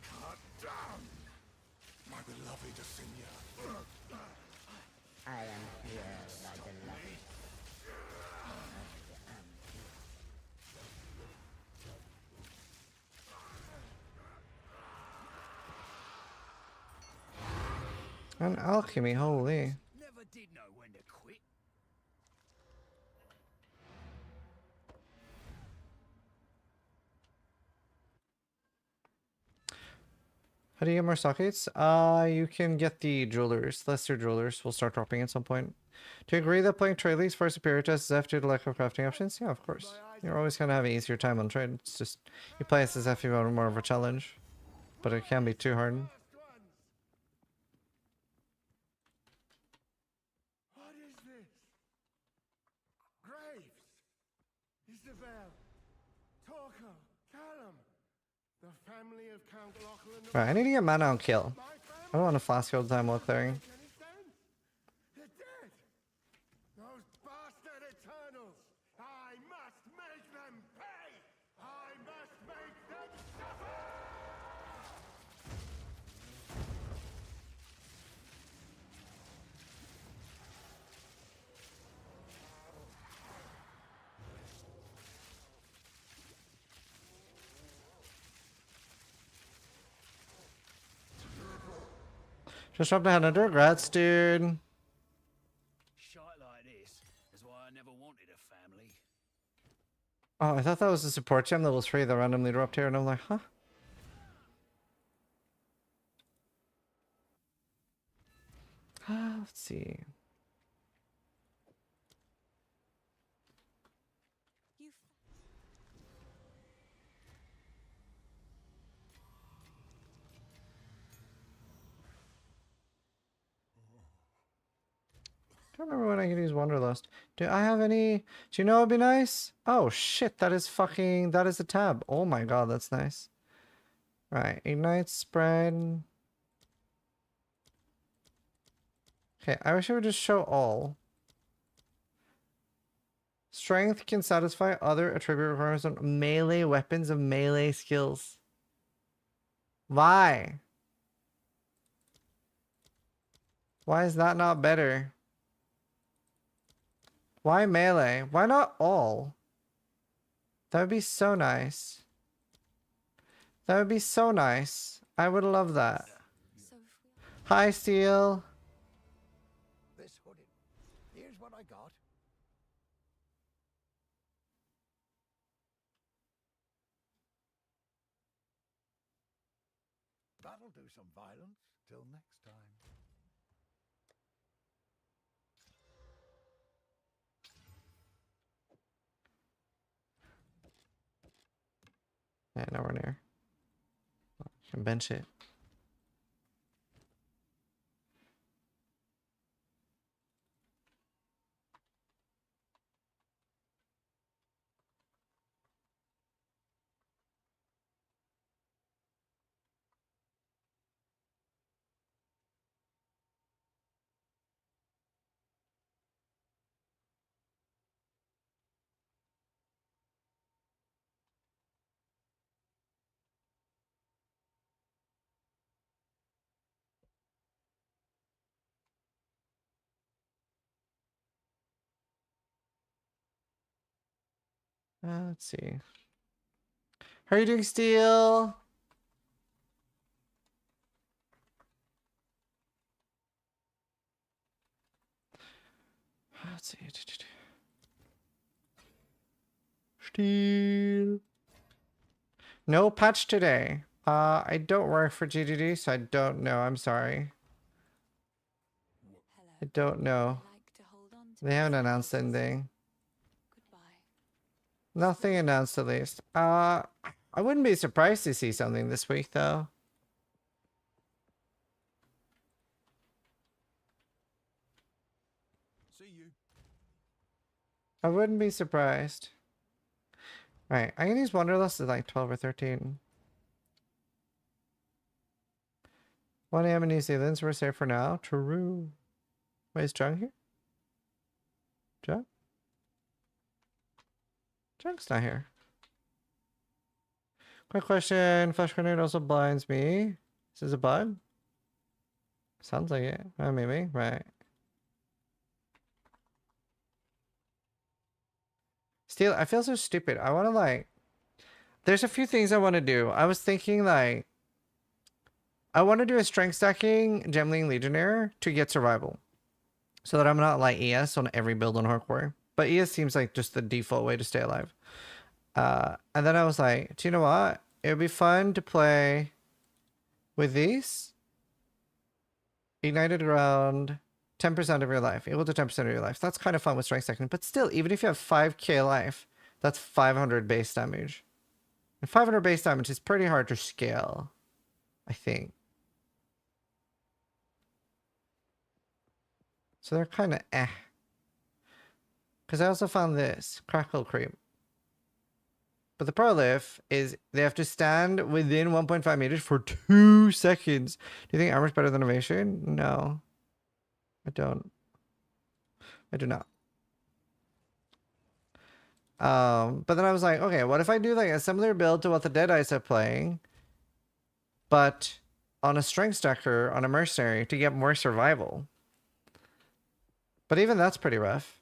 Cut down, my beloved Ascendancies. I am here, my beloved. And alchemy, holy. Never did know when to quit. How do you get more sockets? You can get the jewelers. Lesser jewelers will start dropping at some point. Do you agree that playing trade leagues for superior to SSF due to lack of crafting options? Yeah, of course. You're always gonna have an easier time on trade. It's just you play SSF, you want more of a challenge, but it can be too hard. What is this? Graves, Isabel, Torquil, Callum, the family of Count Lachlan. Right, I need to get mana on kill. My I family? don't want to flask all the time while clearing. Make any sense? They're dead. Those bastard Eternals. I must make them pay. I must make them suffer. Just dropped a hand under. Grats, dude. Shite like this is why I never wanted a family. Oh, I thought that was a support gem that was free that randomly dropped here, and I'm like, huh? Let's see. You I don't remember when I could use Wanderlust. Do I have any? Do you know what would be nice? Oh shit, that is fucking. That is a tab. Oh my god, that's nice. Right, ignite spread. Okay, I wish I would just show all. Strength can satisfy other attribute requirements on melee weapons of melee skills. Why? Why is that not better? Why melee? Why not all? That would be so nice. That would be so nice. I would love that. so if we Hi, Steel. This hooded. Here's what I got. That'll do some violence. Till next time. Yeah, nowhere near. Can bench it. Let's see. How are you doing, Steel? Let's see. Steel. No patch today. I don't work for GDD, so I don't know. I'm sorry. Hello. I don't know. Like to hold on to They haven't these announced places. anything. Goodbye. Nothing announced at least. I wouldn't be surprised to see something this week though. See you. I wouldn't be surprised. Alright, I can use Wanderlust at like 12 or 13. 1 a.m. in New Zealand, so we're safe for now. True. Wait, is Jung here? Jung? Jung's not here. Quick question. Flash grenade also blinds me. Is this a bug? Sounds like it. Oh, maybe. Right. Steel, I feel so stupid. I want to like... There's a few things I want to do. I was thinking like... I want to do a strength stacking Gemling Legionnaire to get survival. So that I'm not like ES on every build on hardcore. But ES seems like just the default way to stay alive. And then I was like, do you know what? It would be fun to play with these. Ignited around 10% of your life. Equal to 10% of your life. That's kind of fun with strength stacking. But still, even if you have 5k life, that's 500 base damage. And 500 base damage is pretty hard to scale, I think. So they're kind of eh. Because I also found this. Crackle Creep. But the prolif is they have to stand within 1.5 meters for 2 seconds. Do you think armor's better than evasion? No. I don't. I do not. But then I was like, okay, what if I do like a similar build to what the Deadites are playing, but on a strength stacker on a mercenary to get more survival? But even that's pretty rough.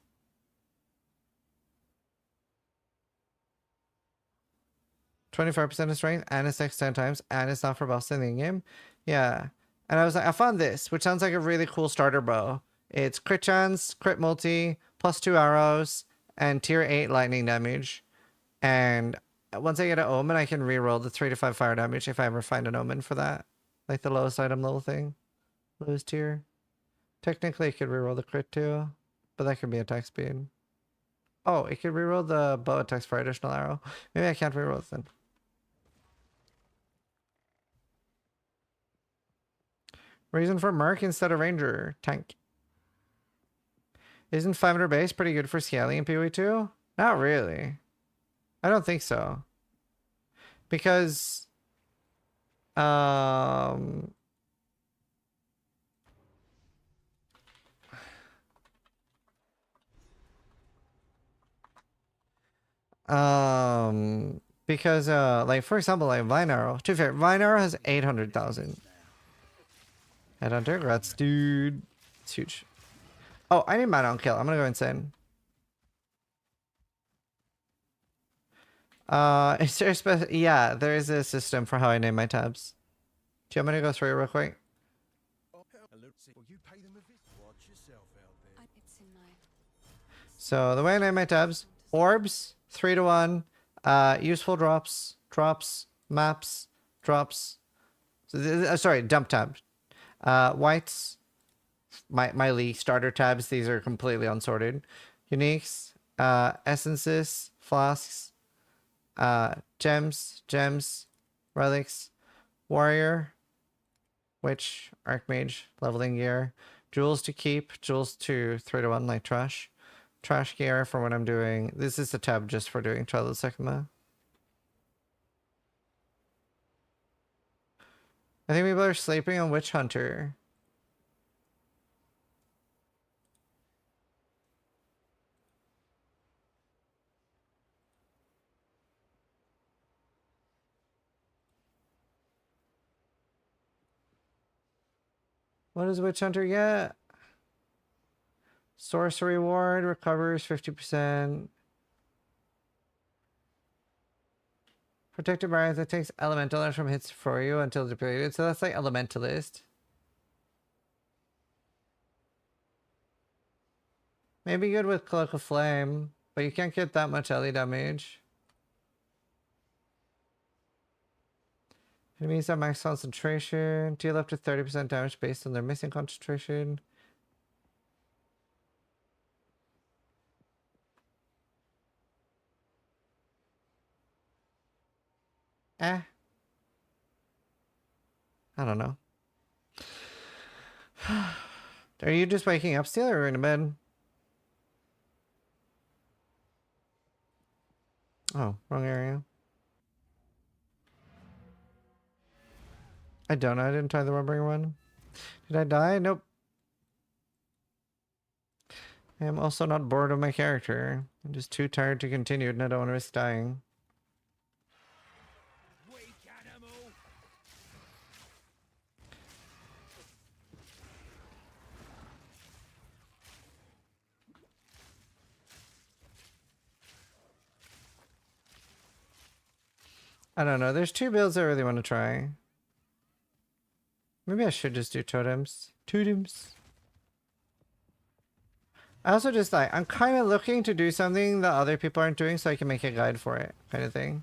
25% of strength, and it's next 10 times, and it's not for boss in the game. Yeah. And I was like, I found this, which sounds like a really cool starter bow. It's crit chance, crit multi, plus 2 arrows, and tier 8 lightning damage. And once I get an omen, I can reroll the 3 to 5 fire damage if I ever find an omen for that. Like the lowest item level thing. Lowest tier. Technically, it could reroll the crit too, but that could be attack speed. Oh, it could reroll the bow attacks for additional arrow. Maybe I can't reroll it then. Reason for Merc instead of Ranger. Tank. Isn't 500 base pretty good for scaling in PoE2? Not really. I don't think so. Because... because, like, for example, like, Vine Arrow. To be fair, Vine Arrow has 800,000. Headhunter, congrats, dude. It's huge. Oh, I need mana on kill. I'm gonna go insane. Is there a special... Yeah, there is a system for how I name my tabs. Do you want me to go through it real quick? Well, you pay them a visit. Watch yourself out there. It's in my So the way I name my tabs: orbs, 3 to 1, useful drops, maps, drops. So sorry, dump tab. Whites, my league starter tabs. These are completely unsorted. Uniques, essences, flasks, gems, relics, warrior, witch, archmage, leveling gear, jewels to keep, jewels to 3 to 1 like trash. Trash gear for when I'm doing... This is the tab just for doing Child of Sigma. I think people are sleeping on Witch Hunter. What does Witch Hunter get? Sorcery Ward recovers 50%. Protected by that takes elemental damage from hits for you until depleted. So that's like elementalist. Maybe good with Cloak of Flame, but you can't get that much LE damage. Enemies have max concentration. Deal up to 30% damage based on their missing concentration. I don't know. Are you just waking up still or in a bed? Oh, wrong area. I don't know. I didn't try the rubbering one. Did I die? Nope. I am also not bored of my character. I'm just too tired to continue and I don't want to risk dying. Weak animal. I don't know. There's two builds I really want to try. Maybe I should just do totems. Totems. I also just like, I'm kind of looking to do something that other people aren't doing so I can make a guide for it, kind of thing.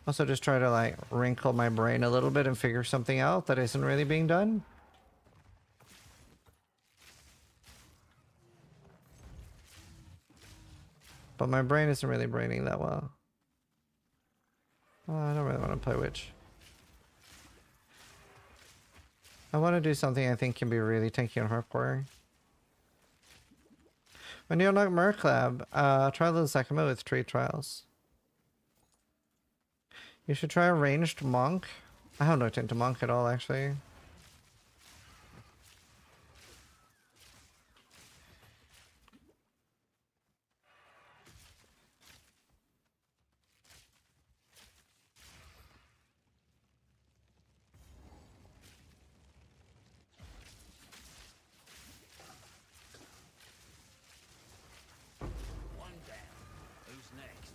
Also just try to like wrinkle my brain a little bit and figure something out that isn't really being done. But my brain isn't really braining that well. Oh, I don't really want to play Witch. I want to do something I think can be really tanky and hardcore. When you unlock Merclab, try the second mode with trade trials. You should try a ranged monk. I haven't looked into monk at all, actually. One down. Who's next?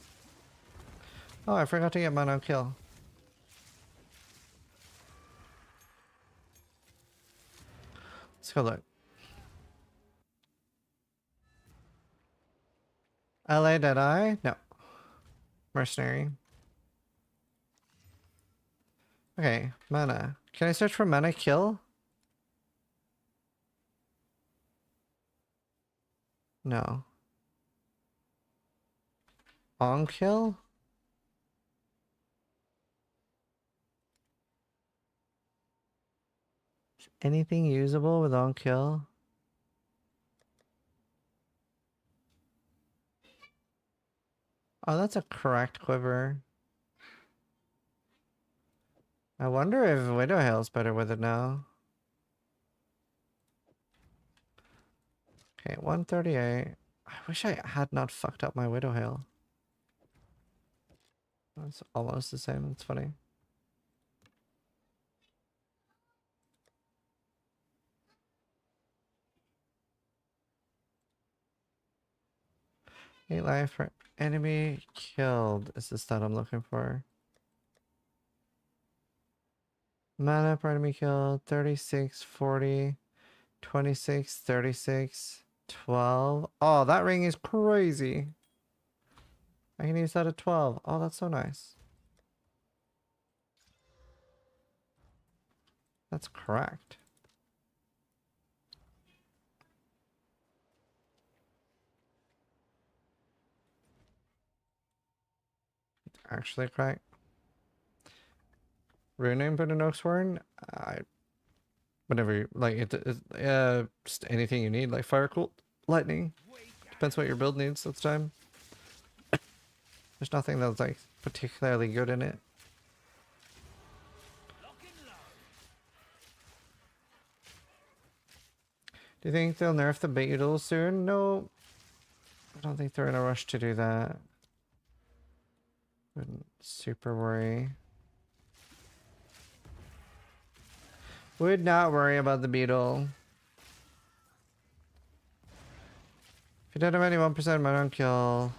Oh, I forgot to get mono kill. Let's go look. LA Deadeye? No. Mercenary. Okay, mana. Can I search for mana kill? No. On kill? Is anything usable with on kill? Oh, that's a cracked quiver. I wonder if Widowhail's better with it now. Okay, 138. I wish I had not fucked up my Widowhail. That's almost the same. That's funny. Eight life for enemy killed is the stat I'm looking for. Mana per enemy killed 36, 40, 26, 36, 12. Oh, that ring is crazy. I can use that at 12. Oh, that's so nice. That's cracked. It's actually cracked. Rune input in Oaksworn? Whenever you, like, just anything you need, like Fire Cult, Lightning. Depends what your build needs at the time. There's nothing that's, like, particularly good in it. Do you think they'll nerf the Beetle soon? No. I don't think they're in a rush to do that. Wouldn't super worry. Would not worry about the Beetle. If you don't have any 1% mana on kill.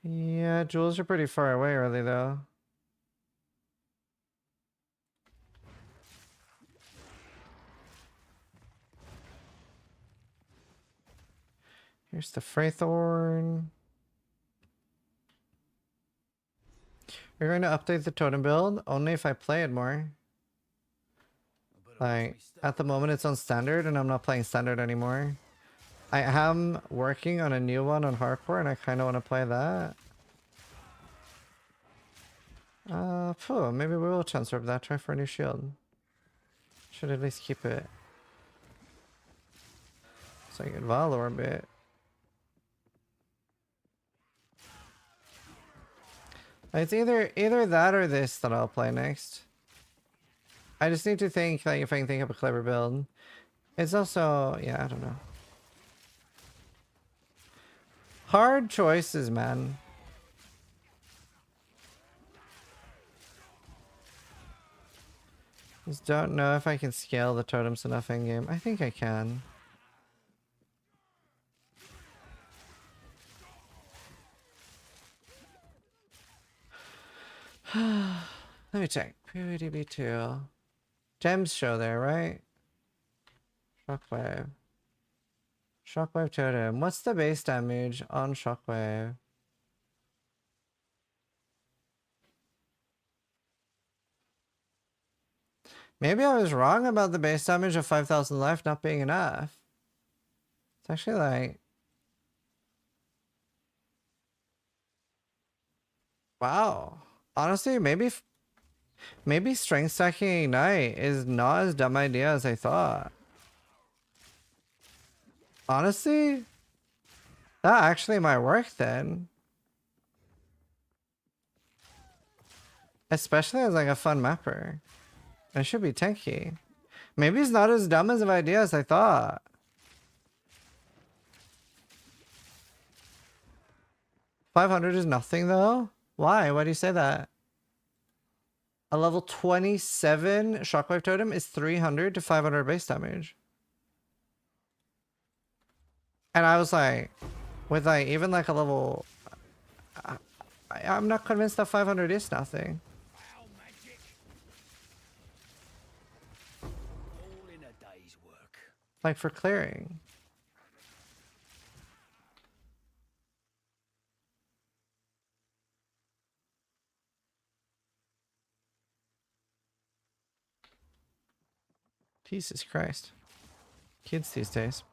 Yeah, Yeah, jewels are pretty far away early though. Here's the Fraythorn. We're going to update the totem build only if I play it more. Like, at the moment it's on standard and I'm not playing standard anymore. I am working on a new one on hardcore and I kind of want to play that. Maybe we will transfer that. Try for a new shield. Should at least keep it. So I can Valor bit. It's either that or this that I'll play next. I just need to think like if I can think of a clever build. It's also, yeah, I don't know. Hard choices, man. Just don't know if I can scale the totems enough in game. I think I can. Let me check. PvDB2. Gems show there, right? Shockwave. Shockwave totem. What's the base damage on Shockwave? Maybe I was wrong about the base damage of 5,000 life not being enough. It's actually like... Wow. Honestly, maybe strength stacking Ignite is not as dumb idea as I thought. Honestly, that actually might work then. Especially as like a fun mapper. It should be tanky. Maybe it's not as dumb as an idea as I thought. $500 is nothing though? Why? Why do you say that? A level 27 Shockwave Totem is 300 to 500 base damage. And I was like, with like even like a level... I'm not convinced that 500 is nothing. Wow, magic. All in a day's work. Like for clearing. Jesus Christ. Kids these days.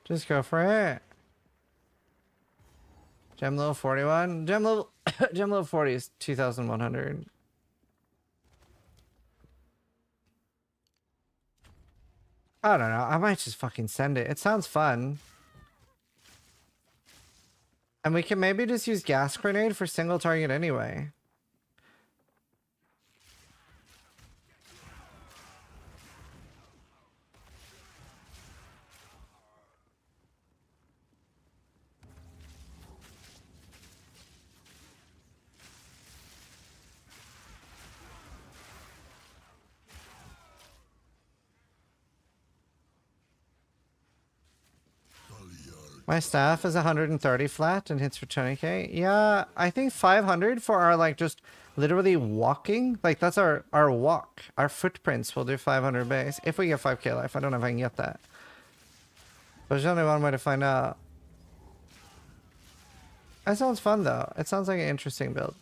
Just go for it. Gem level 41. Gem level 40 is 2,100. I don't know. I might just fucking send it. It sounds fun. And we can maybe just use gas grenade for single target anyway. My staff is 130 flat and hits for 20k. Yeah, I think 500 for our like just literally walking. Like that's our walk. Our footprints will do 500 base. If we get 5k life. I don't know if I can get that. But there's only one way to find out. That sounds fun though. It sounds like an interesting build.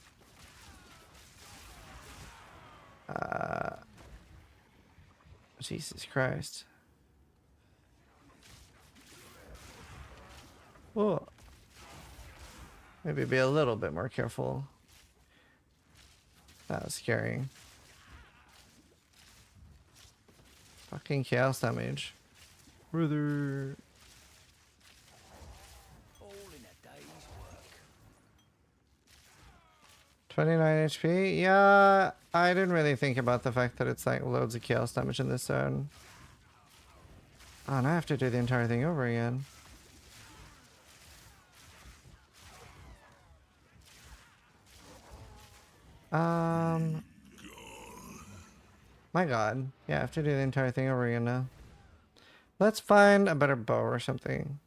Jesus Christ. Oh, maybe be a little bit more careful. That was scary. Fucking chaos damage. Brother. All in a day's work. 29 HP? Yeah, I didn't really think about the fact that it's like loads of chaos damage in this zone. Oh, and I have to do the entire thing over again. My god. Yeah, I have to do the entire thing over again now. Let's find a better bow or something.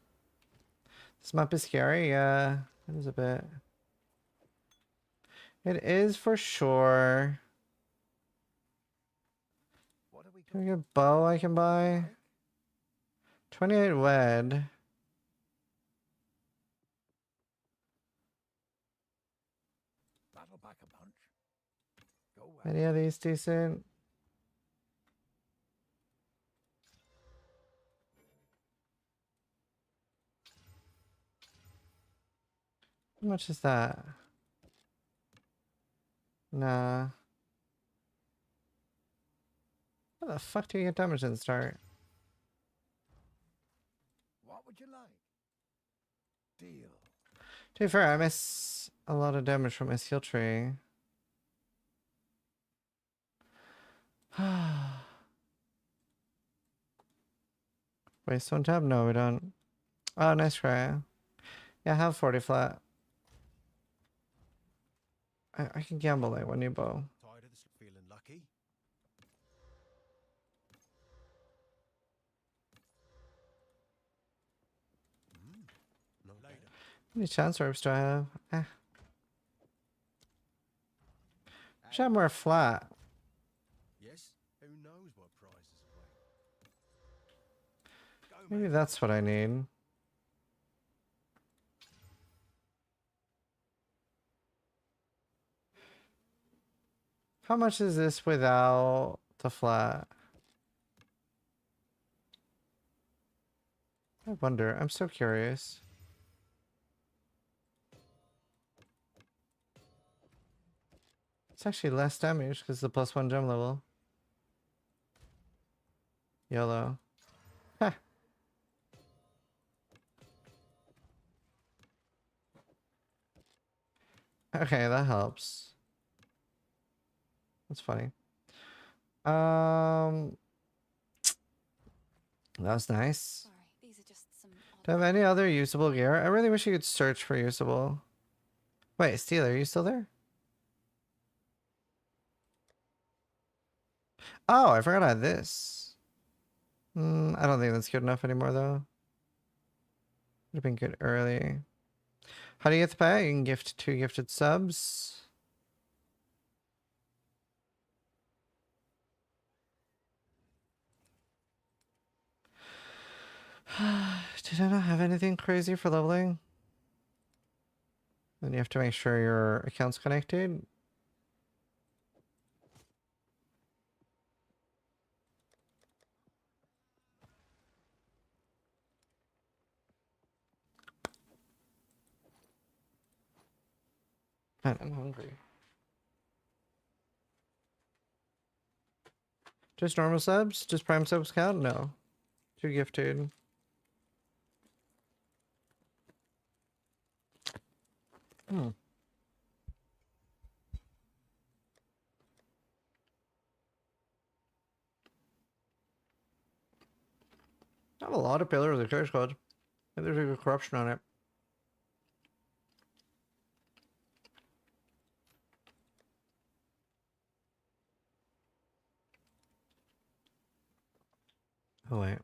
This map is scary, yeah. It is a bit. It is for sure. What are we Can we going get a bow I can buy? 28 wed. battle back a punch? Go well. Any of these decent? How much is that? Nah. How the fuck do you get damage in the start? What would you like? Deal. To be fair, I miss a lot of damage from my skill tree. Waste one tab? No, we don't. Oh, nice try. Yeah, I have 40 flat. I can gamble like one new bow. Tired of this feeling lucky? No later. How many chance orbs do I have? Eh. Wish I had more flat. Yes? Who knows what prizes await? Go, Maybe man. that's what I need. How much is this without the flat? I wonder. I'm so curious. It's actually less damage because the +1 gem level. Yellow. Huh. Okay, that helps. That's funny. That was nice. Sorry, these are just some odd. Do I have any other usable gear? I really wish you could search for usable. Wait, Steeler, are you still there? Oh, I forgot I had this. I don't think that's good enough anymore, though. Would have been good early. How do you get the pay? You can gift 2 gifted subs. Did I not have anything crazy for leveling? Then you have to make sure your account's connected. Man, I'm hungry. Just normal subs? Just prime subs count? No. 2 gifted. I have a lot of Pillar of the Curse Code. And there's a good corruption on it. Oh wait.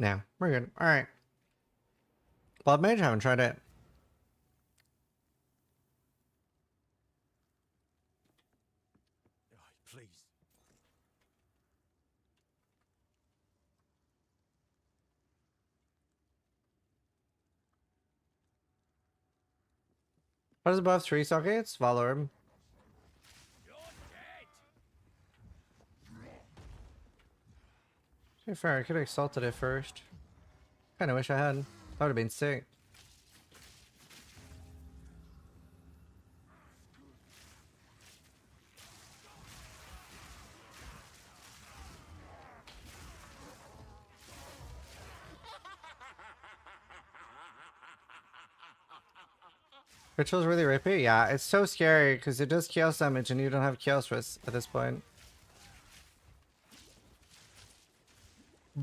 Nah, we're good. Alright. Blood Mage, haven't tried it. Aye, please. What is above 3 sockets? Valorm. You're dead! To be fair, I could have exalted it first. Kinda wish I had. That would have been sick. Ritual's really rippy? Yeah, it's so scary because it does chaos damage and you don't have chaos risk at this point.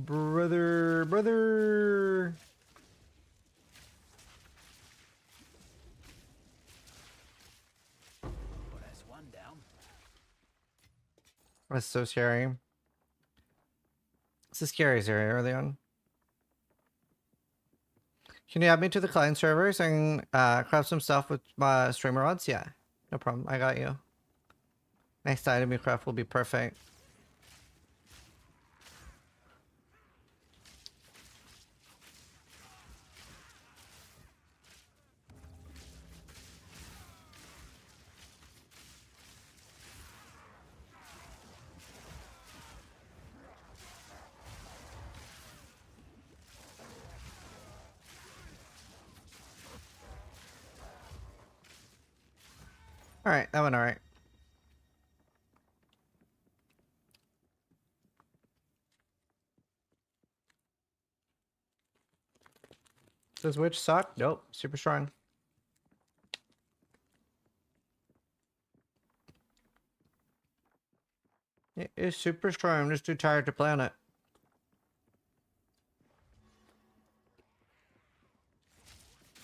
Brother. Well, that's one down. That's so scary. It's a scary area early on. Can you add me to the client servers and craft some stuff with my streamer rods? Yeah, no problem. I got you. Next item you craft will be perfect. Alright, that went alright. Does witch suck? Nope, super strong. It is super strong, I'm just too tired to play on it.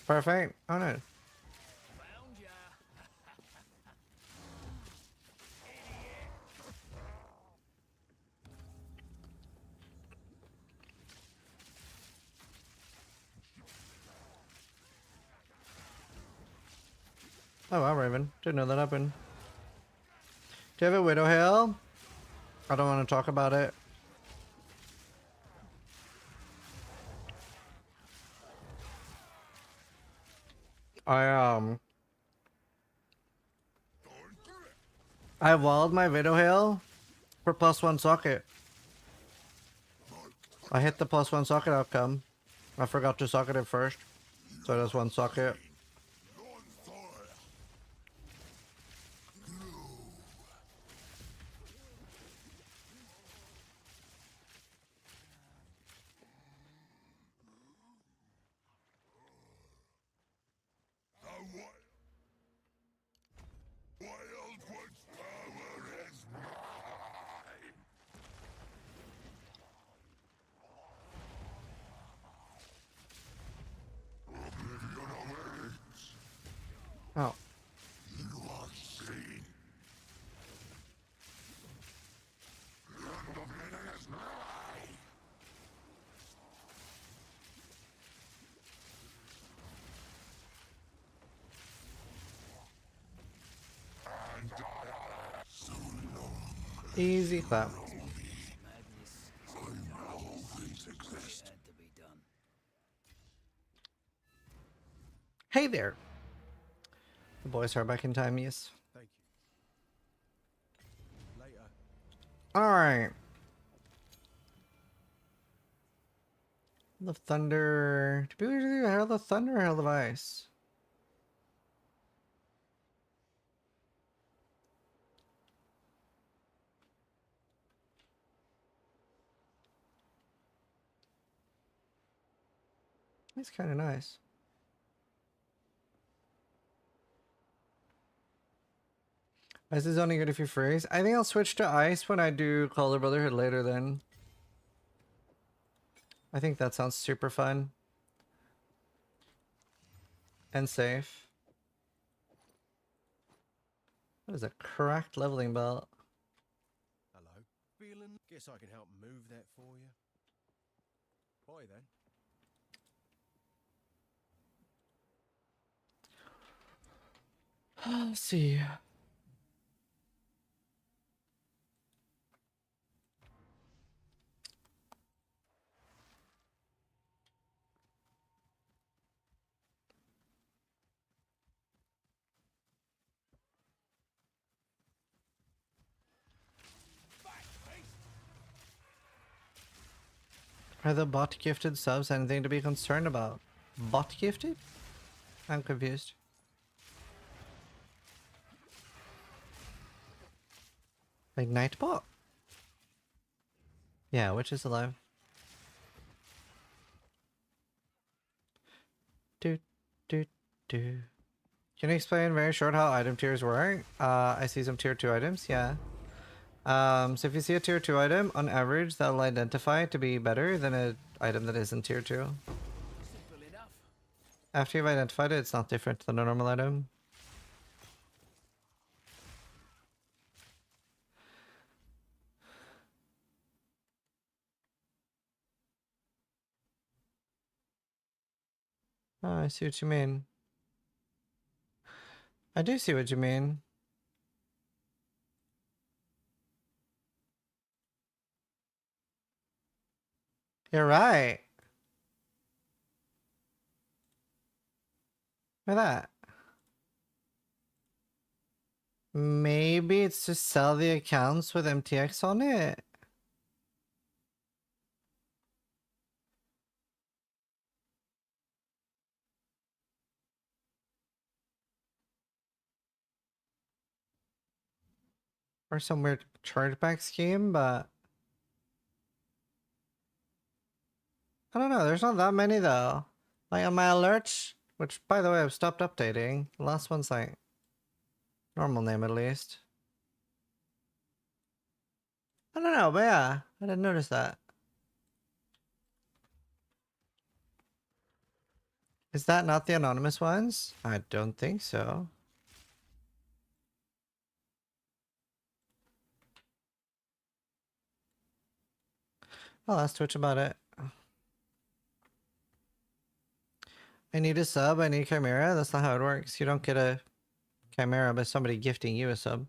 Perfect. Oh no. Found ya. Oh wow, Raven. Didn't know that happened. Do you have a Widow Hail? I don't want to talk about it. I walled my Widow Hail for +1 socket. I hit the +1 socket outcome. I forgot to socket it first. So that's 1 socket. Oh. Easy clap. Hey there. The boys are back in time, yes. Thank you. Later. Alright. The thunder. Do people usually do Herald of Thunder or Herald of Ice? It's kind of nice. Ice is only good if you freeze. I think I'll switch to Ice when I do Call of the Brotherhood later then. I think that sounds super fun. And safe. That is a cracked leveling belt. Hello. Feeling? Guess I can help move that for you. Bye then. Let's see. Are the bot gifted subs anything to be concerned about? Bot gifted? I'm confused. Like Nightbot? Yeah, which is alive. Do do do. Can you explain very short how item tiers work? I see some tier 2 items, yeah. So if you see a tier 2 item, on average, that'll identify it to be better than an item that isn't tier 2. Simple enough. After you've identified it, it's not different than a normal item. Oh, I see what you mean. I do see what you mean. You're right. Look at that. Maybe it's to sell the accounts with MTX on it. Or some weird chargeback scheme, but I don't know. There's not that many though. Like on my alerts, which by the way I've stopped updating. The last one's like normal name at least. I don't know, but yeah, I didn't notice that. Is that not the anonymous ones? I don't think so. I'll ask Twitch about it. I need a sub, I need Chimera. That's not how it works. You don't get a Chimera by somebody gifting you a sub.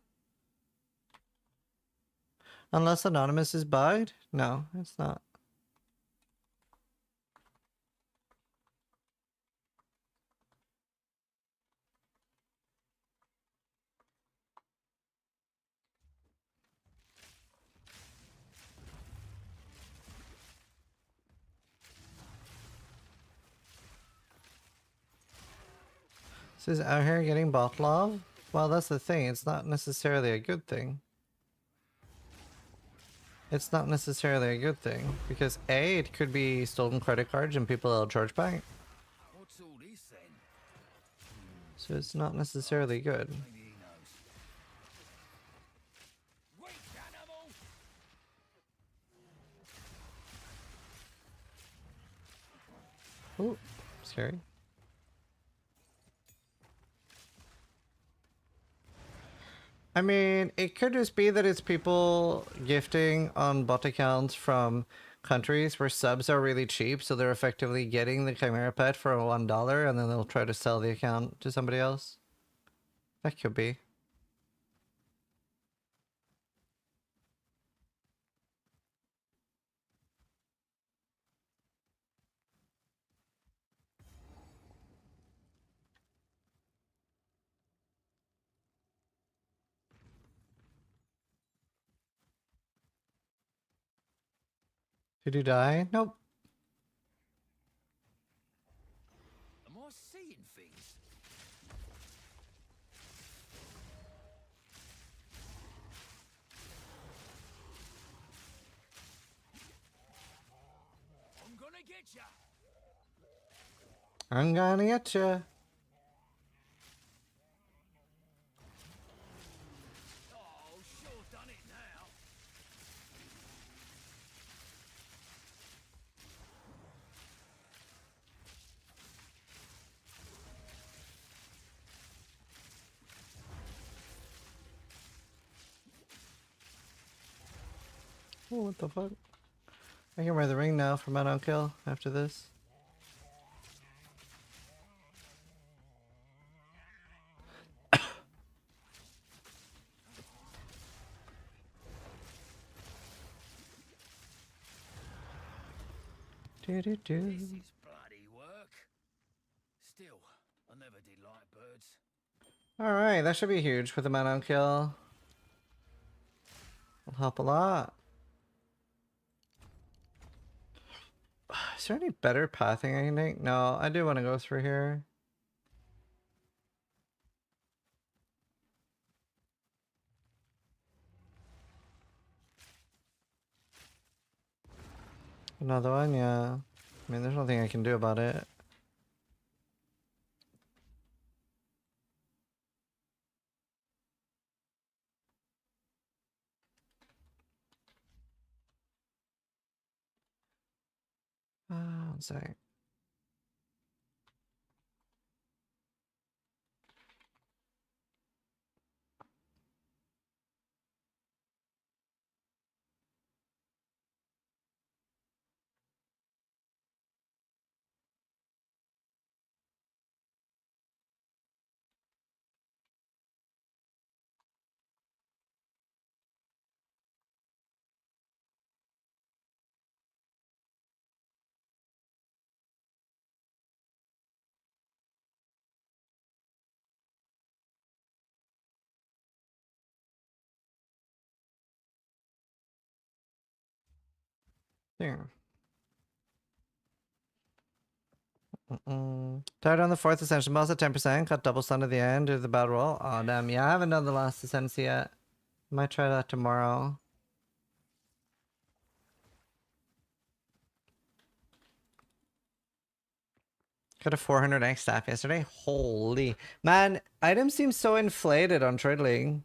Unless anonymous is bugged? No, it's not. This is out here getting bot love? Well, that's the thing. It's not necessarily a good thing. It's not necessarily a good thing. Because A, it could be stolen credit cards and people will charge back. What's all this then? So it's not necessarily good. Maybe he knows. Weak animal! Ooh, scary. I mean, it could just be that it's people gifting on bot accounts from countries where subs are really cheap, so they're effectively getting the Chimera pet for $1 and then they'll try to sell the account to somebody else. That could be. Did you die? Nope. Am I seeing things? I'm gonna get ya! I'm gonna get ya. Oh, sure done it now. Oh, what the fuck? I can wear the ring now for my kill after this. Do do do. This is bloody work. Still, I never did like birds. Alright, that should be huge with the man on kill. Will help a lot. Is there any better pathing I can take? No, I do want to go through here. Another one, yeah. I mean, there's nothing I can do about it. One sec. There. Tired on the fourth ascension boss at 10%. Got double stun at the end of the battle roll. Oh damn, yeah, I haven't done the last ascendancy yet. Might try that tomorrow. Got a 400x staff yesterday. Holy man, items seem so inflated on Trade League.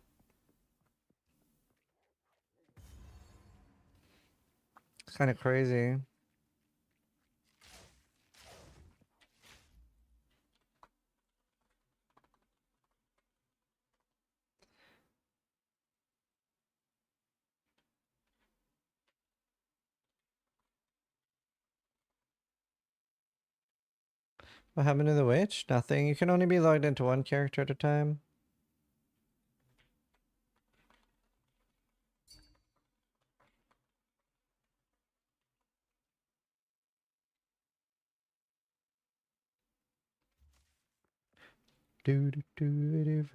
It's kind of crazy. What happened to the witch? Nothing. You can only be logged into one character at a time. Do, do, do, do.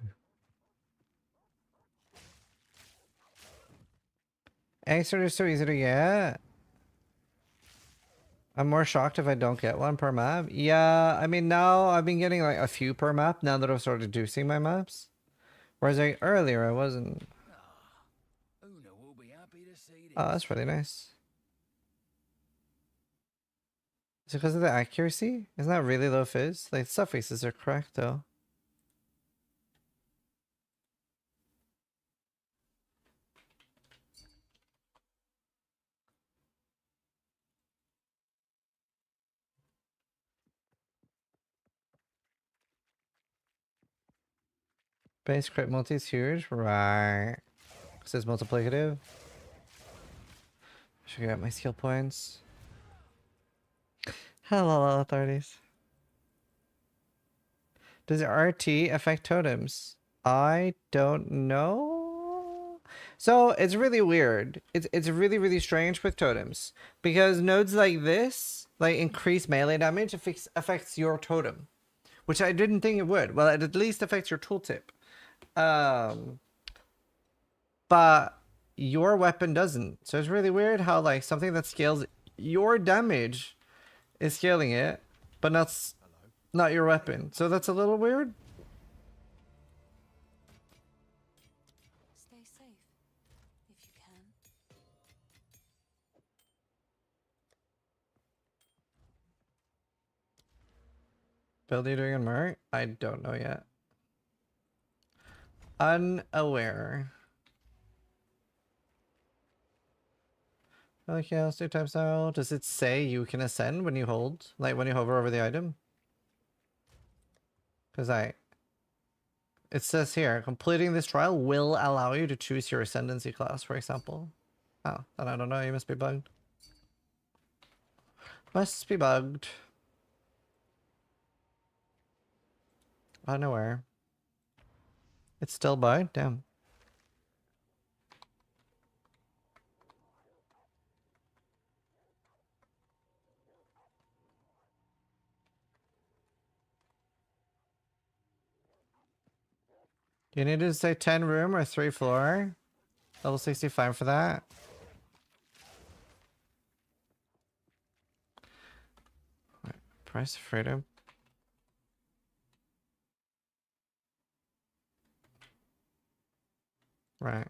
Extra is so easy to get. I'm more shocked if I don't get one per map. Yeah, I mean now I've been getting like a few per map now that I've started reducing my maps. Whereas like earlier I wasn't. Una will be happy to see Oh, this. that's really nice. Is it because of the accuracy? Isn't that really low fizz? Like suffixes are correct though. Base crit multi is huge, right? Because it's multiplicative. Should get my skill points. Hello, authorities. Does RT affect totems? I don't know. So it's really weird. It's really strange with totems because nodes like this like increase melee damage affects your totem, which I didn't think it would. Well, it at least affects your tooltip. But your weapon doesn't. So it's really weird how like something that scales your damage is scaling it, but not your weapon. So that's a little weird. Stay safe, if you can. Build you doing on Mark? I don't know yet. Unaware. Okay, let's do type style. Does it say you can ascend when you hold? Like when you hover over the item? Because it says here, completing this trial will allow you to choose your ascendancy class, for example. Oh, then I don't know, you must be bugged. Must be bugged. Unaware. It's still bugged? Damn. You need to say 10 room or 3 floor. Level 65 for that. Price of freedom. Right.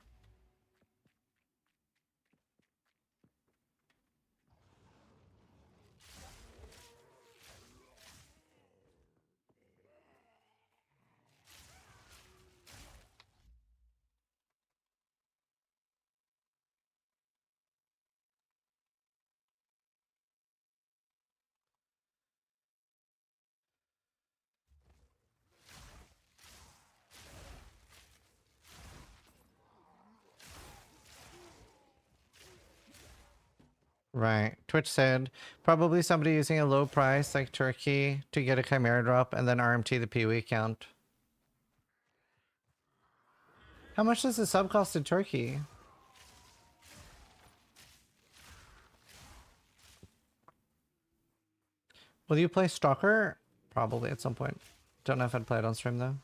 Right. Twitch said probably somebody using a low price like Turkey to get a Chimera drop and then RMT the PoE count. How much does the sub cost in Turkey? Will you play Stalker? Probably at some point. Don't know if I'd play it on stream though.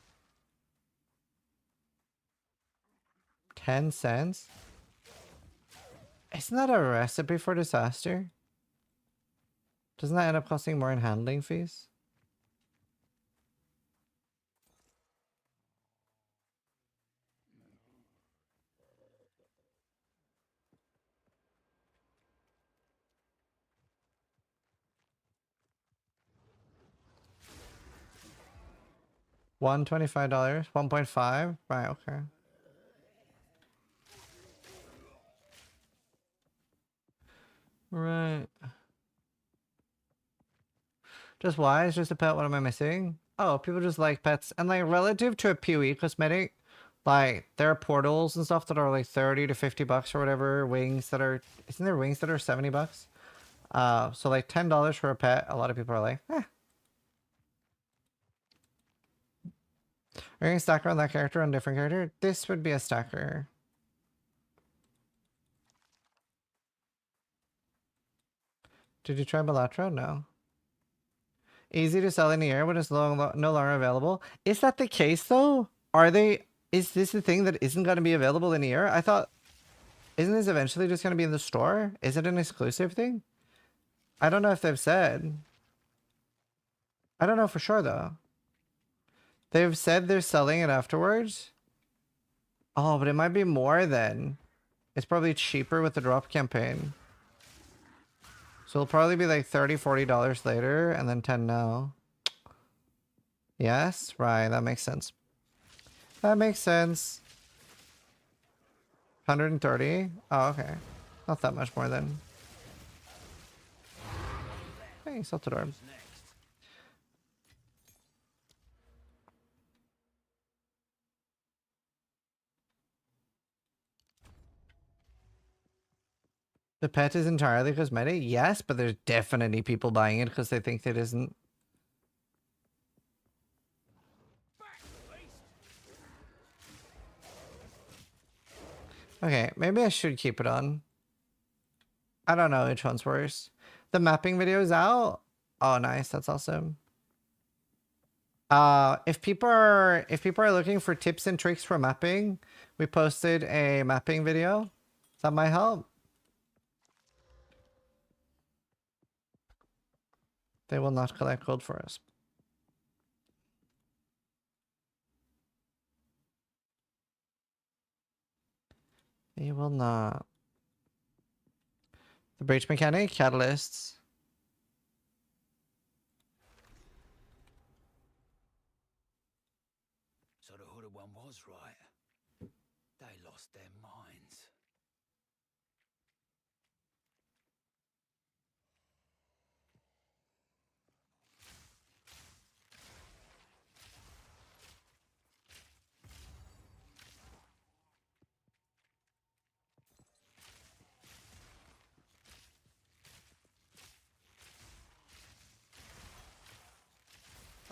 10 cents? Isn't that a recipe for disaster? Doesn't that end up costing more in handling fees? $125? 1.5? Right, okay. Right. Just why? It's just a pet. What am I missing? Oh, people just like pets. And like relative to a PoE cosmetic, like there are portals and stuff that are like 30 to 50 bucks or whatever. Wings that are, isn't there wings that are 70 bucks? So like $10 for a pet. A lot of people are like, eh. Are you gonna stacker on that character on a different character? This would be a stacker. Did you try Balatro? No. Easy to sell in the air when it's no longer available. Is that the case though? Are they? Is this the thing that isn't going to be available in the air? I thought, isn't this eventually just going to be in the store? Is it an exclusive thing? I don't know if they've said. I don't know for sure though. They've said they're selling it afterwards. Oh, but it might be more then. It's probably cheaper with the drop campaign. So it'll probably be like $30, $40 later and then 10 now. Yes? Right, that makes sense. That makes sense. 130? Oh, okay. Not that much more then. Hey, Saltador. The pet is entirely cosmetic? Yes, but there's definitely people buying it because they think it isn't. Okay, maybe I should keep it on. I don't know which one's worse. The mapping video is out. Oh, nice. That's awesome. If people are looking for tips and tricks for mapping, we posted a mapping video. That might help. They will not collect gold for us. They will not. The breach mechanic, catalysts. So the hooded one was right. They lost their minds.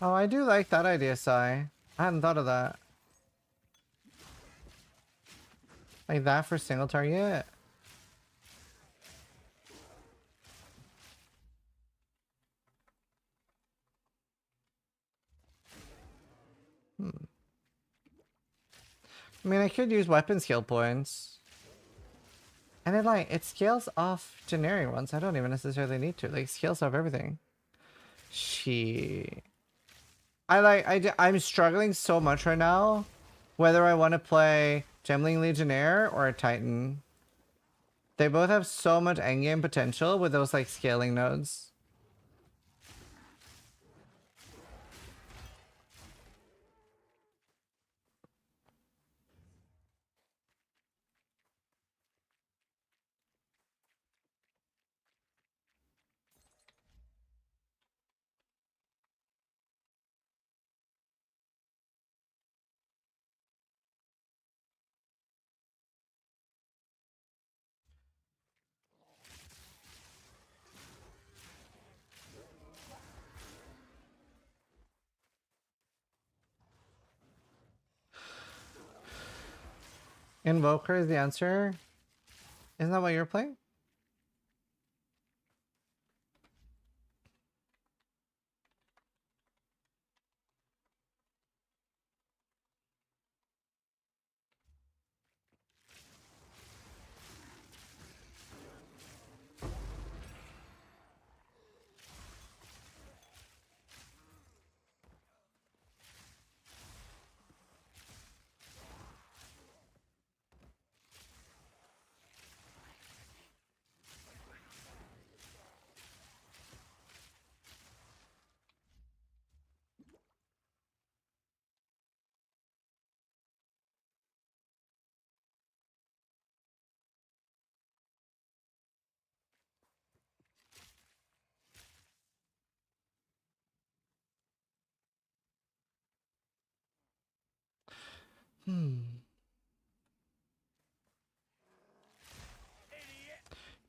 Oh, I do like that idea, Sai. I hadn't thought of that. Like that for single target? I mean, I could use weapon skill points. And it like, it scales off generic ones. I don't even necessarily need to. Like, scales off everything. I'm struggling so much right now. Whether I want to play Gemling Legionnaire or a Titan. They both have so much endgame potential with those like scaling nodes. Invoker is the answer. Isn't that what you're playing?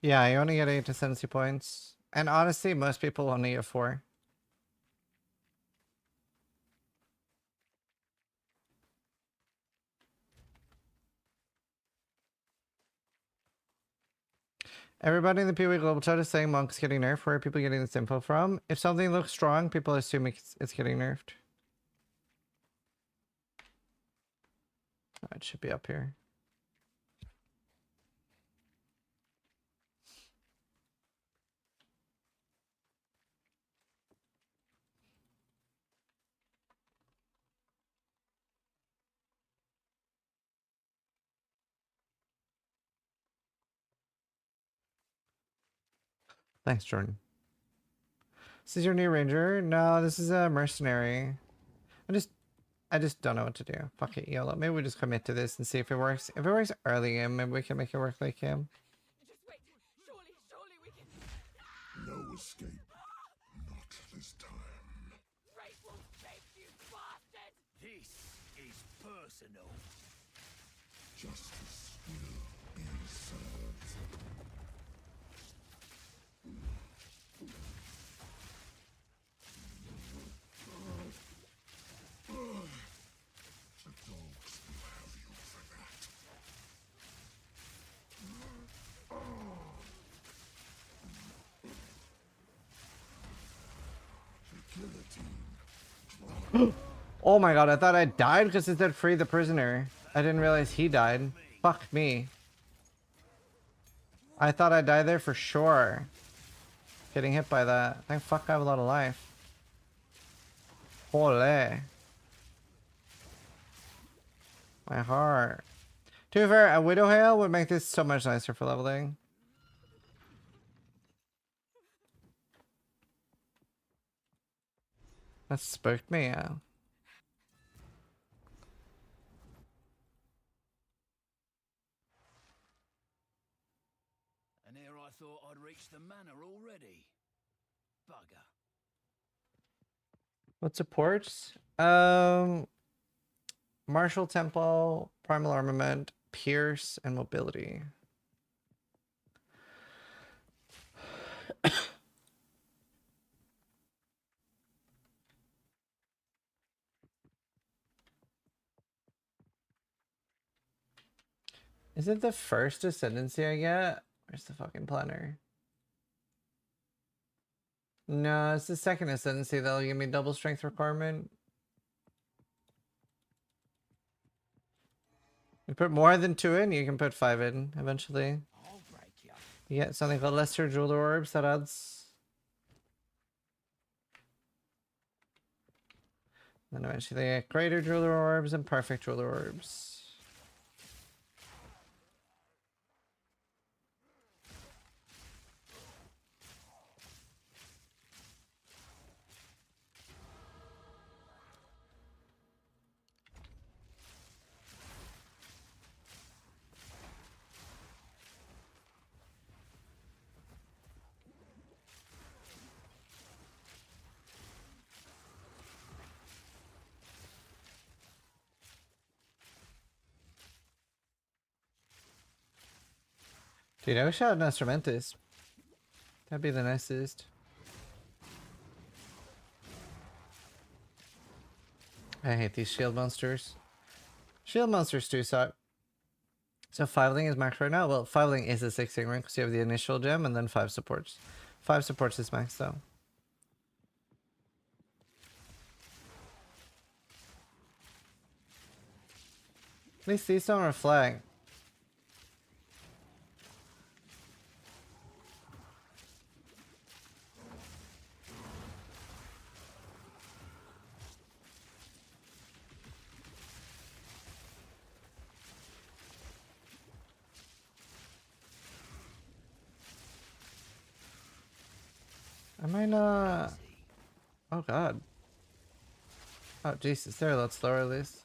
Yeah, you only get 8 ascendancy points. And honestly, most people only get 4. Everybody in the PoE global chat is saying Monk's getting nerfed. Where are people getting this info from? If something looks strong, people assume it's getting nerfed. Oh, it should be up here. Thanks, Jordan. This is your new ranger? No, this is a mercenary. I just don't know what to do. Fuck it, YOLO. Maybe we just commit to this and see if it works. If it works early game, maybe we can make it work late game. Just wait. Surely we can. No escape. Not this time. Rafe will save you, bastard! This is personal. Justice will be served. The dogs will have you for that. The guillotine. Oh my god, I thought I died because it said free the prisoner. I didn't realize he died. Fuck me. I thought I died there for sure. Getting hit by that. Thank fuck I have a lot of life. Holy. My heart. To be fair, a Widow Hail would make this so much nicer for leveling. That spooked me out. And here I thought I'd reached the manor already. Bugger. What supports? Martial Tempo, Primal Armament, Pierce, and Mobility. Is it the first Ascendancy I get? Where's the fucking planner? No, it's the second Ascendancy that'll give me double strength requirement. You put more than 2 in, you can put 5 in eventually. I'll break you. You get something called Lesser Jeweler Orbs that adds. Then eventually they get Greater Jeweler Orbs and Perfect Jeweler Orbs. Dude, I wish I had an Instrumentus. That'd be the nicest. I hate these shield monsters. Shield monsters do suck. So 5-ling is max right now? Well, 5-ling is a 6-ling rank because you have the initial gem and then 5 supports. 5 supports is max though. At least these don't reflect. I might not. Oh god. Oh Jesus, they're a lot slower at least.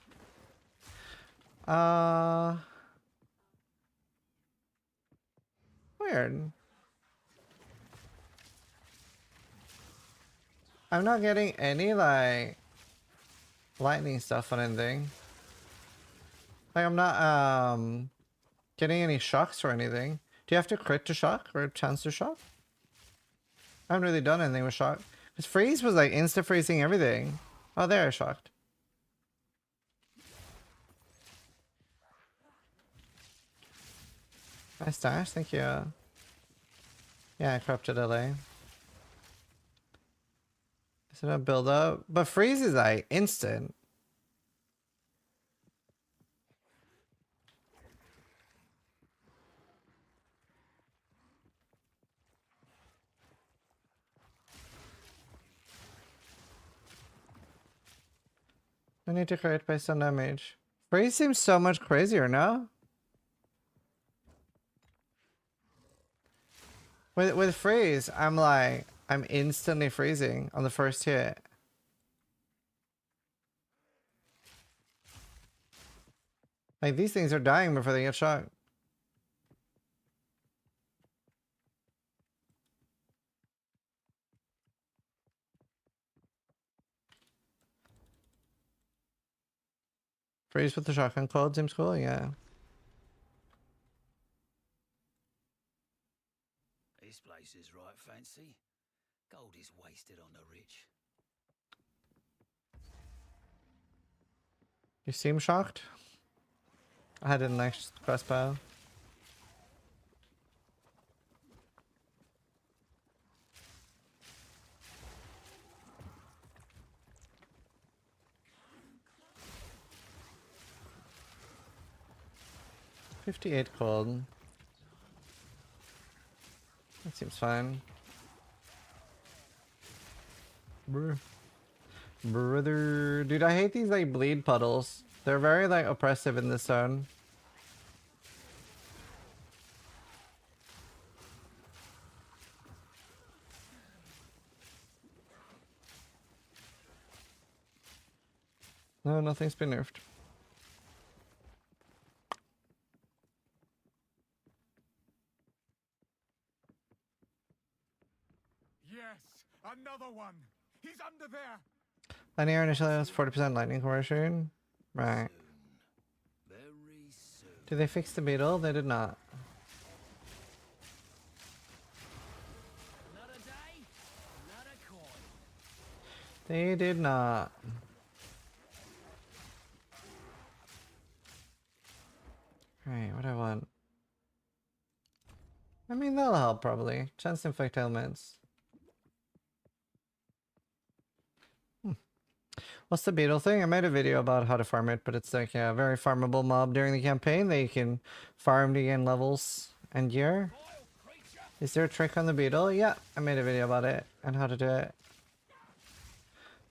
Weird. I'm not getting any like lightning stuff on anything. Like I'm not getting any shocks or anything. Do you have to crit to shock or chance to shock? I haven't really done anything with shock. Because freeze was like insta freezing everything. Oh, there I shocked. Nice dash, thank you. Yeah, corrupted LA. Is it a build up? But freeze is like instant. I need to crit by some damage. Freeze seems so much crazier now. With freeze, I'm instantly freezing on the first hit. Like these things are dying before they get shocked. Freeze with the shotgun cold seems cool, yeah. This place is right fancy. Gold is wasted on the rich. You seem shocked? I had a nice crossbow. $58 cold. That seems fine. Brother, dude, I hate these like bleed puddles. They're very like oppressive in this zone. No, nothing's been nerfed. Yes, another one. He's under there. Linear initially has 40% lightning conversion. Right. Very soon. Did they fix the beetle? They did not. Another day, another coin. They did not. Right, what do I want? I mean, that'll help probably. Chance to inflict elements. What's the beetle thing? I made a video about how to farm it, but it's like a very farmable mob during the campaign that you can farm to gain levels and gear. Is there a trick on the beetle? Yeah, I made a video about it and how to do it.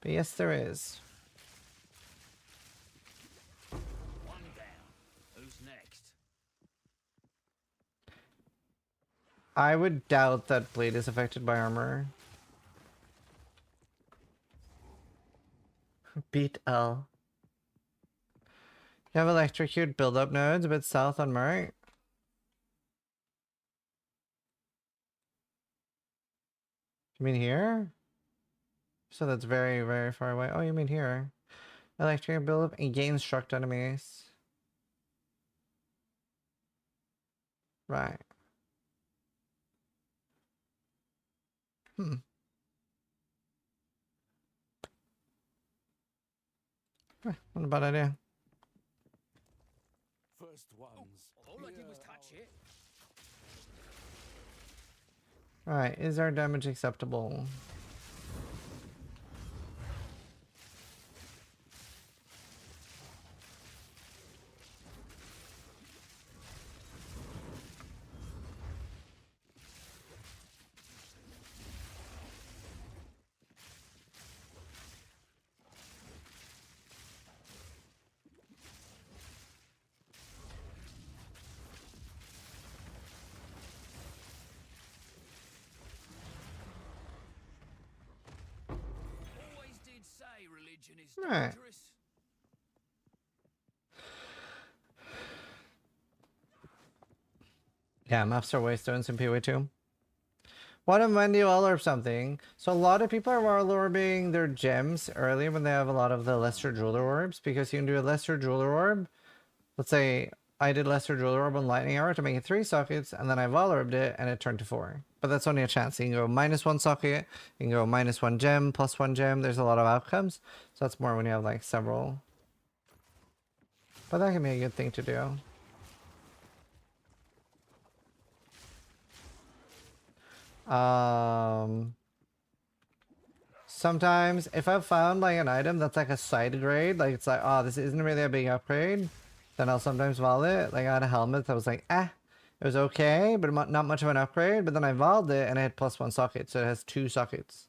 But yes, there is. One down. Who's next? I would doubt that blade is affected by armor. Beat L. You have electrocute build-up nodes a bit south on Murray. You mean here? So that's very, very far away. Oh, you mean here. Electrocute build-up and gain struck enemies. Right. Not a bad idea. For first ones. All I did was touch it. Alright, is our damage acceptable? Always did say religion is Right. dangerous. Yeah, maps are waystones in PoE 2. What and when do you all orb something? So a lot of people are all orbing their gems early when they have a lot of the lesser jeweler orbs, because you can do a lesser jeweler orb. Let's say I did lesser jeweler orb on lightning hour to make it 3 sockets, and then I vol orbed it and it turned to 4. But that's only a chance. You can go -1 socket, you can go -1 gem, +1 gem. There's a lot of outcomes. So that's more when you have like several. But that can be a good thing to do. Sometimes if I've found like an item that's like a side grade, like it's like, oh, this isn't really a big upgrade, then I'll sometimes vol it. Like I had a helmet that was like, it was okay, but not much of an upgrade. But then I voled it and it had +1 socket, so it has 2 sockets.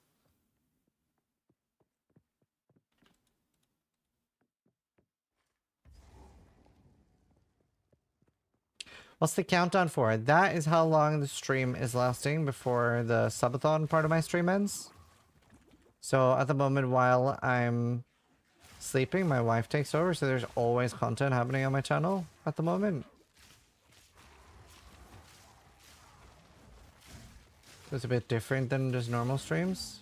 What's the countdown for? That is how long the stream is lasting before the subathon part of my stream ends. So at the moment, while I'm sleeping, my wife takes over, so there's always content happening on my channel at the moment. So it's a bit different than just normal streams.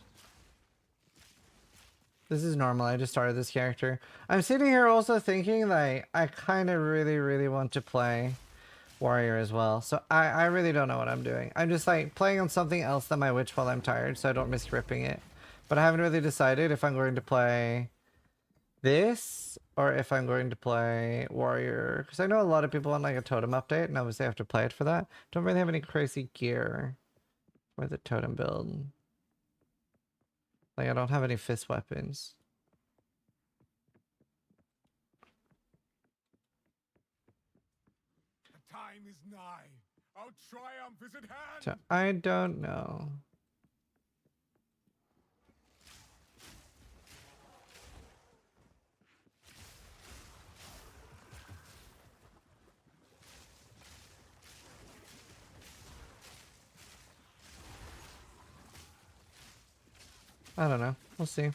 This is normal. I just started this character. I'm sitting here also thinking like I kind of really want to play warrior as well. So I really don't know what I'm doing. I'm just like playing on something else than my witch while I'm tired, so I don't miss ripping it. But I haven't really decided if I'm going to play this or if I'm going to play warrior, because I know a lot of people want like a totem update, and obviously I have to play it for that. Don't really have any crazy gear for the totem build. Like I don't have any fist weapons. The time is nigh. Our triumph is at hand. So I don't know. I don't know. We'll see.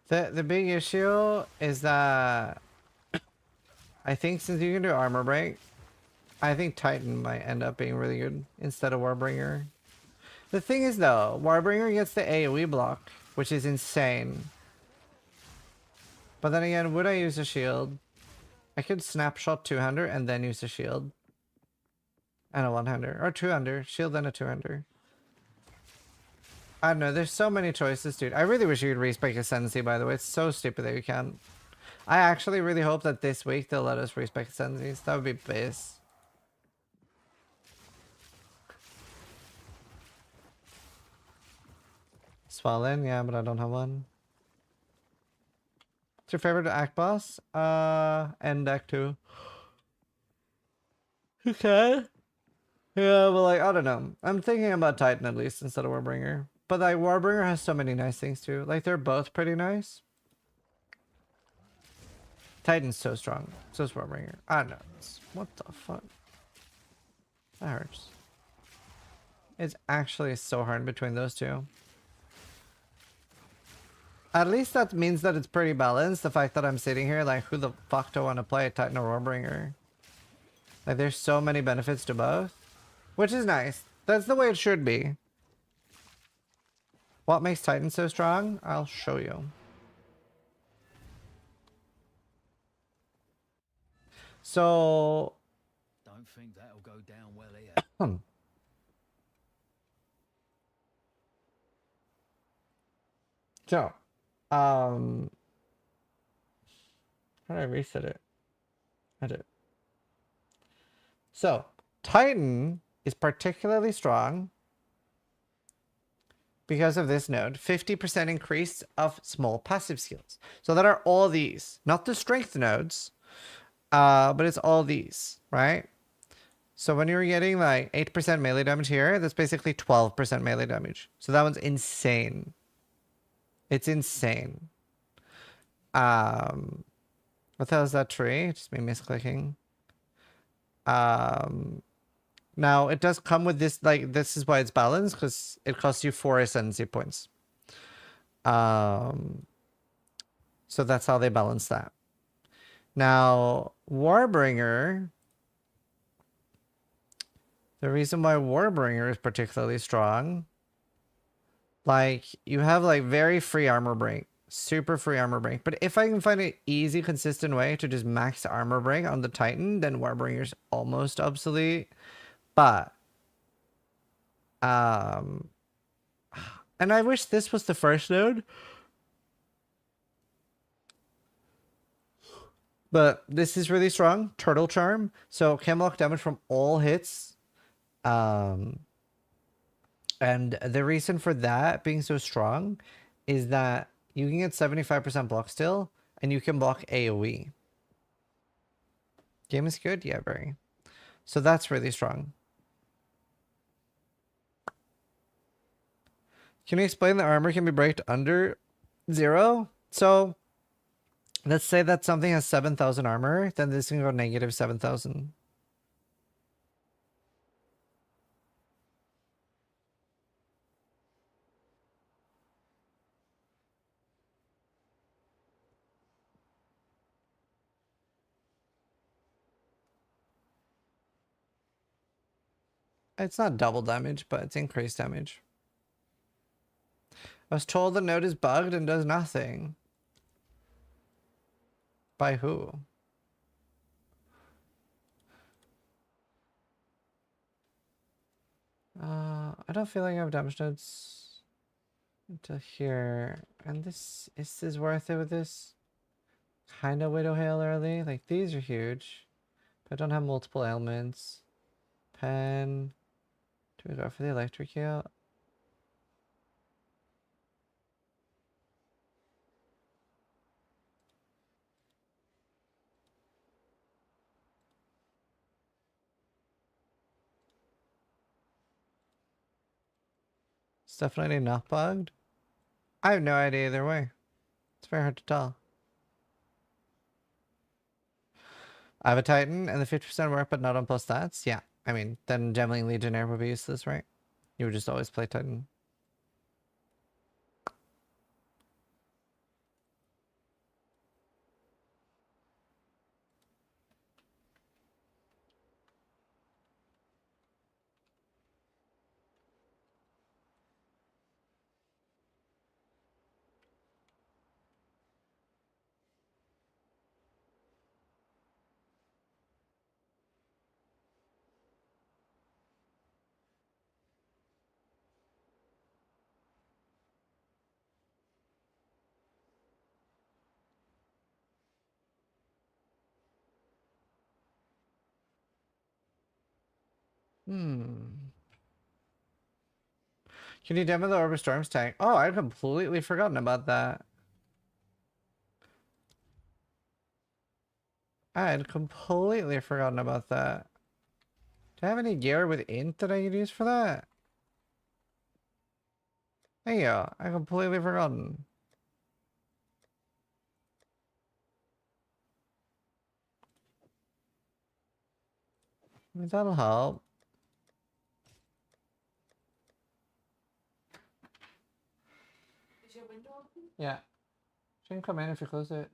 The big issue is that I think since you can do armor break, I think Titan might end up being really good instead of Warbringer. The thing is though, Warbringer gets the AoE block, which is insane. But then again, would I use a shield? I could snapshot 200 and then use a shield. And a 100. Or 200. Shield and a 200. I don't know. There's so many choices, dude. I really wish you could respec Ascendancy, by the way. It's so stupid that you can't. I actually really hope that this week they'll let us respec Ascendancies. That would be base. Swallen? Yeah, but I don't have one. What's your favorite act boss? End act 2. Okay. Yeah, but like, I don't know. I'm thinking about Titan at least instead of Warbringer. But like, Warbringer has so many nice things too. Like, they're both pretty nice. Titan's so strong. So is Warbringer. I don't know. What the fuck? That hurts. It's actually so hard between those two. At least that means that it's pretty balanced. The fact that I'm sitting here like, who the fuck do I want to play? Titan or Warbringer? Like, there's so many benefits to both. Which is nice. That's the way it should be. What makes Titan so strong? I'll show you. So... Don't think that'll go down well here. So... How do I reset it? Edit. So, Titan is particularly strong because of this node. 50% increase of small passive skills. So that are all these. Not the strength nodes, but it's all these, right? So when you're getting like 8% melee damage here, that's basically 12% melee damage. So that one's insane. It's insane. What the hell is that tree? Just me misclicking. Now it does come with this, like, this is why it's balanced, because it costs you 4 ascendancy points. So that's how they balance that. Now, Warbringer, the reason why Warbringer is particularly strong, like, you have like very free armor break, super free armor break. But if I can find an easy, consistent way to just max armor break on the Titan, then Warbringer's almost obsolete. But, and I wish this was the first node. But this is really strong. Turtle Charm. So can block damage from all hits. And the reason for that being so strong is that you can get 75% block still, and you can block AoE. Game is good? Yeah, very. So that's really strong. Can you explain the armor can be breaked under 0? So let's say that something has 7,000 armor, then this can go negative 7,000. It's not double damage, but it's increased damage. I was told the node is bugged and does nothing. By who? I don't feel like I have damage nodes until here. And this is worth it with this kind of Widow Hail early. Like, these are huge. But I don't have multiple ailments. Pen. Do we go for the electric heal? It's definitely not bugged. I have no idea either way. It's very hard to tell. I have a Titan and the 50% work, but not on plus stats. Yeah, I mean, then Gemmling Legionnaire would be useless, right? You would just always play Titan. Can you demo the Orb of Storms tank? Oh, I'd completely forgotten about that. I had completely forgotten about that. Do I have any gear with int that I could use for that? There you go. I completely forgotten. I mean, that'll help. Is your window open? Yeah. She can come in if you close it.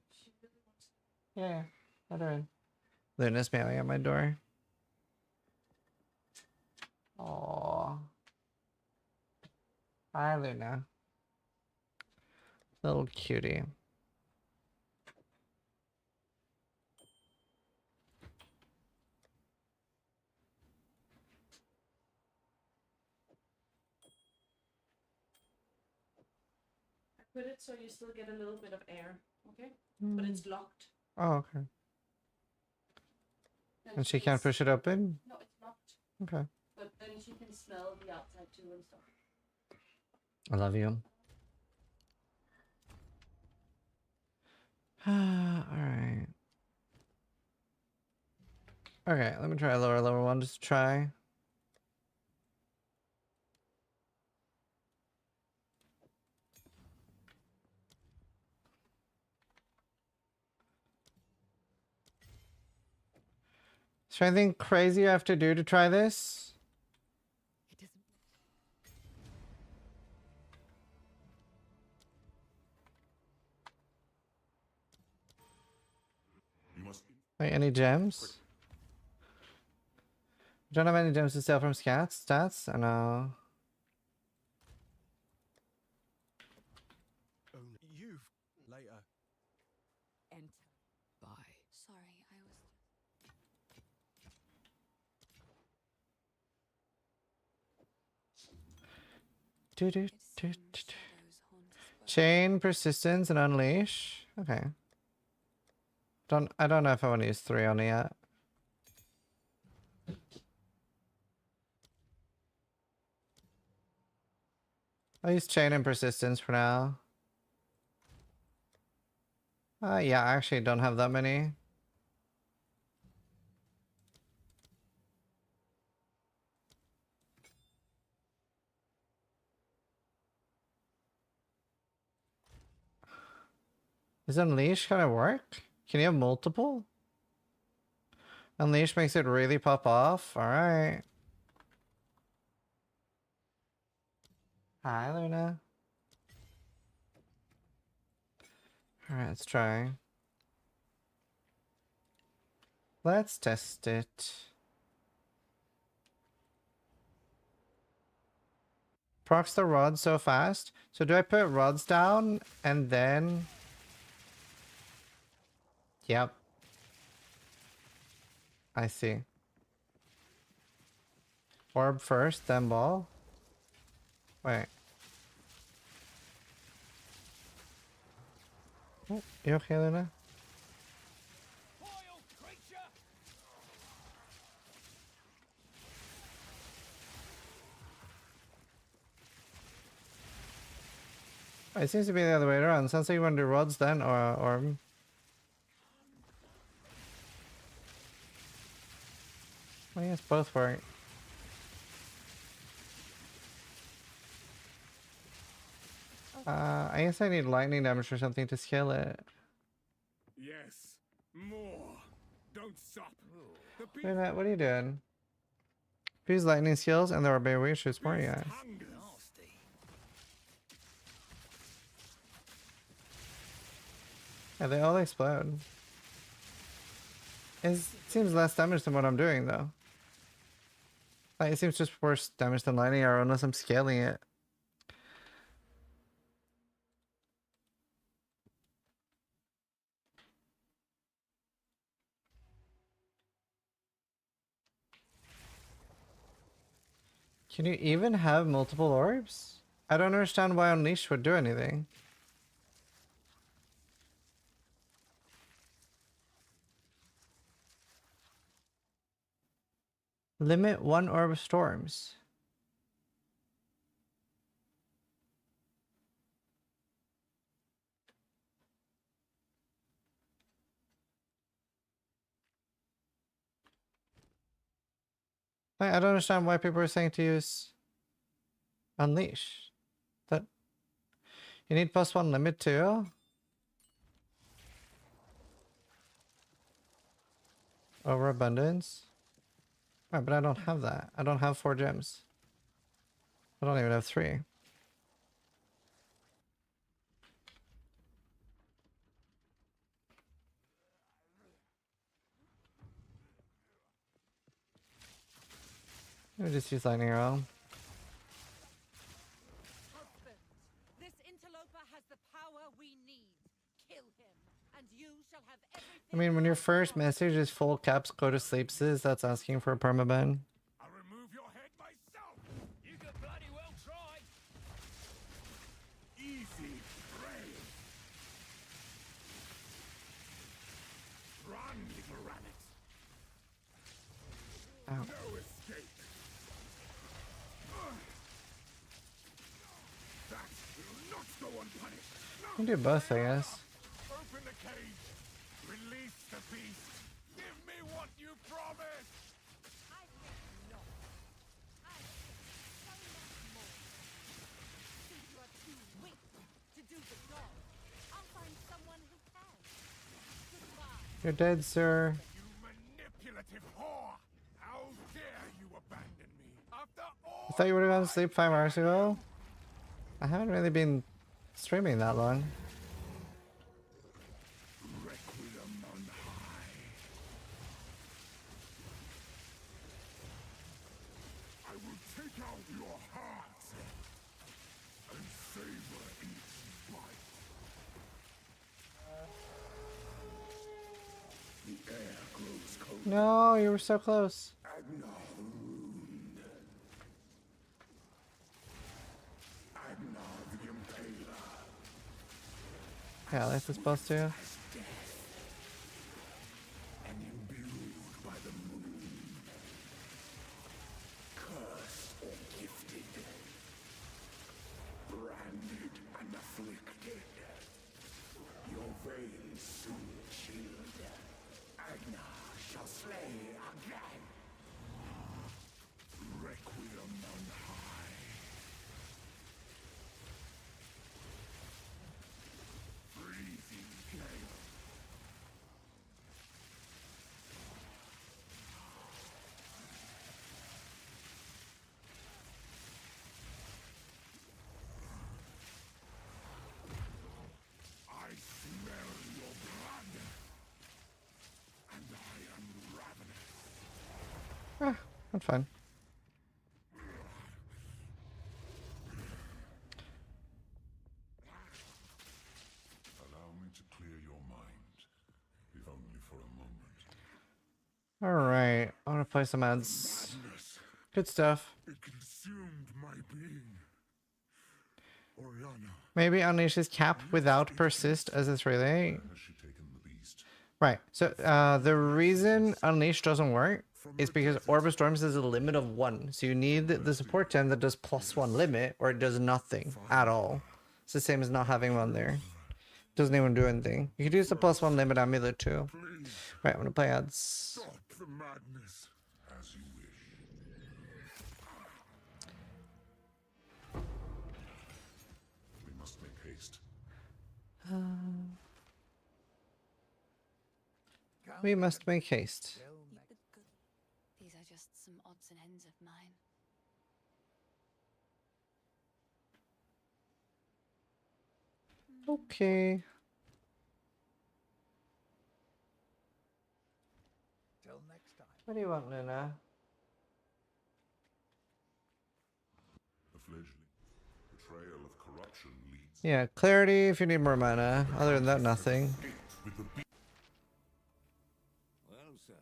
Yeah. Let her in. Luna's meowing at my door. Aww. Hi, Luna. Little cutie. I put it so you still get a little bit of air, okay? But it's locked. Oh, okay. And she she's- can't push it open? No, it's locked. Okay. But then she can smell the outside too and stuff. I love you. Alright. Okay, let me try lower level one just to try. Is there anything crazy I have to do to try this? It doesn't. You must. Wait, any gems? Don't have any gems to sell from stats? I know. Only you. Later. Enter. Bye. Sorry, I was. Do, do, It do, seems do, do. shadows haunt us both. Chain, persistence, and unleash. Okay. I don't know if I want to use 3 on it yet. I'll use chain and persistence for now. Yeah, I actually don't have that many. Does unleash kind of work? Can you have multiple? Unleash makes it really pop off. All right. Hi, Luna. All right, let's try. Let's test it. Procs the rods so fast. So do I put rods down and then... Yep. I see. Orb first, then ball. Wait. Oh, you okay, Luna? Wild creature! Oh, it seems to be the other way around. Sounds like you want to do rods then, or orb. Well, yes, both work. I guess I need lightning damage or something to scale it. Yes. More. Don't stop. The Wait a minute, what are you doing? Use lightning skills and there are barbarian shoots more, beast guys. hungers. Nasty. Yeah, they all explode. It seems less damage than what I'm doing, though. Like, it seems just worse damage than lightning arrow unless I'm scaling it. Can you even have multiple orbs? I don't understand why Unleash would do anything. Limit 1 orb of storms. I don't understand why people are saying to use Unleash. That you need +1 limit too? Overabundance? Right, but I don't have that. I don't have 4 gems. I don't even have 3. Let me just use lightning arrow. Husband, this interloper has the power we need. Kill him, and you shall have everything. I mean, when your first message is full caps go to sleep, sis, that's asking for a permaban. I'll remove your head myself. You could bloody well try. Easy prey. Ow. No escape. That will not go unpunished. No. I can do both, I guess. Open the cage. Release the beast. Give me what you promised. I think not. I think so much more. Think you are too weak to do the job. I'll find someone who can. Goodbye. You're dead, sir. You manipulative whore. How dare you abandon me after all? I thought you would have gone to sleep 5 hours ago. I haven't really been streaming that long. Requiem on high. I will take out your heart and savor each bite. The air grows cold. No, you were so close. Agnar ruined. Agnar the Impaler. Yeah, I like this boss too. And imbued by the moon. Cursed or gifted. Branded and afflicted. Your veins soon chilled. Agnar shall slay again. Requiem on high. Freezing gale. I smell your blood. And I am ravenous. That's fine. Allow me to clear your mind, if only for a moment. Alright, I want to play some ads. Madness, Good stuff. it consumed my being. Oriana, Maybe unleashes cap without persist as its relay. has she taken the beast? Right, so the reason unleash doesn't work is because Orb of Storms is a limit of 1. So you need the support gem that does +1 limit, or it does nothing at all. It's the same as not having one there. Doesn't even do anything. You could use the +1 limit amulet too. Please Right, I'm gonna play ads. stop the madness. As you wish. We must make haste. We must make haste. These are just some odds and ends of mine. Okay. Till next time. What do you want, Luna? The fledgling. Betrayal of corruption leads Yeah, clarity if you need more mana. Other than that, nothing. with the beast. Well, sir,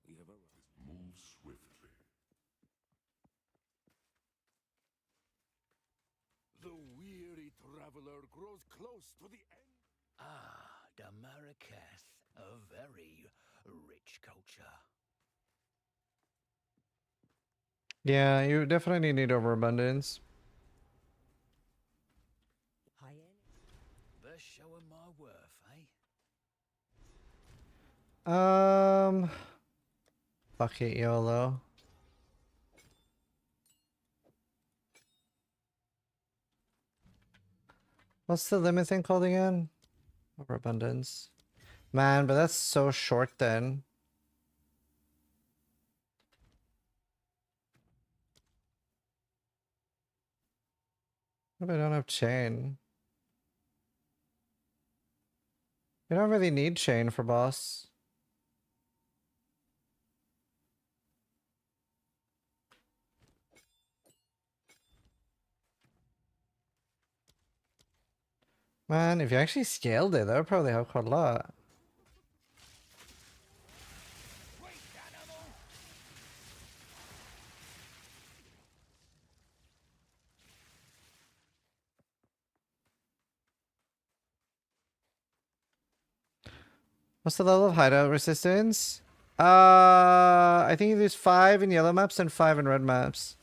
we have arrived. Move swiftly. The weary traveler grows close to the end. Ah, Damarakath, a very rich culture. Yeah, you definitely need overabundance. Best showing my worth, eh? Fuck it, YOLO. What's the limit thing called again? Overabundance. Man, but that's so short then. What if I don't have chain? You don't really need chain for boss. Man, if you actually scaled it, that would probably help quite a lot. What's the level of hideout resistance? I think there's 5 in yellow maps and 5 in red maps.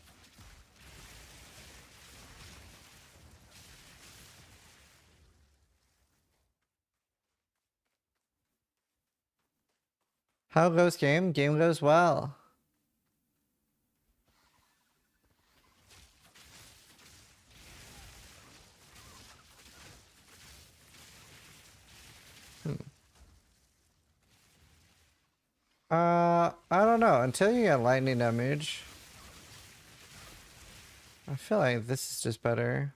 How goes game? Game goes well. I don't know. Until you get lightning damage, I feel like this is just better.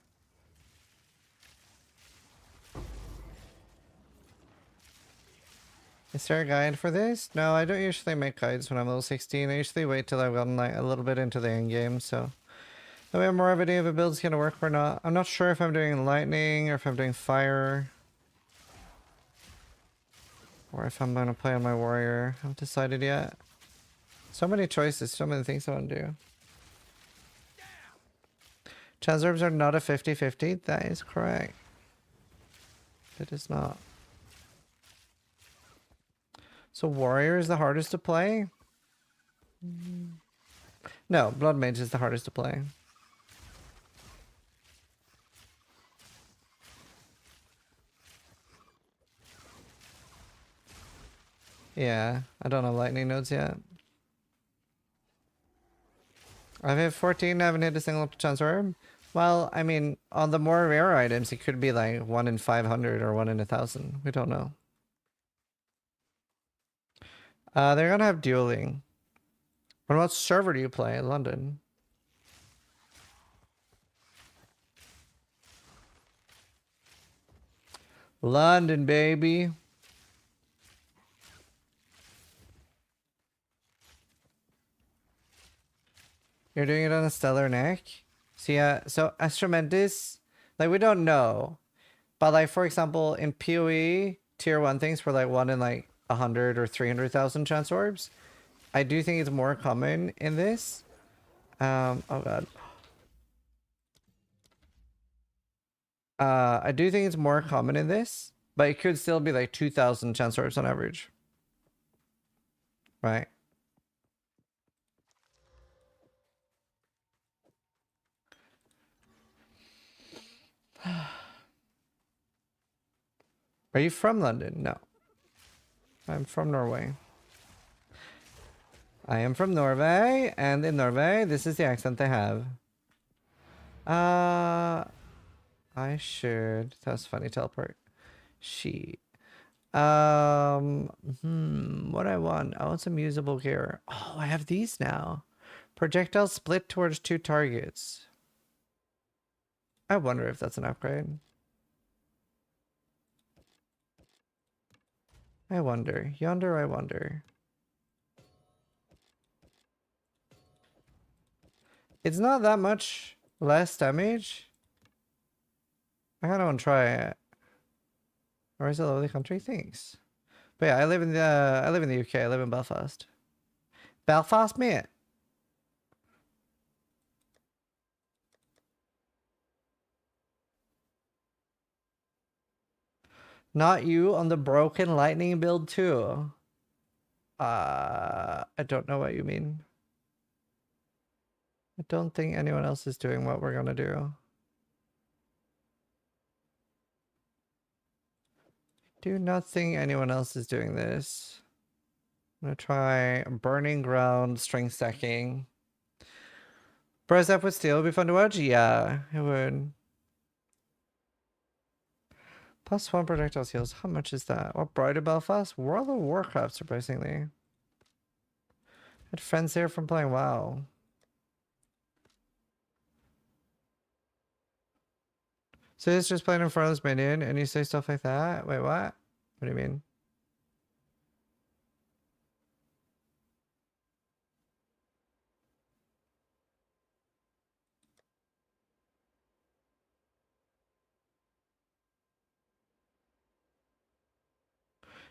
Is there a guide for this? No, I don't usually make guides when I'm level 16. I usually wait till I've gotten like a little bit into the end game, so that way I have more of an idea if a build's gonna work or not. I'm not sure if I'm doing lightning or if I'm doing fire. Or if I'm gonna play on my warrior. I haven't decided yet. So many choices, so many things I want to do. Chansworms are not a 50-50. That is correct. It is not. So warrior is the hardest to play? No, blood mage is the hardest to play. Yeah, I don't have lightning nodes yet. I've hit 14, I haven't hit a single Chansworm. Well, I mean, on the more rare items, it could be like 1 in 500 or 1 in 1,000. We don't know. They're gonna have dueling. What about server do you play in London? London, baby. You're doing it on a stellar neck? So yeah, so Ascendancies, like we don't know. But like for example, in PoE, tier 1 things were like 1 in like 100 or 300,000 chance orbs. I do think it's more common in this. Oh god. I do think it's more common in this, but it could still be like 2,000 chance orbs on average. Right? Are you from London? No. I'm from Norway. I am from Norway, and in Norway, this is the accent they have. I should. That was funny. Teleport. She. What I want? I want some usable gear. Oh, I have these now. Projectile split towards 2 targets. I wonder if that's an upgrade. I wonder. Yonder, I wonder. It's not that much less damage. I kind of want to try it. Or is it a lovely country? Thanks. But yeah, I live in the UK. I live in Belfast. Belfast, mate. Not you on the broken lightning build too. I don't know what you mean. I don't think anyone else is doing what we're gonna do. Do not think anyone else is doing this. I'm gonna try burning ground, strength stacking. Bros up with steel would be fun to watch? Yeah, it would. +1 projectile heals. How much is that? What Bride of Belfast? World of Warcraft, surprisingly. Had friends there from playing WoW. So it's just playing in front of this minion and you say stuff like that? Wait, what? What do you mean?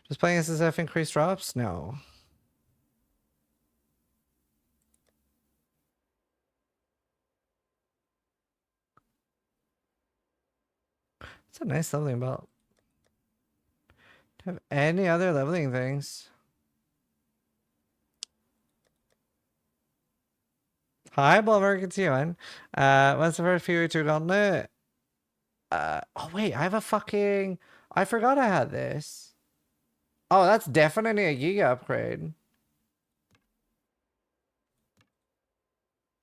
Does playing SSF increase drops? No. It's a nice leveling belt. Do you have any other leveling things? Hi, Bulwark, it's Ewan. What's the first PoE2 gauntlet? Oh wait, I have a fucking... I forgot I had this. Oh, that's definitely a Giga upgrade.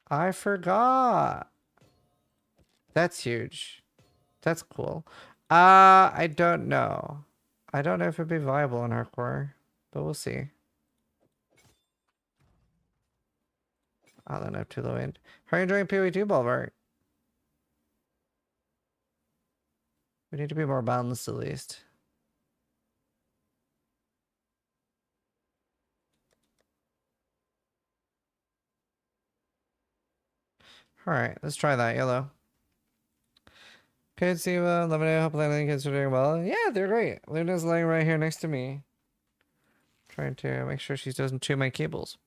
I forgot. That's huge. That's cool. I don't know. I don't know if it'd be viable in hardcore, but we'll see. I don't know, too low end. How are you enjoying PoE2, Bulwark? We need to be more balanced at least. Alright, let's try that, yellow. Okay, Siva, Lemonade, hope the kids are doing well. Yeah, they're great. Luna's laying right here next to me. Trying to make sure she doesn't chew my cables.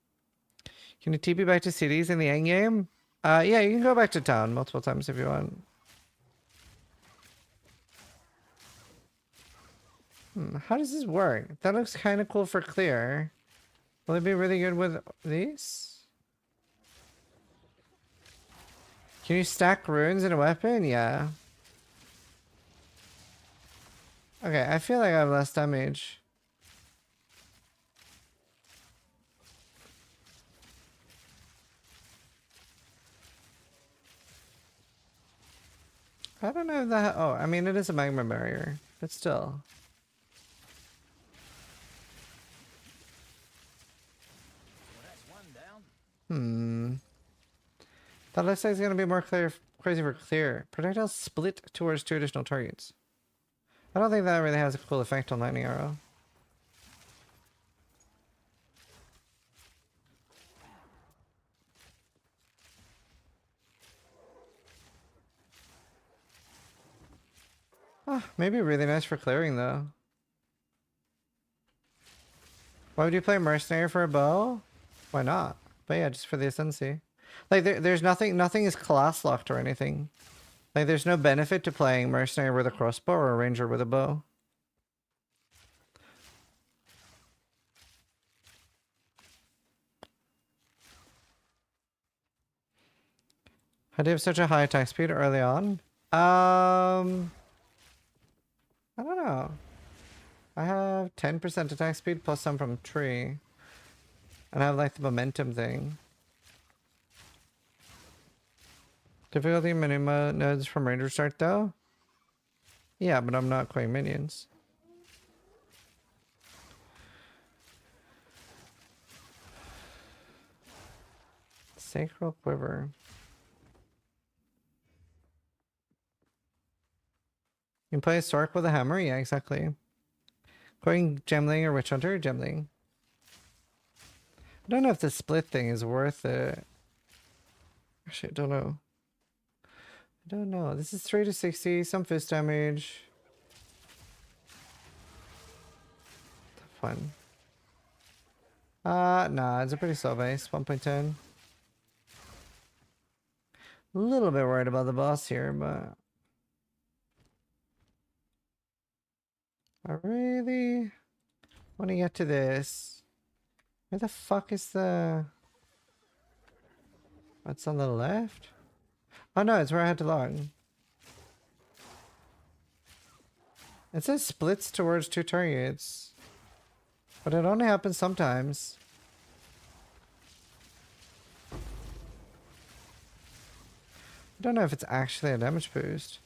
Can you TP back to cities in the endgame? Yeah, you can go back to town multiple times if you want. How does this work? That looks kind of cool for clear. Will it be really good with these? Can you stack runes in a weapon? Yeah. Okay, I feel like I have less damage. I don't know if that... Oh, I mean, it is a magma barrier, but still. That looks like it's going to be more crazy for clear. Projectiles split towards 2 additional targets. I don't think that really has a cool effect on lightning arrow. Maybe really nice for clearing though. Why would you play mercenary for a bow? Why not? But yeah, just for the ascendancy. Like there's nothing is class locked or anything. Like there's no benefit to playing mercenary with a crossbow or a ranger with a bow. How do you have such a high attack speed early on? I don't know. I have 10% attack speed plus some from tree. And I have like the momentum thing. Difficulty minima nodes from ranger start though? Yeah, but I'm not quite minions. Sacral quiver. You can play a Stork with a hammer? Yeah, exactly. Going Gemling or Witch Hunter? Gemling. I don't know if the split thing is worth it. Actually, I don't know. I don't know. This is 3 to 60, some fist damage. Fun. Nah, it's a pretty slow base. 1.10. A little bit worried about the boss here, but I really want to get to this. Where the fuck is the... What's on the left? Oh no, it's where I had to log. It says splits towards 2 targets. But it only happens sometimes. I don't know if it's actually a damage boost.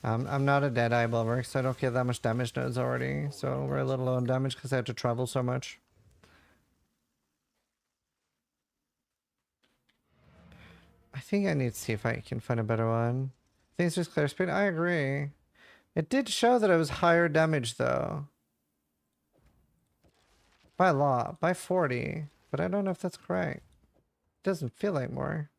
I'm not a Deadeye Bulwark, so I don't get that much damage nodes already. So we're a little low on damage because I have to travel so much. I think I need to see if I can find a better one. I think it's just clear speed. I agree. It did show that it was higher damage though. By a lot. By 40. But I don't know if that's correct. It doesn't feel like more.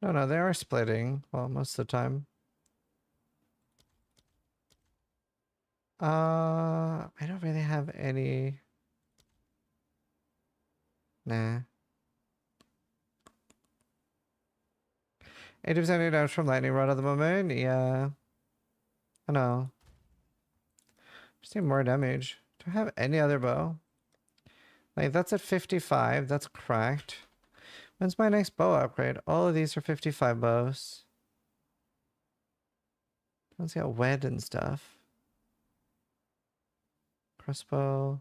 No, they are splitting. Well, most of the time. I don't really have any Nah. 80% damage from lightning rod at the moment. Yeah. I know. Just need more damage. Do I have any other bow? Like, that's at 55. That's cracked. When's my next bow upgrade? All of these are 55 bows. One's got wed and stuff. Crossbow.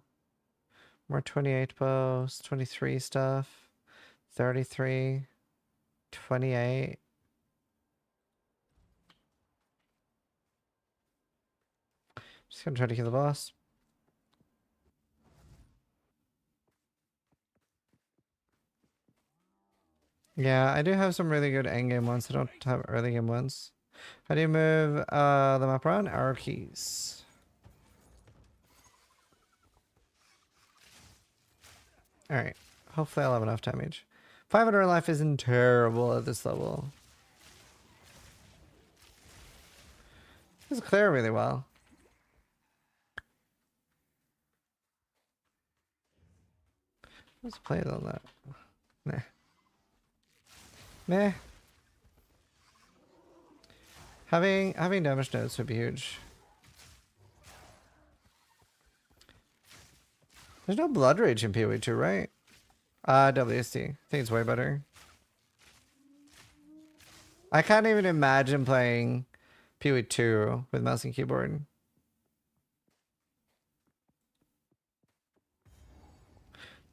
More 28 bows. 23 stuff. 33. 28. Just gonna try to kill the boss. Yeah, I do have some really good endgame ones. I don't have early game ones. How do you move the map around? Arrow keys. Alright. Hopefully I'll have enough damage. 500 life isn't terrible at this level. This is clear really well. Let's play on that. Nah. Meh. Having damage nodes would be huge. There's no blood rage in PoE 2, right? WSD. I think it's way better. I can't even imagine playing PoE 2 with mouse and keyboard.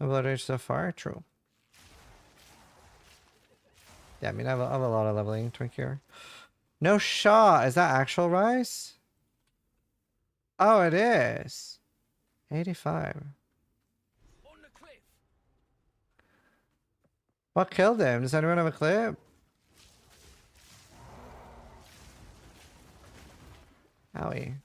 No blood rage so far? True. Yeah, I mean, I have a lot of leveling to make here. No Shaw. Is that actual Rise? Oh, it is. 85. On the cliff. What killed him? Does anyone have a clip? Owie.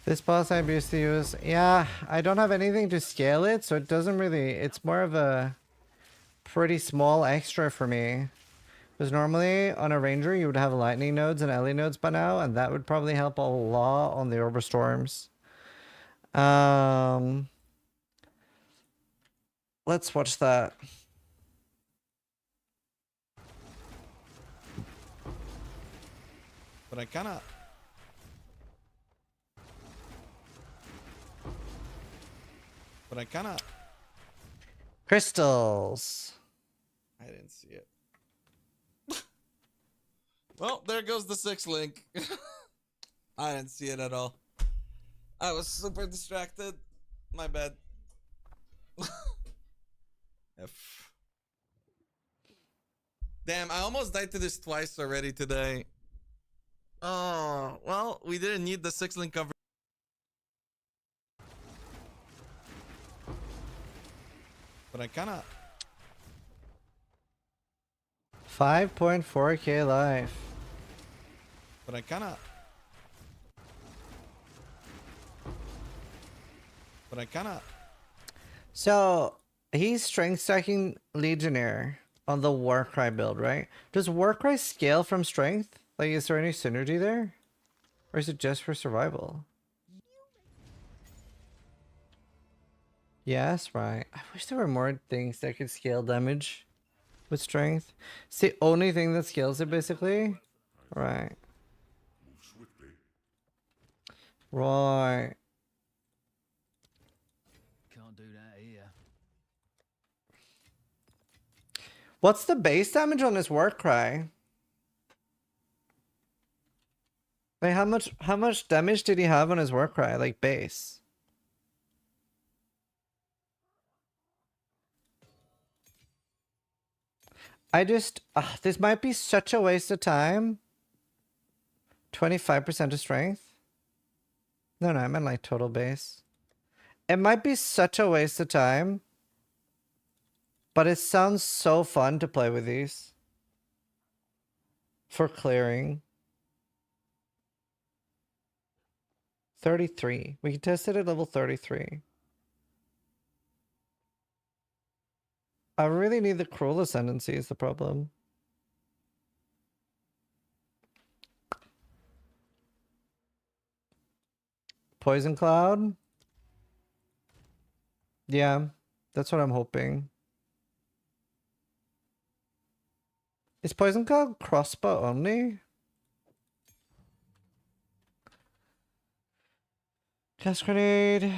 This boss I used to use, yeah, I don't have anything to scale it, so it doesn't really, it's more of a pretty small extra for me. Because normally on a ranger you would have lightning nodes and LE nodes by now, and that would probably help a lot on the Overstorms. Let's watch that. But I cannot. But I cannot. Crystals. I didn't see it. Well, there goes the 6 link. I didn't see it at all. I was super distracted. My bad. F. Damn, I almost died to this twice already today. Oh, well, we didn't need the 6 link cover. But I cannot. 5.4k life. But I cannot. But I cannot. So he's strength stacking Legionnaire on the Warcry build, right? Does Warcry scale from strength? Like, is there any synergy there? Or is it just for survival? Yes, right. I wish there were more things that could scale damage with strength. It's the only thing that scales it, basically. Right. Right. Can't do that here. What's the base damage on this Warcry? Like, how much damage did he have on his Warcry, like base? I just, this might be such a waste of time. 25% of strength. No, I meant like total base. It might be such a waste of time, but it sounds so fun to play with these. For clearing. 33. We can test it at level 33. I really need the cruel ascendancy is the problem. Poison Cloud? Yeah, that's what I'm hoping. Is Poison Cloud crossbow only? Cast grenade.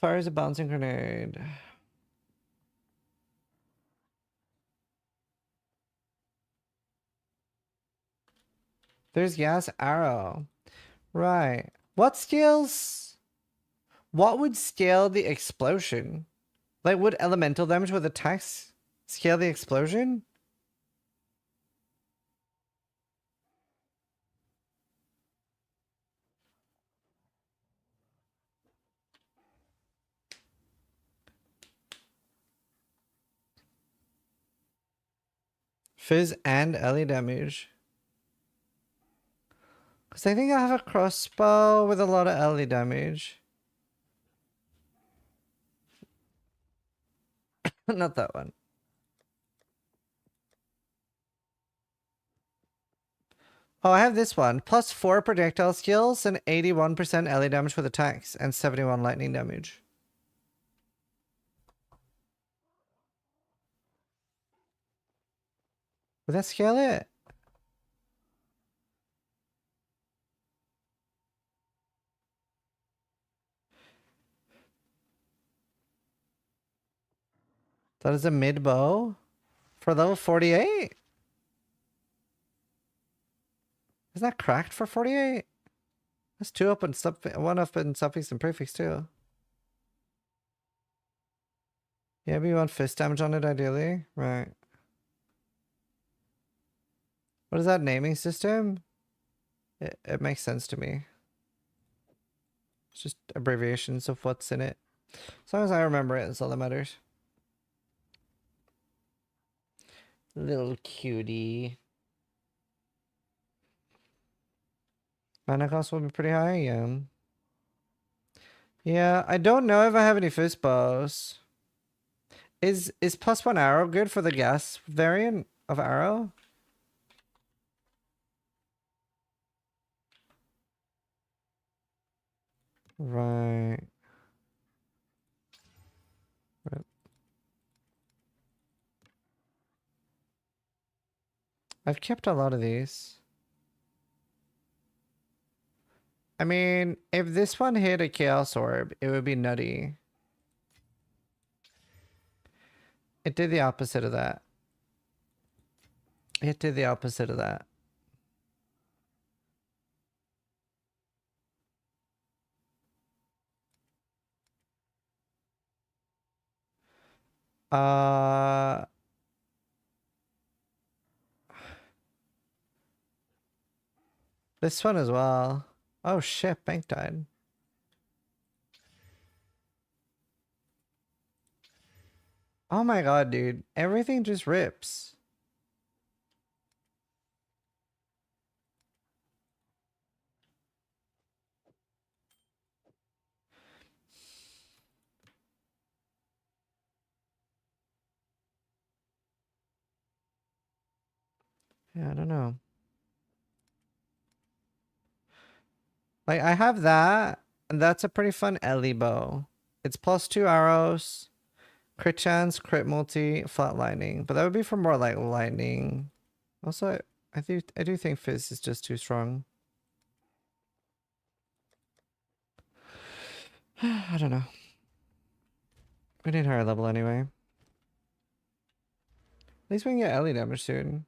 Fires a bouncing grenade. There's gas arrow. Right. What scales? What would scale the explosion? Like, would elemental damage with attacks scale the explosion? Fizz and Ellie damage. Because I think I have a crossbow with a lot of Ellie damage. Not that one. Oh, I have this one. Plus 4 projectile skills and 81% Ellie damage with attacks and 71 lightning damage. Would that scale it? That is a mid bow for level 48. Is that cracked for 48? That's 2 up and stuff, 1 up in suffix and prefix too. Yeah, we want fist damage on it ideally. Right. What is that naming system? It makes sense to me. It's just abbreviations of what's in it. As long as I remember it, that's all that matters. Little cutie. Mana cost will be pretty high, yeah. Yeah, I don't know if I have any fist bows. Is +1 arrow good for the gas variant of arrow? Right. I've kept a lot of these. I mean, if this one hit a Chaos Orb, it would be nutty. It did the opposite of that. It did the opposite of that. This one as well. Oh shit, Bank died. Oh my god, dude. Everything just rips. Yeah, I don't know. Like, I have that, and that's a pretty fun Ellie bow. It's +2 arrows, crit chance, crit multi, flatlining. But that would be for more like lightning. Also, I do think Fizz is just too strong. I don't know. We need higher level anyway. At least we can get Ellie damage soon.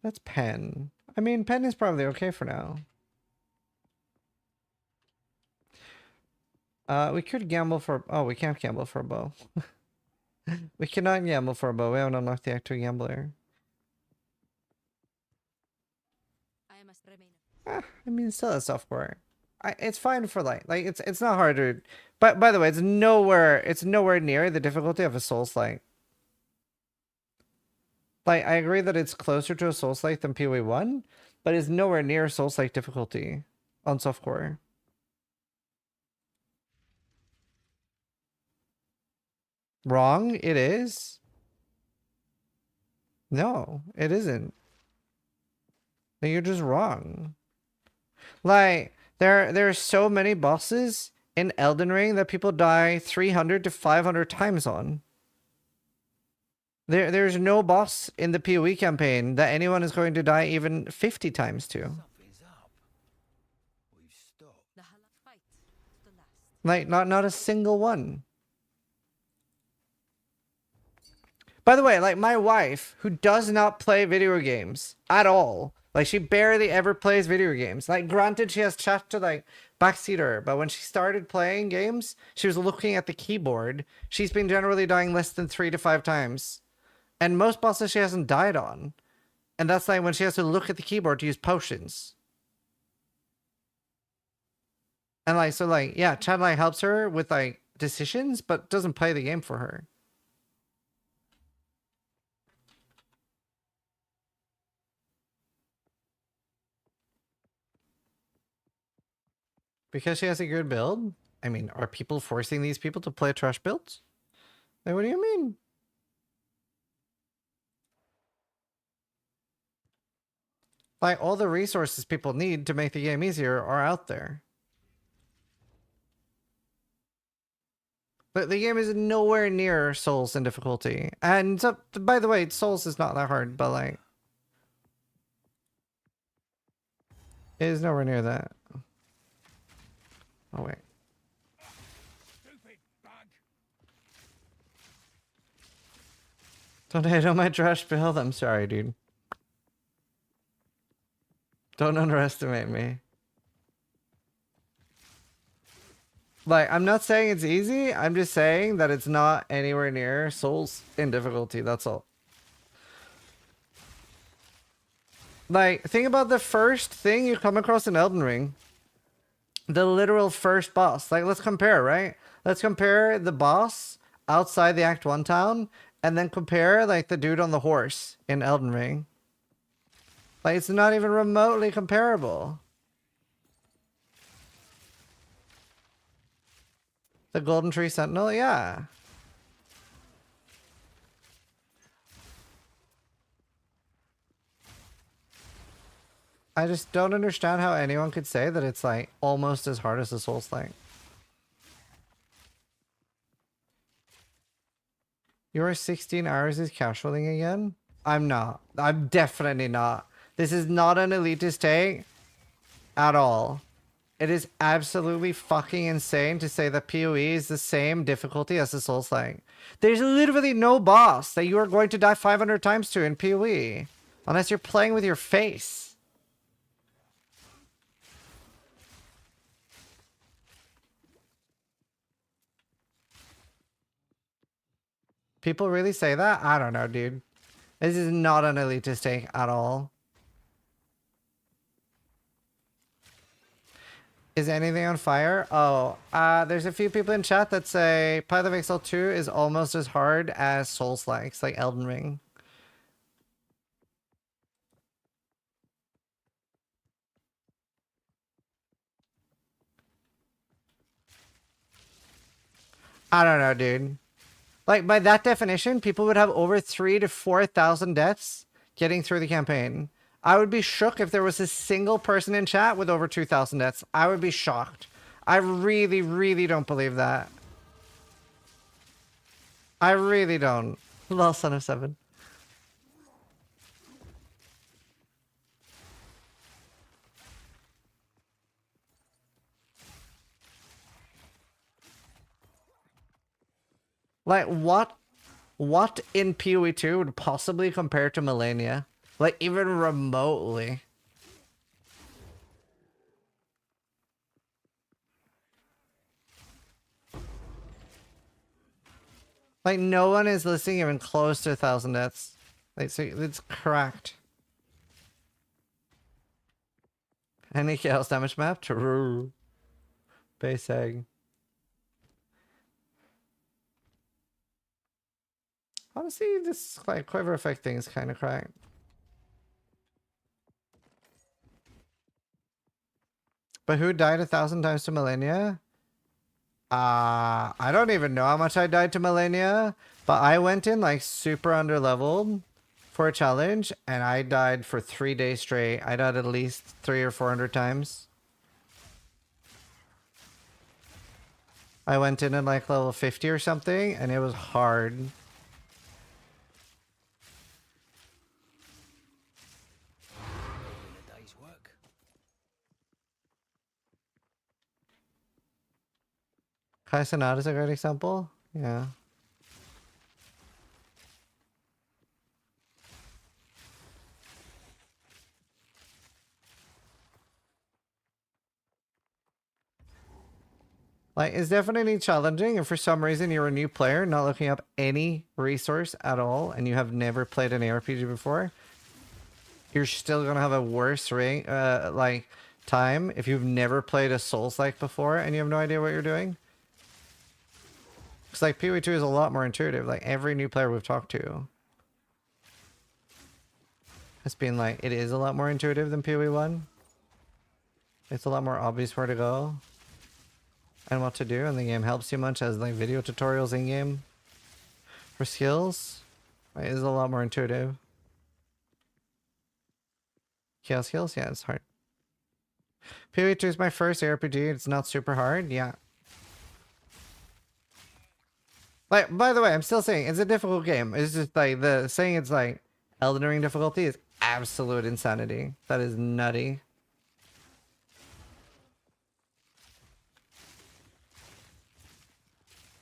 That's Pen. I mean, Pen is probably okay for now. We could gamble for... Oh, we can't gamble for a bow. We cannot gamble for a bow. We haven't unlocked the active gambler. I mean, it's still a softcore. It's fine for like it's not hard to. But by the way, it's nowhere near the difficulty of a Souls-like. Like I agree that it's closer to a Souls-like than PoE 1, but it's nowhere near Souls-like difficulty on softcore. Wrong? It is? No, it isn't. You're just wrong. Like, there are so many bosses in Elden Ring that people die 300 to 500 times on. There's no boss in the PoE campaign that anyone is going to die even 50 times to. Something's up. We've stopped. The fight to the last. Like, not a single one. By the way, like, my wife, who does not play video games at all, like, she barely ever plays video games. Like, granted, she has chat to, like, backseat her, but when she started playing games, she was looking at the keyboard. She's been generally dying less than 3 to 5 times. And most bosses she hasn't died on. And that's, like, when she has to look at the keyboard to use potions. And, like, so, like, yeah, chat, like, helps her with, like, decisions, but doesn't play the game for her. Because she has a good build? I mean, are people forcing these people to play trash builds? Like, what do you mean? Like, all the resources people need to make the game easier are out there. But the game is nowhere near Souls in difficulty. And, by the way, Souls is not that hard, but, like... it is nowhere near that. Oh, wait. Stupid bug. Don't hate on my trash build. I'm sorry, dude. Don't underestimate me. Like, I'm not saying it's easy. I'm just saying that it's not anywhere near Souls in difficulty. That's all. Like, think about the first thing you come across in Elden Ring. The literal first boss. Like, let's compare, right? Let's compare the boss outside the Act 1 town, and then compare, like, the dude on the horse in Elden Ring. Like, it's not even remotely comparable. The Golden Tree Sentinel? Yeah. I just don't understand how anyone could say that it's, like, almost as hard as a Souls-like. Your 16 hours is casualing again? I'm not. I'm definitely not. This is not an elitist take at all. It is absolutely fucking insane to say that PoE is the same difficulty as the Souls-like. There's literally no boss that you are going to die 500 times to in PoE. Unless you're playing with your face. People really say that? I don't know, dude. This is not an elitist take at all. Is anything on fire? Oh, there's a few people in chat that say Path of Exile 2 is almost as hard as Souls-likes, like Elden Ring. I don't know, dude. Like, by that definition, people would have over 3,000 to 4,000 deaths getting through the campaign. I would be shook if there was a single person in chat with over 2,000 deaths. I would be shocked. I really, really don't believe that. I really don't. Lol, son of 7. Like, what in PoE 2 would possibly compare to Millennia? Like, even remotely. Like, no one is listing even close to 1,000 deaths. Like, so it's cracked. Any chaos damage map? True. Base egg. Honestly, this like quiver effect thing is kind of cracked. But who died 1,000 times to Millennia? I don't even know how much I died to Millennia, but I went in like super underleveled for a challenge, and I died for 3 days straight. I died at least 300 or 400 times. I went in at like level 50 or something, and it was hard. A day's work. Kai Sonata is a great example. Yeah. Like, it's definitely challenging, and for some reason you're a new player, not looking up any resource at all, and you have never played an ARPG before, you're still gonna have a worse rank, like, time if you've never played a Souls-like before and you have no idea what you're doing. Because, like, PoE2 is a lot more intuitive. Like, every new player we've talked to has been like, it is a lot more intuitive than PoE1. It's a lot more obvious where to go and what to do, and the game helps you much as like video tutorials in game for skills. It is a lot more intuitive. Kill skills, yeah, it's hard. PoE2 is my first ARPG. It's not super hard, yeah. Like, by the way, I'm still saying it's a difficult game. It's just like the saying it's like Elden Ring difficulty is absolute insanity. That is nutty.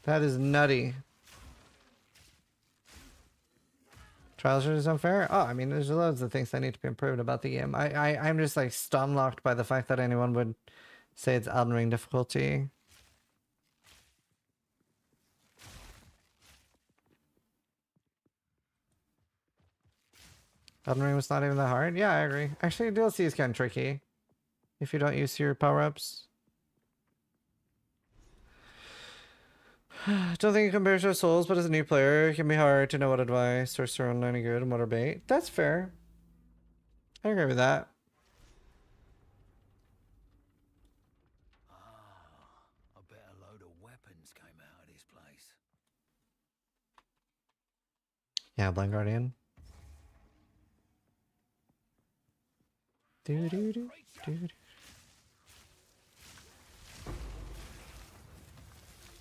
That is nutty. Trials is unfair? Oh, I mean, there's loads of things that need to be improved about the game. I'm just like stun-locked by the fact that anyone would say it's Elden Ring difficulty. Elden Ring was not even that hard? Yeah, I agree. Actually, DLC is kind of tricky if you don't use your power-ups. Don't think it compares to Souls, but as a new player, it can be hard to know what advice or surround any good and what are bait. That's fair. I agree with that. I bet a load of weapons came out of this place. Yeah, Blind Guardian. Do do do do do.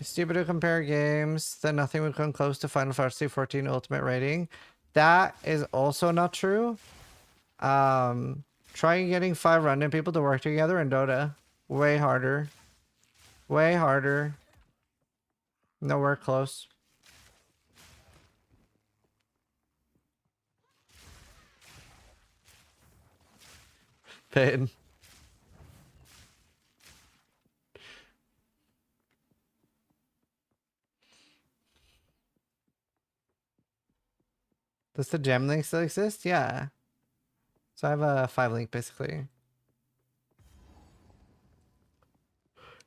It's stupid to compare games that nothing would come close to Final Fantasy 14 Ultimate rating. That is also not true. Try getting 5 random people to work together in Dota. Way harder. Way harder. Nowhere close. Pain. Does the gem link still exist? Yeah. So I have a 5 link basically.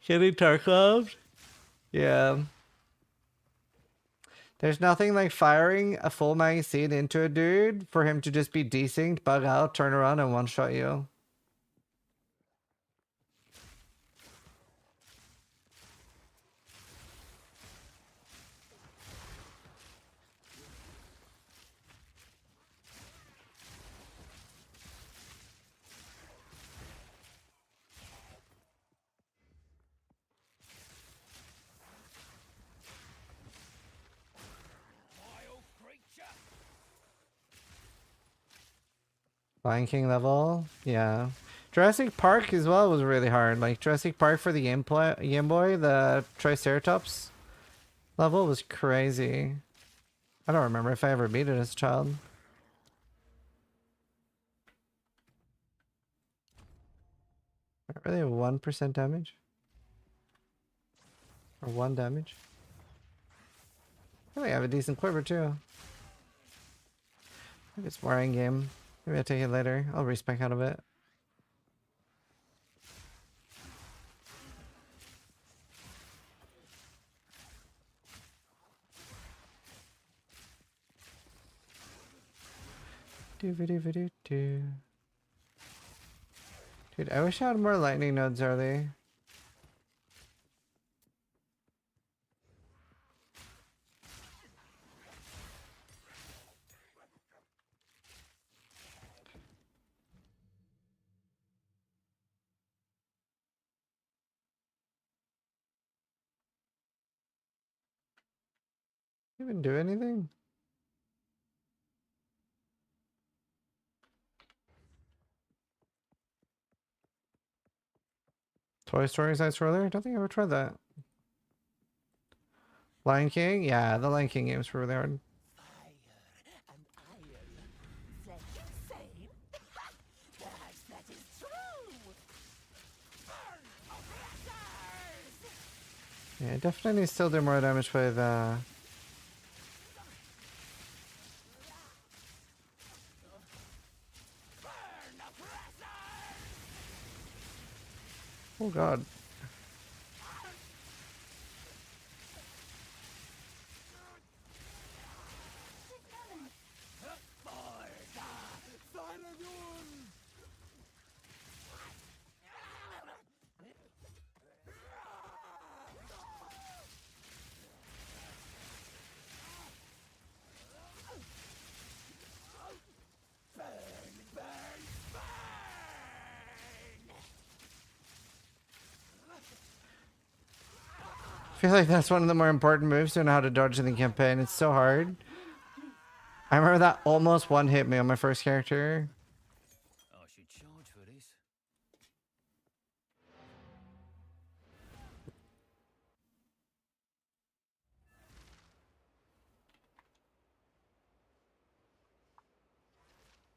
Hitting Tarkov? Yeah. There's nothing like firing a full magazine into a dude for him to just be desynced, bug out, turn around, and one-shot you. Lion King level, yeah. Jurassic Park as well was really hard. Like Jurassic Park for the Game Boy, the Triceratops level was crazy. I don't remember if I ever beat it as a child. Really, 1% damage? Or 1 damage? I think I have a decent quiver too. Maybe it's more endgame. Maybe I'll take it later. I'll respec out of it. Do. Dude, I wish I had more lightning nodes early. Even do anything? Toy Story Side Scroller? I don't think I ever tried that. Lion King? Yeah, the Lion King games were really hard. Perhaps that is true. Yeah, definitely still do more damage with oh god. I feel like that's one of the more important moves to know how to dodge in the campaign. It's so hard. I remember that almost one hit me on my first character. I should charge for this.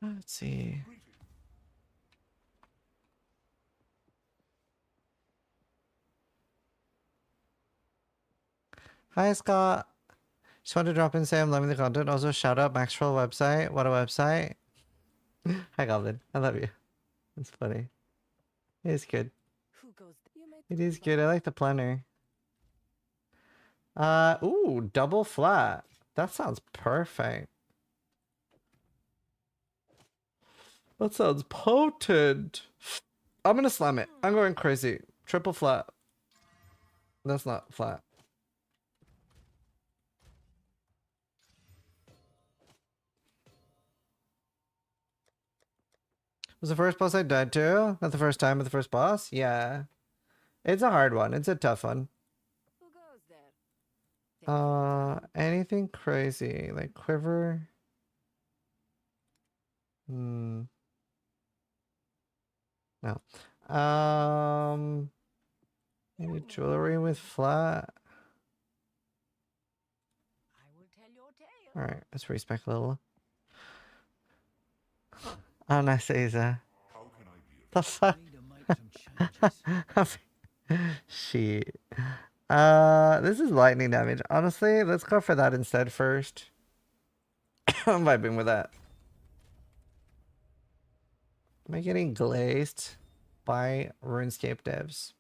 Let's see. Hi Scott. Just wanted to drop in and say I'm loving the content. Also shout out Maxwell website. What a website. Hi Goblin. I love you. It's funny. It's good. Who goes? You made It is good. I like the planner. Ooh, double flat. That sounds perfect. That sounds potent. I'm gonna slam it. I'm going crazy. Triple flat. That's not flat. Was the first boss I died to? Not the first time, but the first boss? Yeah. It's a hard one. It's a tough one. Who goes there? Anything crazy? Like quiver? Hmm. No. Maybe jewelry with flat. I will tell your tale. Alright, let's respec a little. Oh, nice, Aza. The fuck? Need to make some changes. Shit. This is lightning damage. Honestly, let's go for that instead first. I'm vibing with that. Am I getting glazed by RuneScape devs?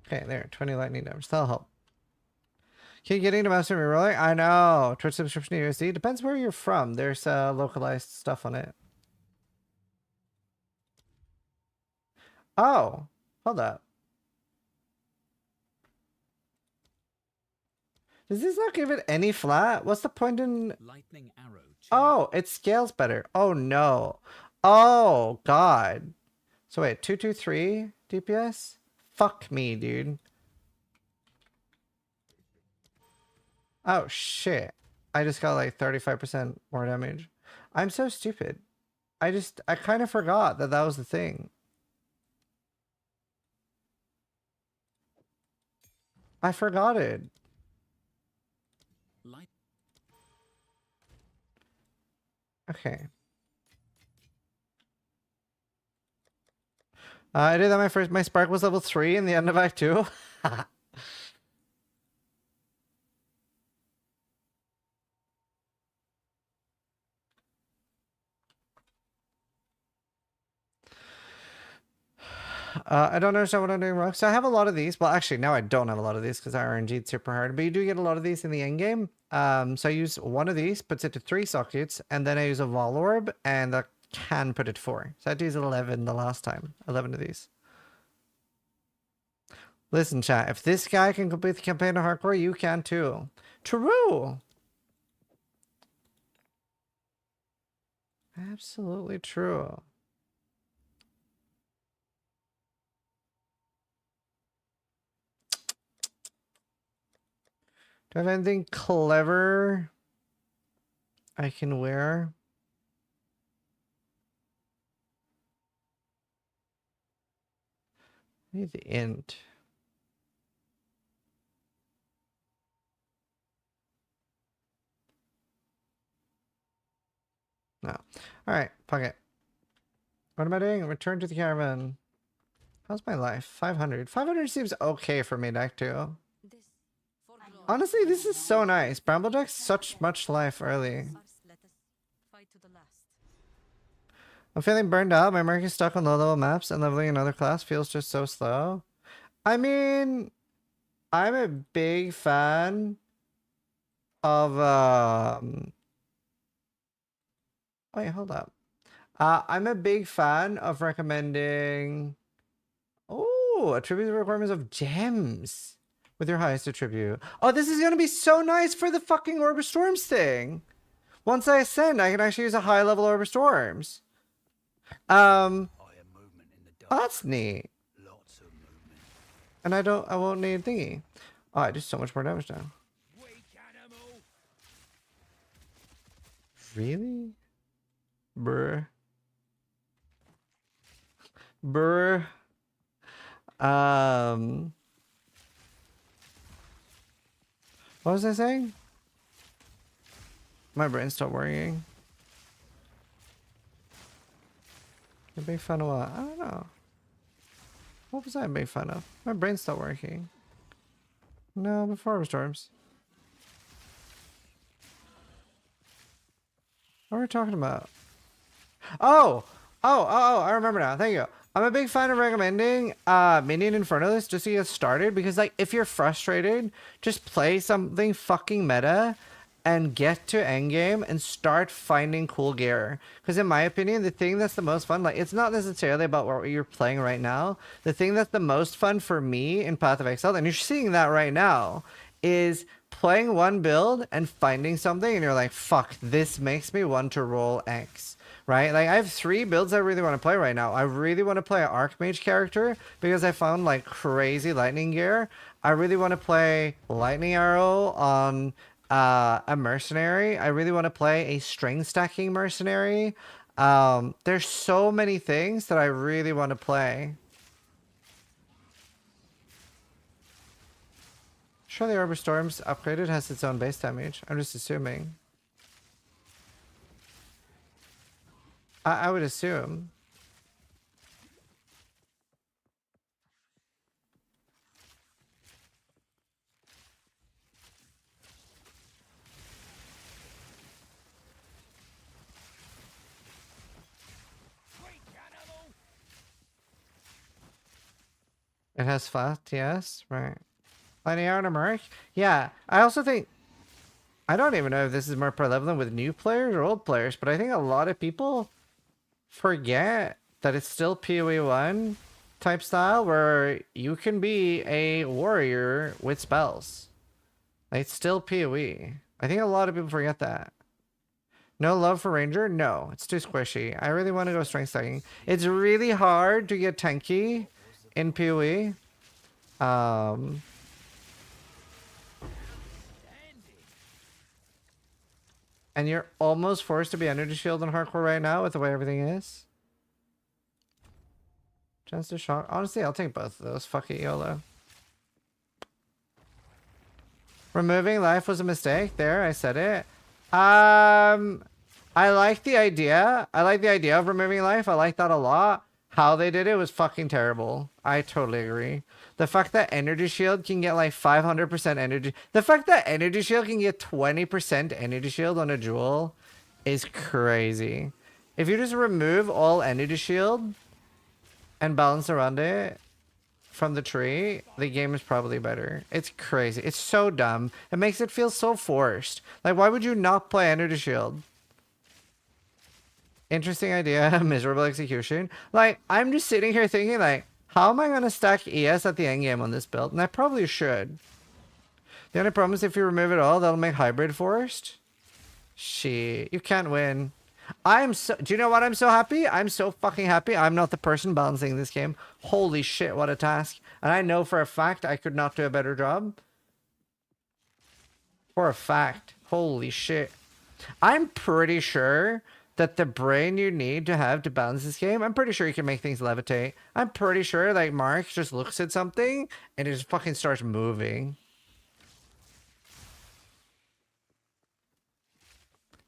Okay, there. 20 lightning damage. That'll help. Keep getting to master rerolling? I know. Twitch subscription to USD. Depends where you're from. There's localized stuff on it. Oh, hold up. Does this not give it any flat? What's the point in... Lightning arrow. Oh, it scales better. Oh, no. Oh, God. So wait, 223 DPS? Fuck me, dude. Oh, shit. I just got like 35% more damage. I'm so stupid. I kind of forgot that that was the thing. I forgot it. Okay. I did that my spark was level 3 in the end of Act 2. I don't understand what I'm doing wrong. So I have a lot of these. Well, actually, now I don't have a lot of these because I RNG'd super hard. But you do get a lot of these in the end game. So I use one of these, puts it to 3 sockets, and then I use a Vol Orb, and that can put it 4. So I had to use 11 the last time. 11 of these. Listen, chat. If this guy can complete the campaign of hardcore, you can too. True. Absolutely true. Do I have anything clever I can wear? I need the int. No. Alright, fuck it. What am I doing? Return to the caravan. How's my life? 500. 500 seems okay for me, deck too. Honestly, this is so nice. Bramblejack's such much life early. I'm feeling burned out. My mark is stuck on low-level maps, and leveling another class feels just so slow. I mean, I'm a big fan of wait, hold up. I'm a big fan of recommending attribute requirements of gems with your highest attribute. Oh, this is gonna be so nice for the fucking Orb of Storms thing. Once I ascend, I can actually use a high level Orb of Storms. Oh, that's neat. And I won't need thingy. Oh, I do so much more damage now. Really? Bruh. Bruh. What was I saying? My brain stopped working. A big fan of what? I don't know. What was I a big fan of? My brain stopped working. No, before storms. What are we talking about? Oh, I remember now. Thank you. I'm a big fan of recommending Minion Inferno List just to get started, because like if you're frustrated, just play something fucking meta and get to endgame and start finding cool gear. Because in my opinion, the thing that's the most fun, like it's not necessarily about what you're playing right now. The thing that's the most fun for me in Path of Exile, and you're seeing that right now, is playing one build and finding something and you're like, fuck, this makes me want to roll X. Right? Like I have 3 builds I really want to play right now. I really want to play an Archmage character because I found like crazy lightning gear. I really want to play Lightning Arrow on a mercenary. I really want to play a string stacking mercenary. There's so many things that I really want to play. Sure, the Orb of Storms upgraded has its own base damage. I'm just assuming. I would assume. It has flat, yes, right. Lightning Arrow and Merc? Yeah, I also think... I don't even know if this is more prevalent with new players or old players, but I think a lot of people forget that it's still PoE 1 type style where you can be a warrior with spells. Like, it's still PoE. I think a lot of people forget that. No love for Ranger? No, it's too squishy. I really want to go strength stacking. It's really hard to get tanky in PoE. And you're almost forced to be energy shield in hardcore right now with the way everything is. Chance to shock. Honestly, I'll take both of those. Fuck it, YOLO. Removing life was a mistake. There, I said it. I like the idea. I like the idea of removing life. I like that a lot. How they did it was fucking terrible. I totally agree. The fact that energy shield can get like 500% energy. The fact that energy shield can get 20% energy shield on a jewel is crazy. If you just remove all energy shield, and balance around it from the tree, the game is probably better. It's crazy. It's so dumb. It makes it feel so forced. Like, why would you not play Energy Shield? Interesting idea, miserable execution. Like, I'm just sitting here thinking, like, how am I going to stack ES at the endgame on this build? And I probably should. The only problem is if you remove it all, that'll make hybrid forced. Shit, you can't win. I'm so... Do you know what I'm so happy? I'm so fucking happy I'm not the person balancing this game. Holy shit, what a task. And I know for a fact I could not do a better job. For a fact. Holy shit. I'm pretty sure that the brain you need to have to balance this game, I'm pretty sure you can make things levitate. I'm pretty sure, like, Mark just looks at something and it just fucking starts moving.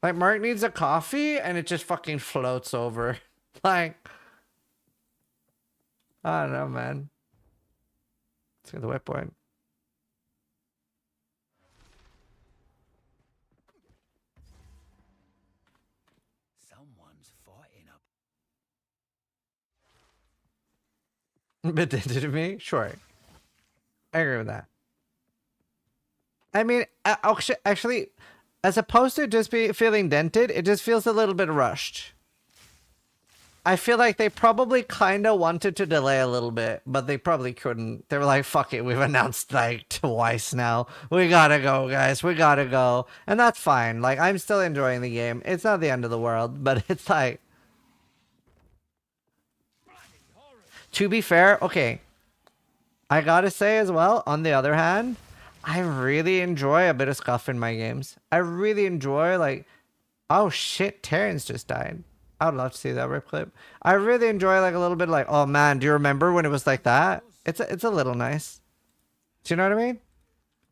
Like, Mark needs a coffee and it just fucking floats over. Like, I don't know, man. Let's get the whip point. Someone's fighting up. But did it to me? Sure. I agree with that. I mean, actually, as opposed to just feeling dented, it just feels a little bit rushed. I feel like they probably kind of wanted to delay a little bit, but they probably couldn't. They were like, fuck it, we've announced like twice now. We gotta go, guys. We gotta go. And that's fine. Like, I'm still enjoying the game. It's not the end of the world, but it's like... To be fair, okay. I gotta say as well, on the other hand, I really enjoy a bit of scuff in my games. I really enjoy, like... Oh shit, Terrence just died. I would love to see that rip clip. I really enjoy like a little bit like, oh man, do you remember when it was like that? It's a little nice. Do you know what I mean?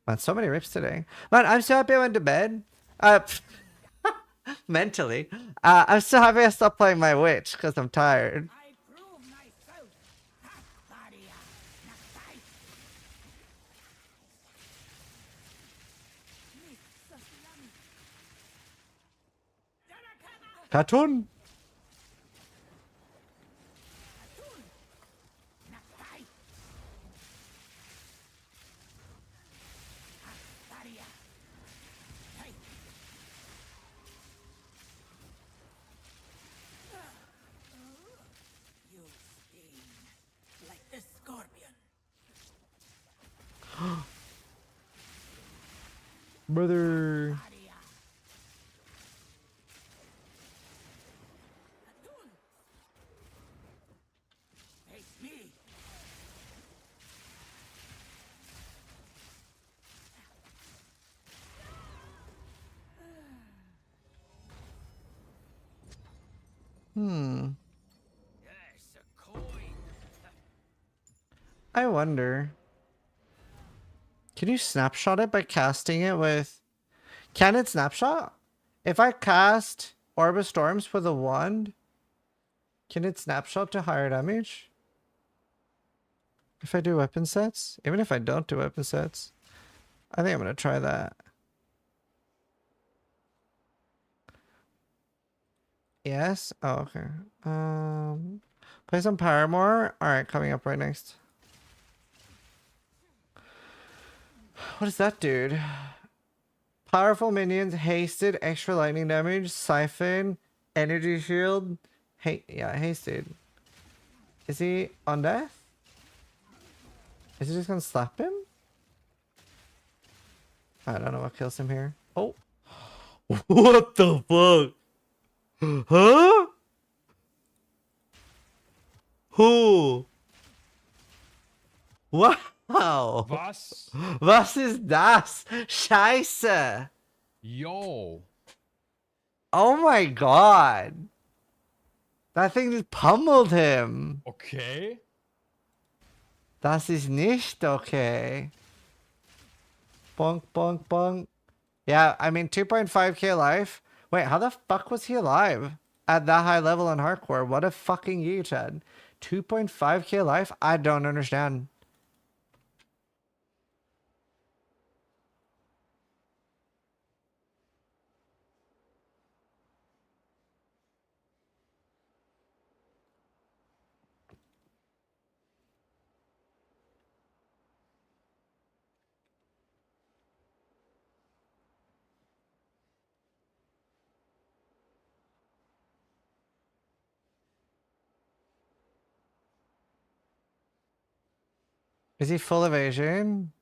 Man, so many rips today. Man, I'm so happy I went to bed. Mentally. I'm so happy I stopped playing my witch because I'm tired. Cartoon. Brother. Yes, a coin. I wonder. Can you snapshot it by casting it with... Can it snapshot? If I cast Orb of Storms with a wand, can it snapshot to higher damage? If I do weapon sets? Even if I don't do weapon sets? I think I'm going to try that. Yes? Oh, okay. Play some Paramore. Alright, coming up right next. What is that, dude? Powerful minions, hasted, extra lightning damage, siphon, energy shield. Hey, yeah, hasted. Is he on death? Is he just gonna slap him? I don't know what kills him here. Oh. What the fuck? Huh? Who? Wow. Was? Was ist das? Scheiße. Yo. Oh my god. That thing just pummeled him. Okay. Das ist nicht okay. Bonk, bonk, bonk. Yeah, I mean, 2.5k life. Wait, how the fuck was he alive at that high level on hardcore? What a fucking year, Chad. 2.5k life? I don't understand. Is he full evasion?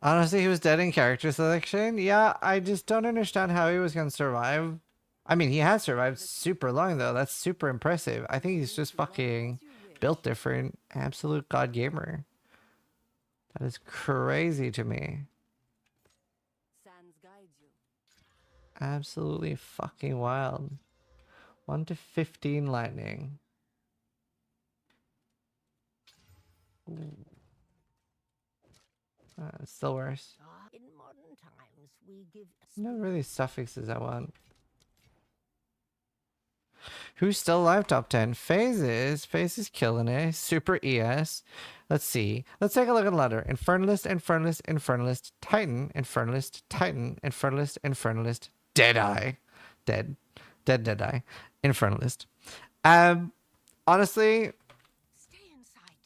Honestly, he was dead in character selection. Yeah, I just don't understand how he was gonna survive. I mean, he has survived super long though. That's super impressive. I think he's just fucking built different. Absolute god gamer. That is crazy to me. Sans guides you. Absolutely fucking wild. 1 to 15 lightning. It's still worse. In modern times, we give No really suffixes I want. Who's still alive? Top 10. Phases. Phases killing it. Super ES. Let's see. Let's take a look at the ladder. Infernalist, Infernalist, Infernalist, Titan, Infernalist, Titan, Infernalist, Infernalist, Deadeye. Dead. Deadeye. Infernalist. Honestly,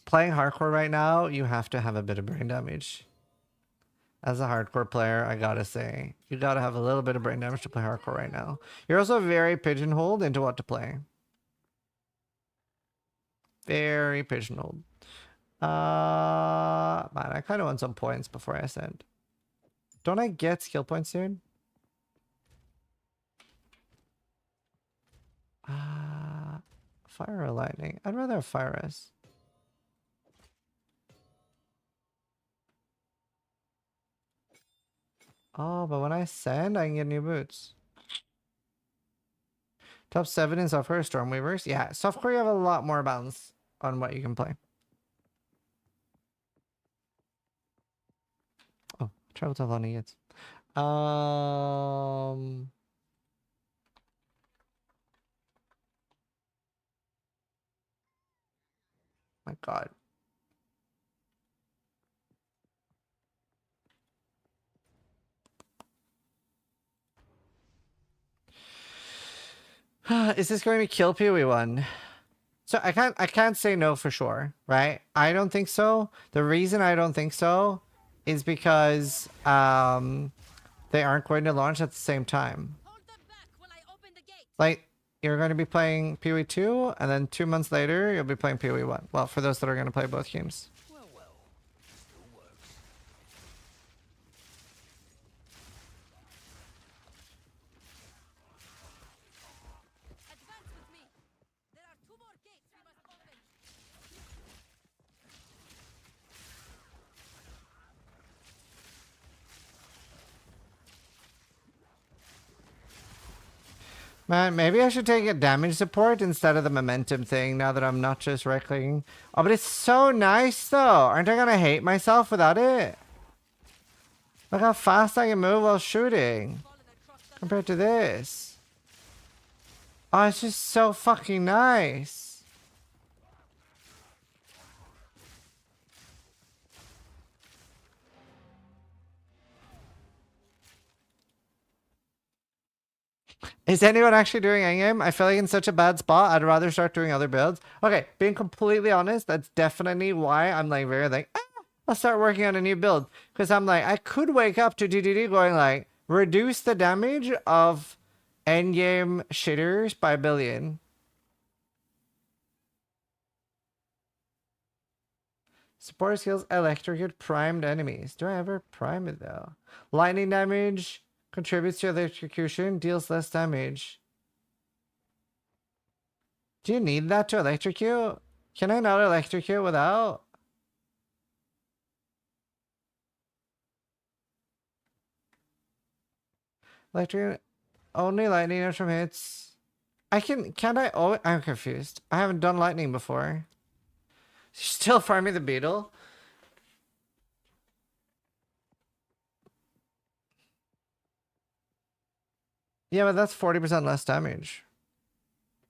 playing hardcore right now, you have to have a bit of brain damage. As a hardcore player, I gotta say, you gotta have a little bit of brain damage to play hardcore right now. You're also very pigeonholed into what to play. Very pigeonholed. Man, I kind of want some points before I ascend. Don't I get skill points soon? Fire or lightning? I'd rather have fire as. Oh, but when I ascend, I can get new boots. Top 7 in software, Stormweavers. Yeah, software you have a lot more balance on what you can play. Oh, travel to Lonnie gets. My God. Is this going to kill PoE1? So I can't say no for sure, right? I don't think so. The reason I don't think so is because they aren't going to launch at the same time. Like, you're going to be playing PoE2, and then 2 months later you'll be playing PoE1. Well, for those that are going to play both games. Man, maybe I should take a damage support instead of the momentum thing now that I'm not just right-clicking. Oh, but it's so nice though. Aren't I gonna hate myself without it? Look how fast I can move while shooting. Compared to this. Oh, it's just so fucking nice. Is anyone actually doing Endgame? I feel like in such a bad spot, I'd rather start doing other builds. Okay, being completely honest, that's definitely why I'm like very like, I'll start working on a new build. Because I'm like, I could wake up to DDD going like, reduce the damage of Endgame shitters by 1 billion. Support skills electrocute primed enemies. Do I ever prime it though? Lightning damage contributes to electrocution, deals less damage. Do you need that to electrocute? Can I not electrocute without? Electric only lightning damage from hits. Can't I? Oh, I'm confused. I haven't done lightning before. Still farming the beetle? Yeah, but that's 40% less damage.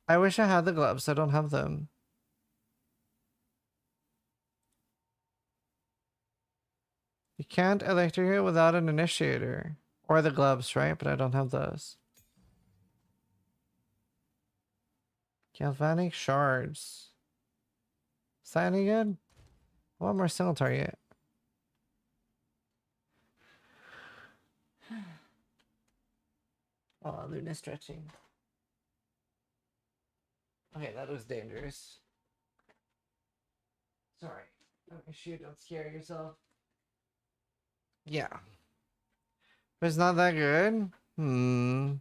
I wish I had the gloves. I don't have them. You can't electrocute without an initiator. Or the gloves, right? But I don't have those. Galvanic shards. Is that any good? I want more single target. Oh, Luna stretching. Okay, that was dangerous. Sorry. Don't shoot, don't scare yourself. Yeah. But it's not that good? Can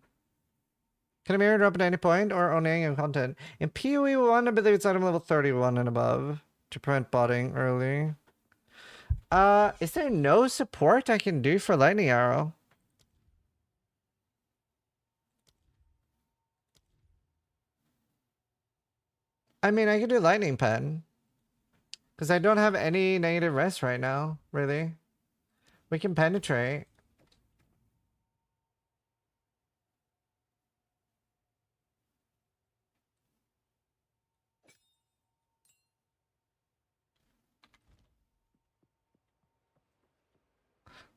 a mirror drop at any point or on any content? In PoE 1, I believe it's item level 31 and above to prevent botting early. Is there no support I can do for Lightning Arrow? I mean, I could do Lightning Pen. Because I don't have any negative rest right now, really. We can penetrate.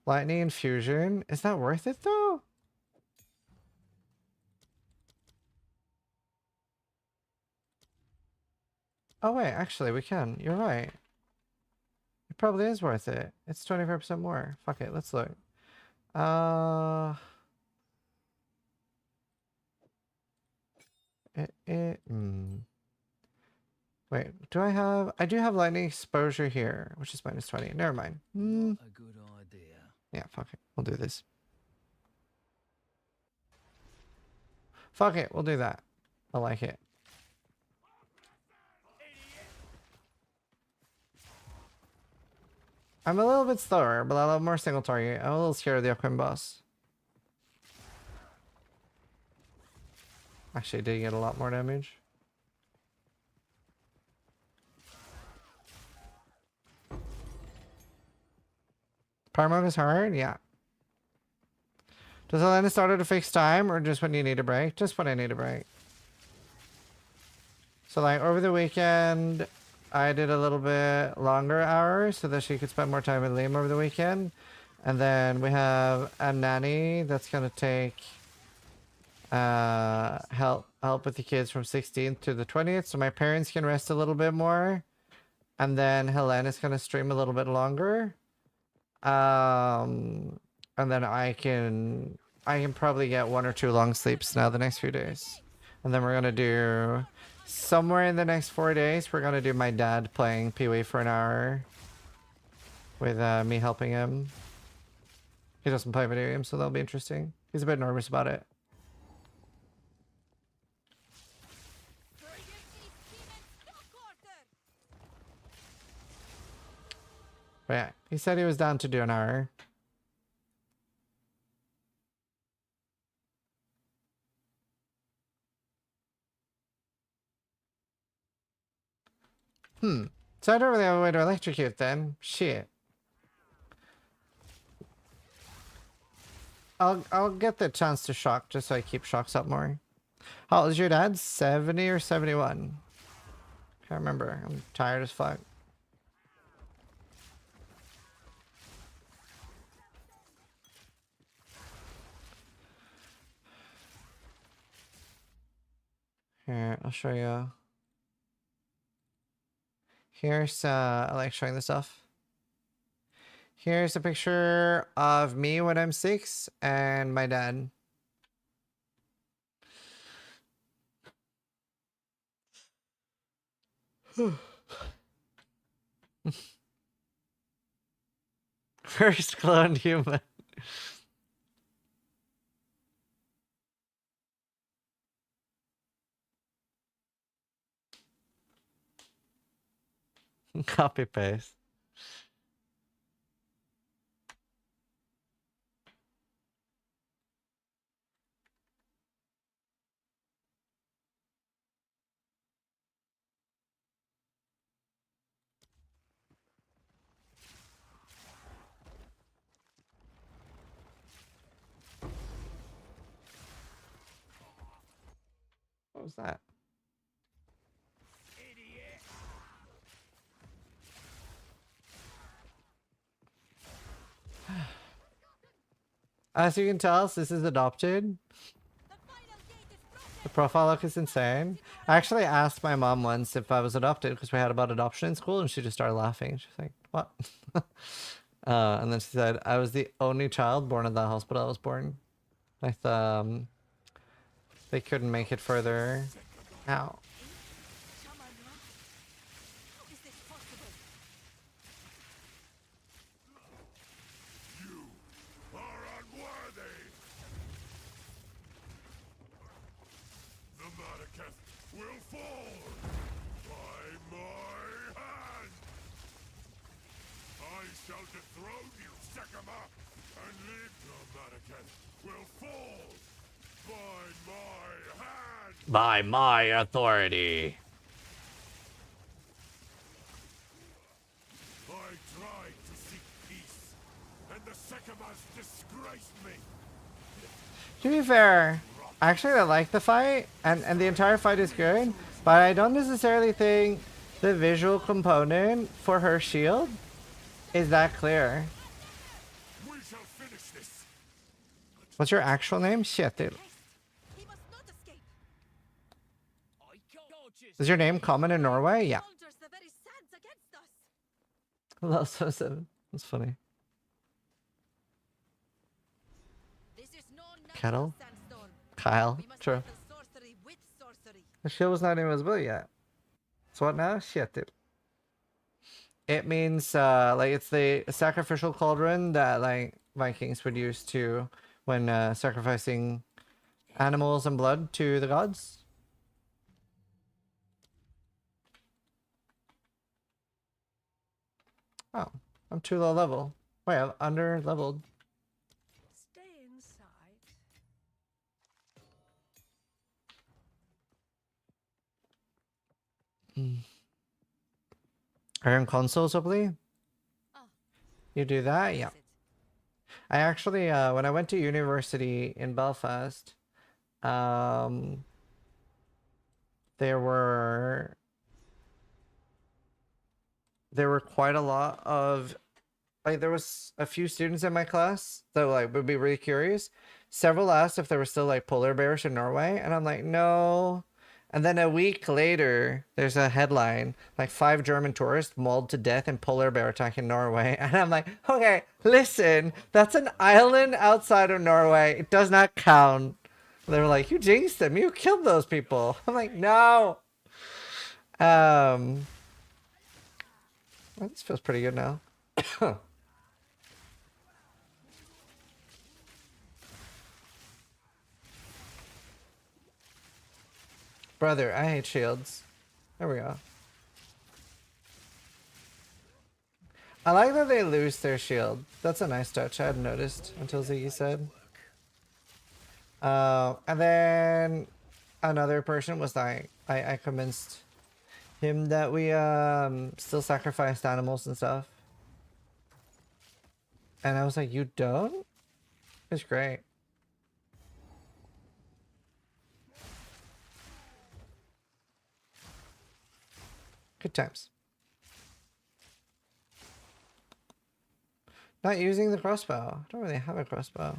Lightning Infusion. Is that worth it, though? Oh, wait. Actually, we can. You're right. It probably is worth it. It's 25% more. Fuck it. Let's look. Wait, do I have... I do have lightning exposure here, which is minus 20. Never mind. Not a good idea. Yeah, fuck it. We'll do this. Fuck it. We'll do that. I like it. I'm a little bit slower, but I love more single target. I'm a little scared of the upcoming boss. Actually, did get a lot more damage. Power mode is hard? Yeah. Does Elena start at a fixed time or just when you need a break? Just when I need a break. So like over the weekend, I did a little bit longer hours so that she could spend more time with Liam over the weekend. And then we have a nanny that's going to take help with the kids from 16th to the 20th. So my parents can rest a little bit more. And then Helena's going to stream a little bit longer. And then I can probably get 1 or 2 long sleeps now the next few days. And then we're going to do somewhere in the next 4 days, we're going to do my dad playing PoE for an hour with me helping him. He doesn't play video games, so that'll be interesting. He's a bit nervous about it. But yeah, he said he was down to do an hour. So I don't really have a way to electrocute then. Shit. I'll get the chance to shock just so I keep shocks up more. How old is your dad? 70 or 71? Can't remember. I'm tired as fuck. Here, I'll show you. Here's I like showing this off. Here's a picture of me when I'm 6 and my dad. First cloned human. Copy paste. What was that? As you can tell, this is adopted. The profile look is insane. I actually asked my mom once if I was adopted because we had about adoption in school, and she just started laughing. She's like, "What?" And then she said, "I was the only child born in the hospital I was born." Like they couldn't make it further out. shall dethrone you, Sekama, and Lignomarican will fall by my hand. By my authority. I tried to seek peace, and the Sekamas disgraced me. To be fair, actually I like the fight, and the entire fight is good, but I don't necessarily think the visual component for her shield is that clear. We shall finish this. What's your actual name? Shit, dude. He must not escape. Is your name common in Norway? Yeah. Soldiers the very sands against us. Love so 7. That's funny. This is no Kettle? natural sandstorm. Kyle. We must True. battle sorcery with sorcery. The shield was not invisible yet. So what now? Shit, dude. It means, like, it's the sacrificial cauldron that, like, Vikings would use to when sacrificing animals and blood to the gods. Oh, I'm too low level. Wait, I'm under leveled. Stay inside. Iron consoles, I believe. Ah, You do that? Yeah. is it? I actually, when I went to university in Belfast, there were quite a lot of, like, there was a few students in my class that like would be really curious. Several asked if there were still like polar bears in Norway, and I'm like, no. And then a week later, there's a headline like 5 German tourists mauled to death in polar bear attack in Norway, and I'm like, okay, listen, that's an island outside of Norway. It does not count. They were like, you jinxed them. You killed those people. I'm like, no. Well, this feels pretty good now. Brother, I hate shields. There we go. I like that they lose their shield. That's a nice touch. I hadn't noticed until Ziggy said. And then another person was like, I convinced him that we still sacrificed animals and stuff. And I was like, you don't? It's great. Good times. Not using the crossbow. I don't really have a crossbow.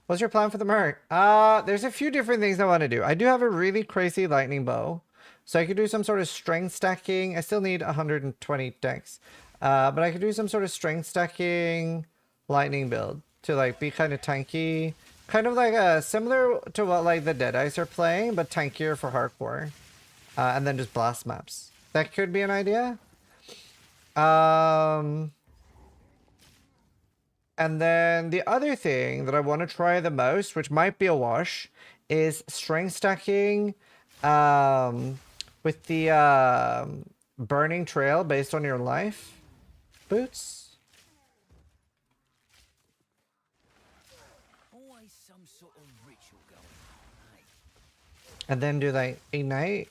What's your plan for the merc? There's a few different things I want to do. I do have a really crazy lightning bow. So I could do some sort of strength stacking. I still need 120 dex. But I could do some sort of strength stacking lightning build to like be kind of tanky. Kind of like similar to what like the Deadeyes are playing, but tankier for hardcore. And then just blast maps. That could be an idea. And then the other thing that I want to try the most, which might be a wash, is strength stacking with the burning trail based on your life boots. Always some sort of ritual going on, eh? And then do like ignite.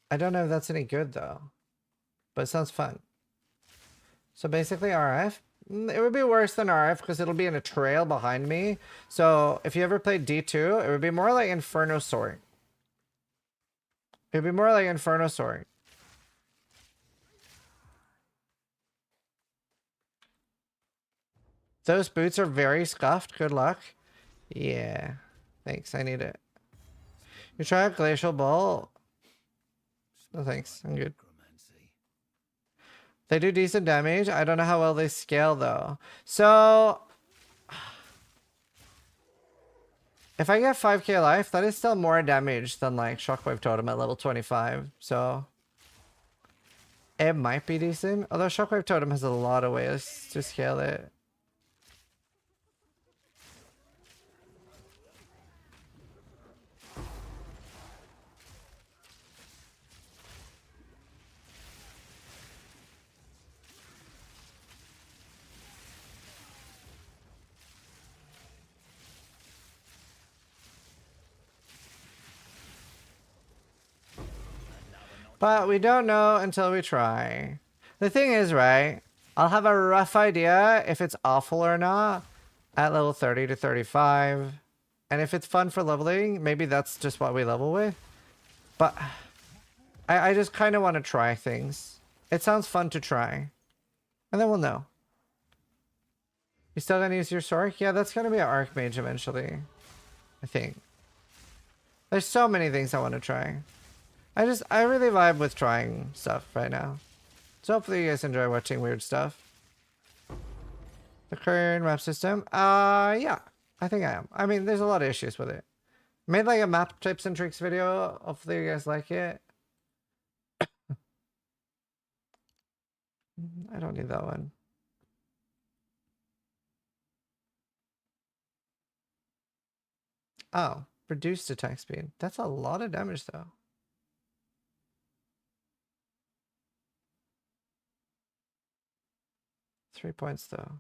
I don't know if that's any good though. But it sounds fun. So basically RF. It would be worse than RF because it'll be in a trail behind me. So if you ever played D2, it would be more like Inferno Sword. It would be more like Inferno Sword. Those boots are very scuffed. Good luck. Yeah. Thanks. I need it. You try a Glacial Ball? No thanks. I'm good. They do decent damage. I don't know how well they scale though. So if I get 5k life, that is still more damage than like Shockwave Totem at level 25. So it might be decent. Although Shockwave Totem has a lot of ways to scale it. But we don't know until we try. The thing is, right, I'll have a rough idea if it's awful or not at level 30 to 35. And if it's fun for leveling, maybe that's just what we level with. But I just kind of want to try things. It sounds fun to try. And then we'll know. You still gonna use your sword? Yeah, that's gonna be an Archmage eventually. I think. There's so many things I want to try. I really vibe with trying stuff right now. So hopefully you guys enjoy watching weird stuff. The current map system? Yeah. I think I am. I mean, there's a lot of issues with it. Made like a map tips and tricks video. Hopefully you guys like it. I don't need that one. Oh, reduced attack speed. That's a lot of damage though. 3 points though.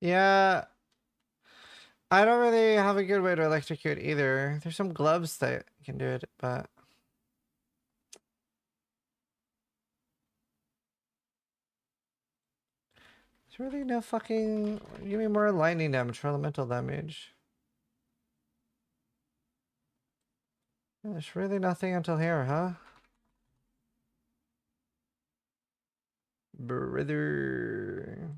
Yeah. I don't really have a good way to electrocute either. There's some gloves that can do it, but... There's really no fucking... Give me more lightning damage for elemental damage. There's really nothing until here, huh? Brother.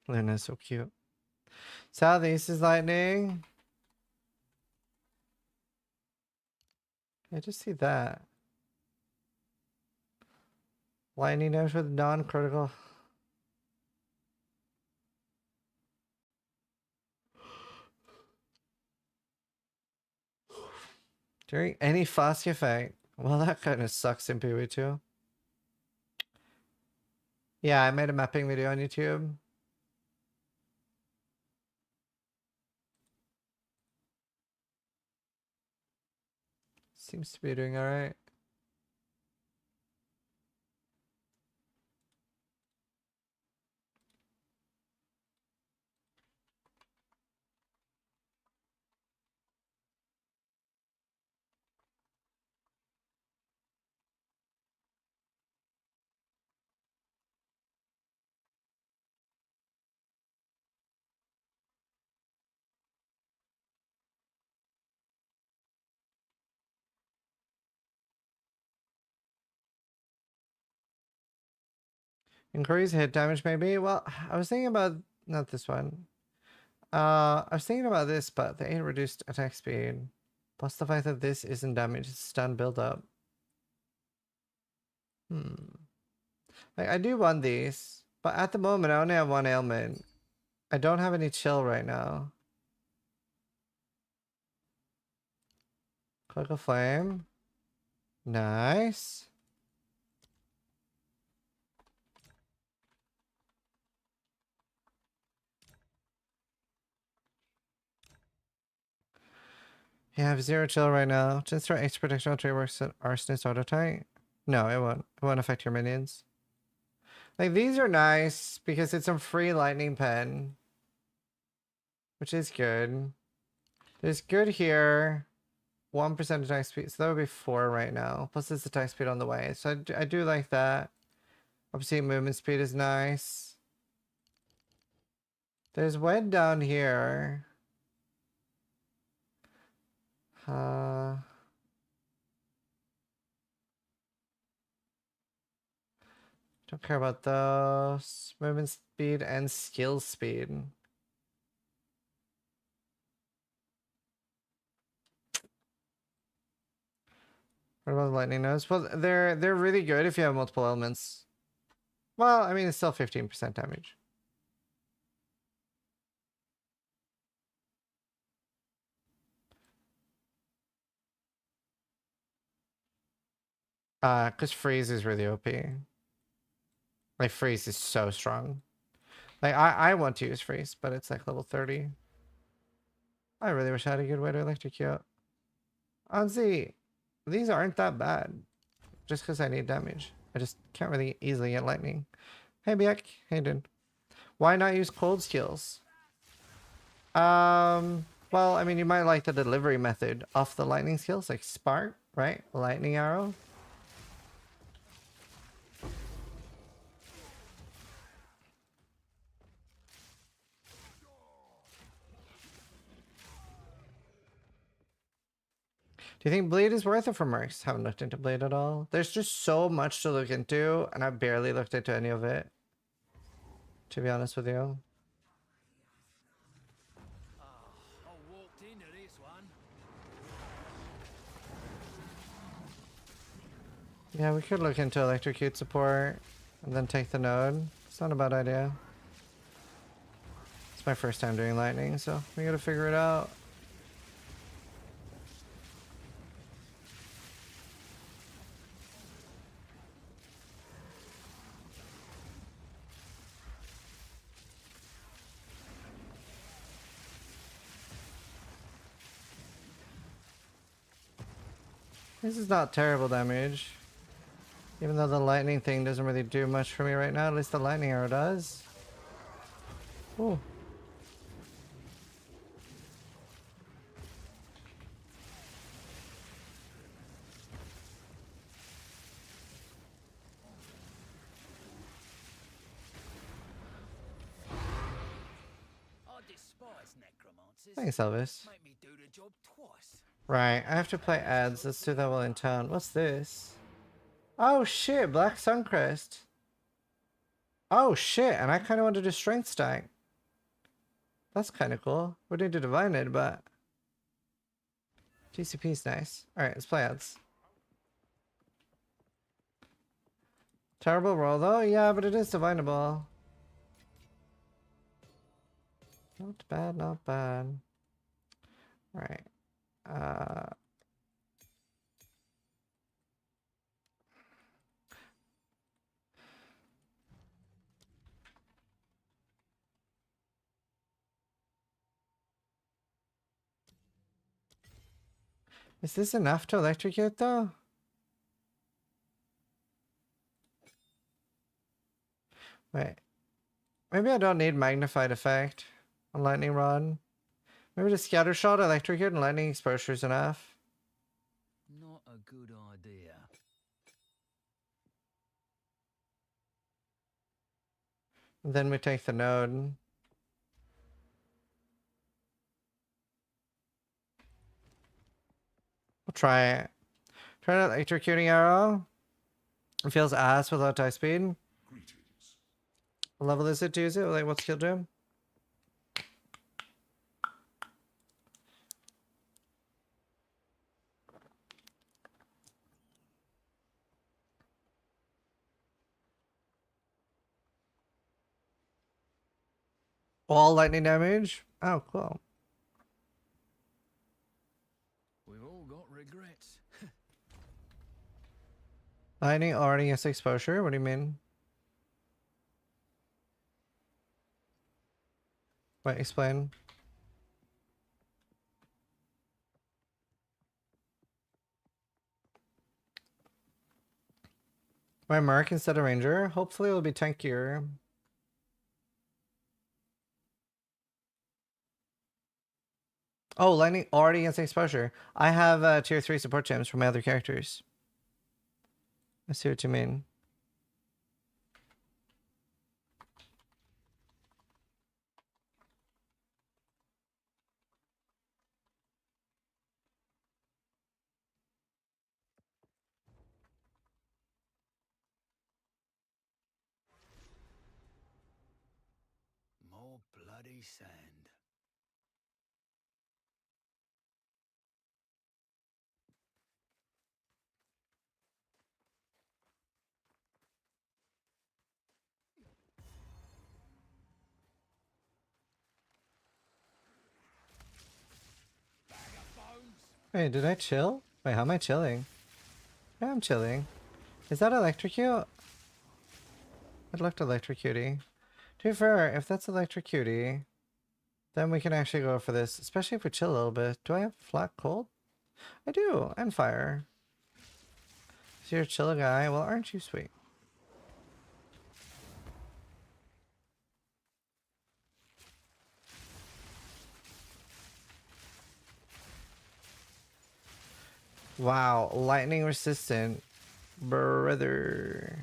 Luna's so cute. Southeast is lightning. I just see that. Lightning damage with non-critical. During any fast effect. Well, that kind of sucks in PvE2. Yeah, I made a mapping video on YouTube. Seems to be doing alright. Increase hit damage maybe? Well, I was thinking about... Not this one. I was thinking about this, but they ain't reduced attack speed. Plus the fact that this isn't damage, it's stun build up. Like, I do want these, but at the moment I only have one ailment. I don't have any chill right now. Click a flame. Nice. Yeah, I have 0 chill right now. Just throw extra protection on tree works at arsonist auto type. No, it won't. It won't affect your minions. Like, these are nice because it's a free lightning pen. Which is good. There's good here. 1% attack speed. So that would be 4 right now. Plus this attack speed on the way. So I do like that. Obviously movement speed is nice. There's wed down here. Don't care about those. Movement speed and skill speed. What about lightning nodes? Well, they're really good if you have multiple elements. Well, I mean, it's still 15% damage. Because freeze is really OP. Like freeze is so strong. Like I want to use freeze, but it's like level 30. I really wish I had a good way to electrocute. Honestly, these aren't that bad. Just because I need damage. I just can't really easily get lightning. Hey Biak, hey dude. Why not use cold skills? Well, I mean, you might like the delivery method of the lightning skills, like spark, right? Lightning arrow. Do you think Blade is worth it for Mercs? Haven't looked into Blade at all. There's just so much to look into, and I've barely looked into any of it. To be honest with you. I walked into this one. Yeah, we could look into electrocute support and then take the node. It's not a bad idea. It's my first time doing lightning, so we gotta figure it out. This is not terrible damage. Even though the lightning thing doesn't really do much for me right now, at least the lightning arrow does. Ooh. I despise necromancers. Thanks, Elvis. Make me do the job twice. Right, I have to play ads. Let's do that while in town. What's this? Oh shit, Black Suncrest. Oh shit, and I kind of want to do Strength Stack. That's kind of cool. We need to divine it, but TCP is nice. Alright, let's play ads. Terrible roll though? Yeah, but it is divinable. Not bad, not bad. Alright. Is this enough to electrocute though? Wait. Maybe I don't need magnified effect on lightning rod. Maybe the scatter shot, electrocute, and lightning exposure is enough. Not a good idea. And then we take the node. We'll try it. Try that electrocuting arrow. It feels ass without tie speed. What level is it to use it? Like, what skill do? All lightning damage? Oh, cool. We've all got regrets. Lightning already has exposure? What do you mean? Wait, explain. My Merc instead of Ranger? Hopefully it'll be tankier. Oh, lightning already gets exposure. I have tier 3 support gems for my other characters. I see what you mean. More bloody sand. Wait, did I chill? Wait, how am I chilling? Yeah, I'm chilling. Is that electrocute? It looked electrocutey. To be fair, if that's electrocutey, then we can actually go for this, especially if we chill a little bit. Do I have flat cold? I do, and fire. So you're a chill guy. Well, aren't you sweet? Wow, lightning resistant. Brother.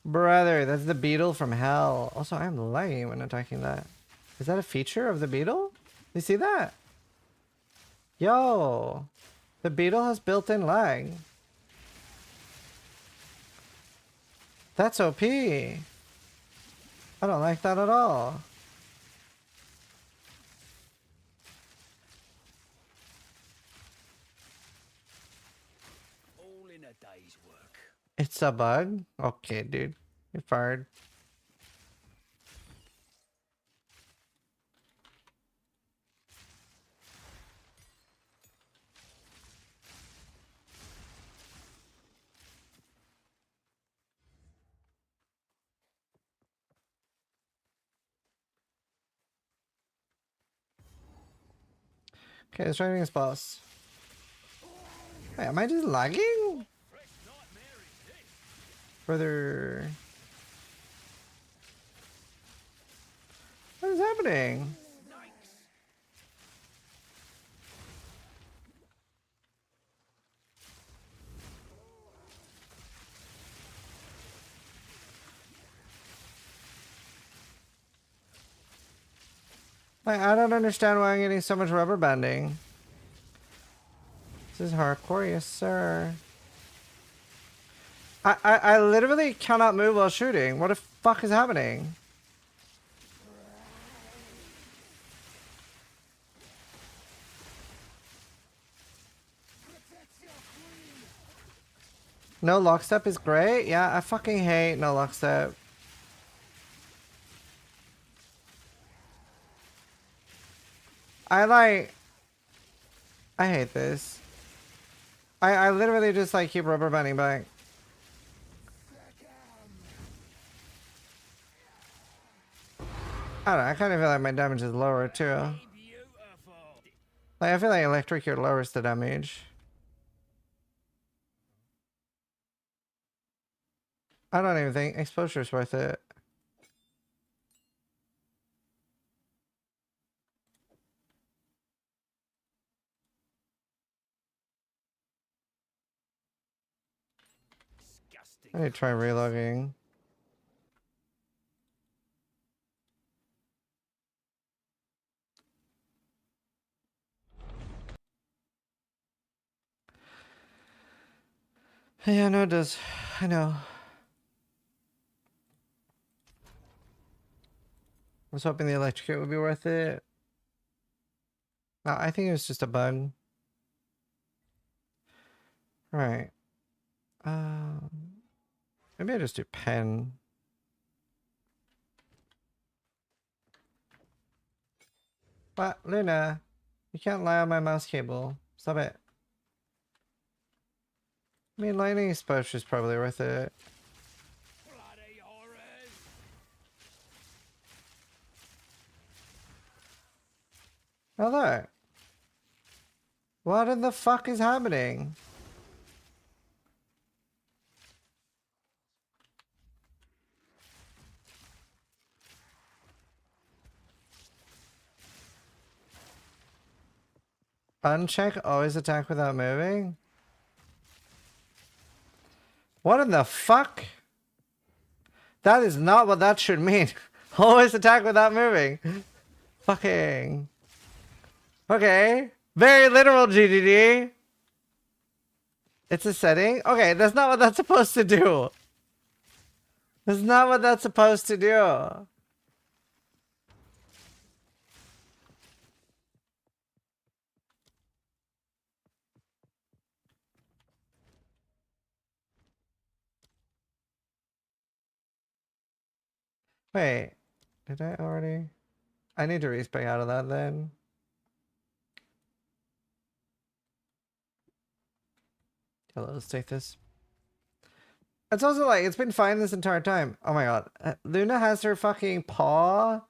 Brother, that's the beetle from hell. Also, I'm lagging when attacking that. Is that a feature of the beetle? You see that? Yo, the beetle has built-in lag. That's OP. I don't like that at all. All in a day's work. It's a bug? Okay, dude. You're fired. Okay, let's try against boss. Wait, am I just lagging? Brother. What is happening? Like, I don't understand why I'm getting so much rubber banding. This is hardcore, yes sir. I literally cannot move while shooting. What the fuck is happening? No lockstep is great? Yeah, I fucking hate no lockstep. I hate this. I literally just like keep rubber banding back. I don't know, I kind of feel like my damage is lower too. Like, I feel like electrocute lowers the damage. I don't even think exposure is worth it. I need to try relogging. Yeah, no, it does. I know. I was hoping the electrocute would be worth it. No, I think it was just a bug. Right. Maybe I just do pen. What? Luna, you can't lie on my mouse cable. Stop it. I mean, lightning exposure is probably worth it. Oh, look. What in the fuck is happening? Uncheck, always attack without moving? What in the fuck? That is not what that should mean. Always attack without moving. Fucking. Okay. Very literal, GDD. It's a setting? Okay, that's not what that's supposed to do. That's not what that's supposed to do. Wait. Did I already? I need to respec out of that then. Yeah, let's take this. It's also like, it's been fine this entire time. Oh my god. Luna has her fucking paw.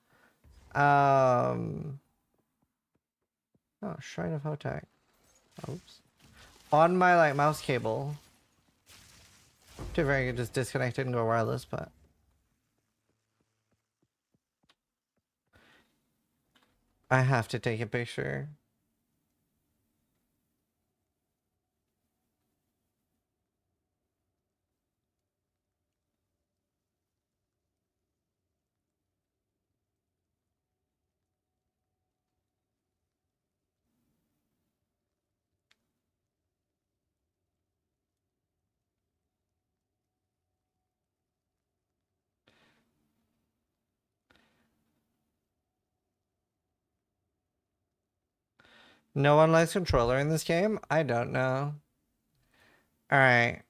Oh, Shrine of Hotak. Oops. On my like mouse cable. To very good, just disconnect it and go wireless, but I have to take a picture. No one likes controller in this game? I don't know. Alright.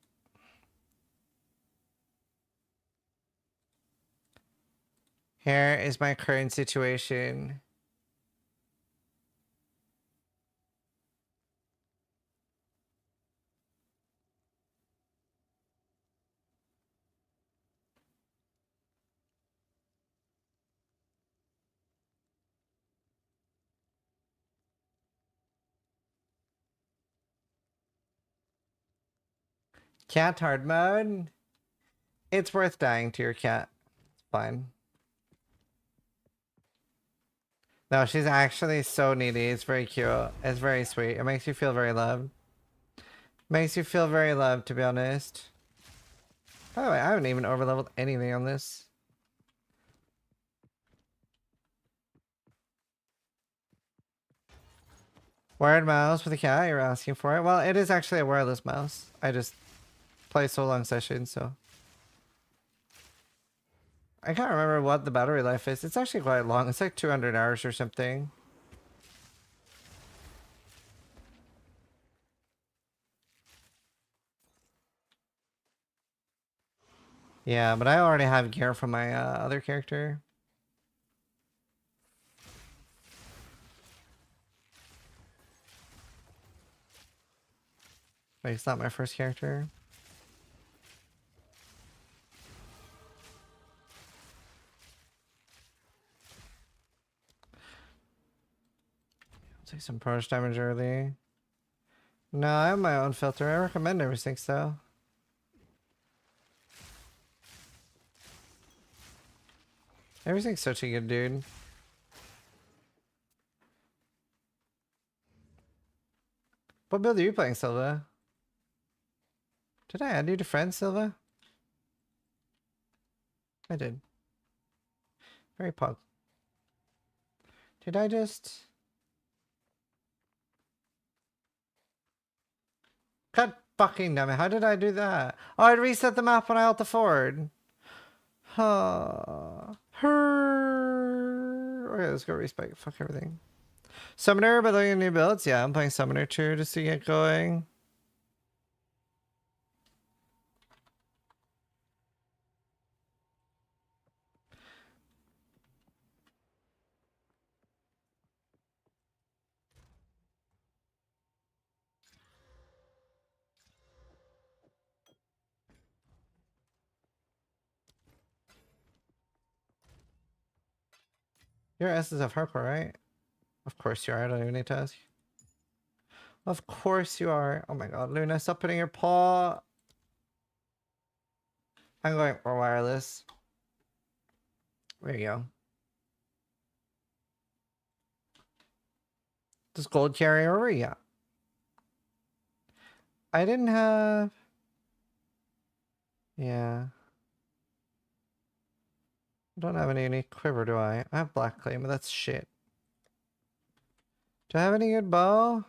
Here is my current situation. Cat hard mode? It's worth dying to your cat. It's fine. No, she's actually so needy. It's very cute. It's very sweet. It makes you feel very loved. Makes you feel very loved, to be honest. By the way, I haven't even overleveled anything on this. Wired mouse with a cat, you're asking for it? Well, it is actually a wireless mouse. I just play so long sessions, so. I can't remember what the battery life is. It's actually quite long. It's like 200 hours or something. Yeah, but I already have gear from my other character. Wait, it's not my first character. Take some purge damage early. No, I have my own filter. I recommend everything, so. Everything's such a good dude. What build are you playing, Silva? Did I add you to friends, Silva? I did. Very pog. Did I just... God fucking damn it, how did I do that? Oh, I reset the map when I alt the forward. Okay, let's go respec. Fuck everything. Summoner, but looking at new builds? Yeah, I'm playing Summoner too, just to get going. You're SSF hardcore, right? Of course you are. I don't even need to ask. Of course you are. Oh my god, Luna, stop putting your paw. I'm going for wireless. There you go. Does gold carry over? Yeah. I didn't have... Yeah. I don't have any unique quiver, do I? I have black clay, but that's shit. Do I have any good bow?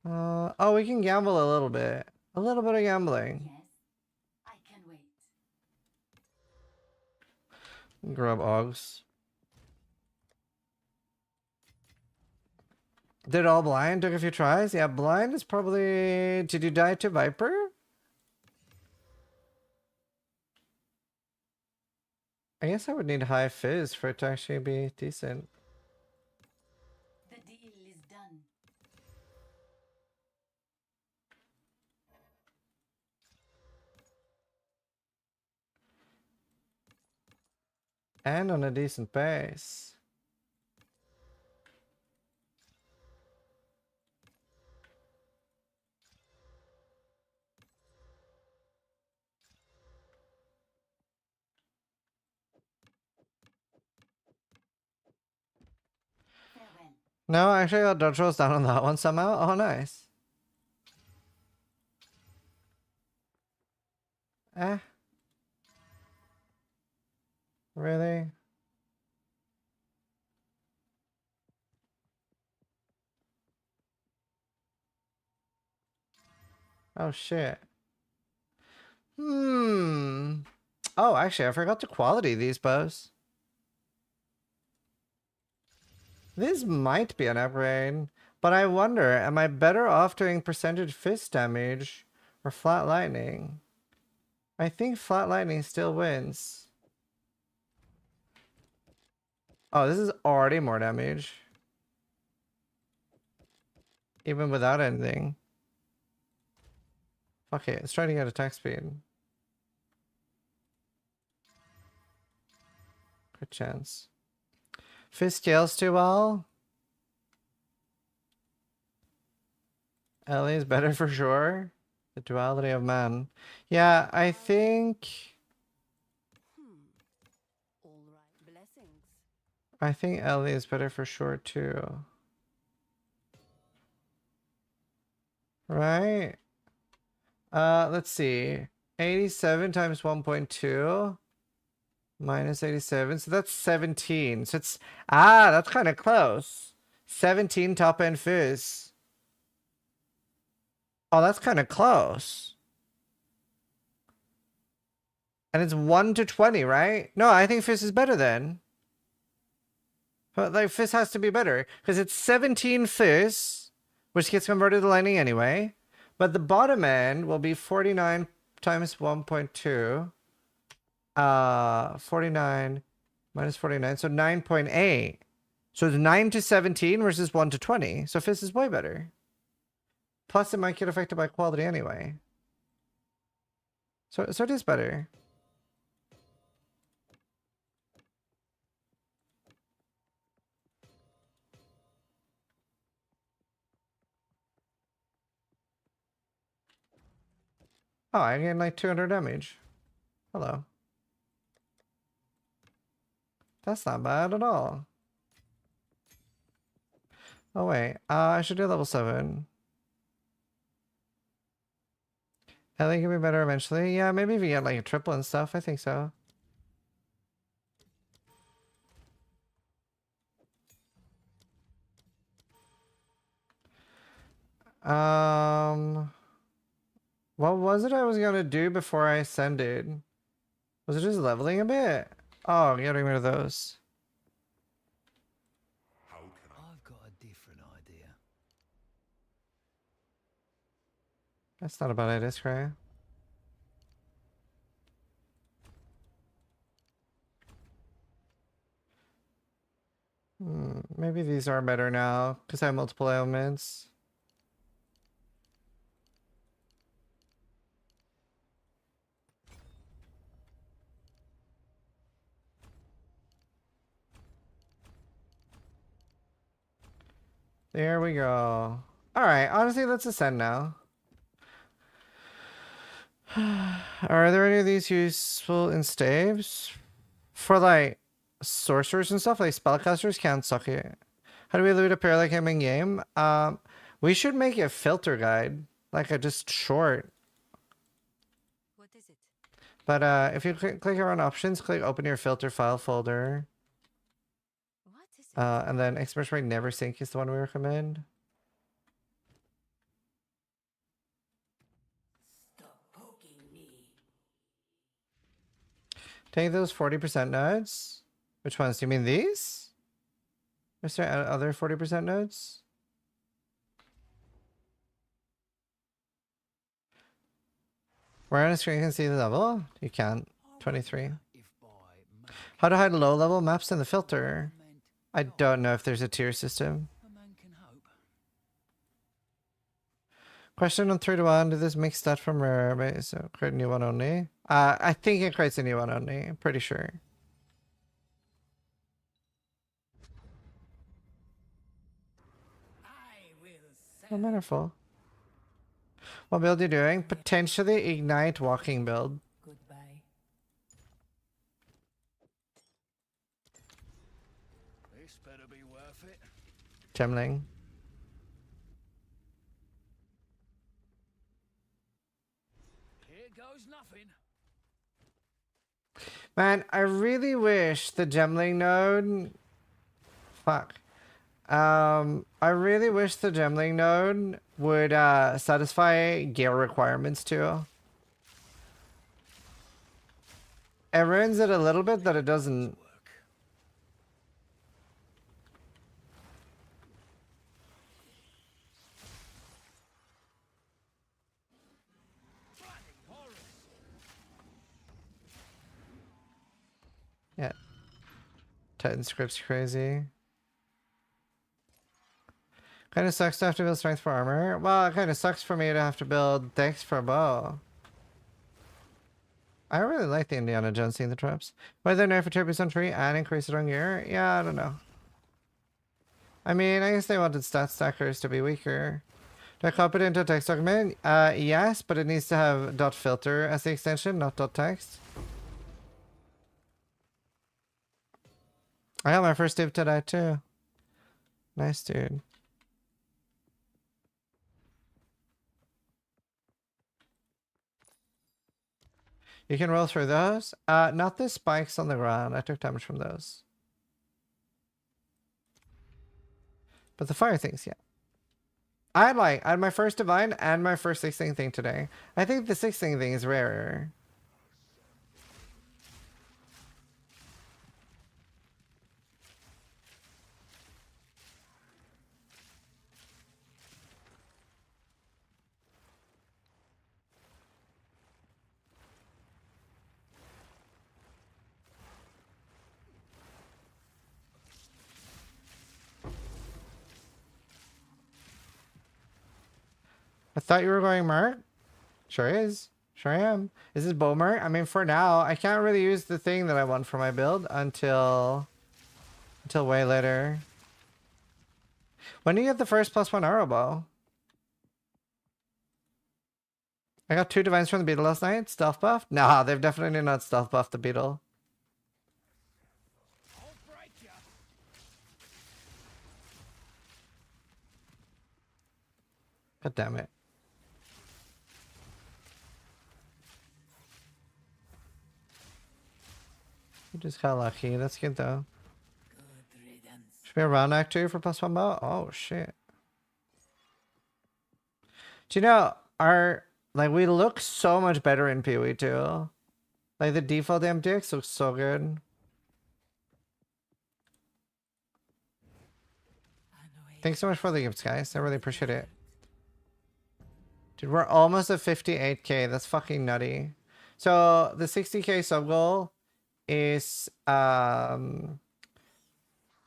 Oh, we can gamble a little bit. A little bit of gambling. Yes, I can wait. Grub Ogs. Did all blind? Took a few tries? Yeah, blind is probably... Did you die to Viper? I guess I would need high fizz for it to actually be decent. The deal is done. And on a decent pace. Farewell. No, actually I got dodge rolls down on that one somehow. Oh, nice. Eh. Really? Oh, shit. Hmm. Oh, actually, I forgot to quality these bows. This might be an upgrade, but I wonder, am I better off doing percentage fist damage or flat lightning? I think flat lightning still wins. Oh, this is already more damage. Even without anything. Okay, let's try to get attack speed. Good chance. Fist scales too well. Ellie is better for sure. The duality of man. Yeah, I think... All right. Blessings. I think Ellie is better for sure too. Right? Let's see. 87 times 1.2 minus 87. So that's 17. So it's... Ah, that's kind of close. 17 top end fizz. Oh, that's kind of close. And it's 1 to 20, right? No, I think fizz is better then. But like fizz has to be better. Because it's 17 fizz, which gets converted to lightning anyway. But the bottom end will be 49 times 1.2. 49 minus 49. So 9.8. So it's 9 to 17 versus 1 to 20. So fizz is way better. Plus it might get affected by quality anyway. So it is better. Oh, I gained like 200 damage. Hello. That's not bad at all. Oh wait, I should do level 7. Ellie can be better eventually. Yeah, maybe if you get like a triple and stuff, I think so. What was it I was gonna do before I ascended? Was it just leveling a bit? Oh, getting rid of those. I've got a different idea. That's not a bad idea, Scry. Maybe these are better now because I have multiple ailments. There we go. Alright, honestly, let's ascend now. Are there any of these useful in staves? For like sorcerers and stuff, like spellcasters can't suck it. How do we loot a pair like him in game? We should make a filter guide, like a just short. What is it? But if you click around options, click open your filter file folder. What is it? And then Express Rate Never Sync is the one we recommend. Stop poking me. Take those 40% nodes. Which ones? Do you mean these? Is there other 40% nodes? Where on the screen you can see the level? You can't. 23. If by How to hide low-level maps in the filter? Meant I don't know if there's a tier system. a man can hope. Question on 3 to 1. Did this make stat from rare base? So create a new one only? I think it creates a new one only. I'm pretty sure. Oh, manifold. What build you doing? Potentially ignite walking build. Goodbye. This better be worth it. Gemling. Here goes nothing. Man, I really wish the Gemling node... Fuck. I really wish the Gemling node would satisfy gear requirements too. It ruins it a little bit that it doesn't. Yeah. Titan script's crazy. Kind of sucks to have to build strength for armor. Well, it kind of sucks for me to have to build dex for bow. I really like the Indiana Jones seeing the traps. Whether nerf a tributes on tree and increase it on gear? Yeah, I don't know. I mean, I guess they wanted stat stackers to be weaker. Do I copy it into a text document? Yes, but it needs to have .filter as the extension, not .text. I got my first div today too. Nice, dude. You can roll through those. Not the spikes on the ground. I took damage from those. But the fire things, yeah. I had my first divine and my first 16 thing today. I think the 16 thing is rarer. I thought you were going Merc. Sure is. Sure am. Is this bow Merc? I mean, for now, I can't really use the thing that I want for my build until way later. When do you get the first +1 arrow bow? I got 2 divines from the beetle last night. Stealth buff? Nah, they've definitely not stealth buffed the beetle. God damn it. You just got lucky. That's good though. Should be a round act 2 for +1 bow? Oh shit. Do you know we look so much better in PoE too. Like the default MTX looks so good. Thanks so much for the gifts, guys. I really appreciate it. Dude, we're almost at 58k. That's fucking nutty. So the 60k sub goal is I'll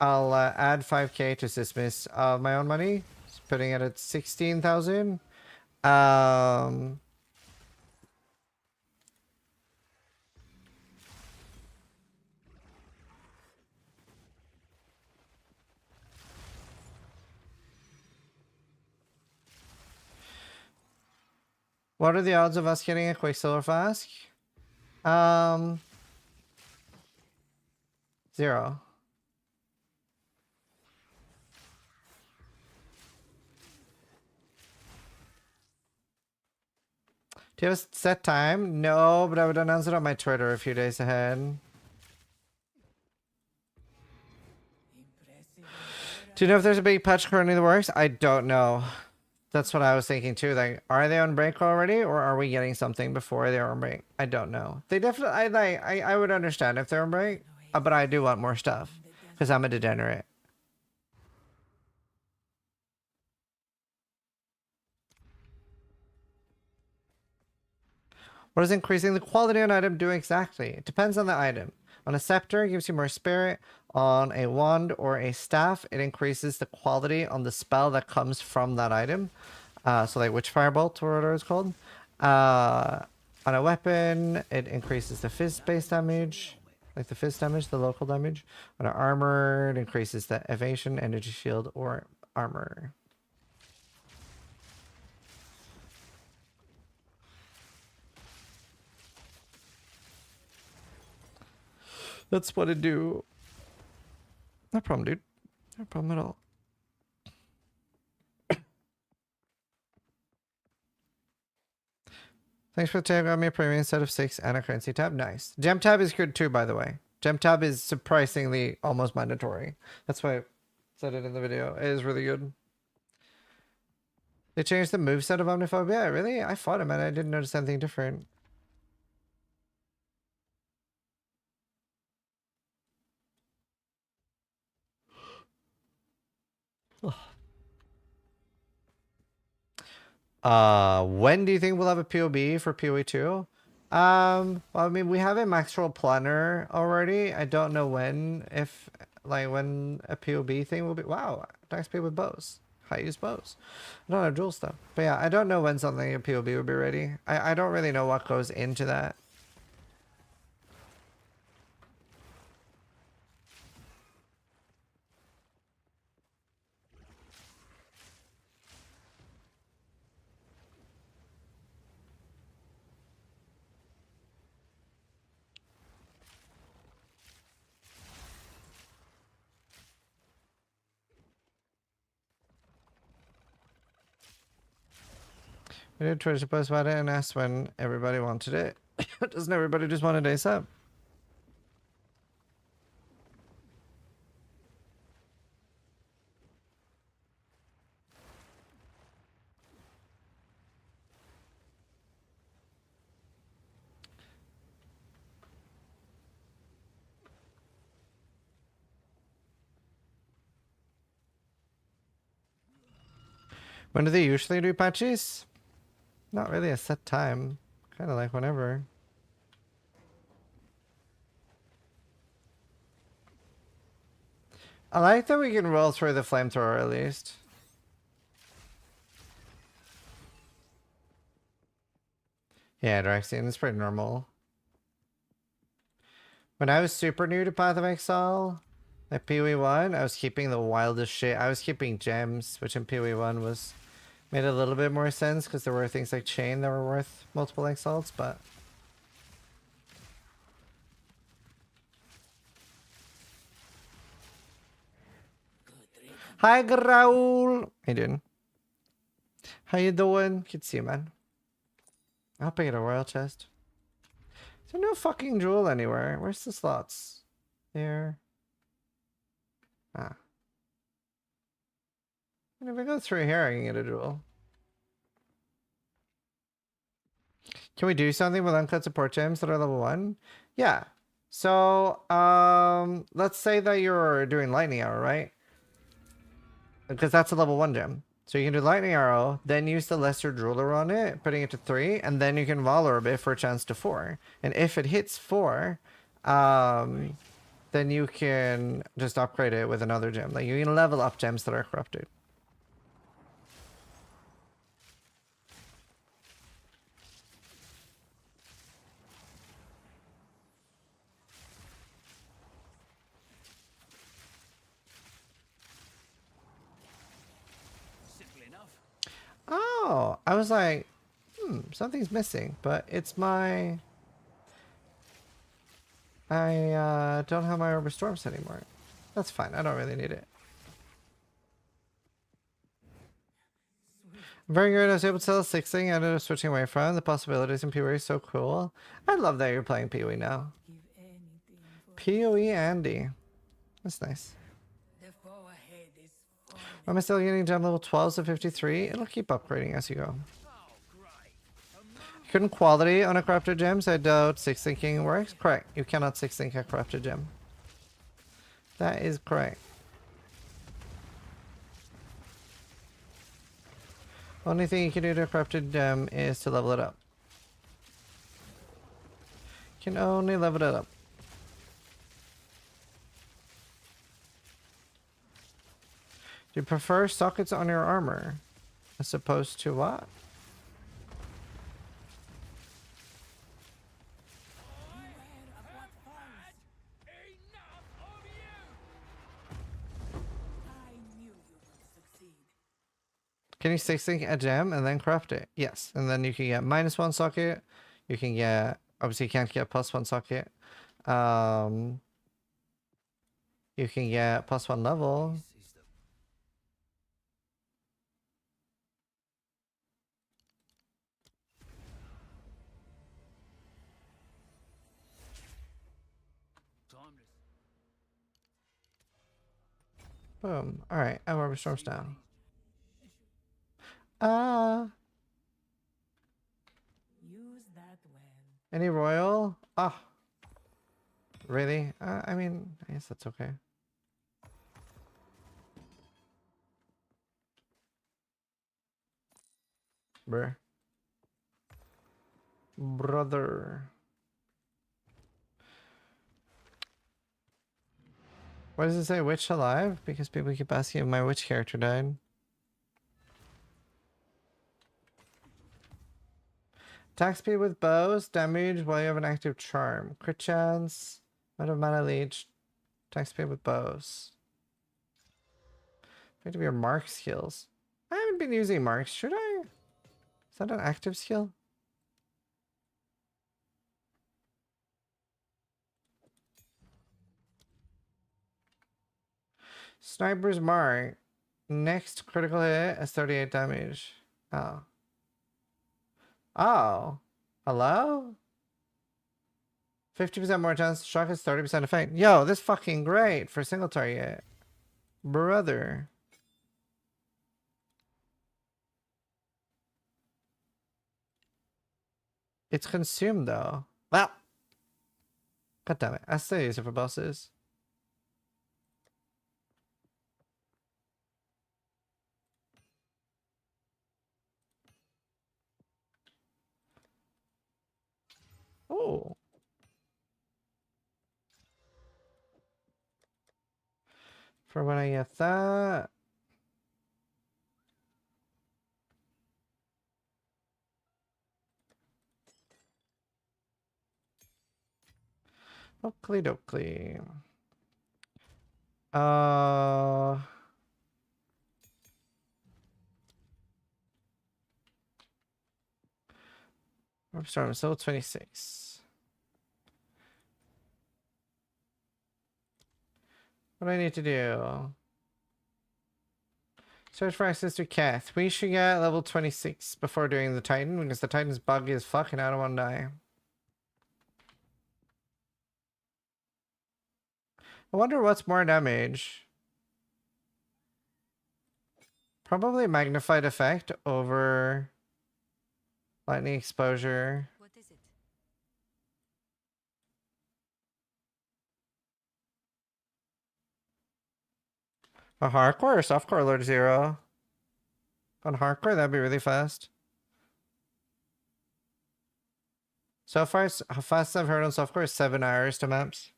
add 5k to Sismis of my own money, just putting it at 16,000. What are the odds of us getting a Quicksilver Flask? 0. Do you have a set time? No, but I would announce it on my Twitter a few days ahead. Do you know if there's a big patch currently in the works? I don't know. That's what I was thinking too. Like, are they on break already, or are we getting something before they're on break? I don't know. They definitely, I would understand if they're on break, but I do want more stuff because I'm a degenerate. What does increasing the quality of an item do exactly? It depends on the item. On a scepter, it gives you more spirit. On a wand or a staff, it increases the quality on the spell that comes from that item. So like Witch Firebolt or whatever it's called. On a weapon, it increases the fizz base damage. Like the fizz damage, the local damage. On an armor, it increases the evasion, energy shield, or armor. That's what it do. No problem, dude. No problem at all. Thanks for the tab. Got me a premium set of 6 and a currency tab. Nice. Gem tab is good too, by the way. Gem tab is surprisingly almost mandatory. That's why I said it in the video. It is really good. They changed the moveset of Omniphobia? Really? I fought him and I didn't notice anything different. When do you think we'll have a POB for PoE 2? Well, I mean, we have a max roll planner already. I don't know when, if, like, when a POB thing will be. Wow, nice people with bows. High use bows. I don't have dual stuff. But yeah, I don't know when something a POB will be ready. I don't really know what goes into that. We did Twitter post about it and asked when everybody wanted it. Doesn't everybody just want it ASAP? When do they usually do patches? Not really a set time. Kind of like whenever. I like that we can roll through the flamethrower at least. Yeah, Draxian is pretty normal. When I was super new to Path of Exile, at PoE 1, I was keeping the wildest shit. I was keeping gems, which in PoE 1 was made a little bit more sense because there were things like chain that were worth multiple exalts, but hi Graul! How you doing? How you doing? Good to see you, man. I'll pick it a royal chest. Is there no fucking jewel anywhere? Where's the slots? There. Ah. And if I go through here, I can get a jewel. Can we do something with uncut support gems that are level 1? Yeah. So, let's say that you're doing lightning arrow, right? Because that's a level 1 gem. So you can do lightning arrow, then use the lesser jeweler on it, putting it to 3, and then you can valor a bit for a chance to 4. And if it hits 4, then you can just upgrade it with another gem. Like you can level up gems that are corrupted. Oh, I was like, something's missing, but it's my... I don't have my Orb Storms anymore. That's fine, I don't really need it. Very good, I was able to sell a 6-thing, I ended up switching away from. The possibilities in PoE are so cool. I love that you're playing PoE now. PoE Andy. That's nice. Am I still getting gem level 12s to 53? It'll keep upgrading as you go. Couldn't quality on a corrupted gem, so I doubt 6-thinking works. Correct. You cannot 6-think a corrupted gem. That is correct. Only thing you can do to a corrupted gem is to level it up. You can only level it up. Do you prefer sockets on your armor? As opposed to what? Can you 6-link a gem and then craft it? Yes. And then you can get -1 socket. You can get, obviously you can't get +1 socket. You can get +1 level. Boom. Alright, I'm Arbor Storms now. Use that well. Any royal? Ah. Really? I mean, I guess that's okay. Bruh. Brother. Why does it say witch alive? Because people keep asking if my witch character died. Attack speed with bows, damage while you have an active charm. Crit chance, amount of mana leech, attack speed with bows. Need to be your mark skills. I haven't been using marks, should I? Is that an active skill? Sniper's mark. Next critical hit is 38 damage. Oh. Oh. Hello? 50% more chance to shock is 30% effect. Yo, this fucking great for single target. Brother. It's consumed though. Well. God damn it. I still use it for bosses. Oh. For when I get that. Oakley dokley. I'm starting with level 26. What do I need to do? Search for access to Keth. We should get level 26 before doing the Titan because the Titan's buggy as fuck and I don't want to die. I wonder what's more damage. Probably magnified effect over lightning exposure. What is it? A hardcore or softcore alert 0? On hardcore, that'd be really fast. So far, how fast I've heard on softcore is 7 hours to maps.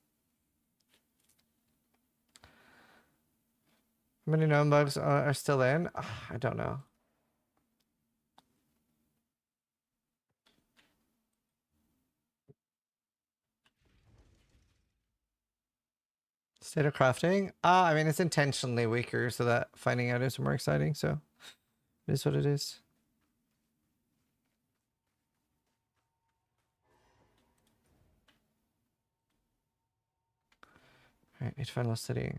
How many known bugs are still in? I don't know. State of crafting? I mean, it's intentionally weaker so that finding out is more exciting, so it is what it is. Alright, need to find Lost City.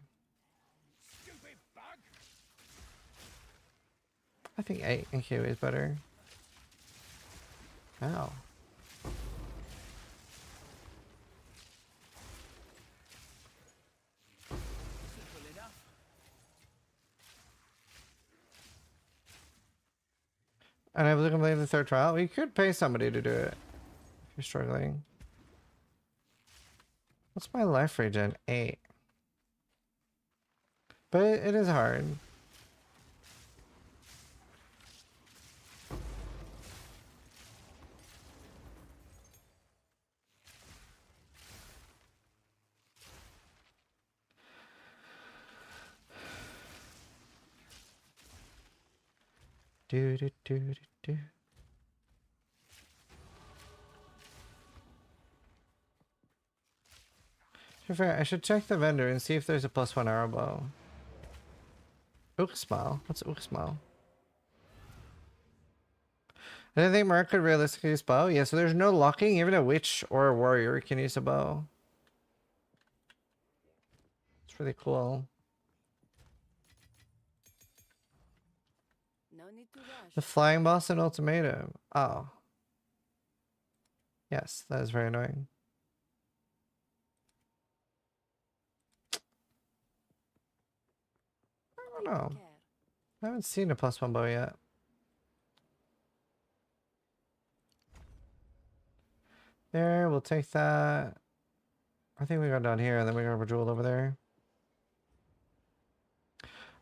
I think 8 in Q is better. Ow. And I believe completed the 3rd trial. We could pay somebody to do it if you're struggling. What's my life regen? 8. But it is hard. Do do do do do. To be fair, I should check the vendor and see if there's a +1 arrow bow. Uxmal? What's Uxmal? I didn't think Mark could realistically use bow. Yeah, so there's no locking. Even a witch or a warrior can use a bow. It's really cool. No need to rush. The flying boss and ultimatum. Oh. Yes, that is very annoying. I don't know. I haven't seen a +1 bow yet. There, we'll take that. I think we go down here and then we go jewel over there.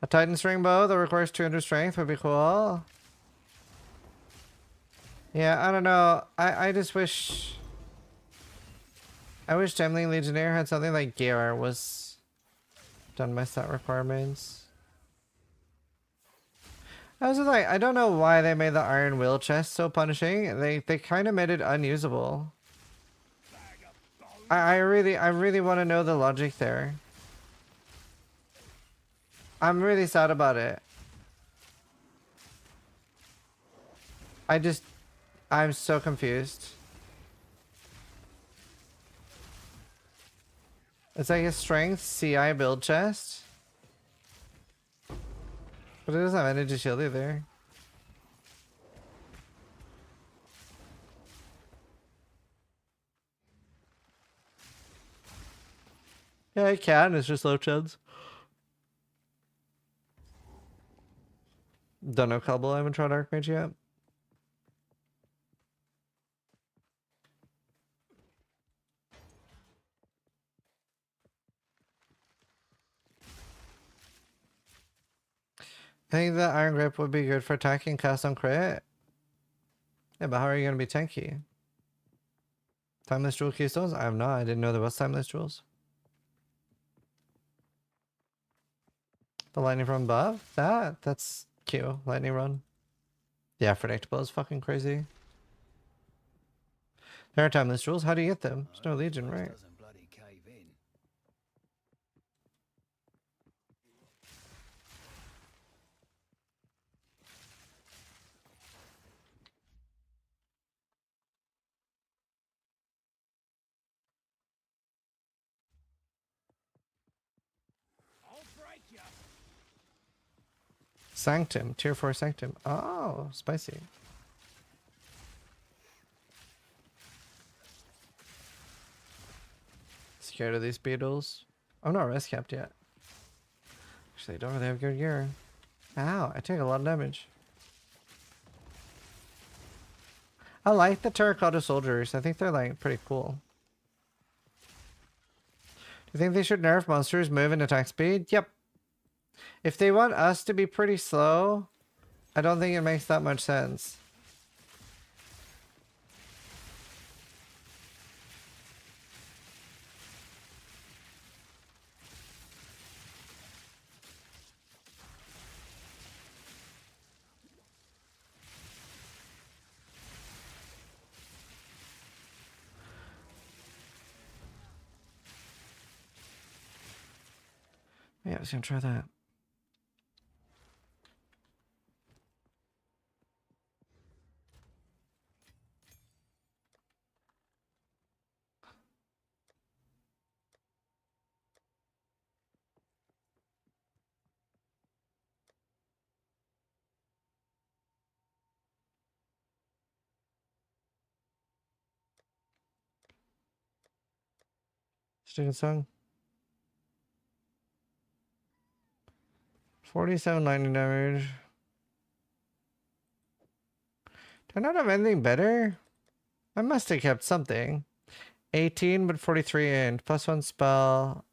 A Titan string bow that requires 200 strength would be cool. Yeah, I don't know. I just wish... I wish Gemling Legionnaire had something like Gear was done by set requirements. I was like, I don't know why they made the Iron Will chest so punishing. They kind of made it unusable. I really want to know the logic there. I'm really sad about it. I'm so confused. It's like a strength CI build chest. But it doesn't have energy shield either. Yeah, I can. It's just low chuds. Don't know Cobble. I haven't tried Archmage yet. I think the Iron Grip would be good for attacking cast on crit. Yeah, but how are you going to be tanky? Timeless Jewel Keystones? I have not. I didn't know there was Timeless Jewels. The Lightning Run buff? That's cute. Lightning Run. Yeah, predictable is fucking crazy. There are Timeless Jewels. How do you get them? There's no Legion, right? Sanctum. Tier 4 Sanctum. Oh, spicy. Scared of these beetles? I'm not rest capped yet. Actually, I don't really have good gear. Ow, I take a lot of damage. I like the terracotta soldiers. I think they're like pretty cool. Do you think they should nerf monsters move and attack speed? Yep. If they want us to be pretty slow, I don't think it makes that much sense. Yeah, I was gonna try that. Student song. 4790 damage. Do I not have anything better? I must have kept something. 18 but 43 and +1 spell.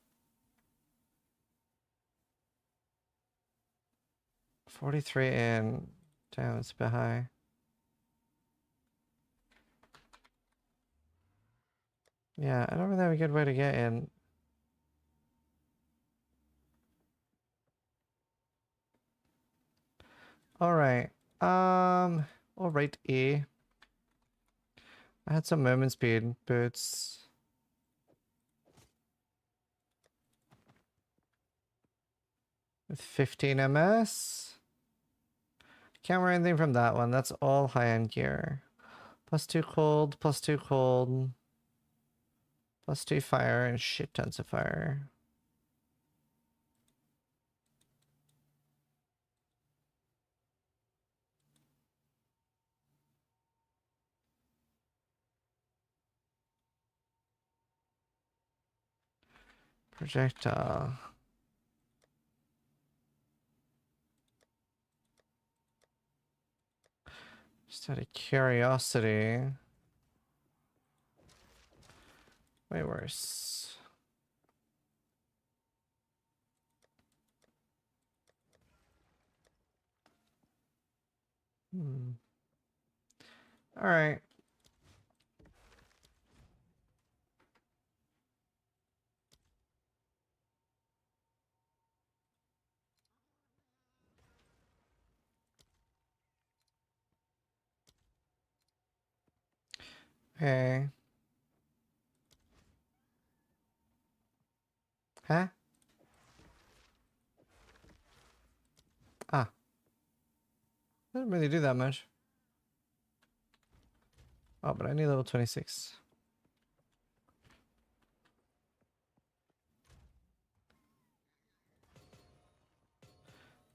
43 and damn, it's a bit high. Yeah, I don't really have a good way to get in. Alright. All right, E. I had some movement speed boots. With 15 MS. Can't wear anything from that one. That's all high-end gear. +2 cold, +2 cold. +2 fire, and shit tons of fire. Projectile. Just out of curiosity. Way worse. All right. Okay. Huh? Ah. Doesn't really do that much. Oh, but I need level 26.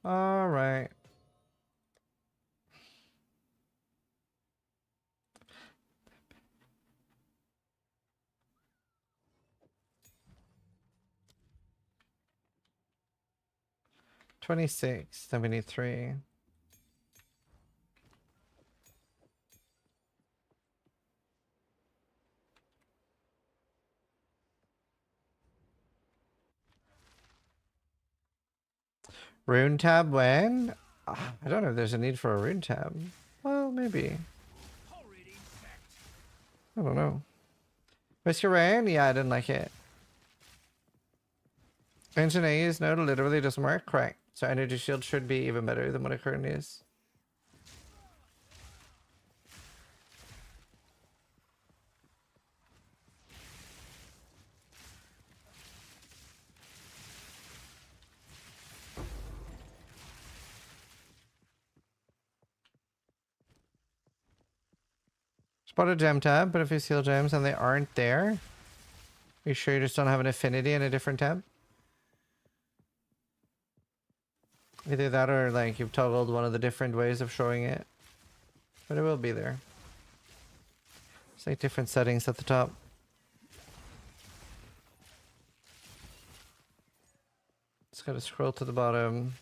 All right. $26. Then we need 3. Rune tab when? I don't know if there's a need for a rune tab. Well, maybe. I don't know. Risk your rain? Yeah, I didn't like it. Ancient A's node literally doesn't work? Correct. So energy shield should be even better than what it currently is. Spot a gem tab, but if you steal gems and they aren't there, are you sure you just don't have an affinity in a different tab? Either that or like you've toggled one of the different ways of showing it. But it will be there. It's like different settings at the top. Just gotta scroll to the bottom.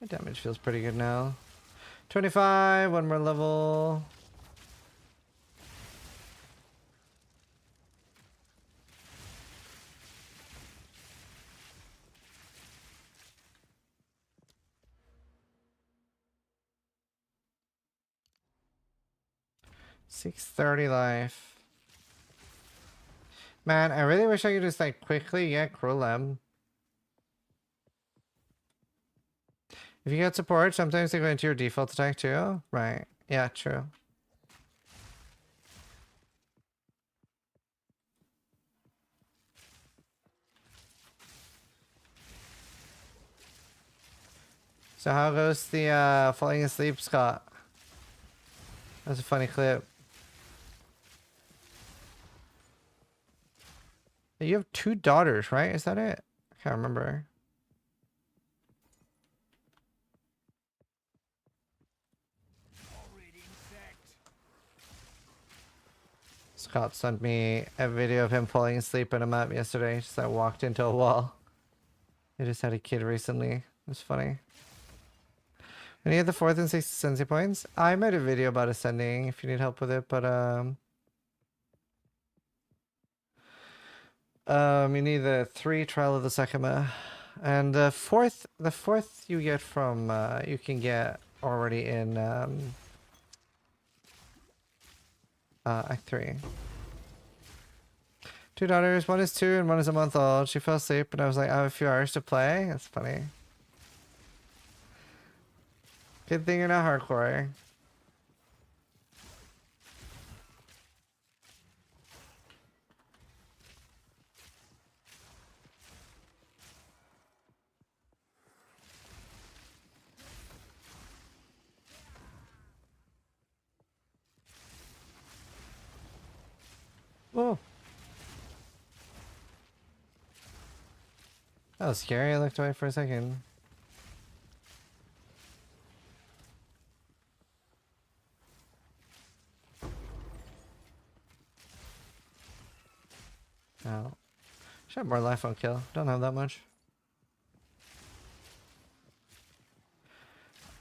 My damage feels pretty good now. 25, one more level. $630 life. Man, I really wish I could just like quickly get Krulem. If you get support, sometimes they go into your default attack too. Right. Yeah, true. So how goes the falling asleep, Scott? That's a funny clip. You have 2 daughters, right? Is that it? I can't remember. Scott sent me a video of him falling asleep in a map yesterday. Just I walked into a wall. He just had a kid recently. It was funny. When you had the 4th and 6th Ascendancy points, I made a video about ascending if you need help with it, but you need the 3 Trial of the Sekima. And the fourth you get from you can get already in Act 3. 2 daughters, one is 2 and one is a month old. She fell asleep and I was like, I have a few hours to play. That's funny. Good thing you're not hardcore. Oh. That was scary. I looked away for a second. Oh. Should have more life on kill. Don't have that much.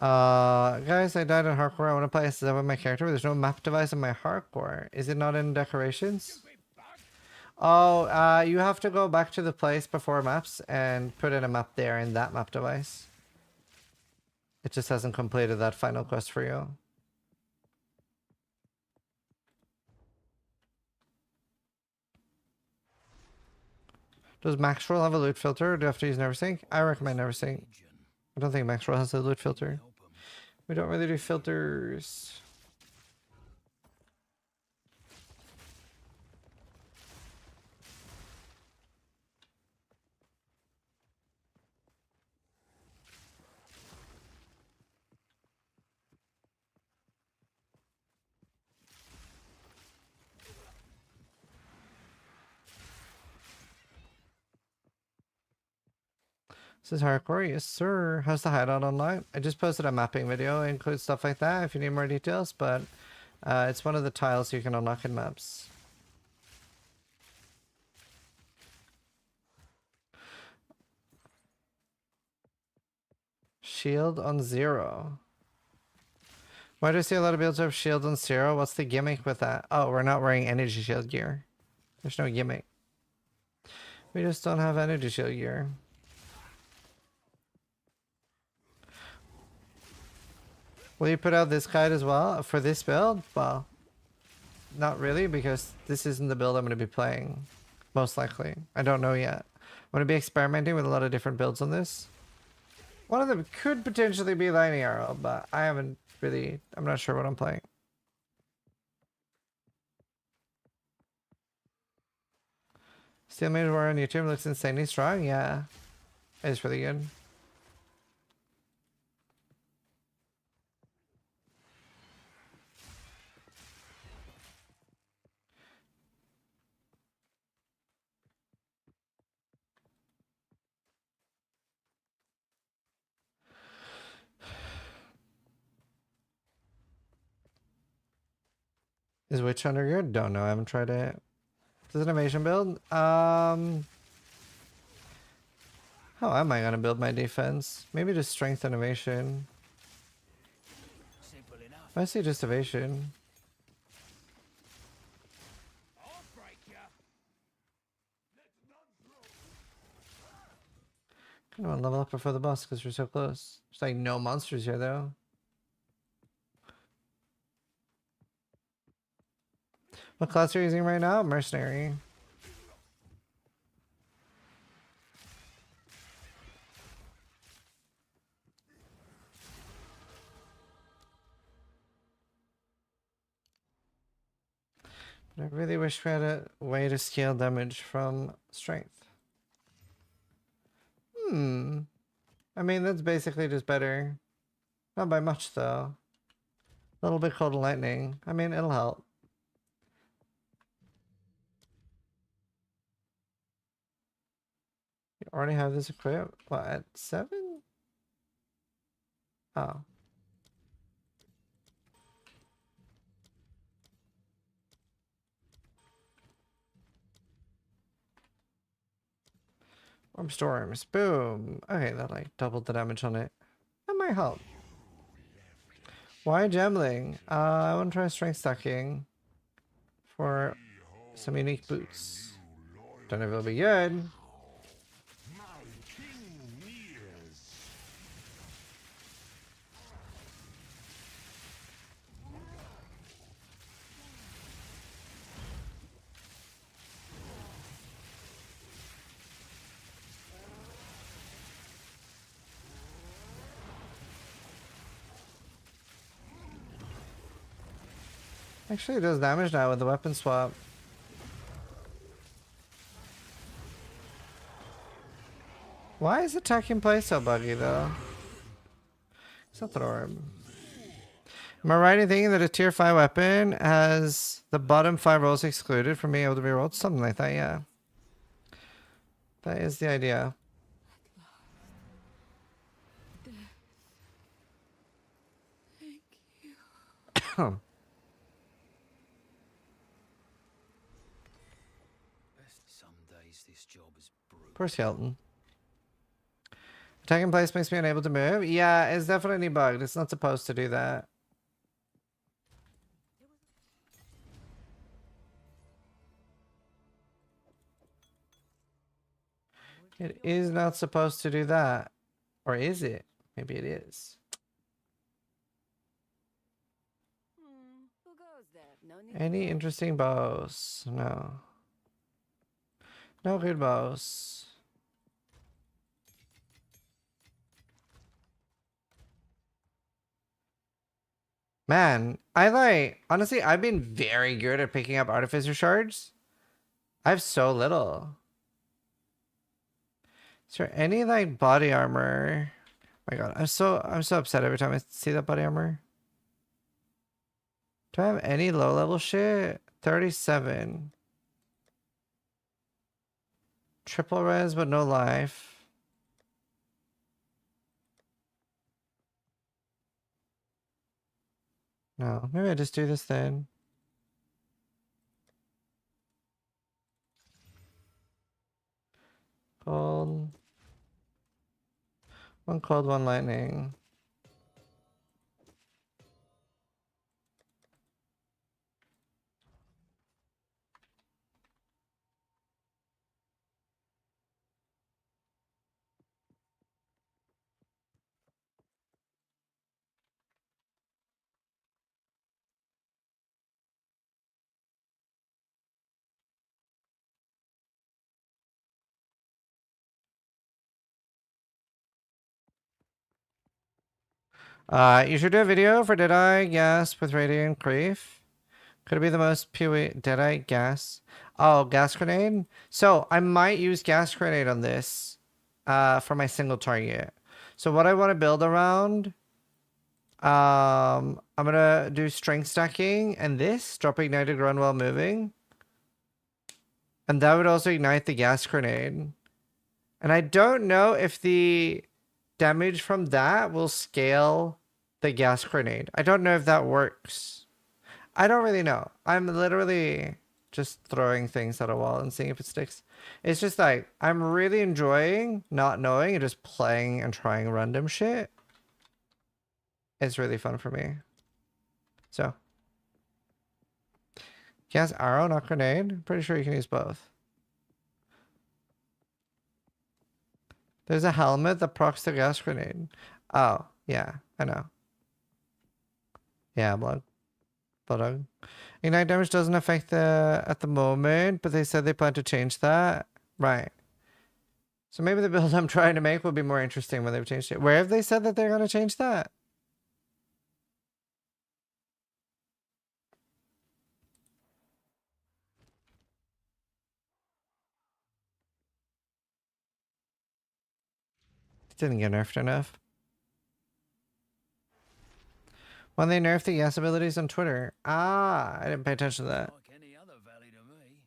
Guys, I died in hardcore. I want to play SF with my character, but there's no map device in my hardcore. Is it not in decorations? Oh, you have to go back to the place before maps and put in a map there in that map device. It just hasn't completed that final quest for you. Does Maxwell have a loot filter, or do you have to use NeverSync? I recommend NeverSync. I don't think Maxwell has a loot filter. We don't really do filters. This is hardcore, yes sir. How's the hideout online? I just posted a mapping video. It includes stuff like that if you need more details, but it's one of the tiles you can unlock in maps. Shield on 0. Why do I see a lot of builds have shield on 0? What's the gimmick with that? Oh, we're not wearing energy shield gear. There's no gimmick. We just don't have energy shield gear. Will you put out this guide as well for this build? Well, not really, because this isn't the build I'm going to be playing. Most likely. I don't know yet. I'm going to be experimenting with a lot of different builds on this. One of them could potentially be Lightning Arrow, but I haven't really... I'm not sure what I'm playing. Steel Mage War on YouTube looks insanely strong. Yeah. It's really good. Is Witch Hunter good? Don't know. I haven't tried it. Is it an innovation build? How am I gonna build my defense? Maybe just strength innovation. Simple enough. I see just evasion. Kind of want to level up before the boss because we're so close. There's like no monsters here though. What class are you using right now? Mercenary. But I really wish we had a way to scale damage from strength. I mean, that's basically just better. Not by much though. A little bit cold and lightning. I mean, it'll help. You already have this equipped? What, at 7? Oh. Orb storms. Boom. Okay, that like doubled the damage on it. That might help. Why gambling? I want to try strength stacking for some unique boots. Don't know if it'll be good. Actually, it does damage now with the weapon swap. Why is attacking play so buggy though? It's not the orb. Am I right in thinking that a tier 5 weapon has the bottom 5 rolls excluded from being able to be rolled? Something like that, yeah. That is the idea. Thank you. Some days this job is brutal. Poor skeleton. Attacking place makes me unable to move. Yeah, it's definitely bugged. It's not supposed to do that. It is not supposed to do that. Or is it? Maybe it is. Who goes there? No need Any interesting bows? No. No good bows. Man, honestly, I've been very good at picking up artificer shards. I have so little. Is there any like body armor? Oh my god, I'm so upset every time I see that body armor. Do I have any low level shit? 37. Triple res but no life. No, maybe I just do this then. Cold. One cold, one lightning. You should do a video for Deadeye Gas with Radiant Grief. Could it be the most PoE Deadeye Gas? Oh, gas grenade? So I might use gas grenade on this for my single target. So what I want to build around, I'm gonna do strength stacking and this, drop ignited run while moving. And that would also ignite the gas grenade. And I don't know if the damage from that will scale the gas grenade. I don't know if that works. I don't really know. I'm literally just throwing things at a wall and seeing if it sticks. It's just like, I'm really enjoying not knowing and just playing and trying random shit. It's really fun for me. So. Gas arrow, not grenade. I'm pretty sure you can use both. There's a helmet that procs the gas grenade. Oh, yeah, I know. Yeah, blood. Blood. Ignite damage doesn't affect the at the moment, but they said they plan to change that. Right. So maybe the build I'm trying to make will be more interesting when they've changed it. Where have they said that they're going to change that? It didn't get nerfed enough. When they nerfed the gas abilities on Twitter. Ah, I didn't pay attention to that. Like any other valley to me.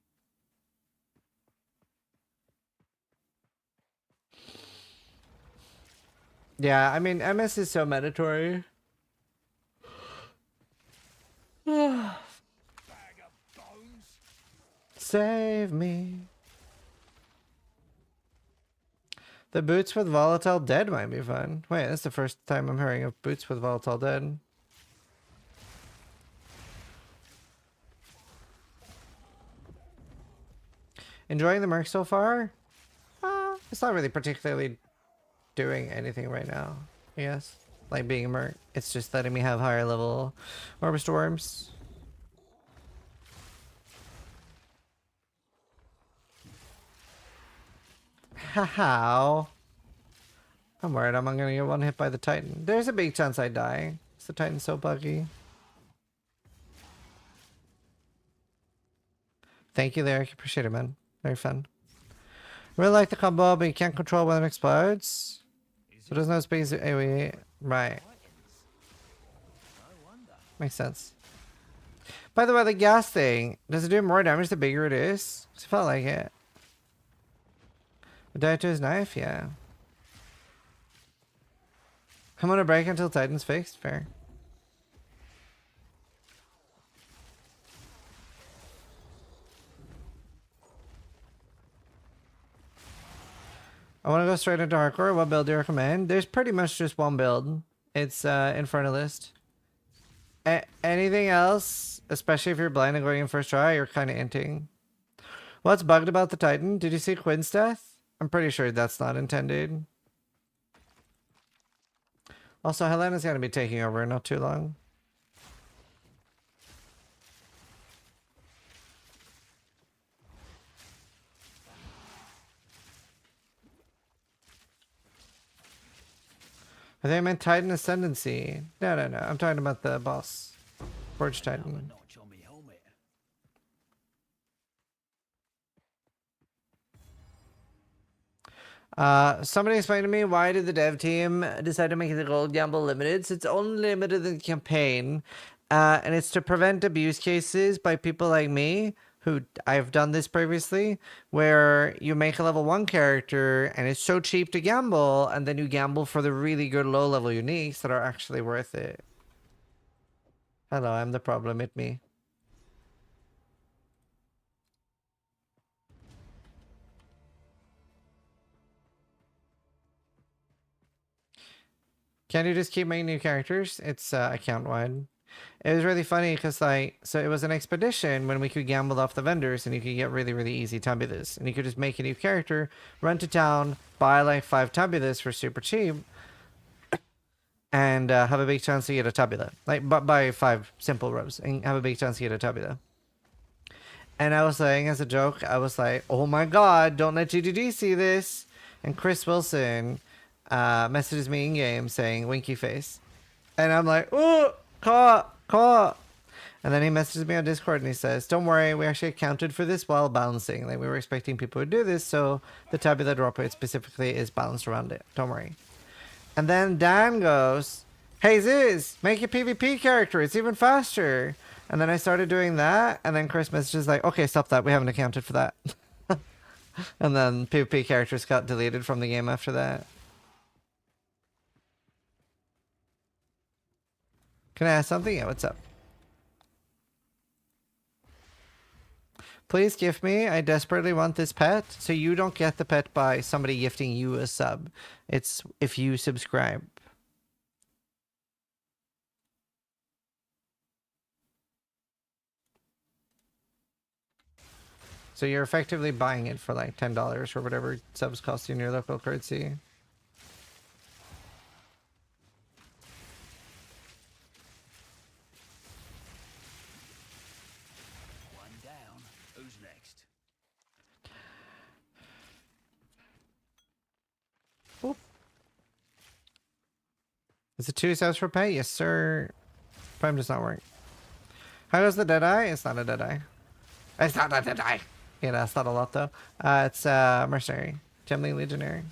Yeah, I mean, MS is so mandatory. Save me. The boots with volatile dead might be fun. Wait, that's the first time I'm hearing of boots with volatile dead. Enjoying the merc so far? It's not really particularly doing anything right now, I guess. Like being a merc. It's just letting me have higher level orb storms. How? I'm worried I'm gonna get one hit by the Titan. There's a big chance I die. The Titan's so buggy. Thank you, Lyric. Appreciate it, man. Very fun. Really like the combo, but you can't control when it explodes. So there's no space AoE. Right. Makes sense. By the way, the gas thing, does it do more damage the bigger it is? It felt like it. Would die to his knife? Yeah. I'm gonna break until Titan's fixed. Fair. I want to go straight into hardcore. What build do you recommend? There's pretty much just one build. It's Infernalist. Anything else, especially if you're blind and going in first try, you're kind of inting. What's bugged about the Titan? Did you see Quinn's death? I'm pretty sure that's not intended. Also, Helena's going to be taking over in not too long. I think I meant Titan Ascendancy. No. I'm talking about the boss. Forge Titan. Somebody explained to me, why did the dev team decide to make the gold gamble limited? So it's only limited in the campaign. And it's to prevent abuse cases by people like me, who I've done this previously, where you make a level 1 character and it's so cheap to gamble, and then you gamble for the really good low level uniques that are actually worth it. Hello, I'm the problem, it's me. Can you just keep making new characters? It's account wide. It was really funny because, like, so it was an expedition when we could gamble off the vendors and you could get really, really easy tabulas. And you could just make a new character, run to town, buy like 5 tabulas for super cheap, and have a big chance to get a tabula. Like, buy 5 simple robes and have a big chance to get a tabula. And I was saying, as a joke, I was like, oh my god, don't let GGG see this. And Chris Wilson messages me in game saying, winky face. And I'm like, oh, caught. And then he messages me on Discord and he says, don't worry, we actually accounted for this while balancing. Like, we were expecting people to do this, so the tabula drop rate specifically is balanced around it. Don't worry. And then Dan goes, hey Ziz, make your PvP character, it's even faster. And then I started doing that, and then Chris messages like, okay, stop that, we haven't accounted for that. And then PvP characters got deleted from the game after that. Can I ask something? Yeah, what's up? Please gift me. I desperately want this pet. So you don't get the pet by somebody gifting you a sub. It's if you subscribe. So you're effectively buying it for like $10 or whatever subs cost you in your local currency. One down. Who's next? Oop. Is it 2 subs for pay? Yes, sir. Prime does not work. How goes the Deadeye? It's not a Deadeye. It's not a Deadeye. Yeah, that's not a lot though. It's Mercenary. Gemling Legionary.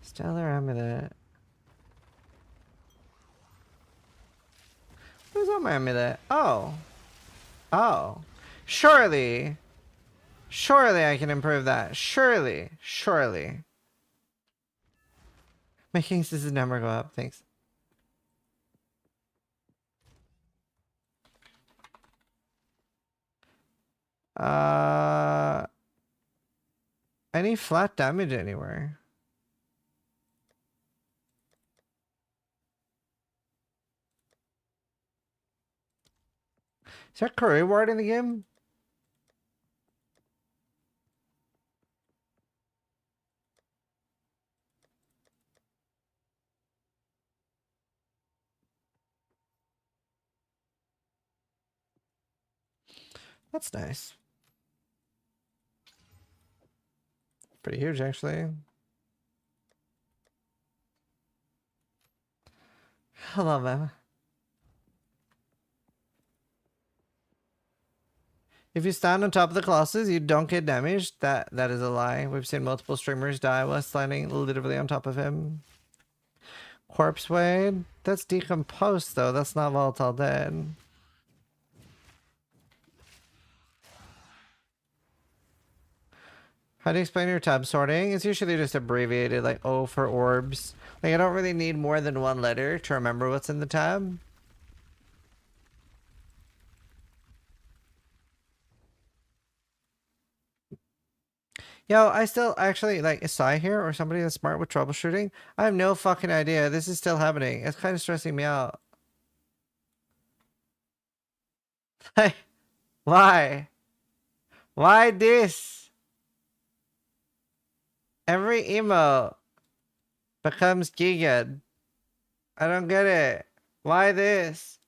Stellar Amulet. Who's on my amulet? Oh. Oh. Surely. Surely I can improve that. Surely. Making this number go up. Thanks. Any flat damage anywhere? Is there a career ward in the game? That's nice. Pretty huge, actually. Hello, man. If you stand on top of the colossus, you don't get damaged. That is a lie. We've seen multiple streamers die while standing literally on top of him. Corpse Wade? That's decomposed, though. That's not volatile dead. How do you explain your tab sorting? It's usually just abbreviated, like O for orbs. Like, I don't really need more than one letter to remember what's in the tab. Yo, I still actually, like, is Sai here or somebody that's smart with troubleshooting? I have no fucking idea. This is still happening. It's kind of stressing me out. Like, why? Why this? Every emote becomes giga. I don't get it. Why this?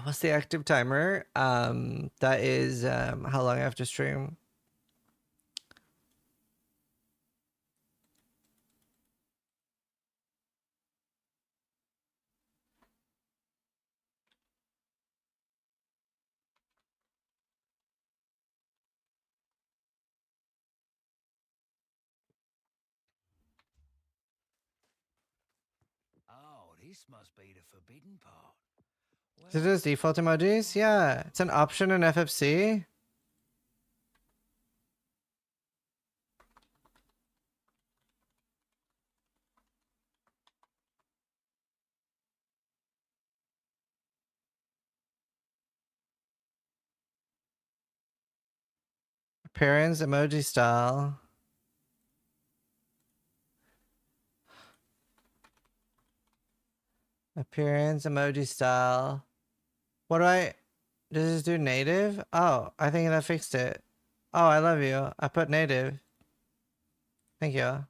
What's the active timer? That is how long I have to stream. Oh, this must be the forbidden part. Is it just default emojis? Yeah, it's an option in FFC. Appearance, emoji style. Appearance, emoji style. What do I... Does this do native? Oh, I think that fixed it. Oh, I love you. I put native. Thank you.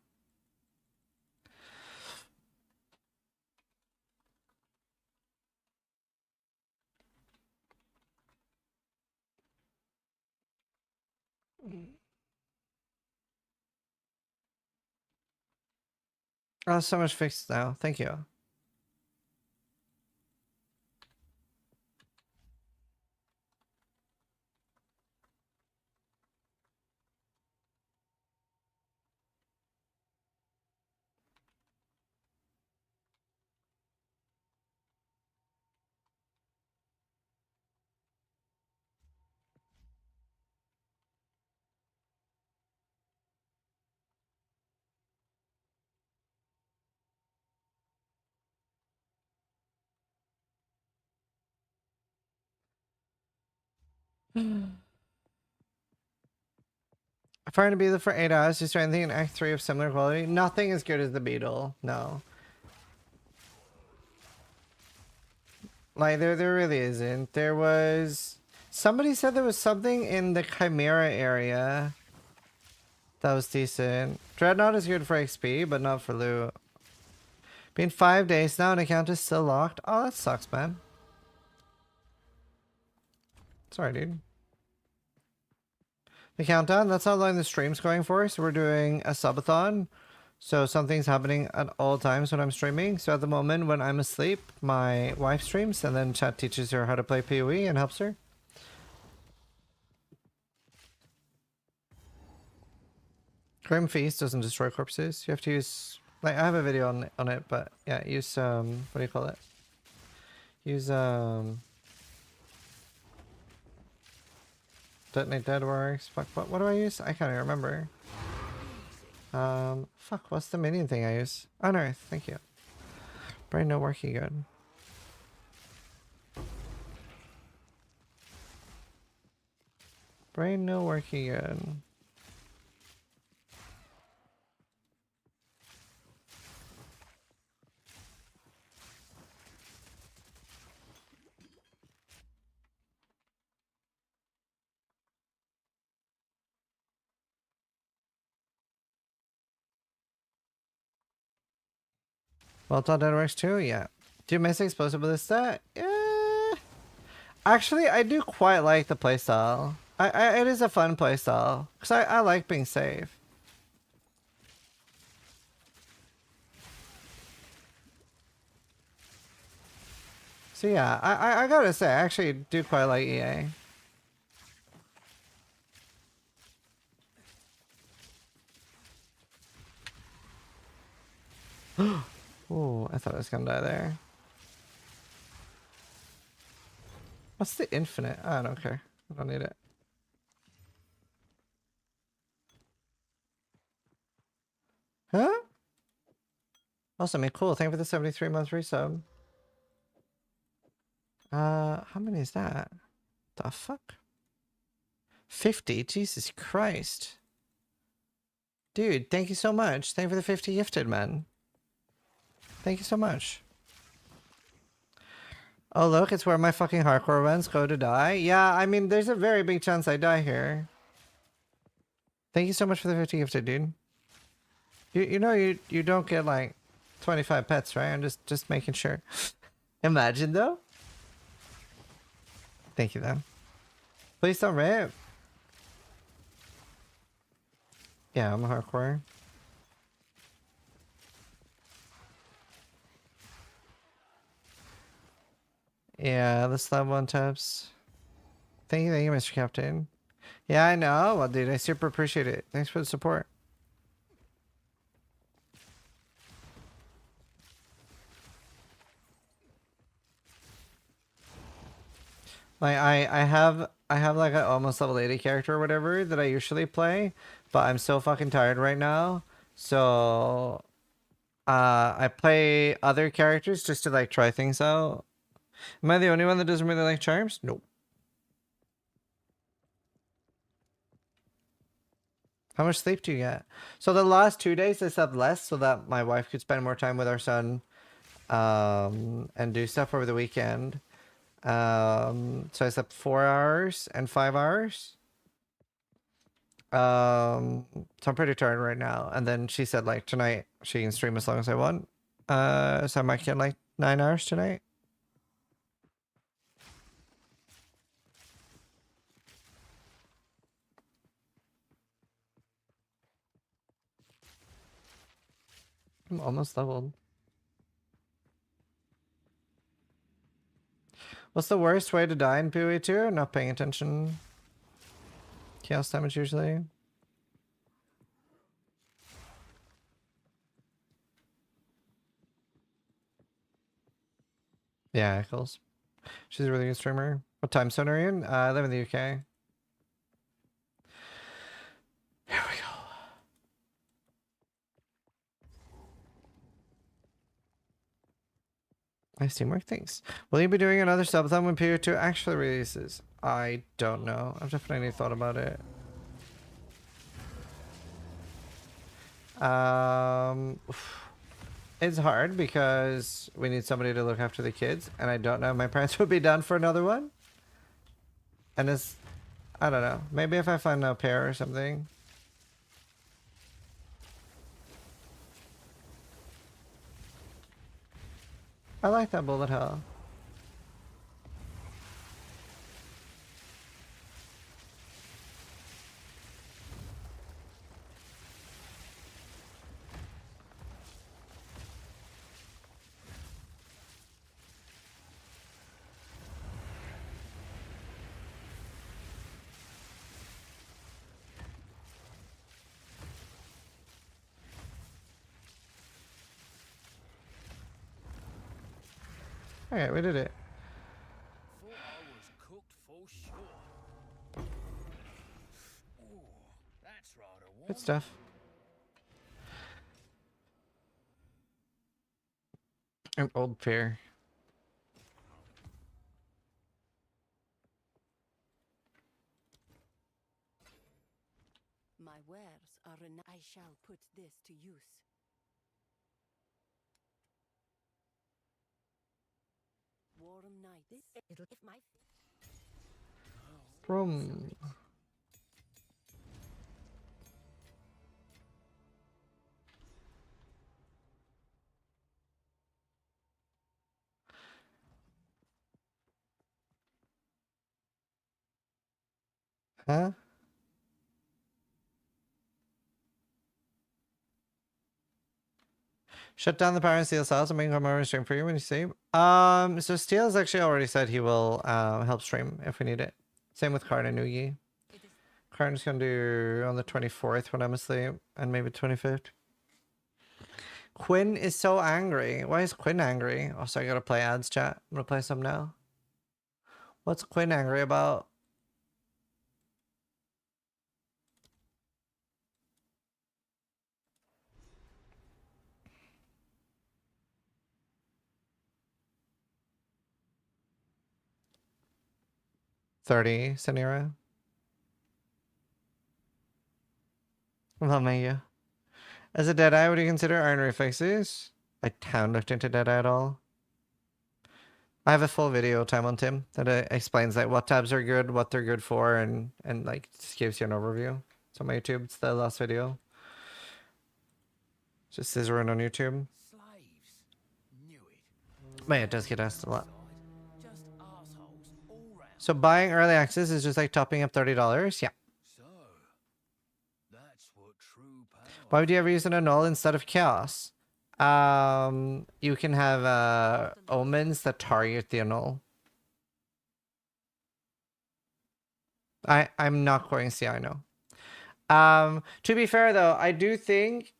Oh, so much fixed now. Thank you. I'm trying to be there for 8 hours. Is there anything in Act 3 of similar quality? Nothing as good as the Beetle. No. Like, there really isn't. There was... Somebody said there was something in the Chimera area that was decent. Dreadnought is good for XP, but not for loot. Been 5 days now and account is still locked. Oh, that sucks, man. Sorry, dude. The countdown, that's how long the stream's going for. So we're doing a subathon. So something's happening at all times when I'm streaming. So at the moment when I'm asleep, my wife streams and then chat teaches her how to play PoE and helps her. Grim Feast doesn't destroy corpses. You have to use, like, I have a video on it, but yeah, use what do you call it? Use Detonate Deadworks. Fuck, what do I use? I can't even remember. Fuck, what's the minion thing I use? Unearth, thank you. Brain no working good. Brain no working good. Well, thought that works too? Yeah. Do you miss explosive ballista? Yeah. Actually, I do quite like the playstyle. It is a fun playstyle because I like being safe. So yeah, I gotta say, I actually do quite like EA. Oh, I thought I was gonna die there. What's the infinite? I don't care. I don't need it. Huh? Awesome, man. Cool. Thank you for the 73-month resub. How many is that? The fuck? 50? Jesus Christ. Dude, thank you so much. Thank you for the 50 gifted, man. Thank you so much. Oh, look, it's where my fucking hardcore runs go to die. Yeah, I mean, there's a very big chance I die here. Thank you so much for the 50 gifted, dude. You know you don't get like 25 pets, right? I'm just making sure. Imagine though. Thank you then. Please don't rip. Yeah, I'm a hardcore. Yeah, the slab one taps. Thank you, Mr. Captain. Yeah, I know. Well, dude, I super appreciate it. Thanks for the support. Like I have like an almost level 80 character or whatever that I usually play, but I'm so fucking tired right now. So I play other characters just to like try things out. Am I the only one that doesn't really like charms? Nope. How much sleep do you get? So the last 2 days I slept less so that my wife could spend more time with our son and do stuff over the weekend. So I slept 4 hours and 5 hours. So I'm pretty tired right now. And then she said like tonight she can stream as long as I want. So I might get like 9 hours tonight. I'm almost leveled. What's the worst way to die in PoE 2? Not paying attention. Chaos damage usually. Yeah, Eccles. She's a really good streamer. What time zone are you in? I live in the UK. Here we go. Nice teamwork, thanks. Will you be doing another subathon when PoE 2 actually releases? I don't know. I've definitely thought about it. It's hard because we need somebody to look after the kids, and I don't know if my parents would be down for another one. And it's, I don't know. Maybe if I find a pair or something. I like that bullet hell. Alright, we did it. Thought I was cooked for sure. Ooh, that's rather warm. Good stuff. An old pair. My wares are I shall put this to use. Warm nights. It'll if my From Huh? Shut down the power and Steel cells and make them more stream for you when you stream. So Steel's actually already said he will help stream if we need it. Same with Karn and Nugi. Karn's gonna do on the 24th when I'm asleep, and maybe 25th. Quinn is so angry. Why is Quinn angry? Also, I gotta play ads chat. I'm gonna play some now. What's Quinn angry about? $30, Sanira. Well, you. As a Deadeye, would you consider iron reflexes? I haven't looked into Deadeye at all. I have a full video time on Tim that explains like what tabs are good, what they're good for, and like just gives you an overview. It's on my YouTube. It's the last video. Just Zizaran on YouTube. Man, it does get asked a lot. So buying early access is just like topping up $30. Yeah. Why would you ever use an annul instead of chaos? You can have omens that target the annul. I'm not quoting CI, no. To be fair though, I do think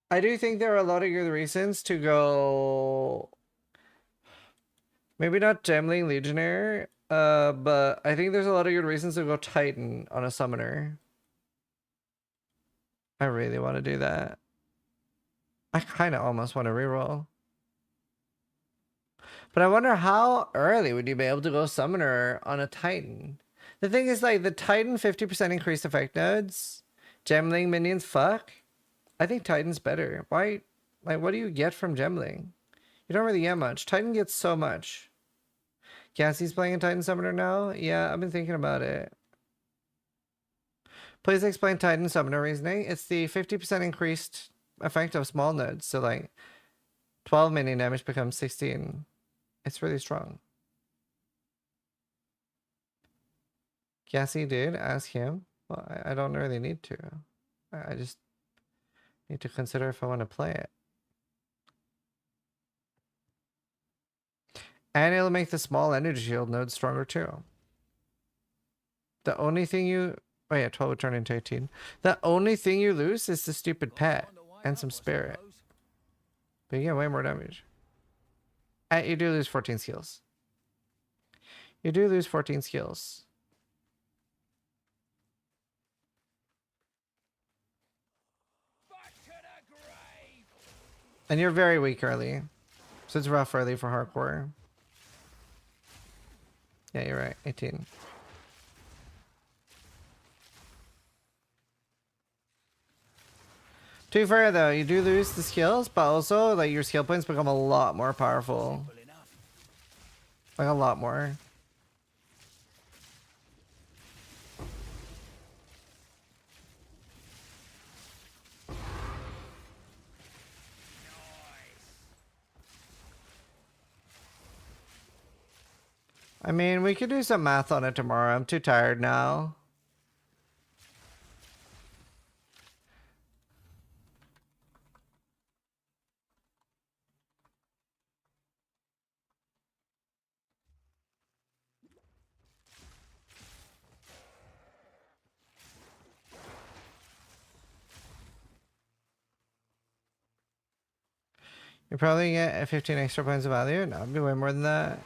there are a lot of good reasons to go. Maybe not Gemling Legionnaire, but I think there's a lot of good reasons to go Titan on a summoner. I really want to do that. I kind of almost want to reroll. But I wonder how early would you be able to go summoner on a Titan? The thing is, like, the Titan 50% increased effect nodes, Gemling minions, fuck. I think Titan's better. Why? Like, what do you get from Gemling? You don't really get much. Titan gets so much. Cassie's playing a Titan Summoner now? Yeah, I've been thinking about it. Please explain Titan Summoner reasoning. It's the 50% increased effect of small nodes. So like 12 minion damage becomes 16. It's really strong. Cassie did ask him. Well, I don't really need to. I just need to consider if I want to play it. And it'll make the small energy shield node stronger too. The only thing you... Oh yeah, 12 would turn into 18. The only thing you lose is the stupid pet and some spirit. But you get way more damage. And you do lose 14 skills. You do lose 14 skills. And you're very weak early. So it's rough early for hardcore. Yeah, you're right. 18. To be fair though, you do lose the skills, but also like your skill points become a lot more powerful. Like a lot more. I mean, we could do some math on it tomorrow. I'm too tired now. You probably get 15 extra points of value. No, it'd be way more than that.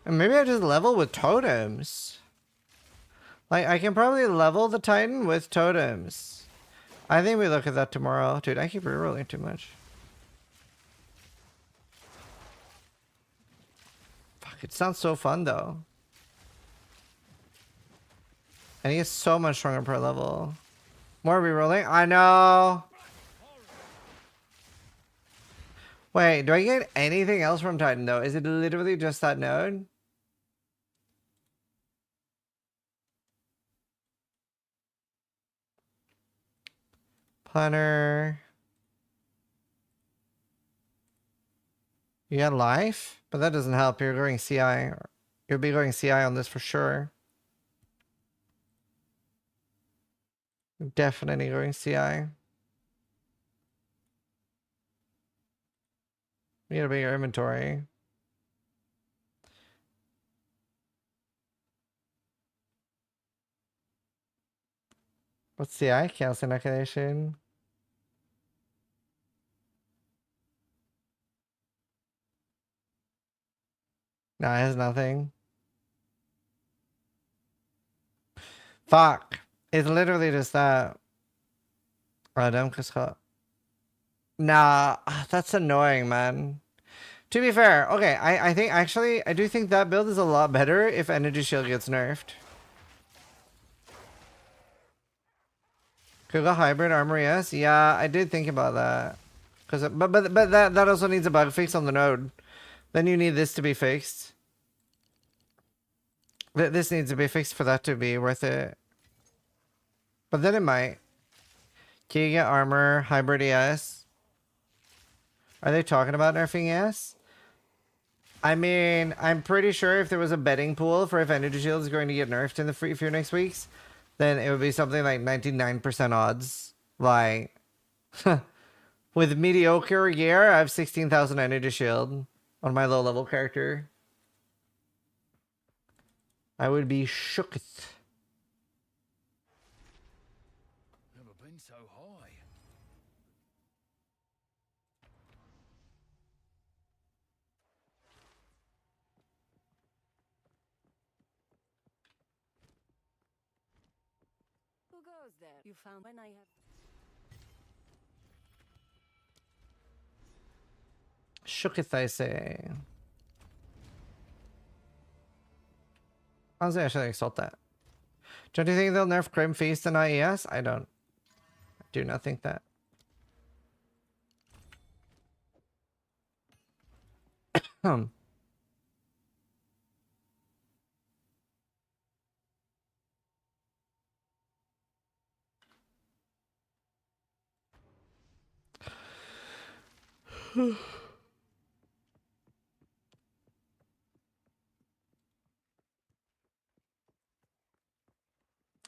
And maybe I just level with totems. Like, I can probably level the Titan with totems. I think we look at that tomorrow. Dude, I keep rerolling too much. Fuck, it sounds so fun, though. And he gets so much stronger per level. More rerolling? I know! Wait, do I get anything else from Titan, though? Is it literally just that node? Planner. You got life? But that doesn't help. You're going CI. You'll be going CI on this for sure. Definitely going CI. You got a bigger inventory. What's CI? Chaos inoculation. No, it has nothing. Fuck. It's literally just that. Nah, that's annoying, man. To be fair, okay, I think actually I do think that build is a lot better if energy shield gets nerfed. Could go hybrid armor, yes. Yeah, I did think about that. But that also needs a bug fix on the node. Then you need this to be fixed. This needs to be fixed for that to be worth it. But then it might. Can you get armor, hybrid ES? Are they talking about nerfing ES? I mean, I'm pretty sure if there was a betting pool for if energy shield is going to get nerfed in the free few next weeks, then it would be something like 99% odds. Like, with mediocre gear, I have 16,000 energy shield on my low level character. I would be shook. Never been so high. Who goes there? You found when I have. Shooketh, I say. Honestly, I should exalt that. Don't you think they'll nerf Grim Feast and IES? I don't. I do not think that.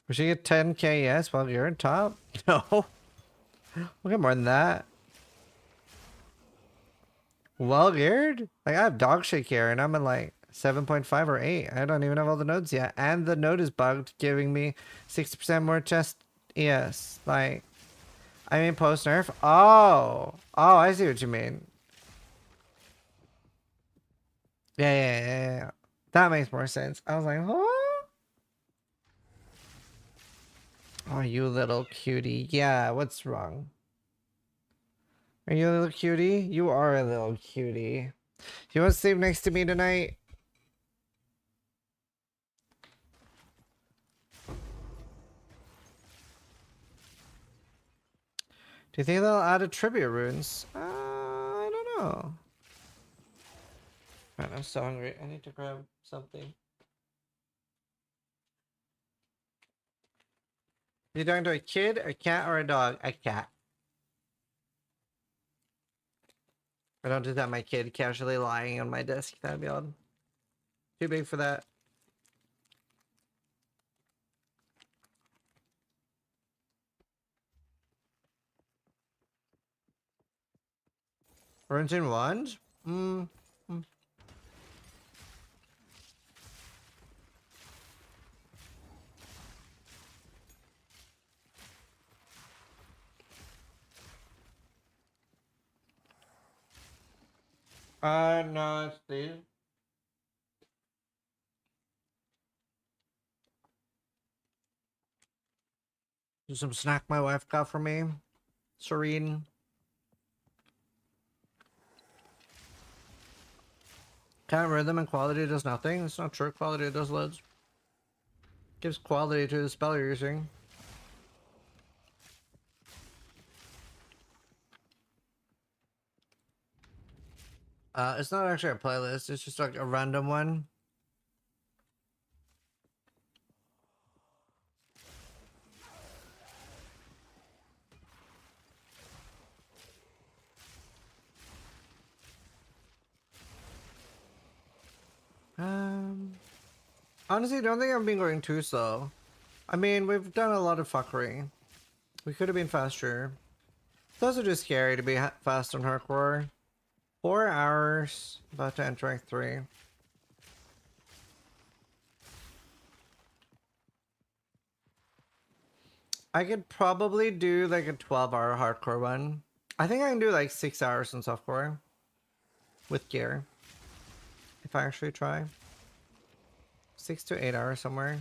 We should get 10k yes while you're in top? No. We'll get more than that. Well geared? Like I have dog shit gear and I'm at like 7.5 or 8. I don't even have all the nodes yet. And the node is bugged, giving me 60% more chest ES. Like, I mean post nerf. Oh, I see what you mean. Yeah. That makes more sense. I was like, huh? Oh, you little cutie. Yeah, what's wrong? Are you a little cutie? You are a little cutie. You want to sleep next to me tonight? Do you think they'll add a trivia runes? I don't know. Man, I'm so hungry. I need to grab something. You talking to a kid, a cat, or a dog? A cat. I don't do that. My kid casually lying on my desk. That'd be odd. Too big for that. Runes in wand? No, it's these. There's some snack my wife got for me. Serene. Can't rhythm and quality does nothing. It's not true. Quality does loads. Gives quality to the spell you're using. It's not actually a playlist. It's just like a random one. Honestly, I don't think I've been going too slow. I mean, we've done a lot of fuckery. We could have been faster. It's also just scary to be fast on hardcore. 4 hours, about to enter Act 3. I could probably do like a 12-hour hardcore one. I think I can do like 6 hours on softcore with gear. If I actually try. 6 to 8 hours somewhere.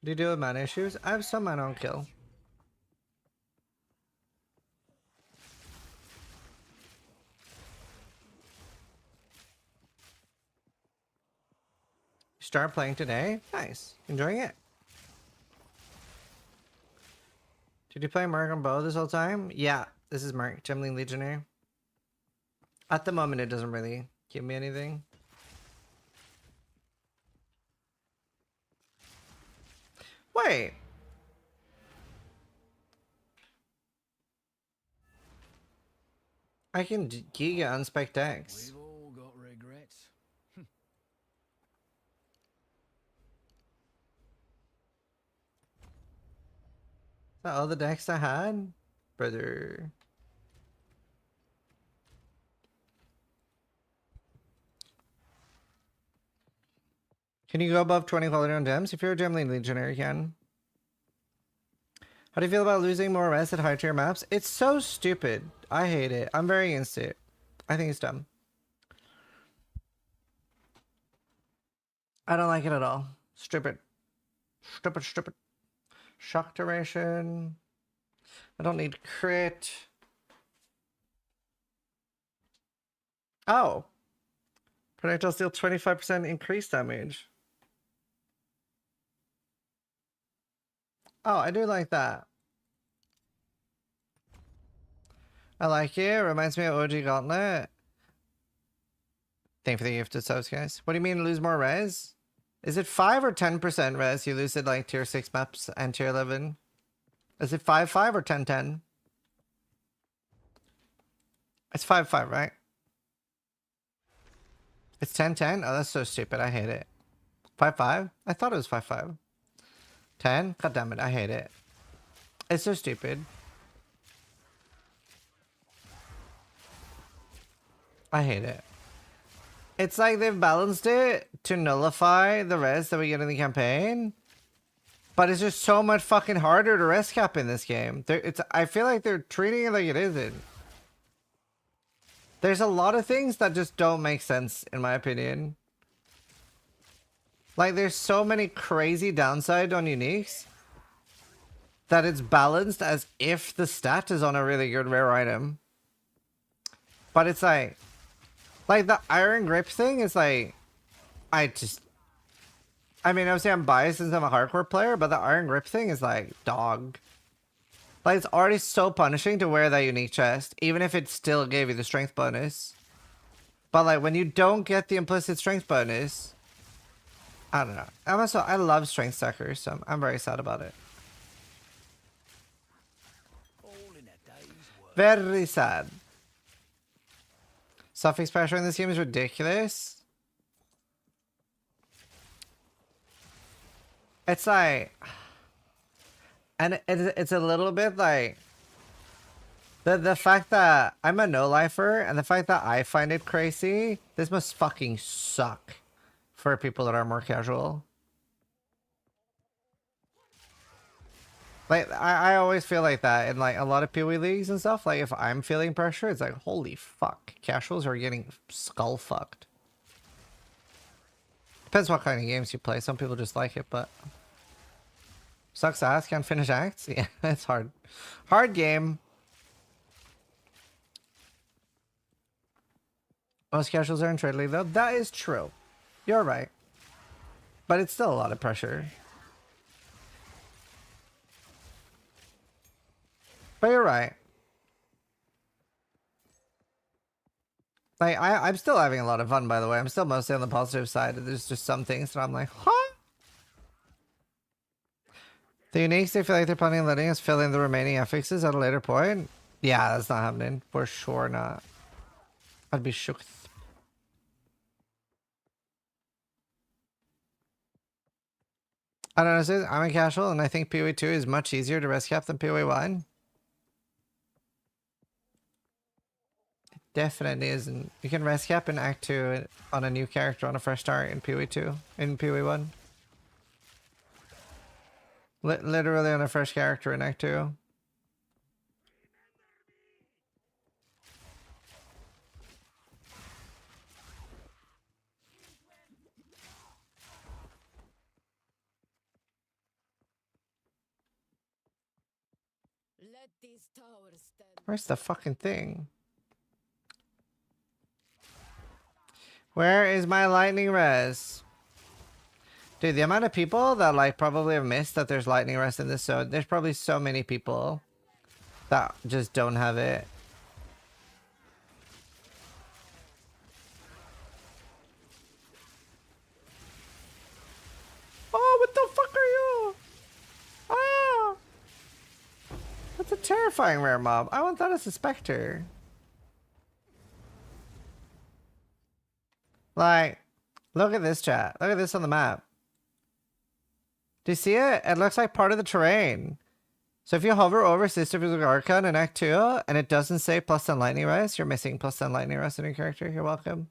Do you deal with mana issues? I have some mana on kill. Start playing today? Nice. Enjoying it. Did you play Merc on bow this whole time? Yeah, this is Merc, Gemling Legionnaire. At the moment, it doesn't really give me anything. Wait. I can Giga on Spec decks. We've all got regrets. Is that all the decks I had? Brother. Can you go above 20 quality on gems? If you're a Gemling Legionnaire, you can. How do you feel about losing more res at high tier maps? It's so stupid. I hate it. I'm very against it. I think it's dumb. I don't like it at all. Stupid. Stupid, stupid. Shock duration. I don't need crit. Oh. Projectiles deal 25% increased damage. Oh, I do like that. I like it. Reminds me of OG Gauntlet. Thank you for the gifted subs, guys. What do you mean lose more res? Is it 5 or 10% res you lose it like tier 6 maps and tier 11? Is it 5-5 or 10-10? It's 5-5, right? It's 10-10? Oh, that's so stupid. I hate it. 5-5? I thought it was 5-5. 10? God damn it. I hate it. It's so stupid. I hate it. It's like they've balanced it to nullify the res that we get in the campaign. But it's just so much fucking harder to res cap in this game. I feel like they're treating it like it isn't. There's a lot of things that just don't make sense, in my opinion. Like, there's so many crazy downside on uniques that it's balanced as if the stat is on a really good rare item. But it's like the iron grip thing is like, I mean, obviously I'm biased since I'm a hardcore player, but the iron grip thing is like, dog. Like, it's already so punishing to wear that unique chest, even if it still gave you the strength bonus. But like, when you don't get the implicit strength bonus, I don't know. I love strength stackers, so I'm very sad about it. Very sad. Suffix pressure in this game is ridiculous. It's like, and it's a little bit like the fact that I'm a no-lifer and the fact that I find it crazy. This must fucking suck for people that are more casual. Like, I always feel like that in like a lot of PoE leagues and stuff. Like, if I'm feeling pressure, it's like, holy fuck. Casuals are getting skull fucked. Depends what kind of games you play. Some people just like it, but sucks ass, can't finish acts. Yeah, it's hard. Hard game. Most casuals are in trade league though. That is true. You're right. But it's still a lot of pressure. But you're right. Like, I'm still having a lot of fun, by the way. I'm still mostly on the positive side. There's just some things that I'm like, huh? The uniques, they feel like they're planning on letting us fill in the remaining affixes at a later point. Yeah, that's not happening. For sure not. I'd be shook. I don't know, sis, I'm a casual and I think PoE 2 is much easier to res cap than PoE 1. It definitely isn't. You can res cap in Act 2 on a new character on a fresh start in PoE 2, in PoE 1. Literally on a fresh character in Act 2. Let these towers stand. Where's the fucking thing? Where is my lightning res? Dude, the amount of people that like probably have missed that there's lightning res in this zone. There's probably so many people that just don't have it. Oh, what the fuck are you? Ah! That's a terrifying rare mob. I want that as a specter. Like, look at this chat. Look at this on the map. Do you see it? It looks like part of the terrain. So if you hover over Sister Physical Archon in Act 2 and it doesn't say +10 lightning res, you're missing +10 lightning res in your character. You're welcome.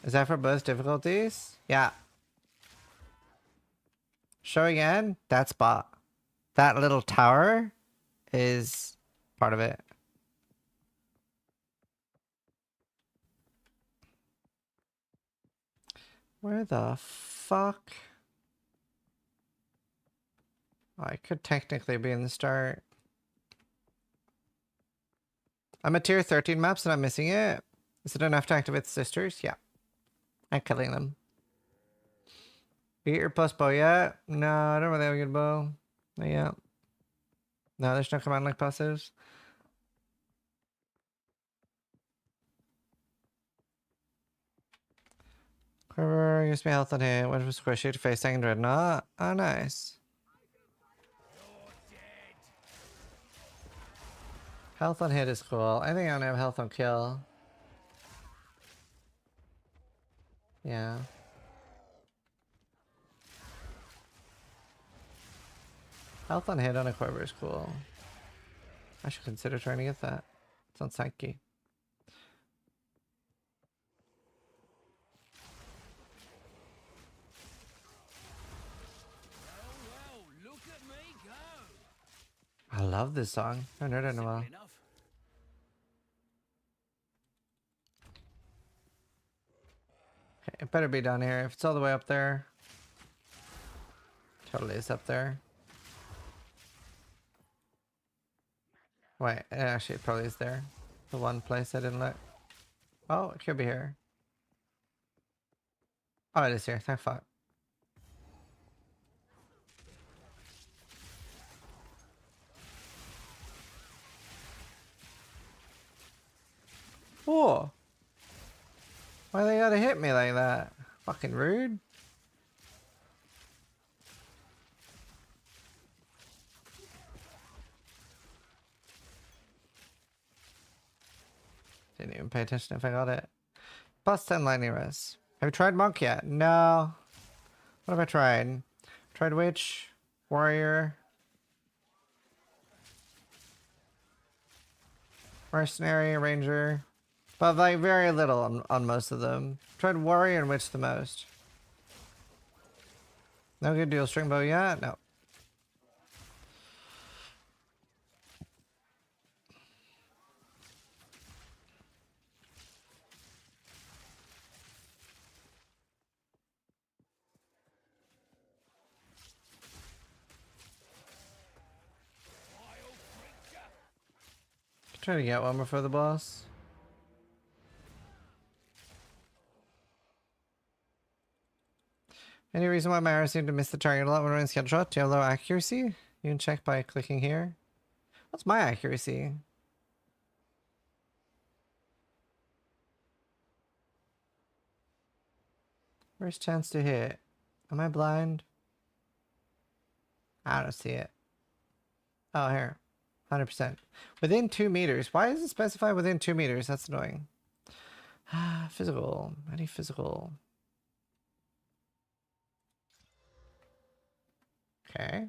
Is that for both difficulties? Yeah. Show again. That spot. That little tower is part of it. Where the fuck? Oh, I could technically be in the start. I'm at tier 13 maps and I'm missing it. Is it enough to activate the sisters? Yeah. I'm killing them. You get your plus bow yet? No, I don't really have a good bow. Not yet. No, there's no command like passives. Quiver, gives me health on hit. What was squishy to face second dreadnought? Oh, nice. Health on hit is cool. I think I'm gonna have health on kill. Yeah. Health on hit on a quiver is cool. I should consider trying to get that. It's on Psyche. I love this song. I haven't heard it in a while. Okay, it better be down here. If it's all the way up there. Totally is up there. Wait, actually it probably is there. The one place I didn't look. Oh, it could be here. Oh, it is here. Thank fuck. Oh. Why they gotta hit me like that? Fucking rude. Didn't even pay attention if I got it. +10 lightning res. Have you tried monk yet? No. What have I tried? Tried witch, warrior, mercenary, ranger. But like very little on most of them. Tried warrior and witch the most. No good dual string bow yet? No. Try to get one before the boss. Any reason why my arrows seem to miss the target a lot when running skill shot? Do you have low accuracy? You can check by clicking here. What's my accuracy? Where's chance to hit? Am I blind? I don't see it. Oh, here. 100%. Within 2 meters. Why does it specify within 2 meters? That's annoying. Physical. Any physical? Okay.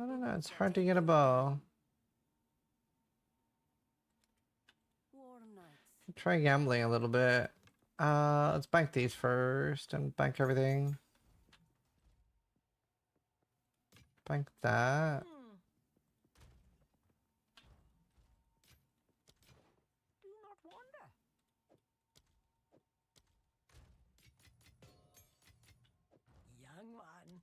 I don't know. It's hard to get a bow. Warm nights. Try gambling a little bit. Let's bank these first and bank everything. Bank that. Do not wonder. Young one.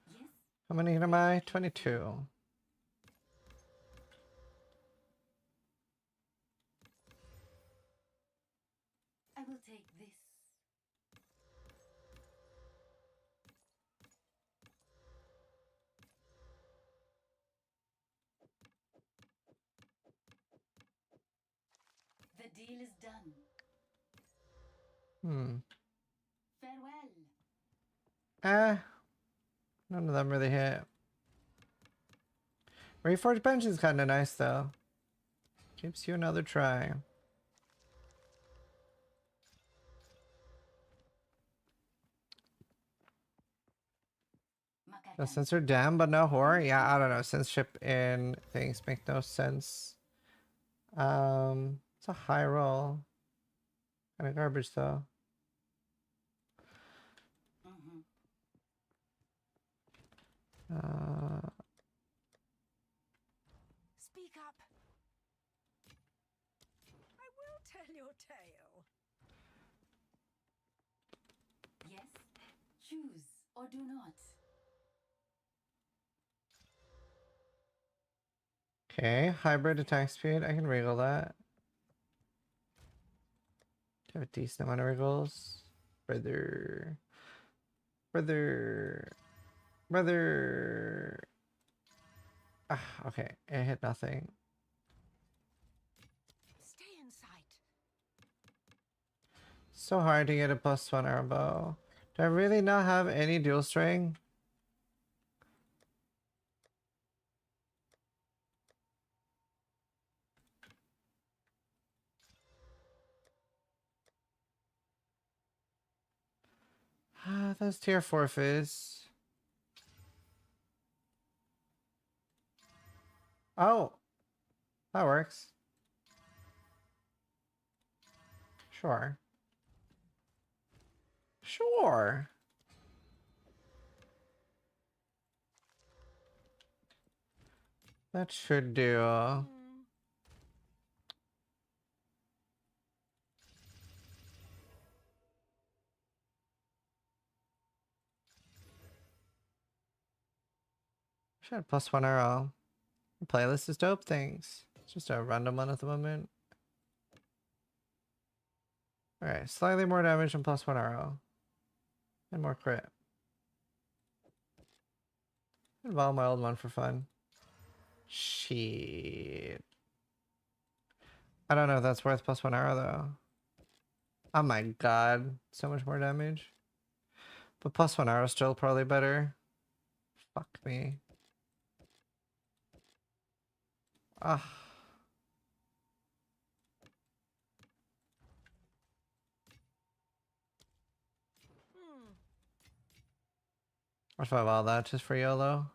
Yes, How many am I? 22. I will take this. The deal is done. Farewell. None of them really hit. Reforged bench is kind of nice though. Gives you another try. A censor dam, but no horror? Yeah, I don't know. Censorship in things make no sense. It's a high roll. Kind of garbage though. Speak up. I will tell your tale. Yes, choose or do not. Okay, hybrid attack speed. I can wriggle that. Have a decent amount of wriggles. Brother. Okay, it hit nothing. Stay in sight. So hard to get a +1 arrow bow. Do I really not have any dual string? Those tier 4 fizz. Oh, that works. Sure. Sure. That should do. Should have +1 arrow. The playlist is dope, thanks. It's just a random one at the moment. Alright, slightly more damage and +1 arrow. And more crit. Involve my old one for fun. Shit. I don't know if that's worth +1 arrow though. Oh my god. So much more damage. But +1 arrow is still probably better. Fuck me. Ah. What if I allow that just for YOLO?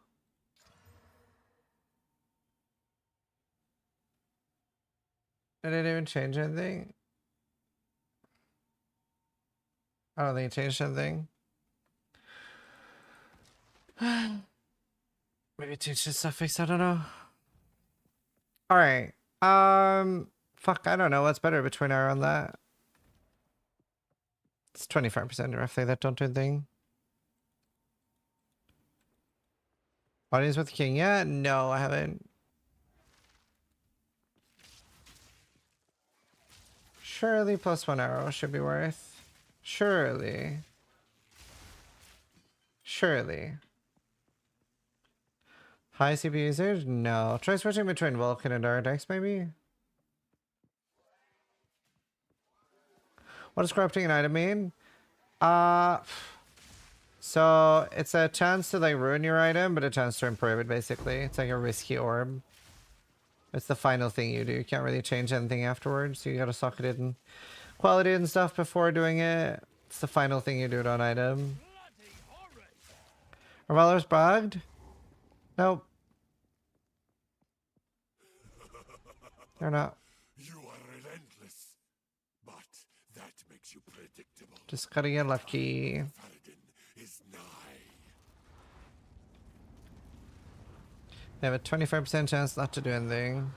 Did it even change anything? I don't think it changed anything. Maybe it changed the suffix, I don't know. Alright. Fuck, I don't know what's better between arrow and that. It's 25% roughly that don't do anything. Audience with the king yet? No, I haven't. Surely +1 arrow should be worth. Surely. Surely. High CPU usage? No. Try switching between Vulcan and Dardex, maybe? What does corrupting an item mean? So it's a chance to like ruin your item, but a chance to improve it basically. It's like a risky orb. It's the final thing you do. You can't really change anything afterwards, so you gotta socket it in quality and stuff before doing it. It's the final thing you do to an item. Are Valor's bugged? Nope. They're not. You are relentless, but that makes you predictable. Just gotta get lucky. Faradin is nigh. They have a 25% chance not to do anything.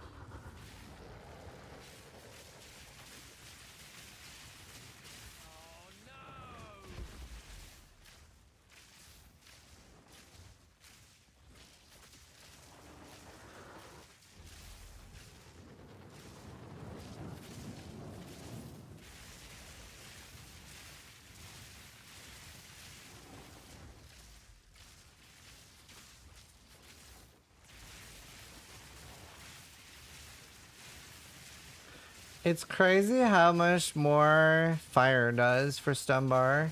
It's crazy how much more fire does for stun bar.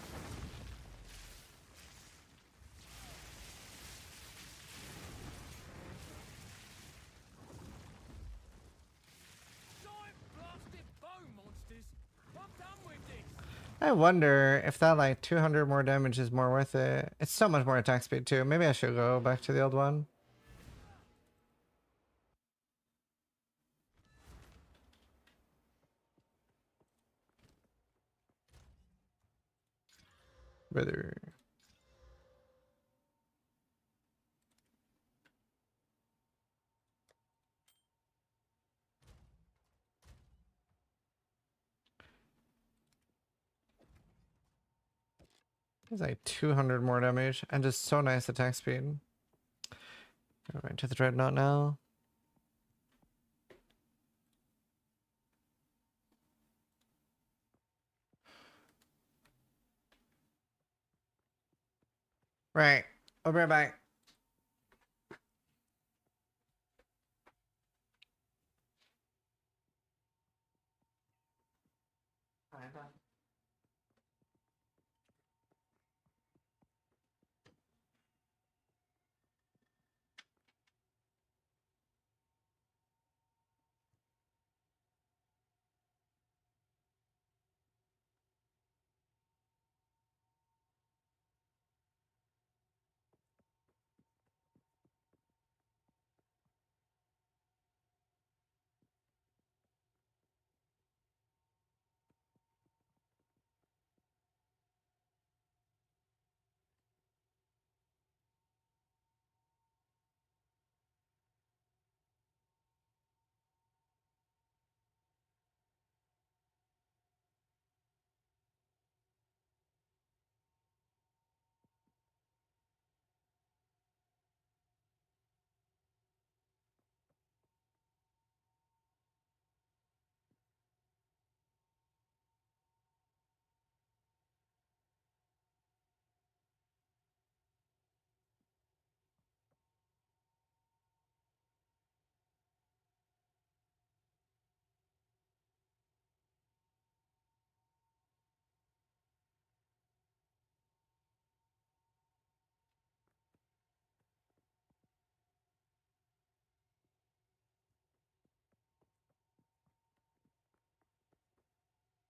I wonder if that like 200 more damage is more worth it. It's so much more attack speed too. Maybe I should go back to the old one. Brother. It's like 200 more damage and just so nice attack speed. Go right to the dreadnought now. Right. I'll be right back.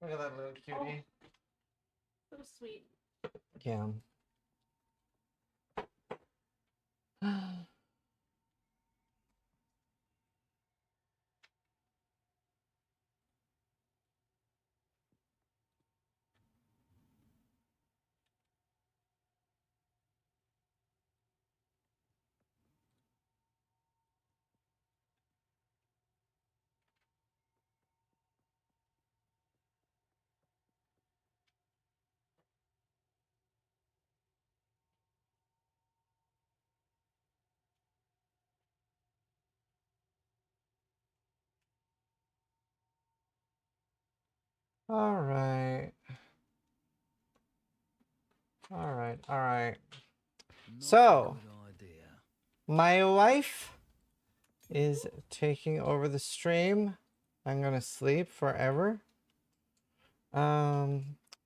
Look at that little cutie. So sweet. Yeah. All right. All right. All right. Not So, a good idea. my wife is taking over the stream. I'm gonna sleep forever.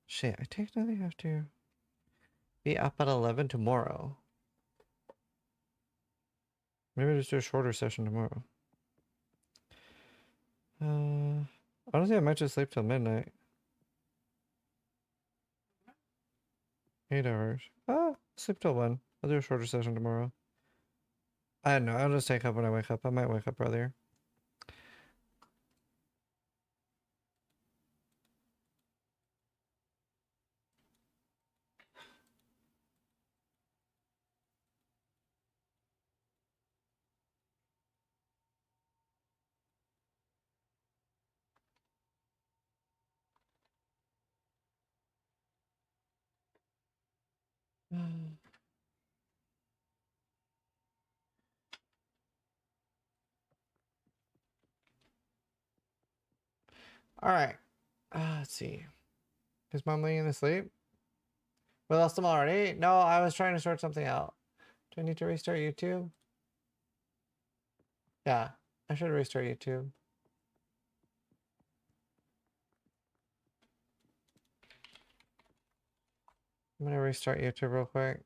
Shit, I technically have to be up at 11 tomorrow. Maybe just do a shorter session tomorrow. Honestly, I might just sleep till midnight. 8 hours. Oh, sleep till 1. I'll do a shorter session tomorrow. I don't know. I'll just take up when I wake up. I might wake up earlier. All right. Let's see. Is Mom laying to sleep? We lost them already? No, I was trying to sort something out. Do I need to restart YouTube? Yeah, I should restart YouTube. I'm gonna restart YouTube real quick.